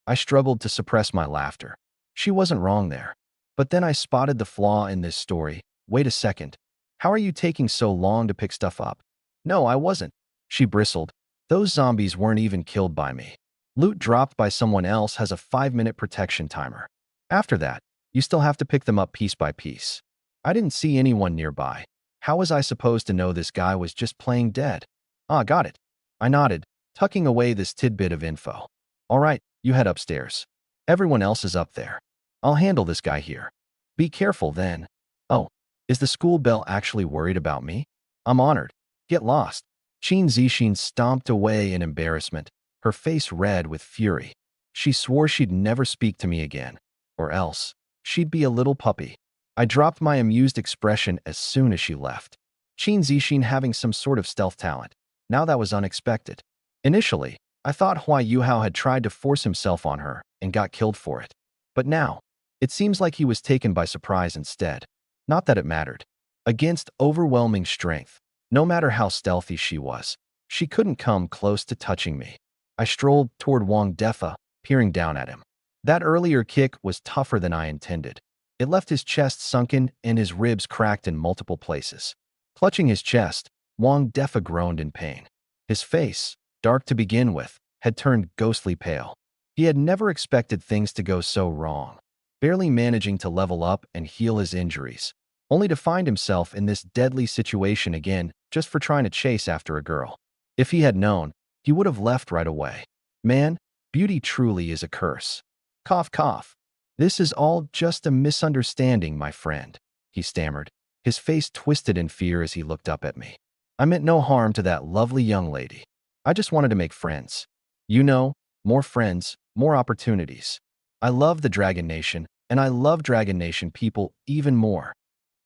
I struggled to suppress my laughter. She wasn't wrong there. But then I spotted the flaw in this story. Wait a second. How are you taking so long to pick stuff up? No, I wasn't. She bristled. Those zombies weren't even killed by me. Loot dropped by someone else has a 5-minute protection timer. After that, you still have to pick them up piece by piece. I didn't see anyone nearby. How was I supposed to know this guy was just playing dead? Ah, got it. I nodded, tucking away this tidbit of info. All right, you head upstairs. Everyone else is up there. I'll handle this guy here. Be careful then. Oh, is the school bell actually worried about me? I'm honored. Get lost. Qin Zixin stomped away in embarrassment, her face red with fury. She swore she'd never speak to me again, or else she'd be a little puppy. I dropped my amused expression as soon as she left. Qin Zixin having some sort of stealth talent. Now that was unexpected. Initially, I thought Hua Yuhao had tried to force himself on her and got killed for it. But now, it seems like he was taken by surprise instead. Not that it mattered. Against overwhelming strength, no matter how stealthy she was, She couldn't come close to touching me. I strolled toward Wang Defa, peering down at him. That earlier kick was tougher than I intended. It left his chest sunken and his ribs cracked in multiple places. Clutching his chest, Wang Defa groaned in pain. His face, dark to begin with, had turned ghostly pale. He had never expected things to go so wrong, barely managing to level up and heal his injuries, only to find himself in this deadly situation again just for trying to chase after a girl. If he had known, he would have left right away. Man, beauty truly is a curse. Cough, cough. This is all just a misunderstanding, my friend, he stammered, his face twisted in fear as he looked up at me. I meant no harm to that lovely young lady. I just wanted to make friends. You know, more friends, more opportunities. I love the Dragon Nation, and I love Dragon Nation people even more.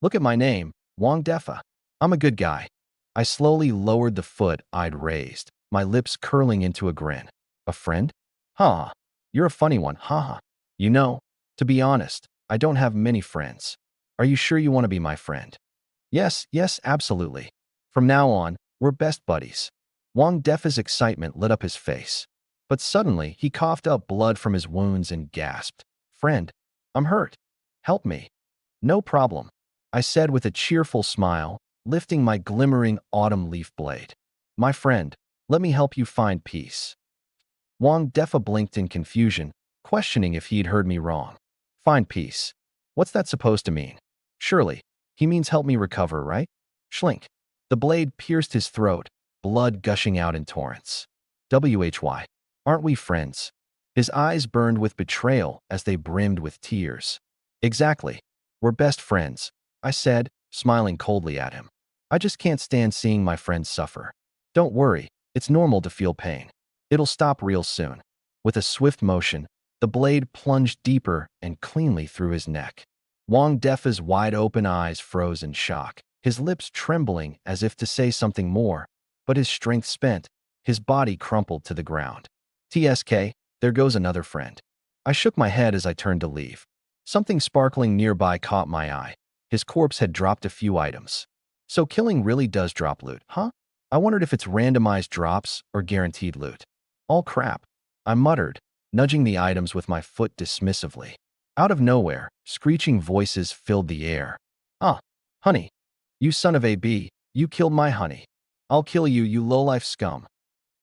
Look at my name, Wang Defa. I'm a good guy. I slowly lowered the foot I'd raised, my lips curling into a grin. A friend? Huh. You're a funny one, haha. You know, to be honest, I don't have many friends. Are you sure you want to be my friend? Yes, yes, absolutely. From now on, we're best buddies. Wang Defa's excitement lit up his face. But suddenly, he coughed up blood from his wounds and gasped. Friend, I'm hurt. Help me. No problem, I said with a cheerful smile, lifting my glimmering autumn leaf blade. My friend, let me help you find peace. Wang Defa blinked in confusion, questioning if he'd heard me wrong. Find peace. What's that supposed to mean? Surely, he means help me recover, right? Schlink. The blade pierced his throat, blood gushing out in torrents. WHY. Aren't we friends? His eyes burned with betrayal as they brimmed with tears. Exactly. We're best friends, I said, smiling coldly at him. I just can't stand seeing my friends suffer. Don't worry, it's normal to feel pain. It'll stop real soon. With a swift motion, the blade plunged deeper and cleanly through his neck. Wang Defa's wide-open eyes froze in shock, his lips trembling as if to say something more, but his strength spent, his body crumpled to the ground. TSK, there goes another friend. I shook my head as I turned to leave. Something sparkling nearby caught my eye. His corpse had dropped a few items. So killing really does drop loot, huh? I wondered if it's randomized drops or guaranteed loot. All crap, I muttered, nudging the items with my foot dismissively. Out of nowhere, screeching voices filled the air. Ah, honey. You son of a bee, you killed my honey. I'll kill you, you lowlife scum.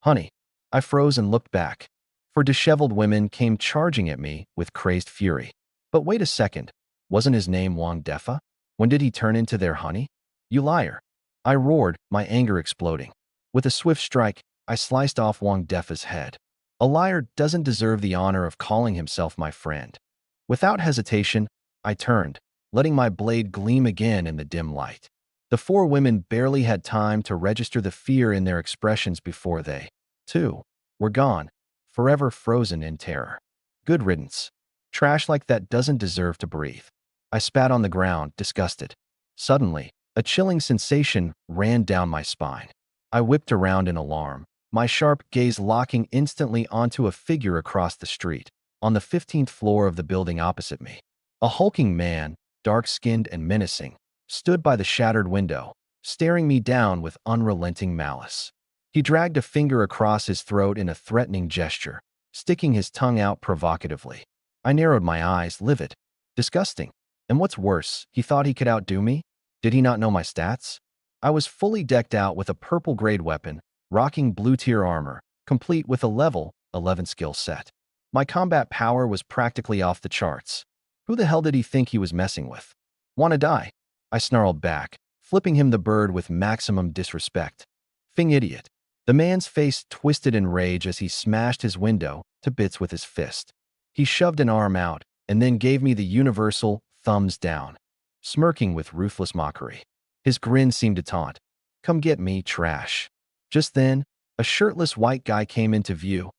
Honey. I froze and looked back, for disheveled women came charging at me with crazed fury. But wait a second, wasn't his name Wang Defa? When did he turn into their honey? You liar. I roared, my anger exploding. With a swift strike, I sliced off Wang Defa's head. A liar doesn't deserve the honor of calling himself my friend. Without hesitation, I turned, letting my blade gleam again in the dim light. The four women barely had time to register the fear in their expressions before they, too, were gone, forever frozen in terror. Good riddance. Trash like that doesn't deserve to breathe. I spat on the ground, disgusted. Suddenly, a chilling sensation ran down my spine. I whipped around in alarm, my sharp gaze locking instantly onto a figure across the street, on the 15th floor of the building opposite me. A hulking man, dark-skinned and menacing, stood by the shattered window, staring me down with unrelenting malice. He dragged a finger across his throat in a threatening gesture, sticking his tongue out provocatively. I narrowed my eyes, livid. Disgusting. And what's worse, he thought he could outdo me? Did he not know my stats? I was fully decked out with a purple-grade weapon, rocking blue-tier armor, complete with a level 11 skill set. My combat power was practically off the charts. Who the hell did he think he was messing with? Wanna die? I snarled back, flipping him the bird with maximum disrespect. Fing idiot. The man's face twisted in rage as he smashed his window to bits with his fist. He shoved an arm out and then gave me the universal thumbs down, smirking with ruthless mockery. His grin seemed to taunt. Come get me, trash. Just then, a shirtless white guy came into view,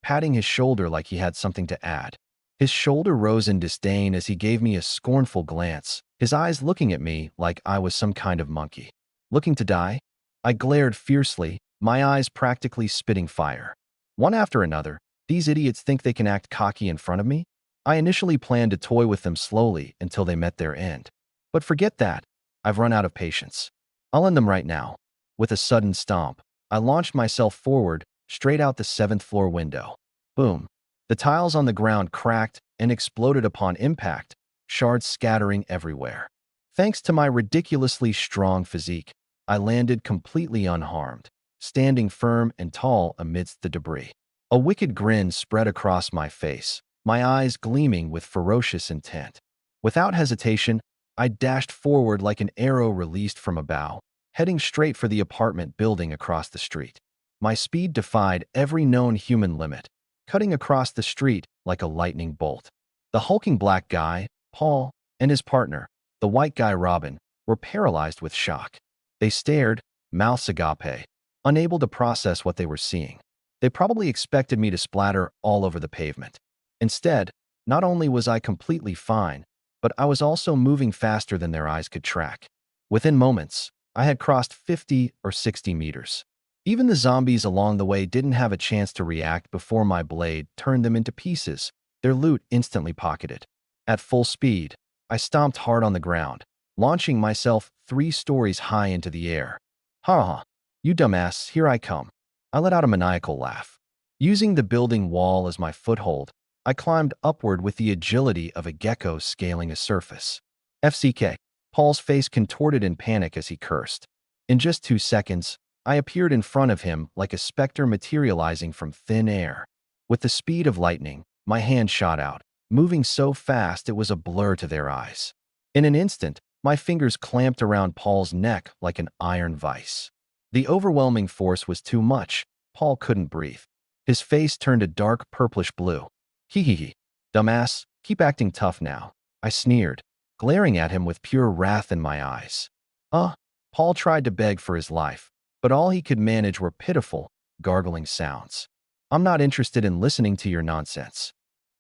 patting his shoulder like he had something to add. His shoulder rose in disdain as he gave me a scornful glance, his eyes looking at me like I was some kind of monkey. Looking to die? I glared fiercely, my eyes practically spitting fire. One after another, these idiots think they can act cocky in front of me? I initially planned to toy with them slowly until they met their end. But forget that. I've run out of patience. I'll end them right now. With a sudden stomp, I launched myself forward, straight out the seventh floor window. Boom. The tiles on the ground cracked and exploded upon impact, shards scattering everywhere. Thanks to my ridiculously strong physique, I landed completely unharmed, standing firm and tall amidst the debris. A wicked grin spread across my face, my eyes gleaming with ferocious intent. Without hesitation, I dashed forward like an arrow released from a bow, heading straight for the apartment building across the street. My speed defied every known human limit, cutting across the street like a lightning bolt. The hulking black guy, Paul, and his partner, the white guy Robin, were paralyzed with shock. They stared, mouths agape, unable to process what they were seeing. They probably expected me to splatter all over the pavement. Instead, not only was I completely fine, but I was also moving faster than their eyes could track. Within moments, I had crossed 50 or 60 meters. Even the zombies along the way didn't have a chance to react before my blade turned them into pieces, their loot instantly pocketed. At full speed, I stomped hard on the ground, launching myself 3 stories high into the air. Ha ha, you dumbass, here I come. I let out a maniacal laugh. Using the building wall as my foothold, I climbed upward with the agility of a gecko scaling a surface. FCK. Paul's face contorted in panic as he cursed. In just 2 seconds, I appeared in front of him like a specter materializing from thin air. With the speed of lightning, my hand shot out, moving so fast it was a blur to their eyes. In an instant, my fingers clamped around Paul's neck like an iron vice. The overwhelming force was too much. Paul couldn't breathe. His face turned a dark purplish blue. Hee hee hee. Dumbass, keep acting tough now, I sneered, glaring at him with pure wrath in my eyes. Paul tried to beg for his life, but all he could manage were pitiful, gargling sounds. I'm not interested in listening to your nonsense.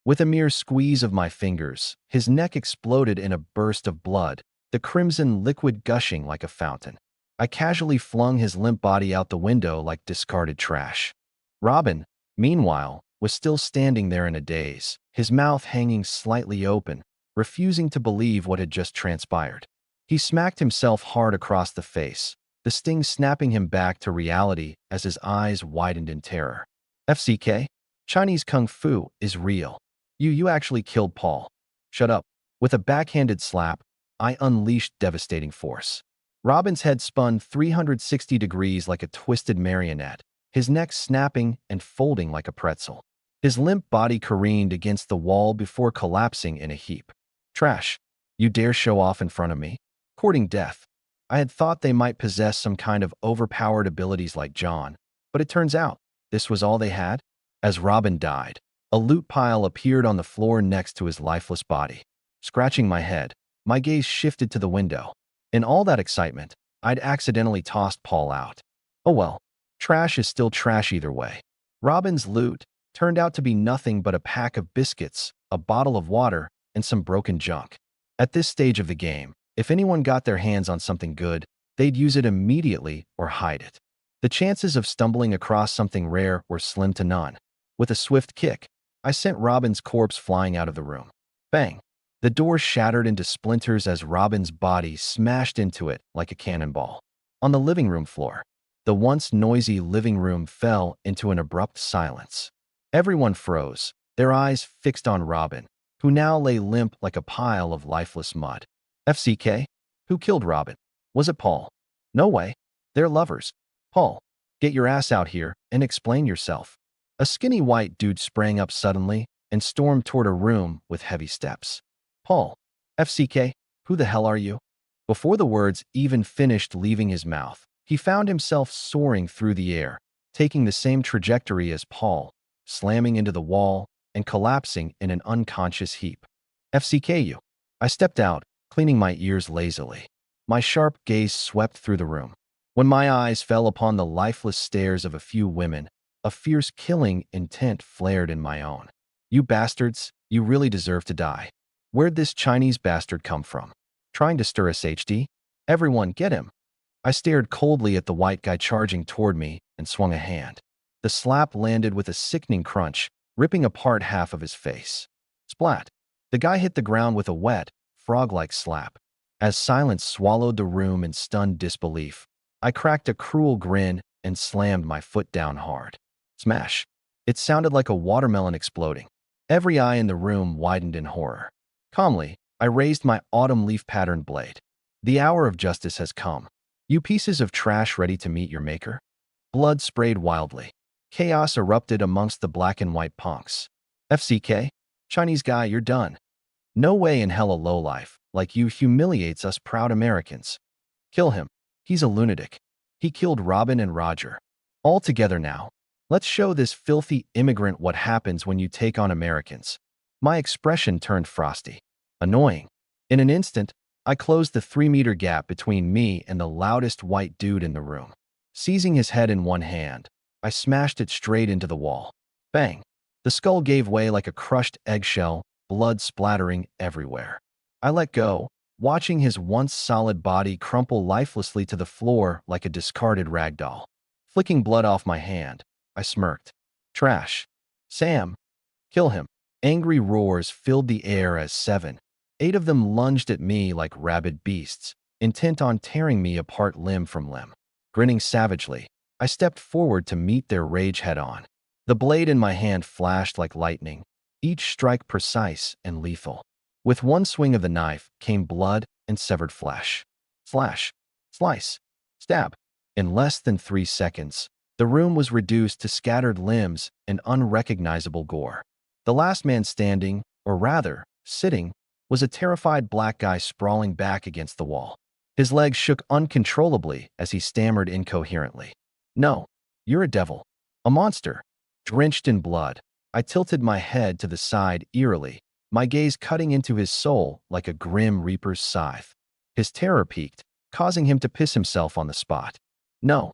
With a mere squeeze of my fingers, his neck exploded in a burst of blood, the crimson liquid gushing like a fountain. I casually flung his limp body out the window like discarded trash. Robin, meanwhile, was still standing there in a daze, his mouth hanging slightly open, refusing to believe what had just transpired. He smacked himself hard across the face, the sting snapping him back to reality as his eyes widened in terror. FCK? Chinese Kung Fu is real. You actually killed Paul. Shut up. With a backhanded slap, I unleashed devastating force. Robin's head spun 360 degrees like a twisted marionette, his neck snapping and folding like a pretzel. His limp body careened against the wall before collapsing in a heap. Trash. You dare show off in front of me? Courting death. I had thought they might possess some kind of overpowered abilities like John, but it turns out this was all they had. As Robin died, a loot pile appeared on the floor next to his lifeless body. Scratching my head, my gaze shifted to the window. In all that excitement, I'd accidentally tossed Paul out. Oh well, trash is still trash either way. Robin's loot turned out to be nothing but a pack of biscuits, a bottle of water, and some broken junk. At this stage of the game, if anyone got their hands on something good, they'd use it immediately or hide it. The chances of stumbling across something rare were slim to none. With a swift kick, I sent Robin's corpse flying out of the room. Bang! The door shattered into splinters as Robin's body smashed into it like a cannonball. On the living room floor, the once noisy living room fell into an abrupt silence. Everyone froze, their eyes fixed on Robin, who now lay limp like a pile of lifeless mud. FCK? Who killed Robin? Was it Paul? No way. They're lovers. Paul, get your ass out here and explain yourself. A skinny white dude sprang up suddenly and stormed toward a room with heavy steps. Paul, FCK, who the hell are you? Before the words even finished leaving his mouth, he found himself soaring through the air, taking the same trajectory as Paul, slamming into the wall and collapsing in an unconscious heap. FCK you. I stepped out, cleaning my ears lazily. My sharp gaze swept through the room. When my eyes fell upon the lifeless stares of a few women, a fierce killing intent flared in my own. You bastards, you really deserve to die. Where'd this Chinese bastard come from? Trying to stir us HD? Everyone, get him. I stared coldly at the white guy charging toward me and swung a hand. The slap landed with a sickening crunch, ripping apart half of his face. Splat! The guy hit the ground with a wet, frog-like slap. As silence swallowed the room in stunned disbelief, I cracked a cruel grin and slammed my foot down hard. Smash. It sounded like a watermelon exploding. Every eye in the room widened in horror. Calmly, I raised my autumn leaf-patterned blade. The hour of justice has come. You pieces of trash ready to meet your maker? Blood sprayed wildly. Chaos erupted amongst the black and white punks. FCK? Chinese guy, you're done. No way in hell a lowlife like you humiliates us proud Americans. Kill him. He's a lunatic. He killed Robin and Roger. All together now. Let's show this filthy immigrant what happens when you take on Americans. My expression turned frosty. Annoying. In an instant, I closed the 3-meter gap between me and the loudest white dude in the room. Seizing his head in one hand, I smashed it straight into the wall. Bang! The skull gave way like a crushed eggshell, blood splattering everywhere. I let go, watching his once solid body crumple lifelessly to the floor like a discarded rag doll. Flicking blood off my hand, I smirked. Trash. Sam. Kill him. Angry roars filled the air as 7, 8 of them lunged at me like rabid beasts, intent on tearing me apart limb from limb. Grinning savagely, I stepped forward to meet their rage head-on. The blade in my hand flashed like lightning, each strike precise and lethal. With one swing of the knife came blood and severed flesh. Slash. Slice. Stab. In less than 3 seconds, the room was reduced to scattered limbs and unrecognizable gore. The last man standing, or rather, sitting, was a terrified black guy sprawling back against the wall. His legs shook uncontrollably as he stammered incoherently. No, you're a devil. A monster. Drenched in blood, I tilted my head to the side eerily, my gaze cutting into his soul like a grim reaper's scythe. His terror peaked, causing him to piss himself on the spot. No.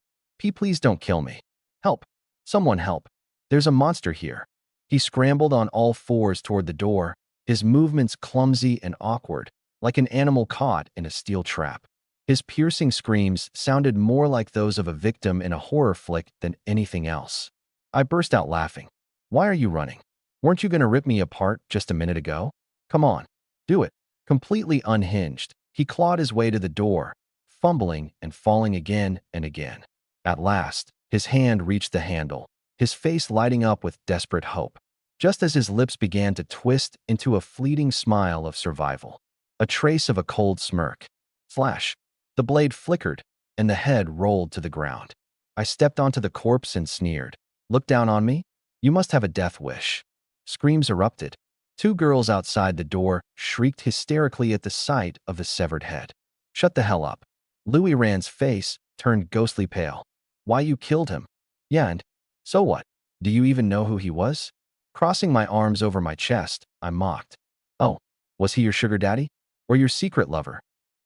Please don't kill me. Help. Someone help. There's a monster here. He scrambled on all fours toward the door, his movements clumsy and awkward, like an animal caught in a steel trap. His piercing screams sounded more like those of a victim in a horror flick than anything else. I burst out laughing. Why are you running? Weren't you going to rip me apart just a minute ago? Come on. Do it. Completely unhinged, he clawed his way to the door, fumbling and falling again and again. At last, his hand reached the handle, his face lighting up with desperate hope, just as his lips began to twist into a fleeting smile of survival. A trace of a cold smirk. Flash. The blade flickered, and the head rolled to the ground. I stepped onto the corpse and sneered. Look down on me? You must have a death wish. Screams erupted. 2 girls outside the door shrieked hysterically at the sight of the severed head. Shut the hell up. Louis Rand's face turned ghostly pale. Why, you killed him? Yeah, and so what? Do you even know who he was? Crossing my arms over my chest, I mocked. Oh, was he your sugar daddy? Or your secret lover?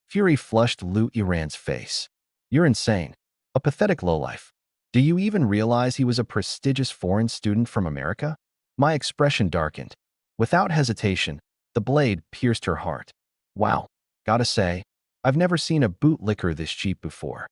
Fury flushed Louis Rand's face. You're insane. A pathetic lowlife. Do you even realize he was a prestigious foreign student from America? My expression darkened. Without hesitation, the blade pierced her heart. Wow, gotta say, I've never seen a bootlicker this cheap before.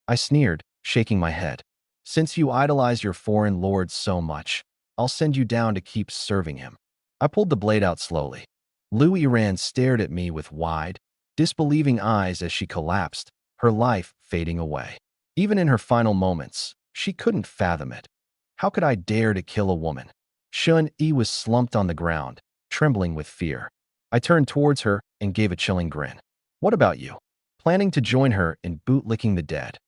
I sneered, shaking my head. Since you idolize your foreign lord so much, I'll send you down to keep serving him. I pulled the blade out slowly. Louis Rand stared at me with wide, disbelieving eyes as she collapsed, her life fading away. Even in her final moments, she couldn't fathom it. How could I dare to kill a woman? Shun-Yi was slumped on the ground, trembling with fear. I turned towards her and gave a chilling grin. What about you? Planning to join her in bootlicking the dead?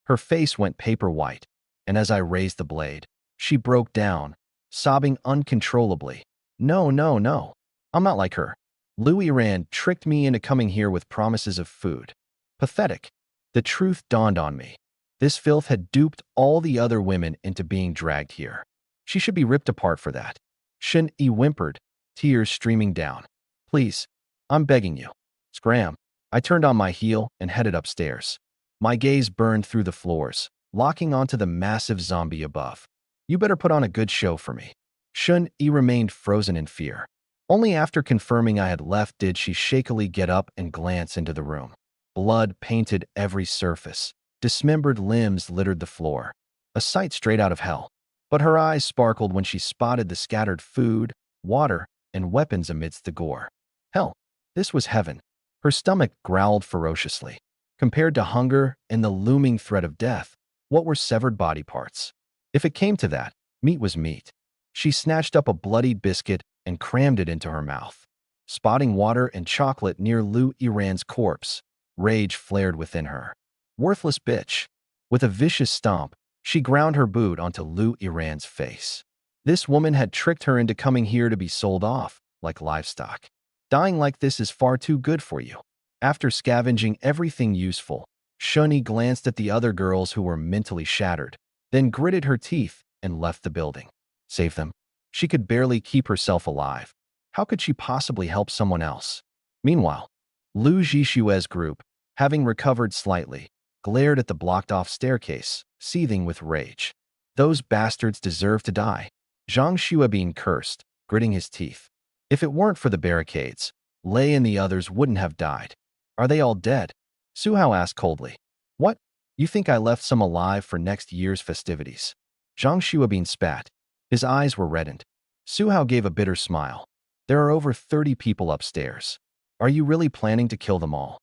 Her face went paper white, and as I raised the blade, she broke down, sobbing uncontrollably. No, no, no. I'm not like her. Louis Rand tricked me into coming here with promises of food. Pathetic. The truth dawned on me. This filth had duped all the other women into being dragged here. She should be ripped apart for that. Shun-Yi whimpered, tears streaming down. Please, I'm begging you. Scram. I turned on my heel and headed upstairs. My gaze burned through the floors, locking onto the massive zombie above. You better put on a good show for me. Shun-Yi remained frozen in fear. Only after confirming I had left did she shakily get up and glance into the room. Blood painted every surface. Dismembered limbs littered the floor. A sight straight out of hell. But her eyes sparkled when she spotted the scattered food, water, and weapons amidst the gore. Hell, this was heaven. Her stomach growled ferociously. Compared to hunger and the looming threat of death, What were severed body parts? If it came to that, meat was meat. She snatched up a bloodied biscuit and crammed it into her mouth. Spotting water and chocolate near Lu Iran's corpse, rage flared within her. Worthless bitch. With a vicious stomp, she ground her boot onto Lu Iran's face. This woman had tricked her into coming here to be sold off, like livestock. Dying like this is far too good for you. After scavenging everything useful, Shuni glanced at the other girls who were mentally shattered, then gritted her teeth and left the building. Save them. She could barely keep herself alive. How could she possibly help someone else? Meanwhile, Lu Jishue's group, having recovered slightly, glared at the blocked-off staircase, seething with rage. Those bastards deserve to die. Zhang Xuebin cursed, gritting his teeth. If it weren't for the barricades, Lei and the others wouldn't have died. Are they all dead? Su Hao asked coldly. What? You think I left some alive for next year's festivities? Zhang Xuebin spat. His eyes were reddened. Su Hao gave a bitter smile. There are over 30 people upstairs. Are you really planning to kill them all?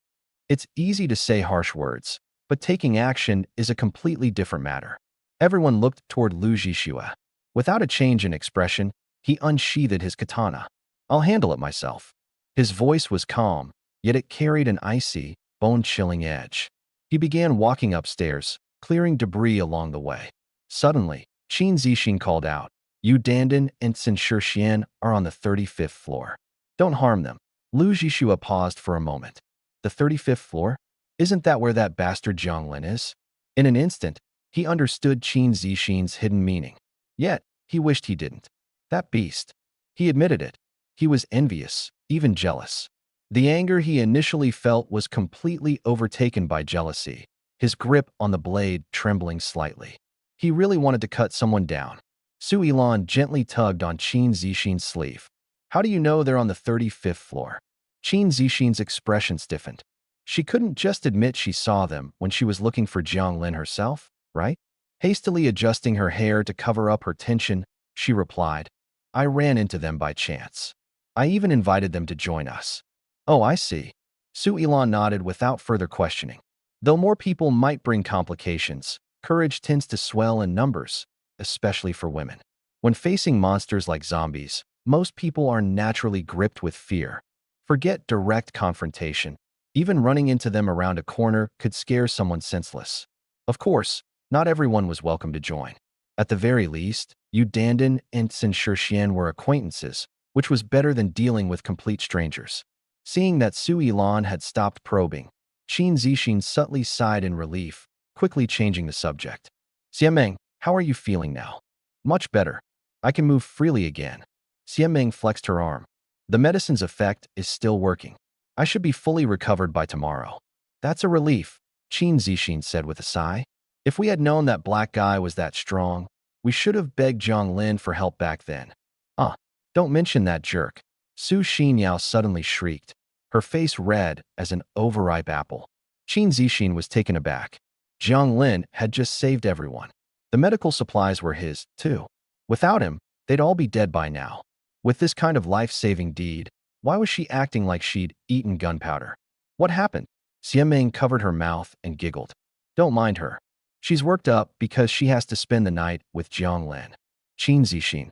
It's easy to say harsh words, but taking action is a completely different matter. Everyone looked toward Lu Jishue. Without a change in expression, he unsheathed his katana. I'll handle it myself. His voice was calm, yet it carried an icy, bone-chilling edge. He began walking upstairs, clearing debris along the way. Suddenly, Qin Zixin called out, Yu Dandan and Xin Shixian are on the 35th floor. Don't harm them. Lu Jishue paused for a moment. The 35th floor? Isn't that where that bastard Jianglin is? In an instant, he understood Qin Zixin's hidden meaning. Yet, he wished he didn't. That beast. He admitted it. He was envious, even jealous. The anger he initially felt was completely overtaken by jealousy, his grip on the blade trembling slightly. He really wanted to cut someone down. Su Yilan gently tugged on Qin Zixin's sleeve. How do you know they're on the 35th floor? Qin Zixin's expression stiffened. She couldn't just admit she saw them when she was looking for Jianglin herself, right? Hastily adjusting her hair to cover up her tension, she replied, I ran into them by chance. I even invited them to join us. Oh, I see. Su Yilan nodded without further questioning. Though more people might bring complications, courage tends to swell in numbers, especially for women. When facing monsters like zombies, most people are naturally gripped with fear. Forget direct confrontation. Even running into them around a corner could scare someone senseless. Of course, not everyone was welcome to join. At the very least, Yu Dandan and Xin Shixian were acquaintances, which was better than dealing with complete strangers. Seeing that Su Yilan had stopped probing, Qin Zixin subtly sighed in relief, quickly changing the subject. Xiameng, how are you feeling now? Much better. I can move freely again. Xiameng flexed her arm. The medicine's effect is still working. I should be fully recovered by tomorrow. That's a relief, Qin Zixin said with a sigh. If we had known that black guy was that strong, we should have begged Jianglin for help back then. Don't mention that jerk. Su Xinyao suddenly shrieked, her face red as an overripe apple. Qin Zixin was taken aback. Jianglin had just saved everyone. The medical supplies were his, too. Without him, they'd all be dead by now. With this kind of life-saving deed, why was she acting like she'd eaten gunpowder? What happened? Xiameng covered her mouth and giggled. Don't mind her. She's worked up because she has to spend the night with Jianglin. Qin Zixin.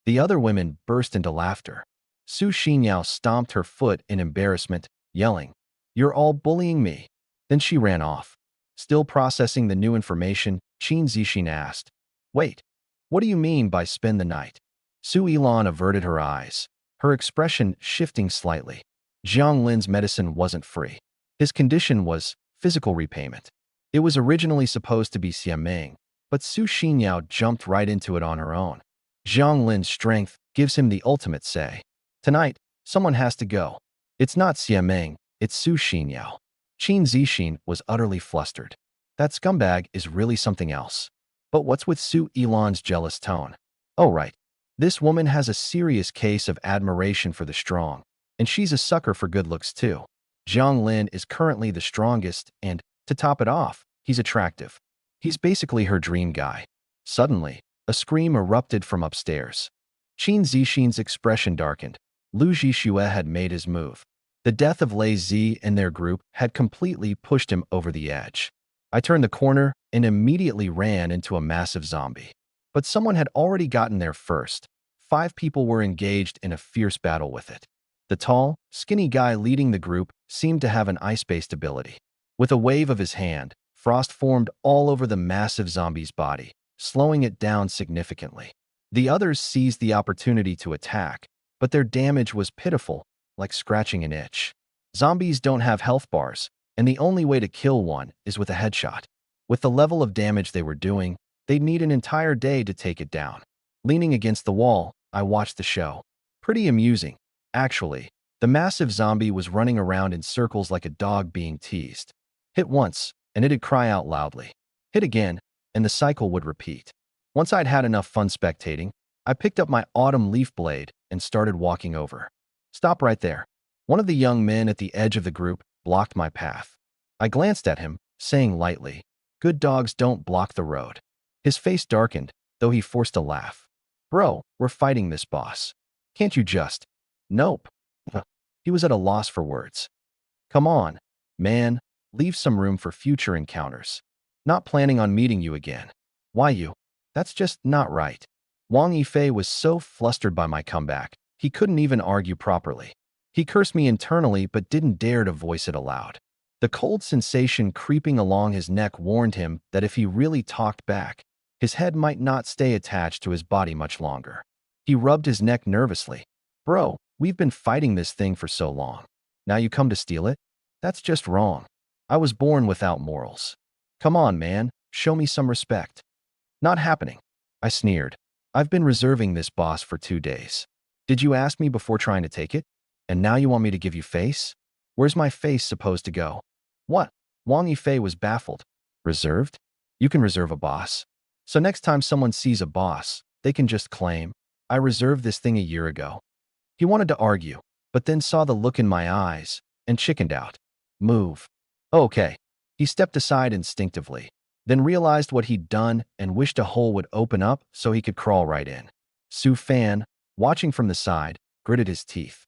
The other women burst into laughter. Su Xinyao stomped her foot in embarrassment, yelling, You're all bullying me. Then she ran off. Still processing the new information, Qin Zixin asked, Wait, what do you mean by spend the night? Su Yilan averted her eyes, her expression shifting slightly. Jianglin's medicine wasn't free. His condition was physical repayment. It was originally supposed to be Xiameng, but Su Xinyao jumped right into it on her own. Jianglin's strength gives him the ultimate say. Tonight, someone has to go. It's not Xiameng, it's Su Xinyao. Qin Zixin was utterly flustered. That scumbag is really something else. But what's with Su Yilan's jealous tone? Oh right, this woman has a serious case of admiration for the strong, and she's a sucker for good looks too. Jianglin is currently the strongest and, to top it off, he's attractive. He's basically her dream guy. Suddenly, a scream erupted from upstairs. Qin Zixin's expression darkened. Lu Jishue had made his move. The death of Lei Zi and their group had completely pushed him over the edge. I turned the corner and immediately ran into a massive zombie. But someone had already gotten there first. 5 people were engaged in a fierce battle with it. The tall, skinny guy leading the group seemed to have an ice-based ability. With a wave of his hand, frost formed all over the massive zombie's body, slowing it down significantly. The others seized the opportunity to attack, but their damage was pitiful, like scratching an itch. Zombies don't have health bars, and the only way to kill one is with a headshot. With the level of damage they were doing, they'd need an entire day to take it down. Leaning against the wall, I watched the show. Pretty amusing, actually. The massive zombie was running around in circles like a dog being teased. Hit once, and it'd cry out loudly. Hit again, and the cycle would repeat. Once I'd had enough fun spectating, I picked up my autumn leaf blade and started walking over. Stop right there. One of the young men at the edge of the group blocked my path. I glanced at him, saying lightly, "Good dogs don't block the road." His face darkened, though he forced a laugh. "Bro, we're fighting this boss. Can't you just—" "Nope." He was at a loss for words. "Come on, man, leave some room for future encounters. Not planning on meeting you again." "Why you? That's just not right." Wang Yifei was so flustered by my comeback, he couldn't even argue properly. He cursed me internally but didn't dare to voice it aloud. The cold sensation creeping along his neck warned him that if he really talked back, his head might not stay attached to his body much longer. He rubbed his neck nervously. "Bro, we've been fighting this thing for so long. Now you come to steal it? That's just wrong. I was born without morals. Come on, man, show me some respect." "Not happening." I sneered. "I've been reserving this boss for 2 days. Did you ask me before trying to take it? And now you want me to give you face? Where's my face supposed to go?" "What?" Wang Yifei was baffled. "Reserved? You can reserve a boss. So next time someone sees a boss, they can just claim, 'I reserved this thing a year ago.'" He wanted to argue, but then saw the look in my eyes and chickened out. "Move." "Okay." He stepped aside instinctively, then realized what he'd done and wished a hole would open up so he could crawl right in. Su Fan, watching from the side, gritted his teeth.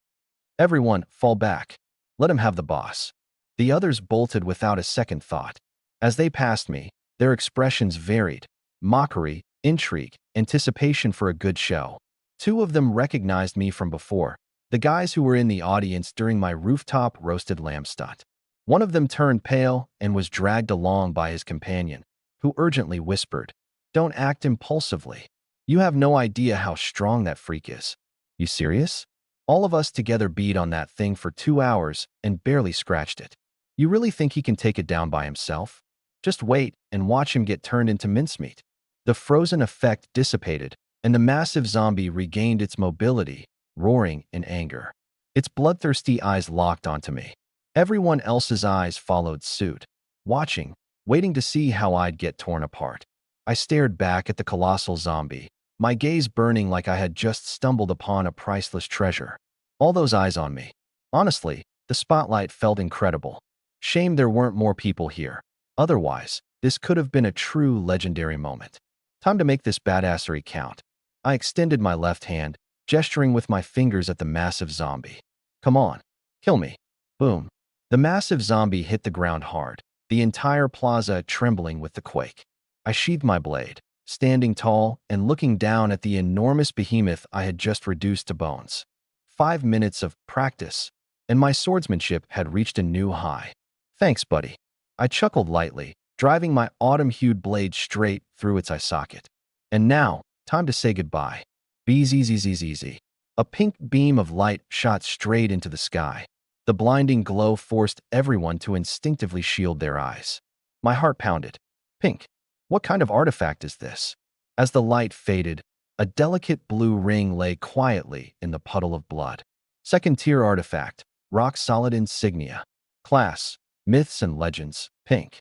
"Everyone, fall back. Let him have the boss." The others bolted without a second thought. As they passed me, their expressions varied: mockery, intrigue, anticipation for a good show. 2 of them recognized me from before, the guys who were in the audience during my rooftop roasted lamb stunt. One of them turned pale and was dragged along by his companion, who urgently whispered, "Don't act impulsively. You have no idea how strong that freak is." "You serious?" All of us together beat on that thing for 2 hours and barely scratched it. "You really think he can take it down by himself? Just wait and watch him get turned into mincemeat." The frozen effect dissipated, and the massive zombie regained its mobility, roaring in anger. Its bloodthirsty eyes locked onto me. Everyone else's eyes followed suit, watching, waiting to see how I'd get torn apart. I stared back at the colossal zombie, my gaze burning like I had just stumbled upon a priceless treasure. All those eyes on me. Honestly, the spotlight felt incredible. Shame there weren't more people here. Otherwise, this could have been a true legendary moment. Time to make this badassery count. I extended my left hand, gesturing with my fingers at the massive zombie. "Come on, kill me." Boom. The massive zombie hit the ground hard, the entire plaza trembling with the quake. I sheathed my blade, standing tall and looking down at the enormous behemoth I had just reduced to bones. 5 minutes of practice, and my swordsmanship had reached a new high. "Thanks, buddy." I chuckled lightly, driving my autumn-hued blade straight through its eye socket. "And now, time to say goodbye." Bzzzzz. A pink beam of light shot straight into the sky. The blinding glow forced everyone to instinctively shield their eyes. My heart pounded. Pink. What kind of artifact is this? As the light faded, a delicate blue ring lay quietly in the puddle of blood. Second-tier artifact, rock-solid insignia. Class, Myths and Legends, pink.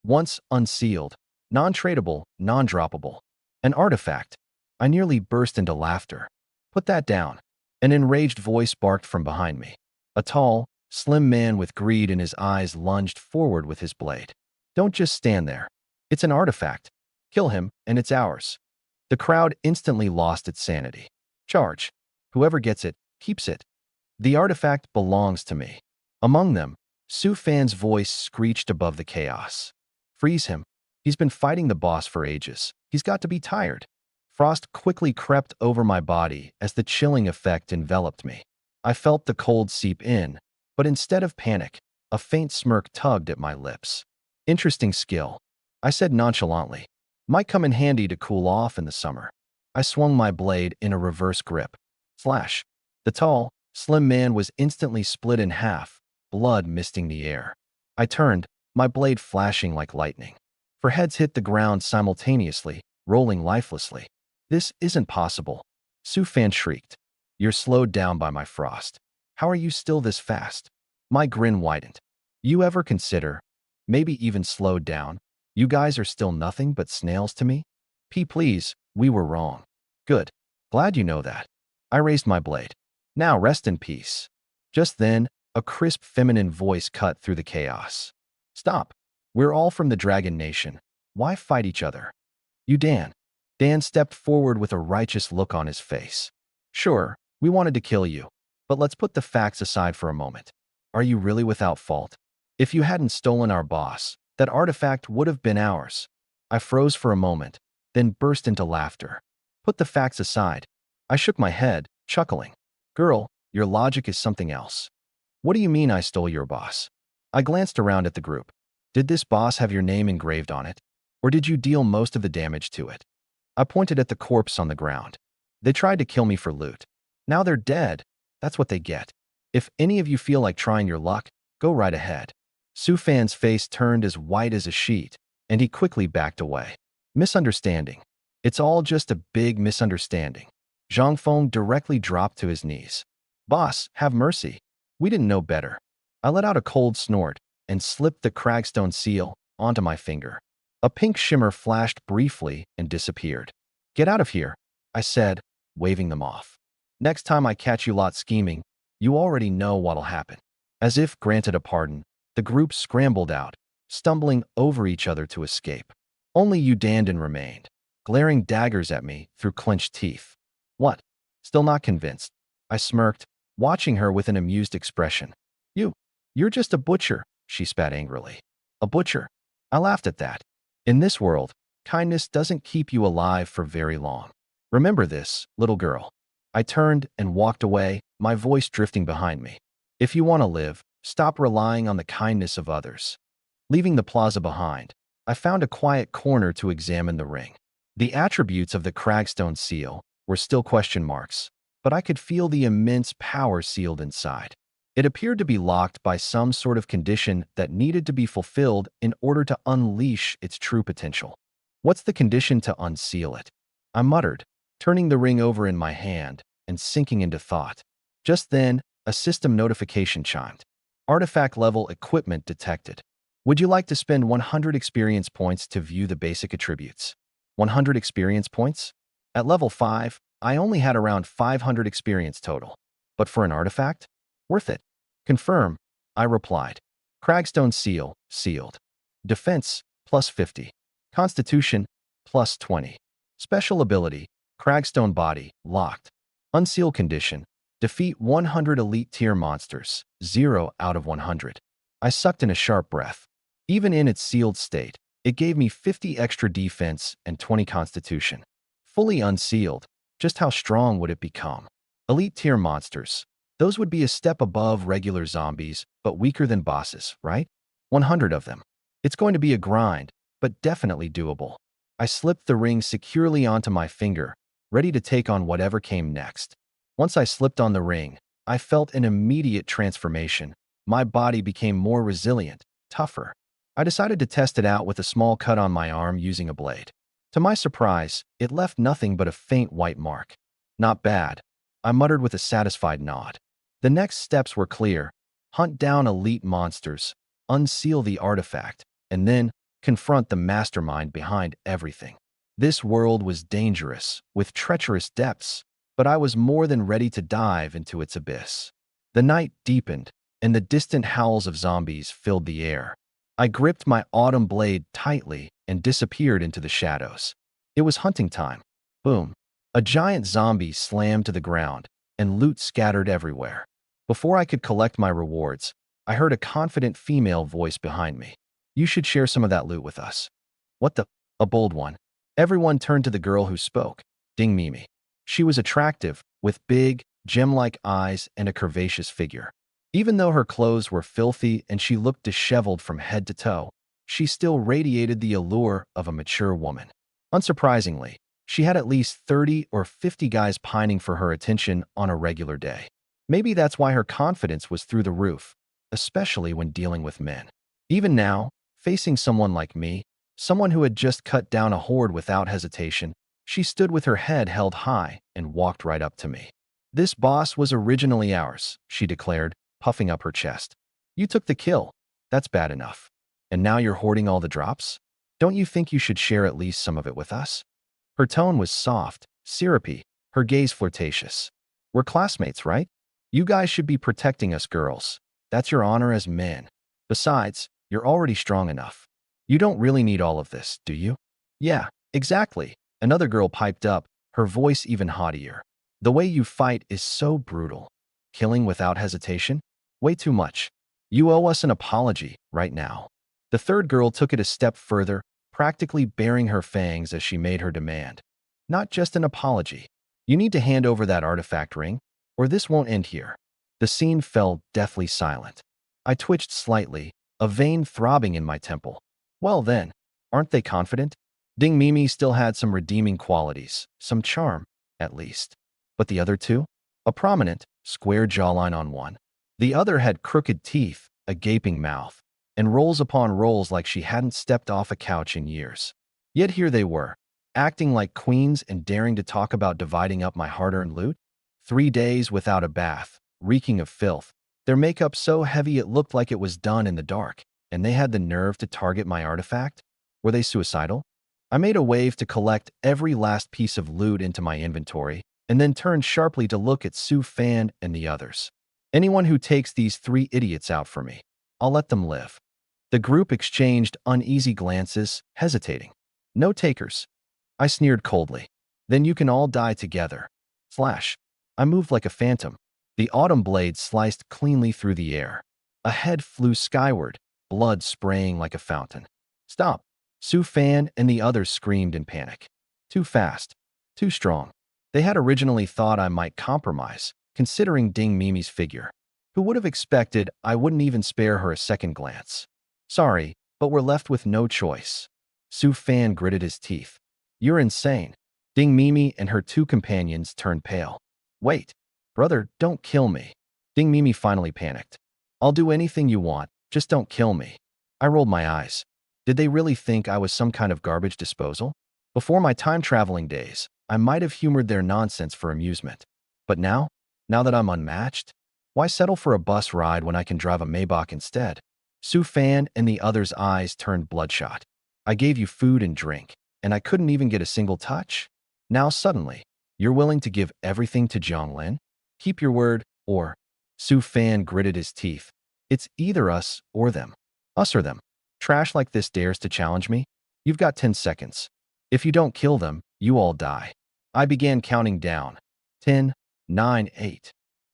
Once unsealed, non-tradable, non-droppable. An artifact. I nearly burst into laughter. "Put that down." An enraged voice barked from behind me. A tall, slim man with greed in his eyes lunged forward with his blade. "Don't just stand there. It's an artifact. Kill him, and it's ours." The crowd instantly lost its sanity. "Charge. Whoever gets it, keeps it. The artifact belongs to me." Among them, Su Fan's voice screeched above the chaos. Freeze him. He's been fighting the boss for ages. He's got to be tired. Frost quickly crept over my body as the chilling effect enveloped me. I felt the cold seep in, but instead of panic, a faint smirk tugged at my lips. Interesting skill, I said nonchalantly. Might come in handy to cool off in the summer. I swung my blade in a reverse grip. Flash. The tall, slim man was instantly split in half, blood misting the air. I turned, my blade flashing like lightning. Four heads hit the ground simultaneously, rolling lifelessly. This isn't possible. Su Fan shrieked. You're slowed down by my frost. How are you still this fast? My grin widened. You ever consider, maybe even slowed down? You guys are still nothing but snails to me? Please, we were wrong. Good. Glad you know that. I raised my blade. Now rest in peace. Just then, a crisp feminine voice cut through the chaos. Stop. We're all from the Dragon Nation. Why fight each other? You Dan. Dan stepped forward with a righteous look on his face. Sure, we wanted to kill you, but let's put the facts aside for a moment. Are you really without fault? If you hadn't stolen our boss, that artifact would have been ours. I froze for a moment, then burst into laughter. Put the facts aside. I shook my head, chuckling. Girl, your logic is something else. What do you mean I stole your boss? I glanced around at the group. Did this boss have your name engraved on it? Or did you deal most of the damage to it? I pointed at the corpse on the ground. They tried to kill me for loot. Now they're dead. That's what they get. If any of you feel like trying your luck, go right ahead. Su Fan's face turned as white as a sheet, and he quickly backed away. Misunderstanding. It's all just a big misunderstanding. Zhang Feng directly dropped to his knees. Boss, have mercy. We didn't know better. I let out a cold snort and slipped the cragstone seal onto my finger. A pink shimmer flashed briefly and disappeared. Get out of here, I said, waving them off. Next time I catch you lot scheming, you already know what'll happen. As if granted a pardon, the group scrambled out, stumbling over each other to escape. Only Udandan remained, glaring daggers at me through clenched teeth. What? Still not convinced? I smirked, watching her with an amused expression. You're just a butcher, she spat angrily. A butcher? I laughed at that. In this world, kindness doesn't keep you alive for very long. Remember this, little girl. I turned and walked away, my voice drifting behind me. If you want to live, stop relying on the kindness of others. Leaving the plaza behind, I found a quiet corner to examine the ring. The attributes of the cragstone seal were still question marks, but I could feel the immense power sealed inside. It appeared to be locked by some sort of condition that needed to be fulfilled in order to unleash its true potential. What's the condition to unseal it? I muttered, turning the ring over in my hand and sinking into thought. Just then, a system notification chimed. Artifact level equipment detected. Would you like to spend 100 experience points to view the basic attributes? 100 experience points? At level 5, I only had around 500 experience total. But for an artifact? Worth it. Confirm, I replied. Cragstone seal, sealed. Defense, plus 50. Constitution, plus 20. Special ability, Cragstone body, locked. Unseal condition, defeat 100 elite tier monsters, 0 out of 100. I sucked in a sharp breath. Even in its sealed state, it gave me 50 extra defense and 20 constitution. Fully unsealed, just how strong would it become? Elite tier monsters. Those would be a step above regular zombies, but weaker than bosses, right? 100 of them. It's going to be a grind, but definitely doable. I slipped the ring securely onto my finger, ready to take on whatever came next. Once I slipped on the ring, I felt an immediate transformation. My body became more resilient, tougher. I decided to test it out with a small cut on my arm using a blade. To my surprise, it left nothing but a faint white mark. Not bad, I muttered with a satisfied nod. The next steps were clear. Hunt down elite monsters, unseal the artifact, and then confront the mastermind behind everything. This world was dangerous, with treacherous depths, but I was more than ready to dive into its abyss. The night deepened, and the distant howls of zombies filled the air. I gripped my autumn blade tightly and disappeared into the shadows. It was hunting time. Boom. A giant zombie slammed to the ground, and loot scattered everywhere. Before I could collect my rewards, I heard a confident female voice behind me. You should share some of that loot with us. What the? A bold one. Everyone turned to the girl who spoke, Ding Mimi. She was attractive, with big, gem-like eyes and a curvaceous figure. Even though her clothes were filthy and she looked disheveled from head to toe, she still radiated the allure of a mature woman. Unsurprisingly, she had at least 30 or 50 guys pining for her attention on a regular day. Maybe that's why her confidence was through the roof, especially when dealing with men. Even now, facing someone like me, someone who had just cut down a horde without hesitation, she stood with her head held high and walked right up to me. This boss was originally ours, she declared, puffing up her chest. You took the kill. That's bad enough. And now you're hoarding all the drops? Don't you think you should share at least some of it with us? Her tone was soft, syrupy, her gaze flirtatious. We're classmates, right? You guys should be protecting us girls. That's your honor as men. Besides, you're already strong enough. You don't really need all of this, do you? Yeah, exactly. Another girl piped up, her voice even haughtier. The way you fight is so brutal. Killing without hesitation? Way too much. You owe us an apology right now. The third girl took it a step further, practically baring her fangs as she made her demand. Not just an apology. You need to hand over that artifact ring, or this won't end here. The scene fell deathly silent. I twitched slightly, a vein throbbing in my temple. Well then, aren't they confident? Ding Mimi still had some redeeming qualities, some charm, at least. But the other two? A prominent, square jawline on one. The other had crooked teeth, a gaping mouth, and rolls upon rolls like she hadn't stepped off a couch in years. Yet here they were, acting like queens and daring to talk about dividing up my hard-earned loot. 3 days without a bath, reeking of filth, their makeup so heavy it looked like it was done in the dark, and they had the nerve to target my artifact? Were they suicidal? I made a wave to collect every last piece of loot into my inventory, and then turned sharply to look at Su Fan and the others. Anyone who takes these 3 idiots out for me, I'll let them live. The group exchanged uneasy glances, hesitating. No takers. I sneered coldly. Then you can all die together. Slash. I moved like a phantom. The autumn blade sliced cleanly through the air. A head flew skyward, blood spraying like a fountain. Stop. Su Fan and the others screamed in panic. Too fast. Too strong. They had originally thought I might compromise, considering Ding Mimi's figure. Who would have expected I wouldn't even spare her a second glance? Sorry, but we're left with no choice. Su Fan gritted his teeth. You're insane. Ding Mimi and her 2 companions turned pale. Wait. Brother, don't kill me. Ding Mimi finally panicked. I'll do anything you want, just don't kill me. I rolled my eyes. Did they really think I was some kind of garbage disposal? Before my time-traveling days, I might have humored their nonsense for amusement. But now that I'm unmatched, why settle for a bus ride when I can drive a Maybach instead? Su Fan and the others' eyes turned bloodshot. I gave you food and drink, and I couldn't even get a single touch? Now suddenly, you're willing to give everything to Zhonglin? Keep your word, or… Su Fan gritted his teeth. It's either us or them. Us or them. Trash like this dares to challenge me? You've got 10 seconds. If you don't kill them, you all die. I began counting down. 10, 9, 8.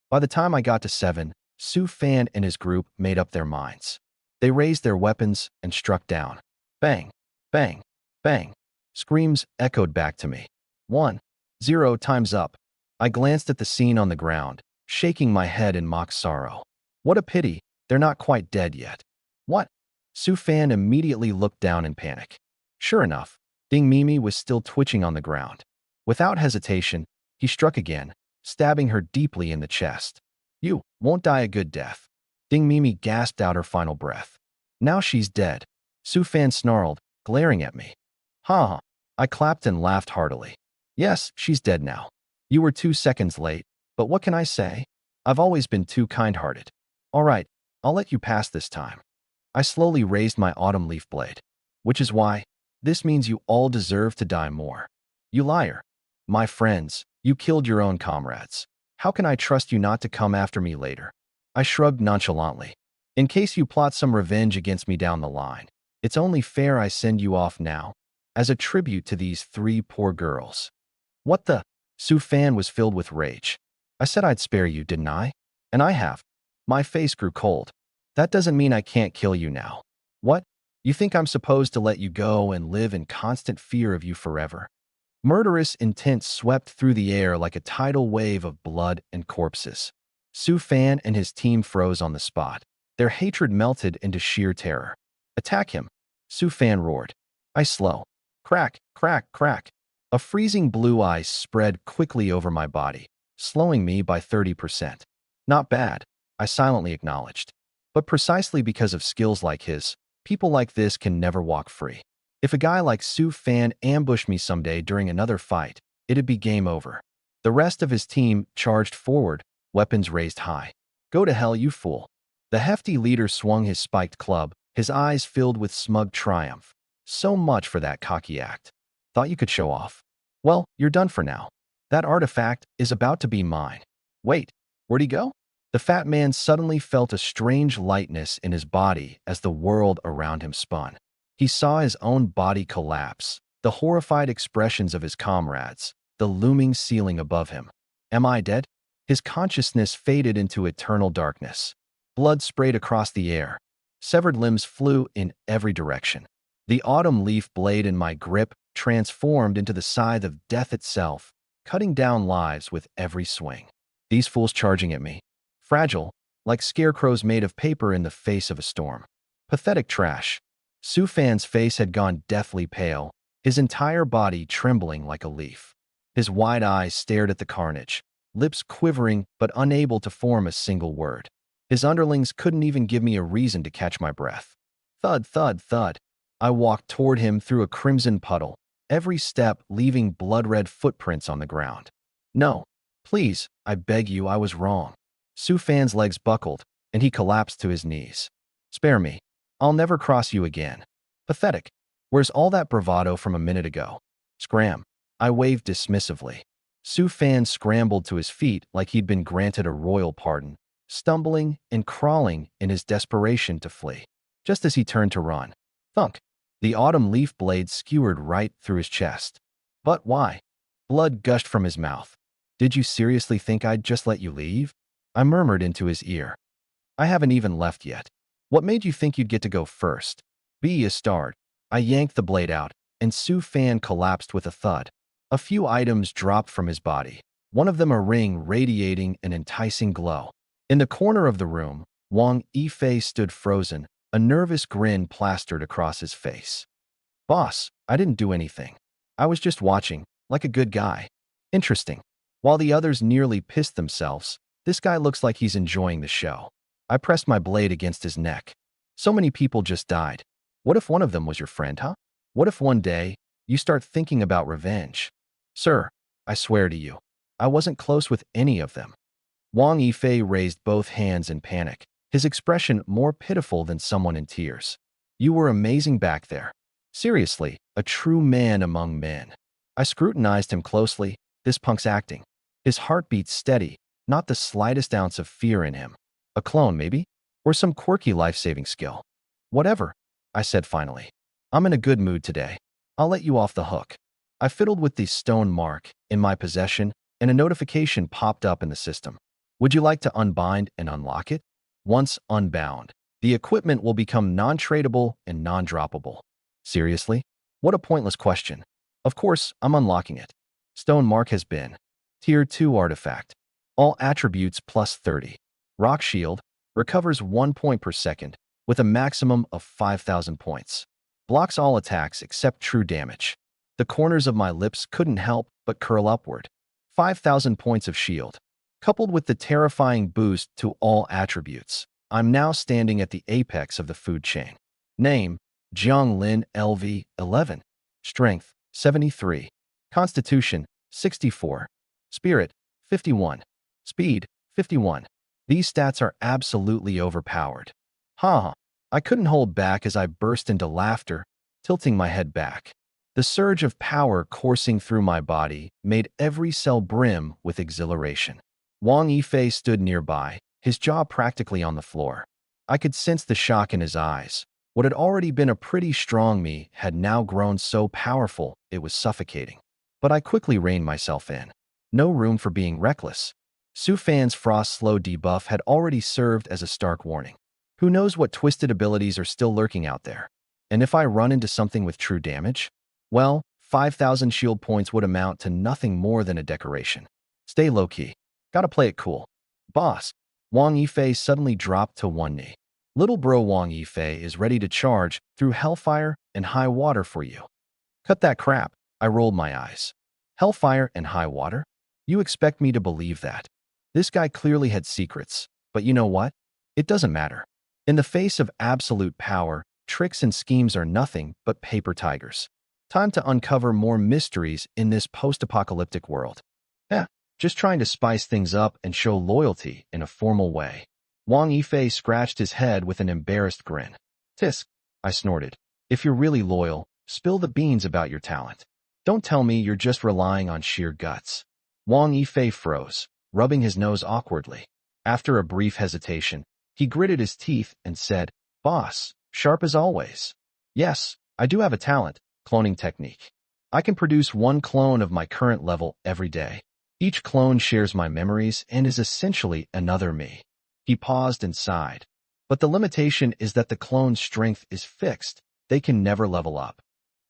By the time I got to 7, Su Fan and his group made up their minds. They raised their weapons and struck down. Bang, bang, bang. Screams echoed back to me. 1, 0, time's up. I glanced at the scene on the ground, shaking my head in mock sorrow. What a pity, they're not quite dead yet. What? Su Fan immediately looked down in panic. Sure enough, Ding Mimi was still twitching on the ground. Without hesitation, he struck again, stabbing her deeply in the chest. You won't die a good death. Ding Mimi gasped out her final breath. Now she's dead. Su Fan snarled, glaring at me. Ha ha. I clapped and laughed heartily. Yes, she's dead now. You were 2 seconds late, but what can I say? I've always been too kind-hearted. All right, I'll let you pass this time. I slowly raised my autumn leaf blade. Which is why, this means you all deserve to die more. You liar. My friends, you killed your own comrades. How can I trust you not to come after me later? I shrugged nonchalantly. In case you plot some revenge against me down the line, it's only fair I send you off now, as a tribute to these 3 poor girls. What the? Su Fan was filled with rage. I said I'd spare you, didn't I? And I have. My face grew cold. That doesn't mean I can't kill you now. What? You think I'm supposed to let you go and live in constant fear of you forever? Murderous intent swept through the air like a tidal wave of blood and corpses. Su Fan and his team froze on the spot. Their hatred melted into sheer terror. Attack him, Su Fan roared. I slow. Crack, crack, crack. A freezing blue ice spread quickly over my body, slowing me by 30%. Not bad, I silently acknowledged. But precisely because of skills like his, people like this can never walk free. If a guy like Su Fan ambushed me someday during another fight, it'd be game over. The rest of his team charged forward, weapons raised high. Go to hell, you fool. The hefty leader swung his spiked club, his eyes filled with smug triumph. So much for that cocky act. Thought you could show off. Well, you're done for now. That artifact is about to be mine. Wait, where'd he go? The fat man suddenly felt a strange lightness in his body as the world around him spun. He saw his own body collapse, the horrified expressions of his comrades, the looming ceiling above him. Am I dead? His consciousness faded into eternal darkness. Blood sprayed across the air. Severed limbs flew in every direction. The autumn leaf blade in my grip transformed into the scythe of death itself, cutting down lives with every swing. These fools charging at me. Fragile, like scarecrows made of paper in the face of a storm. Pathetic trash. Su Fan's face had gone deathly pale, his entire body trembling like a leaf. His wide eyes stared at the carnage, lips quivering but unable to form a single word. His underlings couldn't even give me a reason to catch my breath. Thud, thud, thud. I walked toward him through a crimson puddle, every step leaving blood-red footprints on the ground. No, please, I beg you, I was wrong. Su Fan's legs buckled, and he collapsed to his knees. Spare me. I'll never cross you again. Pathetic. Where's all that bravado from a minute ago? Scram. I waved dismissively. Su Fan scrambled to his feet like he'd been granted a royal pardon, stumbling and crawling in his desperation to flee. Just as he turned to run. Thunk. The autumn leaf blade skewered right through his chest. But why? Blood gushed from his mouth. Did you seriously think I'd just let you leave? I murmured into his ear. I haven't even left yet. What made you think you'd get to go first? Be a starred. I yanked the blade out, and Su Fan collapsed with a thud. A few items dropped from his body, one of them a ring radiating an enticing glow. In the corner of the room, Wang Yifei stood frozen, a nervous grin plastered across his face. Boss, I didn't do anything. I was just watching, like a good guy. Interesting. While the others nearly pissed themselves, this guy looks like he's enjoying the show. I pressed my blade against his neck. So many people just died. What if one of them was your friend, huh? What if one day, you start thinking about revenge? Sir, I swear to you, I wasn't close with any of them. Wang Yifei raised both hands in panic, his expression more pitiful than someone in tears. You were amazing back there. Seriously, a true man among men. I scrutinized him closely, this punk's acting. His heartbeat steady, not the slightest ounce of fear in him. A clone, maybe? Or some quirky life-saving skill. Whatever, I said finally. I'm in a good mood today. I'll let you off the hook. I fiddled with the stone mark in my possession, and a notification popped up in the system. Would you like to unbind and unlock it? Once unbound, the equipment will become non-tradable and non-droppable. Seriously? What a pointless question. Of course, I'm unlocking it. Stone mark has been. Tier 2 artifact. All attributes plus 30. Rock shield. Recovers 1 point per second, with a maximum of 5,000 points. Blocks all attacks except true damage. The corners of my lips couldn't help but curl upward. 5,000 points of shield. Coupled with the terrifying boost to all attributes, I'm now standing at the apex of the food chain. Name, Jiang Lin LV 11. Strength, 73. Constitution, 64. Spirit, 51. Speed, 51. These stats are absolutely overpowered. Ha! I couldn't hold back as I burst into laughter, tilting my head back. The surge of power coursing through my body made every cell brim with exhilaration. Wang Yifei stood nearby, his jaw practically on the floor. I could sense the shock in his eyes. What had already been a pretty strong me had now grown so powerful it was suffocating. But I quickly reined myself in. No room for being reckless. Su Fan's Frost Slow debuff had already served as a stark warning. Who knows what twisted abilities are still lurking out there? And if I run into something with true damage? Well, 5,000 shield points would amount to nothing more than a decoration. Stay low-key. Gotta play it cool. Boss. Wang Yifei suddenly dropped to one knee. Little bro Wang Yifei is ready to charge through hellfire and high water for you. Cut that crap. I rolled my eyes. Hellfire and high water? You expect me to believe that? This guy clearly had secrets, but you know what? It doesn't matter. In the face of absolute power, tricks and schemes are nothing but paper tigers. Time to uncover more mysteries in this post-apocalyptic world. Just trying to spice things up and show loyalty in a formal way. Wang Yifei scratched his head with an embarrassed grin. Tisk, I snorted. If you're really loyal, spill the beans about your talent. Don't tell me you're just relying on sheer guts. Wang Yifei froze, rubbing his nose awkwardly. After a brief hesitation, he gritted his teeth and said, Boss, sharp as always. Yes, I do have a talent, cloning technique. I can produce one clone of my current level every day. Each clone shares my memories and is essentially another me. He paused and sighed. But the limitation is that the clone's strength is fixed. They can never level up.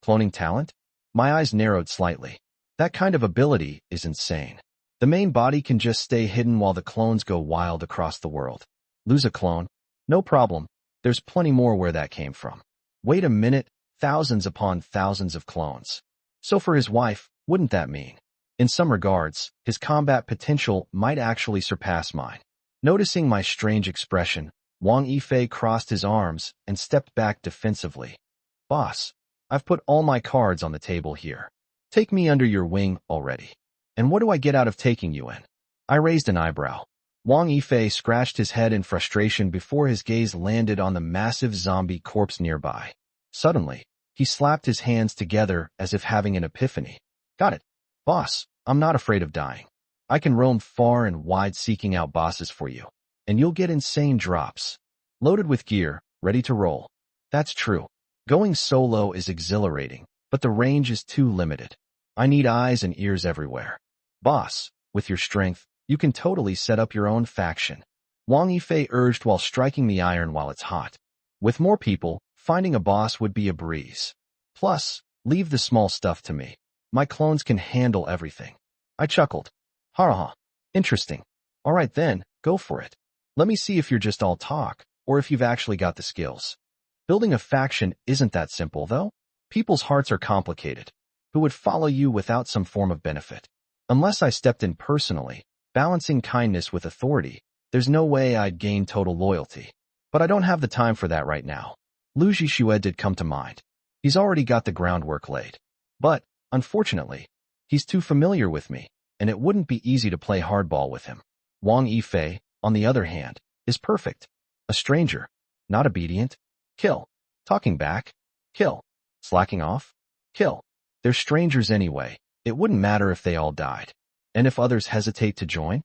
Cloning talent? My eyes narrowed slightly. That kind of ability is insane. The main body can just stay hidden while the clones go wild across the world. Lose a clone? No problem. There's plenty more where that came from. Wait a minute, thousands upon thousands of clones. So for his wife, wouldn't that mean? In some regards, his combat potential might actually surpass mine. Noticing my strange expression, Wang Yifei crossed his arms and stepped back defensively. Boss, I've put all my cards on the table here. Take me under your wing already. And what do I get out of taking you in? I raised an eyebrow. Wang Yifei scratched his head in frustration before his gaze landed on the massive zombie corpse nearby. Suddenly, he slapped his hands together as if having an epiphany. Got it. Boss, I'm not afraid of dying. I can roam far and wide seeking out bosses for you, and you'll get insane drops. Loaded with gear, ready to roll. That's true. Going solo is exhilarating, but the range is too limited. I need eyes and ears everywhere. Boss, with your strength, you can totally set up your own faction. Wang Yifei urged while striking the iron while it's hot. With more people, finding a boss would be a breeze. Plus, leave the small stuff to me. My clones can handle everything. I chuckled. Ha. Interesting. All right then, go for it. Let me see if you're just all talk, or if you've actually got the skills. Building a faction isn't that simple, though. People's hearts are complicated. Who would follow you without some form of benefit? Unless I stepped in personally, balancing kindness with authority, there's no way I'd gain total loyalty. But I don't have the time for that right now. Lu Zhixue did come to mind. He's already got the groundwork laid. But, unfortunately, he's too familiar with me, and it wouldn't be easy to play hardball with him. Wang Yifei, on the other hand, is perfect. A stranger. Not obedient. Kill. Talking back. Kill. Slacking off. Kill. They're strangers anyway. It wouldn't matter if they all died. And if others hesitate to join?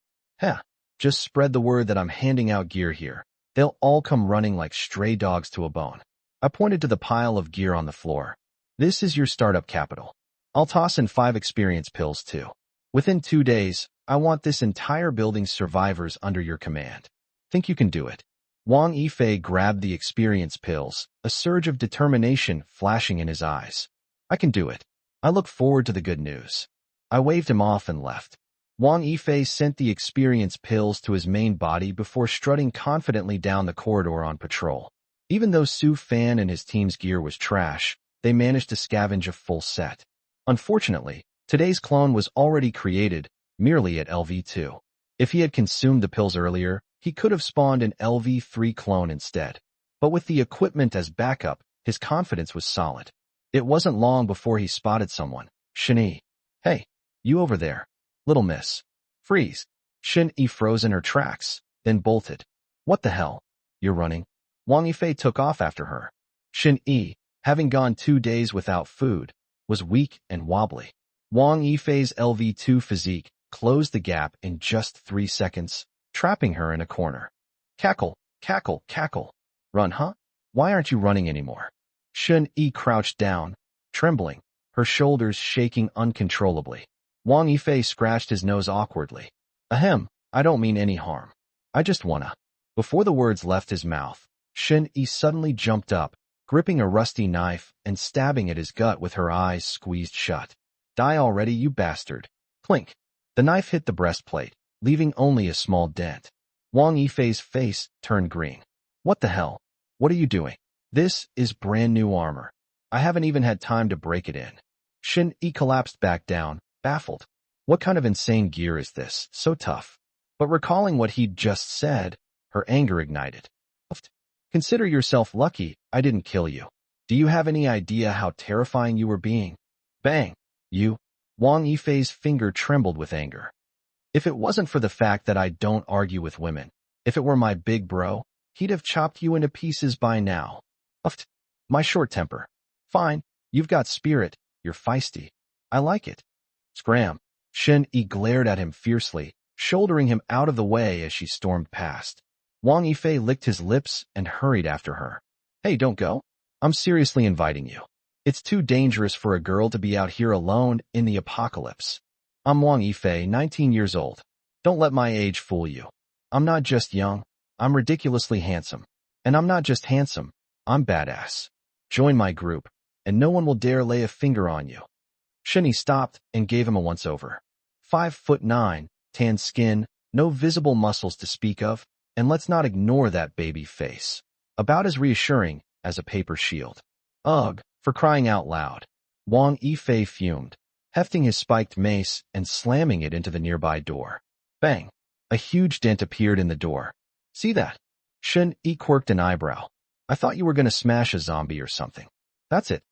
Just spread the word that I'm handing out gear here. They'll all come running like stray dogs to a bone. I pointed to the pile of gear on the floor. This is your startup capital. I'll toss in 5 experience pills too. Within 2 days, I want this entire building's survivors under your command. Think you can do it? Wang Yifei grabbed the experience pills, a surge of determination flashing in his eyes. I can do it. I look forward to the good news. I waved him off and left. Wang Yifei sent the experience pills to his main body before strutting confidently down the corridor on patrol. Even though Su Fan and his team's gear was trash, they managed to scavenge a full set. Unfortunately, today's clone was already created, merely at LV2. If he had consumed the pills earlier, he could have spawned an LV3 clone instead. But with the equipment as backup, his confidence was solid. It wasn't long before he spotted someone. Shin-Yi. Hey, you over there. Little miss. Freeze. Shin-Yi froze in her tracks, then bolted. What the hell? You're running? Wang Yifei took off after her. Shin-Yi, having gone 2 days without food, was weak and wobbly. Wang Yifei's LV2 physique closed the gap in just 3 seconds, trapping her in a corner. Cackle, cackle, cackle. Run, huh? Why aren't you running anymore? Shin-Yi crouched down, trembling, her shoulders shaking uncontrollably. Wang Yifei scratched his nose awkwardly. Ahem, I don't mean any harm. I just wanna. Before the words left his mouth, Shin-Yi suddenly jumped up, gripping a rusty knife and stabbing at his gut with her eyes squeezed shut. Die already, you bastard. Clink. The knife hit the breastplate, leaving only a small dent. Wang Yifei's face turned green. What the hell? What are you doing? This is brand new armor. I haven't even had time to break it in. Shin Yi collapsed back down, baffled. What kind of insane gear is this? So tough. But recalling what he'd just said, her anger ignited. Consider yourself lucky I didn't kill you. Do you have any idea how terrifying you were being? Bang! You. Wang Yifei's finger trembled with anger. If it wasn't for the fact that I don't argue with women, if it were my big bro, he'd have chopped you into pieces by now. My short temper. Fine, you've got spirit, you're feisty. I like it. Scram. Shin Yi glared at him fiercely, shouldering him out of the way as she stormed past. Wang Yifei licked his lips and hurried after her. Hey, don't go. I'm seriously inviting you. It's too dangerous for a girl to be out here alone in the apocalypse. I'm Wang Yifei, 19 years old. Don't let my age fool you. I'm not just young, I'm ridiculously handsome. And I'm not just handsome, I'm badass. Join my group, and no one will dare lay a finger on you. Shin Yi stopped and gave him a once-over. 5'9", tan skin, no visible muscles to speak of, and let's not ignore that baby face. About as reassuring as a paper shield. Ugh, for crying out loud. Wang Yifei fumed, hefting his spiked mace and slamming it into the nearby door. Bang! A huge dent appeared in the door. See that? Shin Yi quirked an eyebrow. I thought you were going to smash a zombie or something. That's it.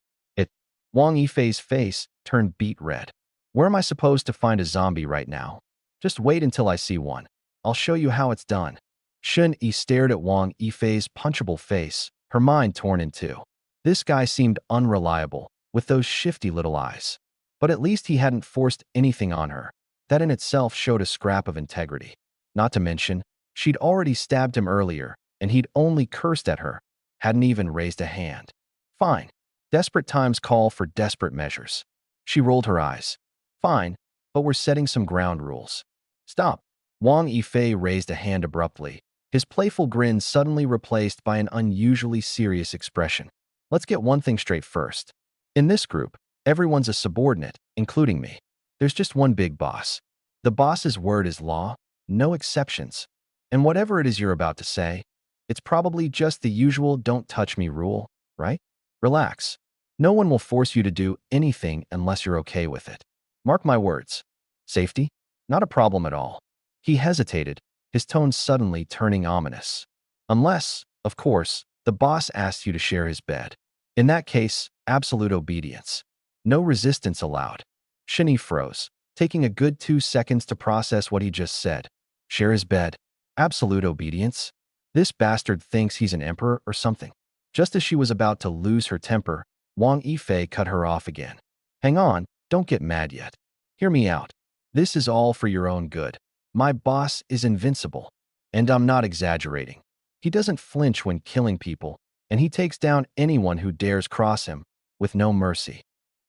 Wang Yifei's face turned beet red. Where am I supposed to find a zombie right now? Just wait until I see one. I'll show you how it's done. Shin Yi stared at Wang Yifei's punchable face, her mind torn in two. This guy seemed unreliable, with those shifty little eyes. But at least he hadn't forced anything on her. That in itself showed a scrap of integrity. Not to mention, she'd already stabbed him earlier, and he'd only cursed at her, hadn't even raised a hand. Fine. Desperate times call for desperate measures. She rolled her eyes. Fine, but we're setting some ground rules. Stop. Wang Yifei raised a hand abruptly, his playful grin suddenly replaced by an unusually serious expression. Let's get one thing straight first. In this group, everyone's a subordinate, including me. There's just one big boss. The boss's word is law, no exceptions. And whatever it is you're about to say, it's probably just the usual don't touch me rule, right? Relax. No one will force you to do anything unless you're okay with it. Mark my words. Safety? Not a problem at all. He hesitated, his tone suddenly turning ominous. Unless, of course, the boss asks you to share his bed. In that case, absolute obedience. No resistance allowed. Shin Yi froze, taking a good 2 seconds to process what he just said. Share his bed. Absolute obedience? This bastard thinks he's an emperor or something. Just as she was about to lose her temper, Wang Yifei cut her off again. Hang on, don't get mad yet. Hear me out. This is all for your own good. My boss is invincible. And I'm not exaggerating. He doesn't flinch when killing people, and he takes down anyone who dares cross him, with no mercy.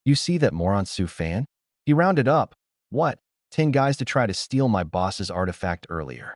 You see that moron Su Fan? He rounded up, 10 guys to try to steal my boss's artifact earlier.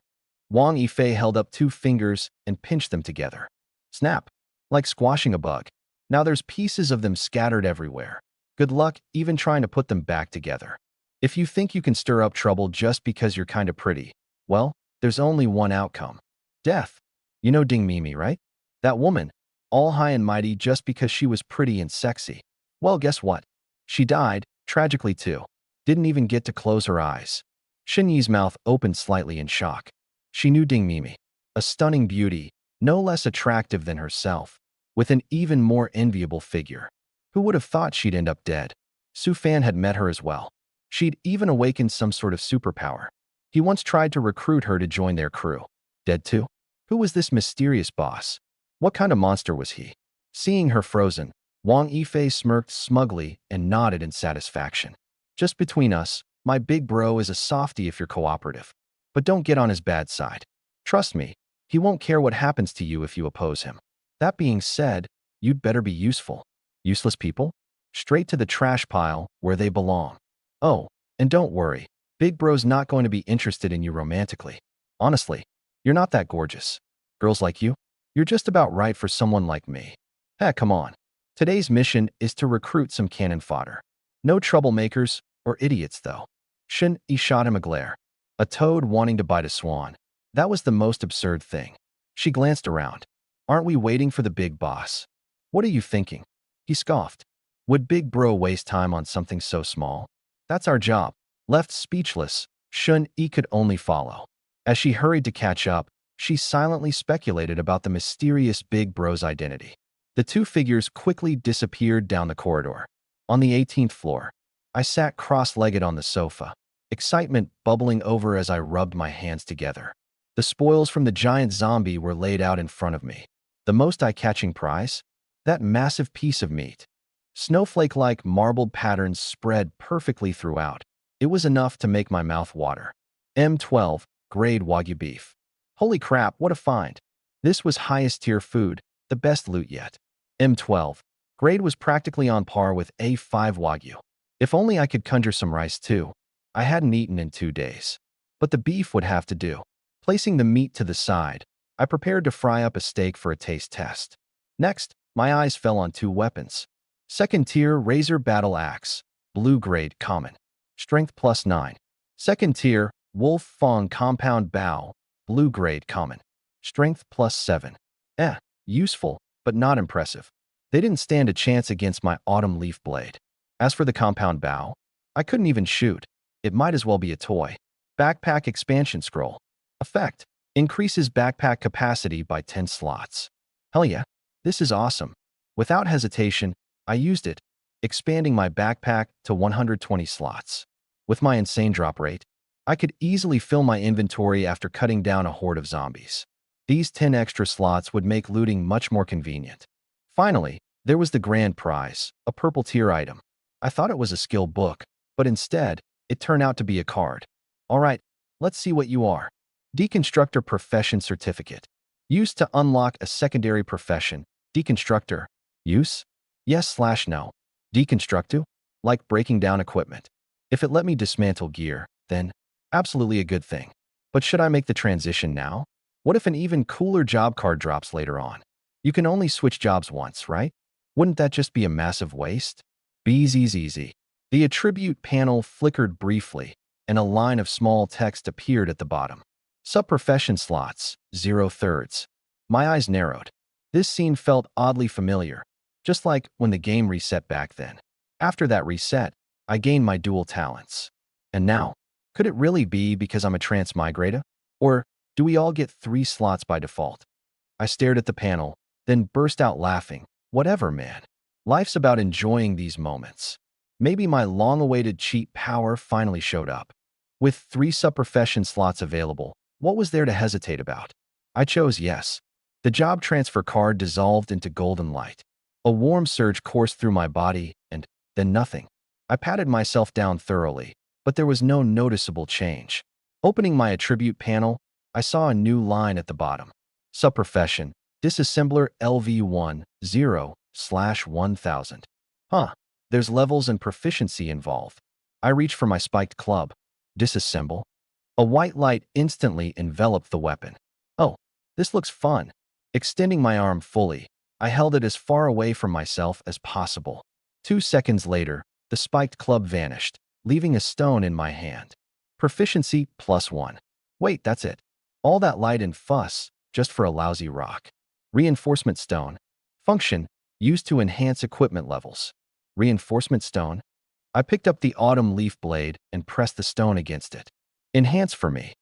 Wang Yifei held up 2 fingers and pinched them together. Snap. Like squashing a bug. Now there's pieces of them scattered everywhere. Good luck even trying to put them back together. If you think you can stir up trouble just because you're kinda pretty, well, there's only one outcome. Death. You know Ding Mimi, right? That woman, all high and mighty just because she was pretty and sexy. Well, guess what? She died, tragically too. Didn't even get to close her eyes. Shin Yi's mouth opened slightly in shock. She knew Ding Mimi, a stunning beauty, no less attractive than herself, with an even more enviable figure. Who would have thought she'd end up dead? Su Fan had met her as well. She'd even awakened some sort of superpower. He once tried to recruit her to join their crew. Dead too? Who was this mysterious boss? What kind of monster was he? Seeing her frozen, Wang Yifei smirked smugly and nodded in satisfaction. Just between us, my big bro is a softie if you're cooperative. But don't get on his bad side. Trust me, he won't care what happens to you if you oppose him. That being said, you'd better be useful. Useless people? Straight to the trash pile where they belong. Oh, and don't worry, Big Bro's not going to be interested in you romantically. Honestly, you're not that gorgeous. Girls like you? You're just about right for someone like me. Come on. Today's mission is to recruit some cannon fodder. No troublemakers or idiots, though. Shin Yi shot him a glare. A toad wanting to bite a swan. That was the most absurd thing. She glanced around. Aren't we waiting for the big boss? What are you thinking? He scoffed. Would Big Bro waste time on something so small? That's our job. Left speechless, Shun Yi could only follow. As she hurried to catch up, she silently speculated about the mysterious Big Bro's identity. The two figures quickly disappeared down the corridor. On the 18th floor, I sat cross-legged on the sofa, excitement bubbling over as I rubbed my hands together. The spoils from the giant zombie were laid out in front of me. The most eye-catching prize? That massive piece of meat. Snowflake-like marbled patterns spread perfectly throughout. It was enough to make my mouth water. M12, grade Wagyu beef. Holy crap, what a find. This was highest tier food, the best loot yet. M12, grade was practically on par with A5 Wagyu. If only I could conjure some rice too. I hadn't eaten in 2 days. But the beef would have to do. Placing the meat to the side, I prepared to fry up a steak for a taste test. Next, my eyes fell on 2 weapons. Second tier Razor Battle Axe, blue grade common. Strength +9. Second tier Wolf Fong Compound Bow, blue grade common. Strength +7. Useful, but not impressive. They didn't stand a chance against my autumn leaf blade. As for the compound bow, I couldn't even shoot. It might as well be a toy. Backpack expansion scroll. Effect. Increases backpack capacity by 10 slots. Hell yeah, this is awesome. Without hesitation, I used it, expanding my backpack to 120 slots. With my insane drop rate, I could easily fill my inventory after cutting down a horde of zombies. These 10 extra slots would make looting much more convenient. Finally, there was the grand prize, a purple tier item. I thought it was a skill book, but instead, it turned out to be a card. Alright, let's see what you are. Deconstructor Profession Certificate. Used to unlock a secondary profession. Deconstructor. Use? Yes/no. Deconstructo? Like breaking down equipment. If it let me dismantle gear, then absolutely a good thing. But should I make the transition now? What if an even cooler job card drops later on? You can only switch jobs once, right? Wouldn't that just be a massive waste? Easy. The attribute panel flickered briefly, and a line of small text appeared at the bottom. Sub-profession slots, 0/3. My eyes narrowed. This scene felt oddly familiar, just like when the game reset back then. After that reset, I gained my dual talents. And now, could it really be because I'm a transmigrator? Or do we all get 3 slots by default? I stared at the panel, then burst out laughing. Whatever, man. Life's about enjoying these moments. Maybe my long-awaited cheat power finally showed up. With 3 sub-profession slots available, what was there to hesitate about? I chose yes. The job transfer card dissolved into golden light. A warm surge coursed through my body, and then nothing. I patted myself down thoroughly, but there was no noticeable change. Opening my attribute panel, I saw a new line at the bottom. Sub-profession, Disassembler LV1, 0/1000. There's levels and proficiency involved. I reached for my spiked club. Disassemble. A white light instantly enveloped the weapon. Oh, this looks fun. Extending my arm fully, I held it as far away from myself as possible. 2 seconds later, the spiked club vanished, leaving a stone in my hand. Proficiency +1. Wait, that's it. All that light and fuss, just for a lousy rock. Reinforcement stone. Function, used to enhance equipment levels. Reinforcement stone. I picked up the autumn leaf blade and pressed the stone against it. Enhance for me.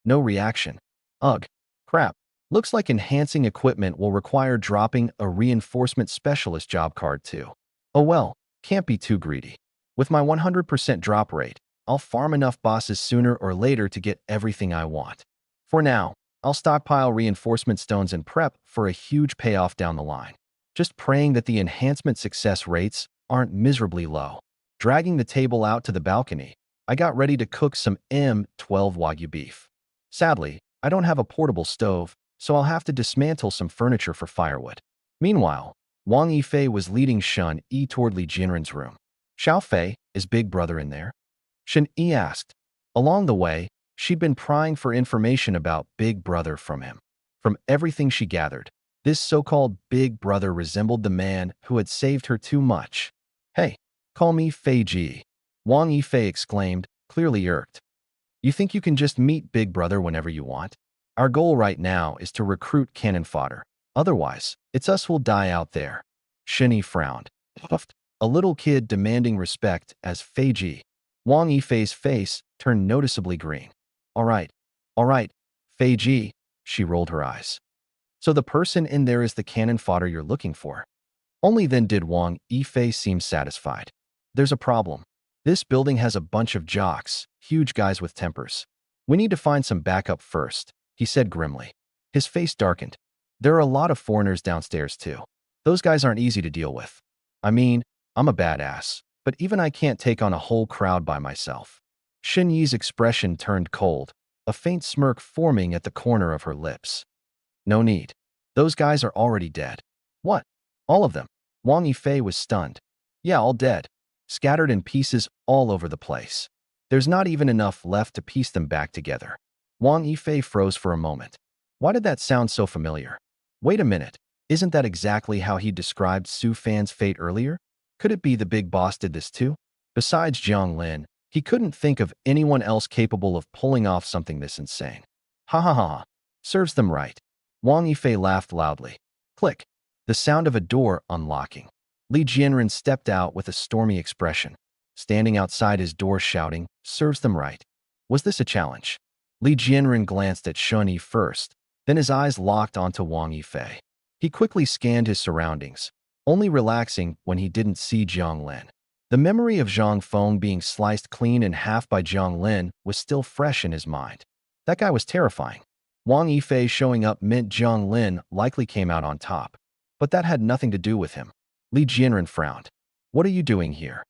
No reaction. Ugh. Crap. Looks like enhancing equipment will require dropping a reinforcement specialist job card too. Oh well, can't be too greedy. With my 100% drop rate, I'll farm enough bosses sooner or later to get everything I want. For now, I'll stockpile reinforcement stones and prep for a huge payoff down the line. Just praying that the enhancement success rates aren't miserably low. Dragging the table out to the balcony, I got ready to cook some M12 Wagyu beef. Sadly, I don't have a portable stove, so I'll have to dismantle some furniture for firewood. Meanwhile, Wang Yifei was leading Shun Yi toward Li Jinren's room. Xiao Fei, is Big Brother in there? Shen Yi asked. Along the way, she'd been prying for information about Big Brother from him. From everything she gathered, This so-called big brother resembled the man who had saved her too much. Hey, call me Fei Ji, Wang Yifei exclaimed, clearly irked. You think you can just meet Big Brother whenever you want? Our goal right now is to recruit cannon fodder. Otherwise, it's us who'll die out there. Shinny frowned. Puffed. A little kid demanding respect as Feiji. Wang Yifei's face turned noticeably green. All right, Feiji, she rolled her eyes. So the person in there is the cannon fodder you're looking for. Only then did Wang Yifei seem satisfied. There's a problem. This building has a bunch of jocks, huge guys with tempers. We need to find some backup first, he said grimly. His face darkened. There are a lot of foreigners downstairs too. Those guys aren't easy to deal with. I mean, I'm a badass, but even I can't take on a whole crowd by myself. Shin Yi's expression turned cold, a faint smirk forming at the corner of her lips. No need. Those guys are already dead. What? All of them? Wang Yifei was stunned. Yeah, all dead. Scattered in pieces all over the place. There's not even enough left to piece them back together. Wang Yifei froze for a moment. Why did that sound so familiar? Wait a minute. Isn't that exactly how he described Su Fan's fate earlier? Could it be the big boss did this too? Besides Jiang Lin, he couldn't think of anyone else capable of pulling off something this insane. Ha ha ha. Serves them right. Wang Yifei laughed loudly. Click. The sound of a door unlocking. Li Jianren stepped out with a stormy expression, standing outside his door shouting, serves them right. Was this a challenge? Li Jianren glanced at Shun Yi first, then his eyes locked onto Wang Yifei. He quickly scanned his surroundings, only relaxing when he didn't see Jiang Lin. The memory of Zhang Feng being sliced clean in half by Jiang Lin was still fresh in his mind. That guy was terrifying. Wang Yifei showing up meant Jiang Lin likely came out on top, but that had nothing to do with him. Li Jianren frowned. What are you doing here?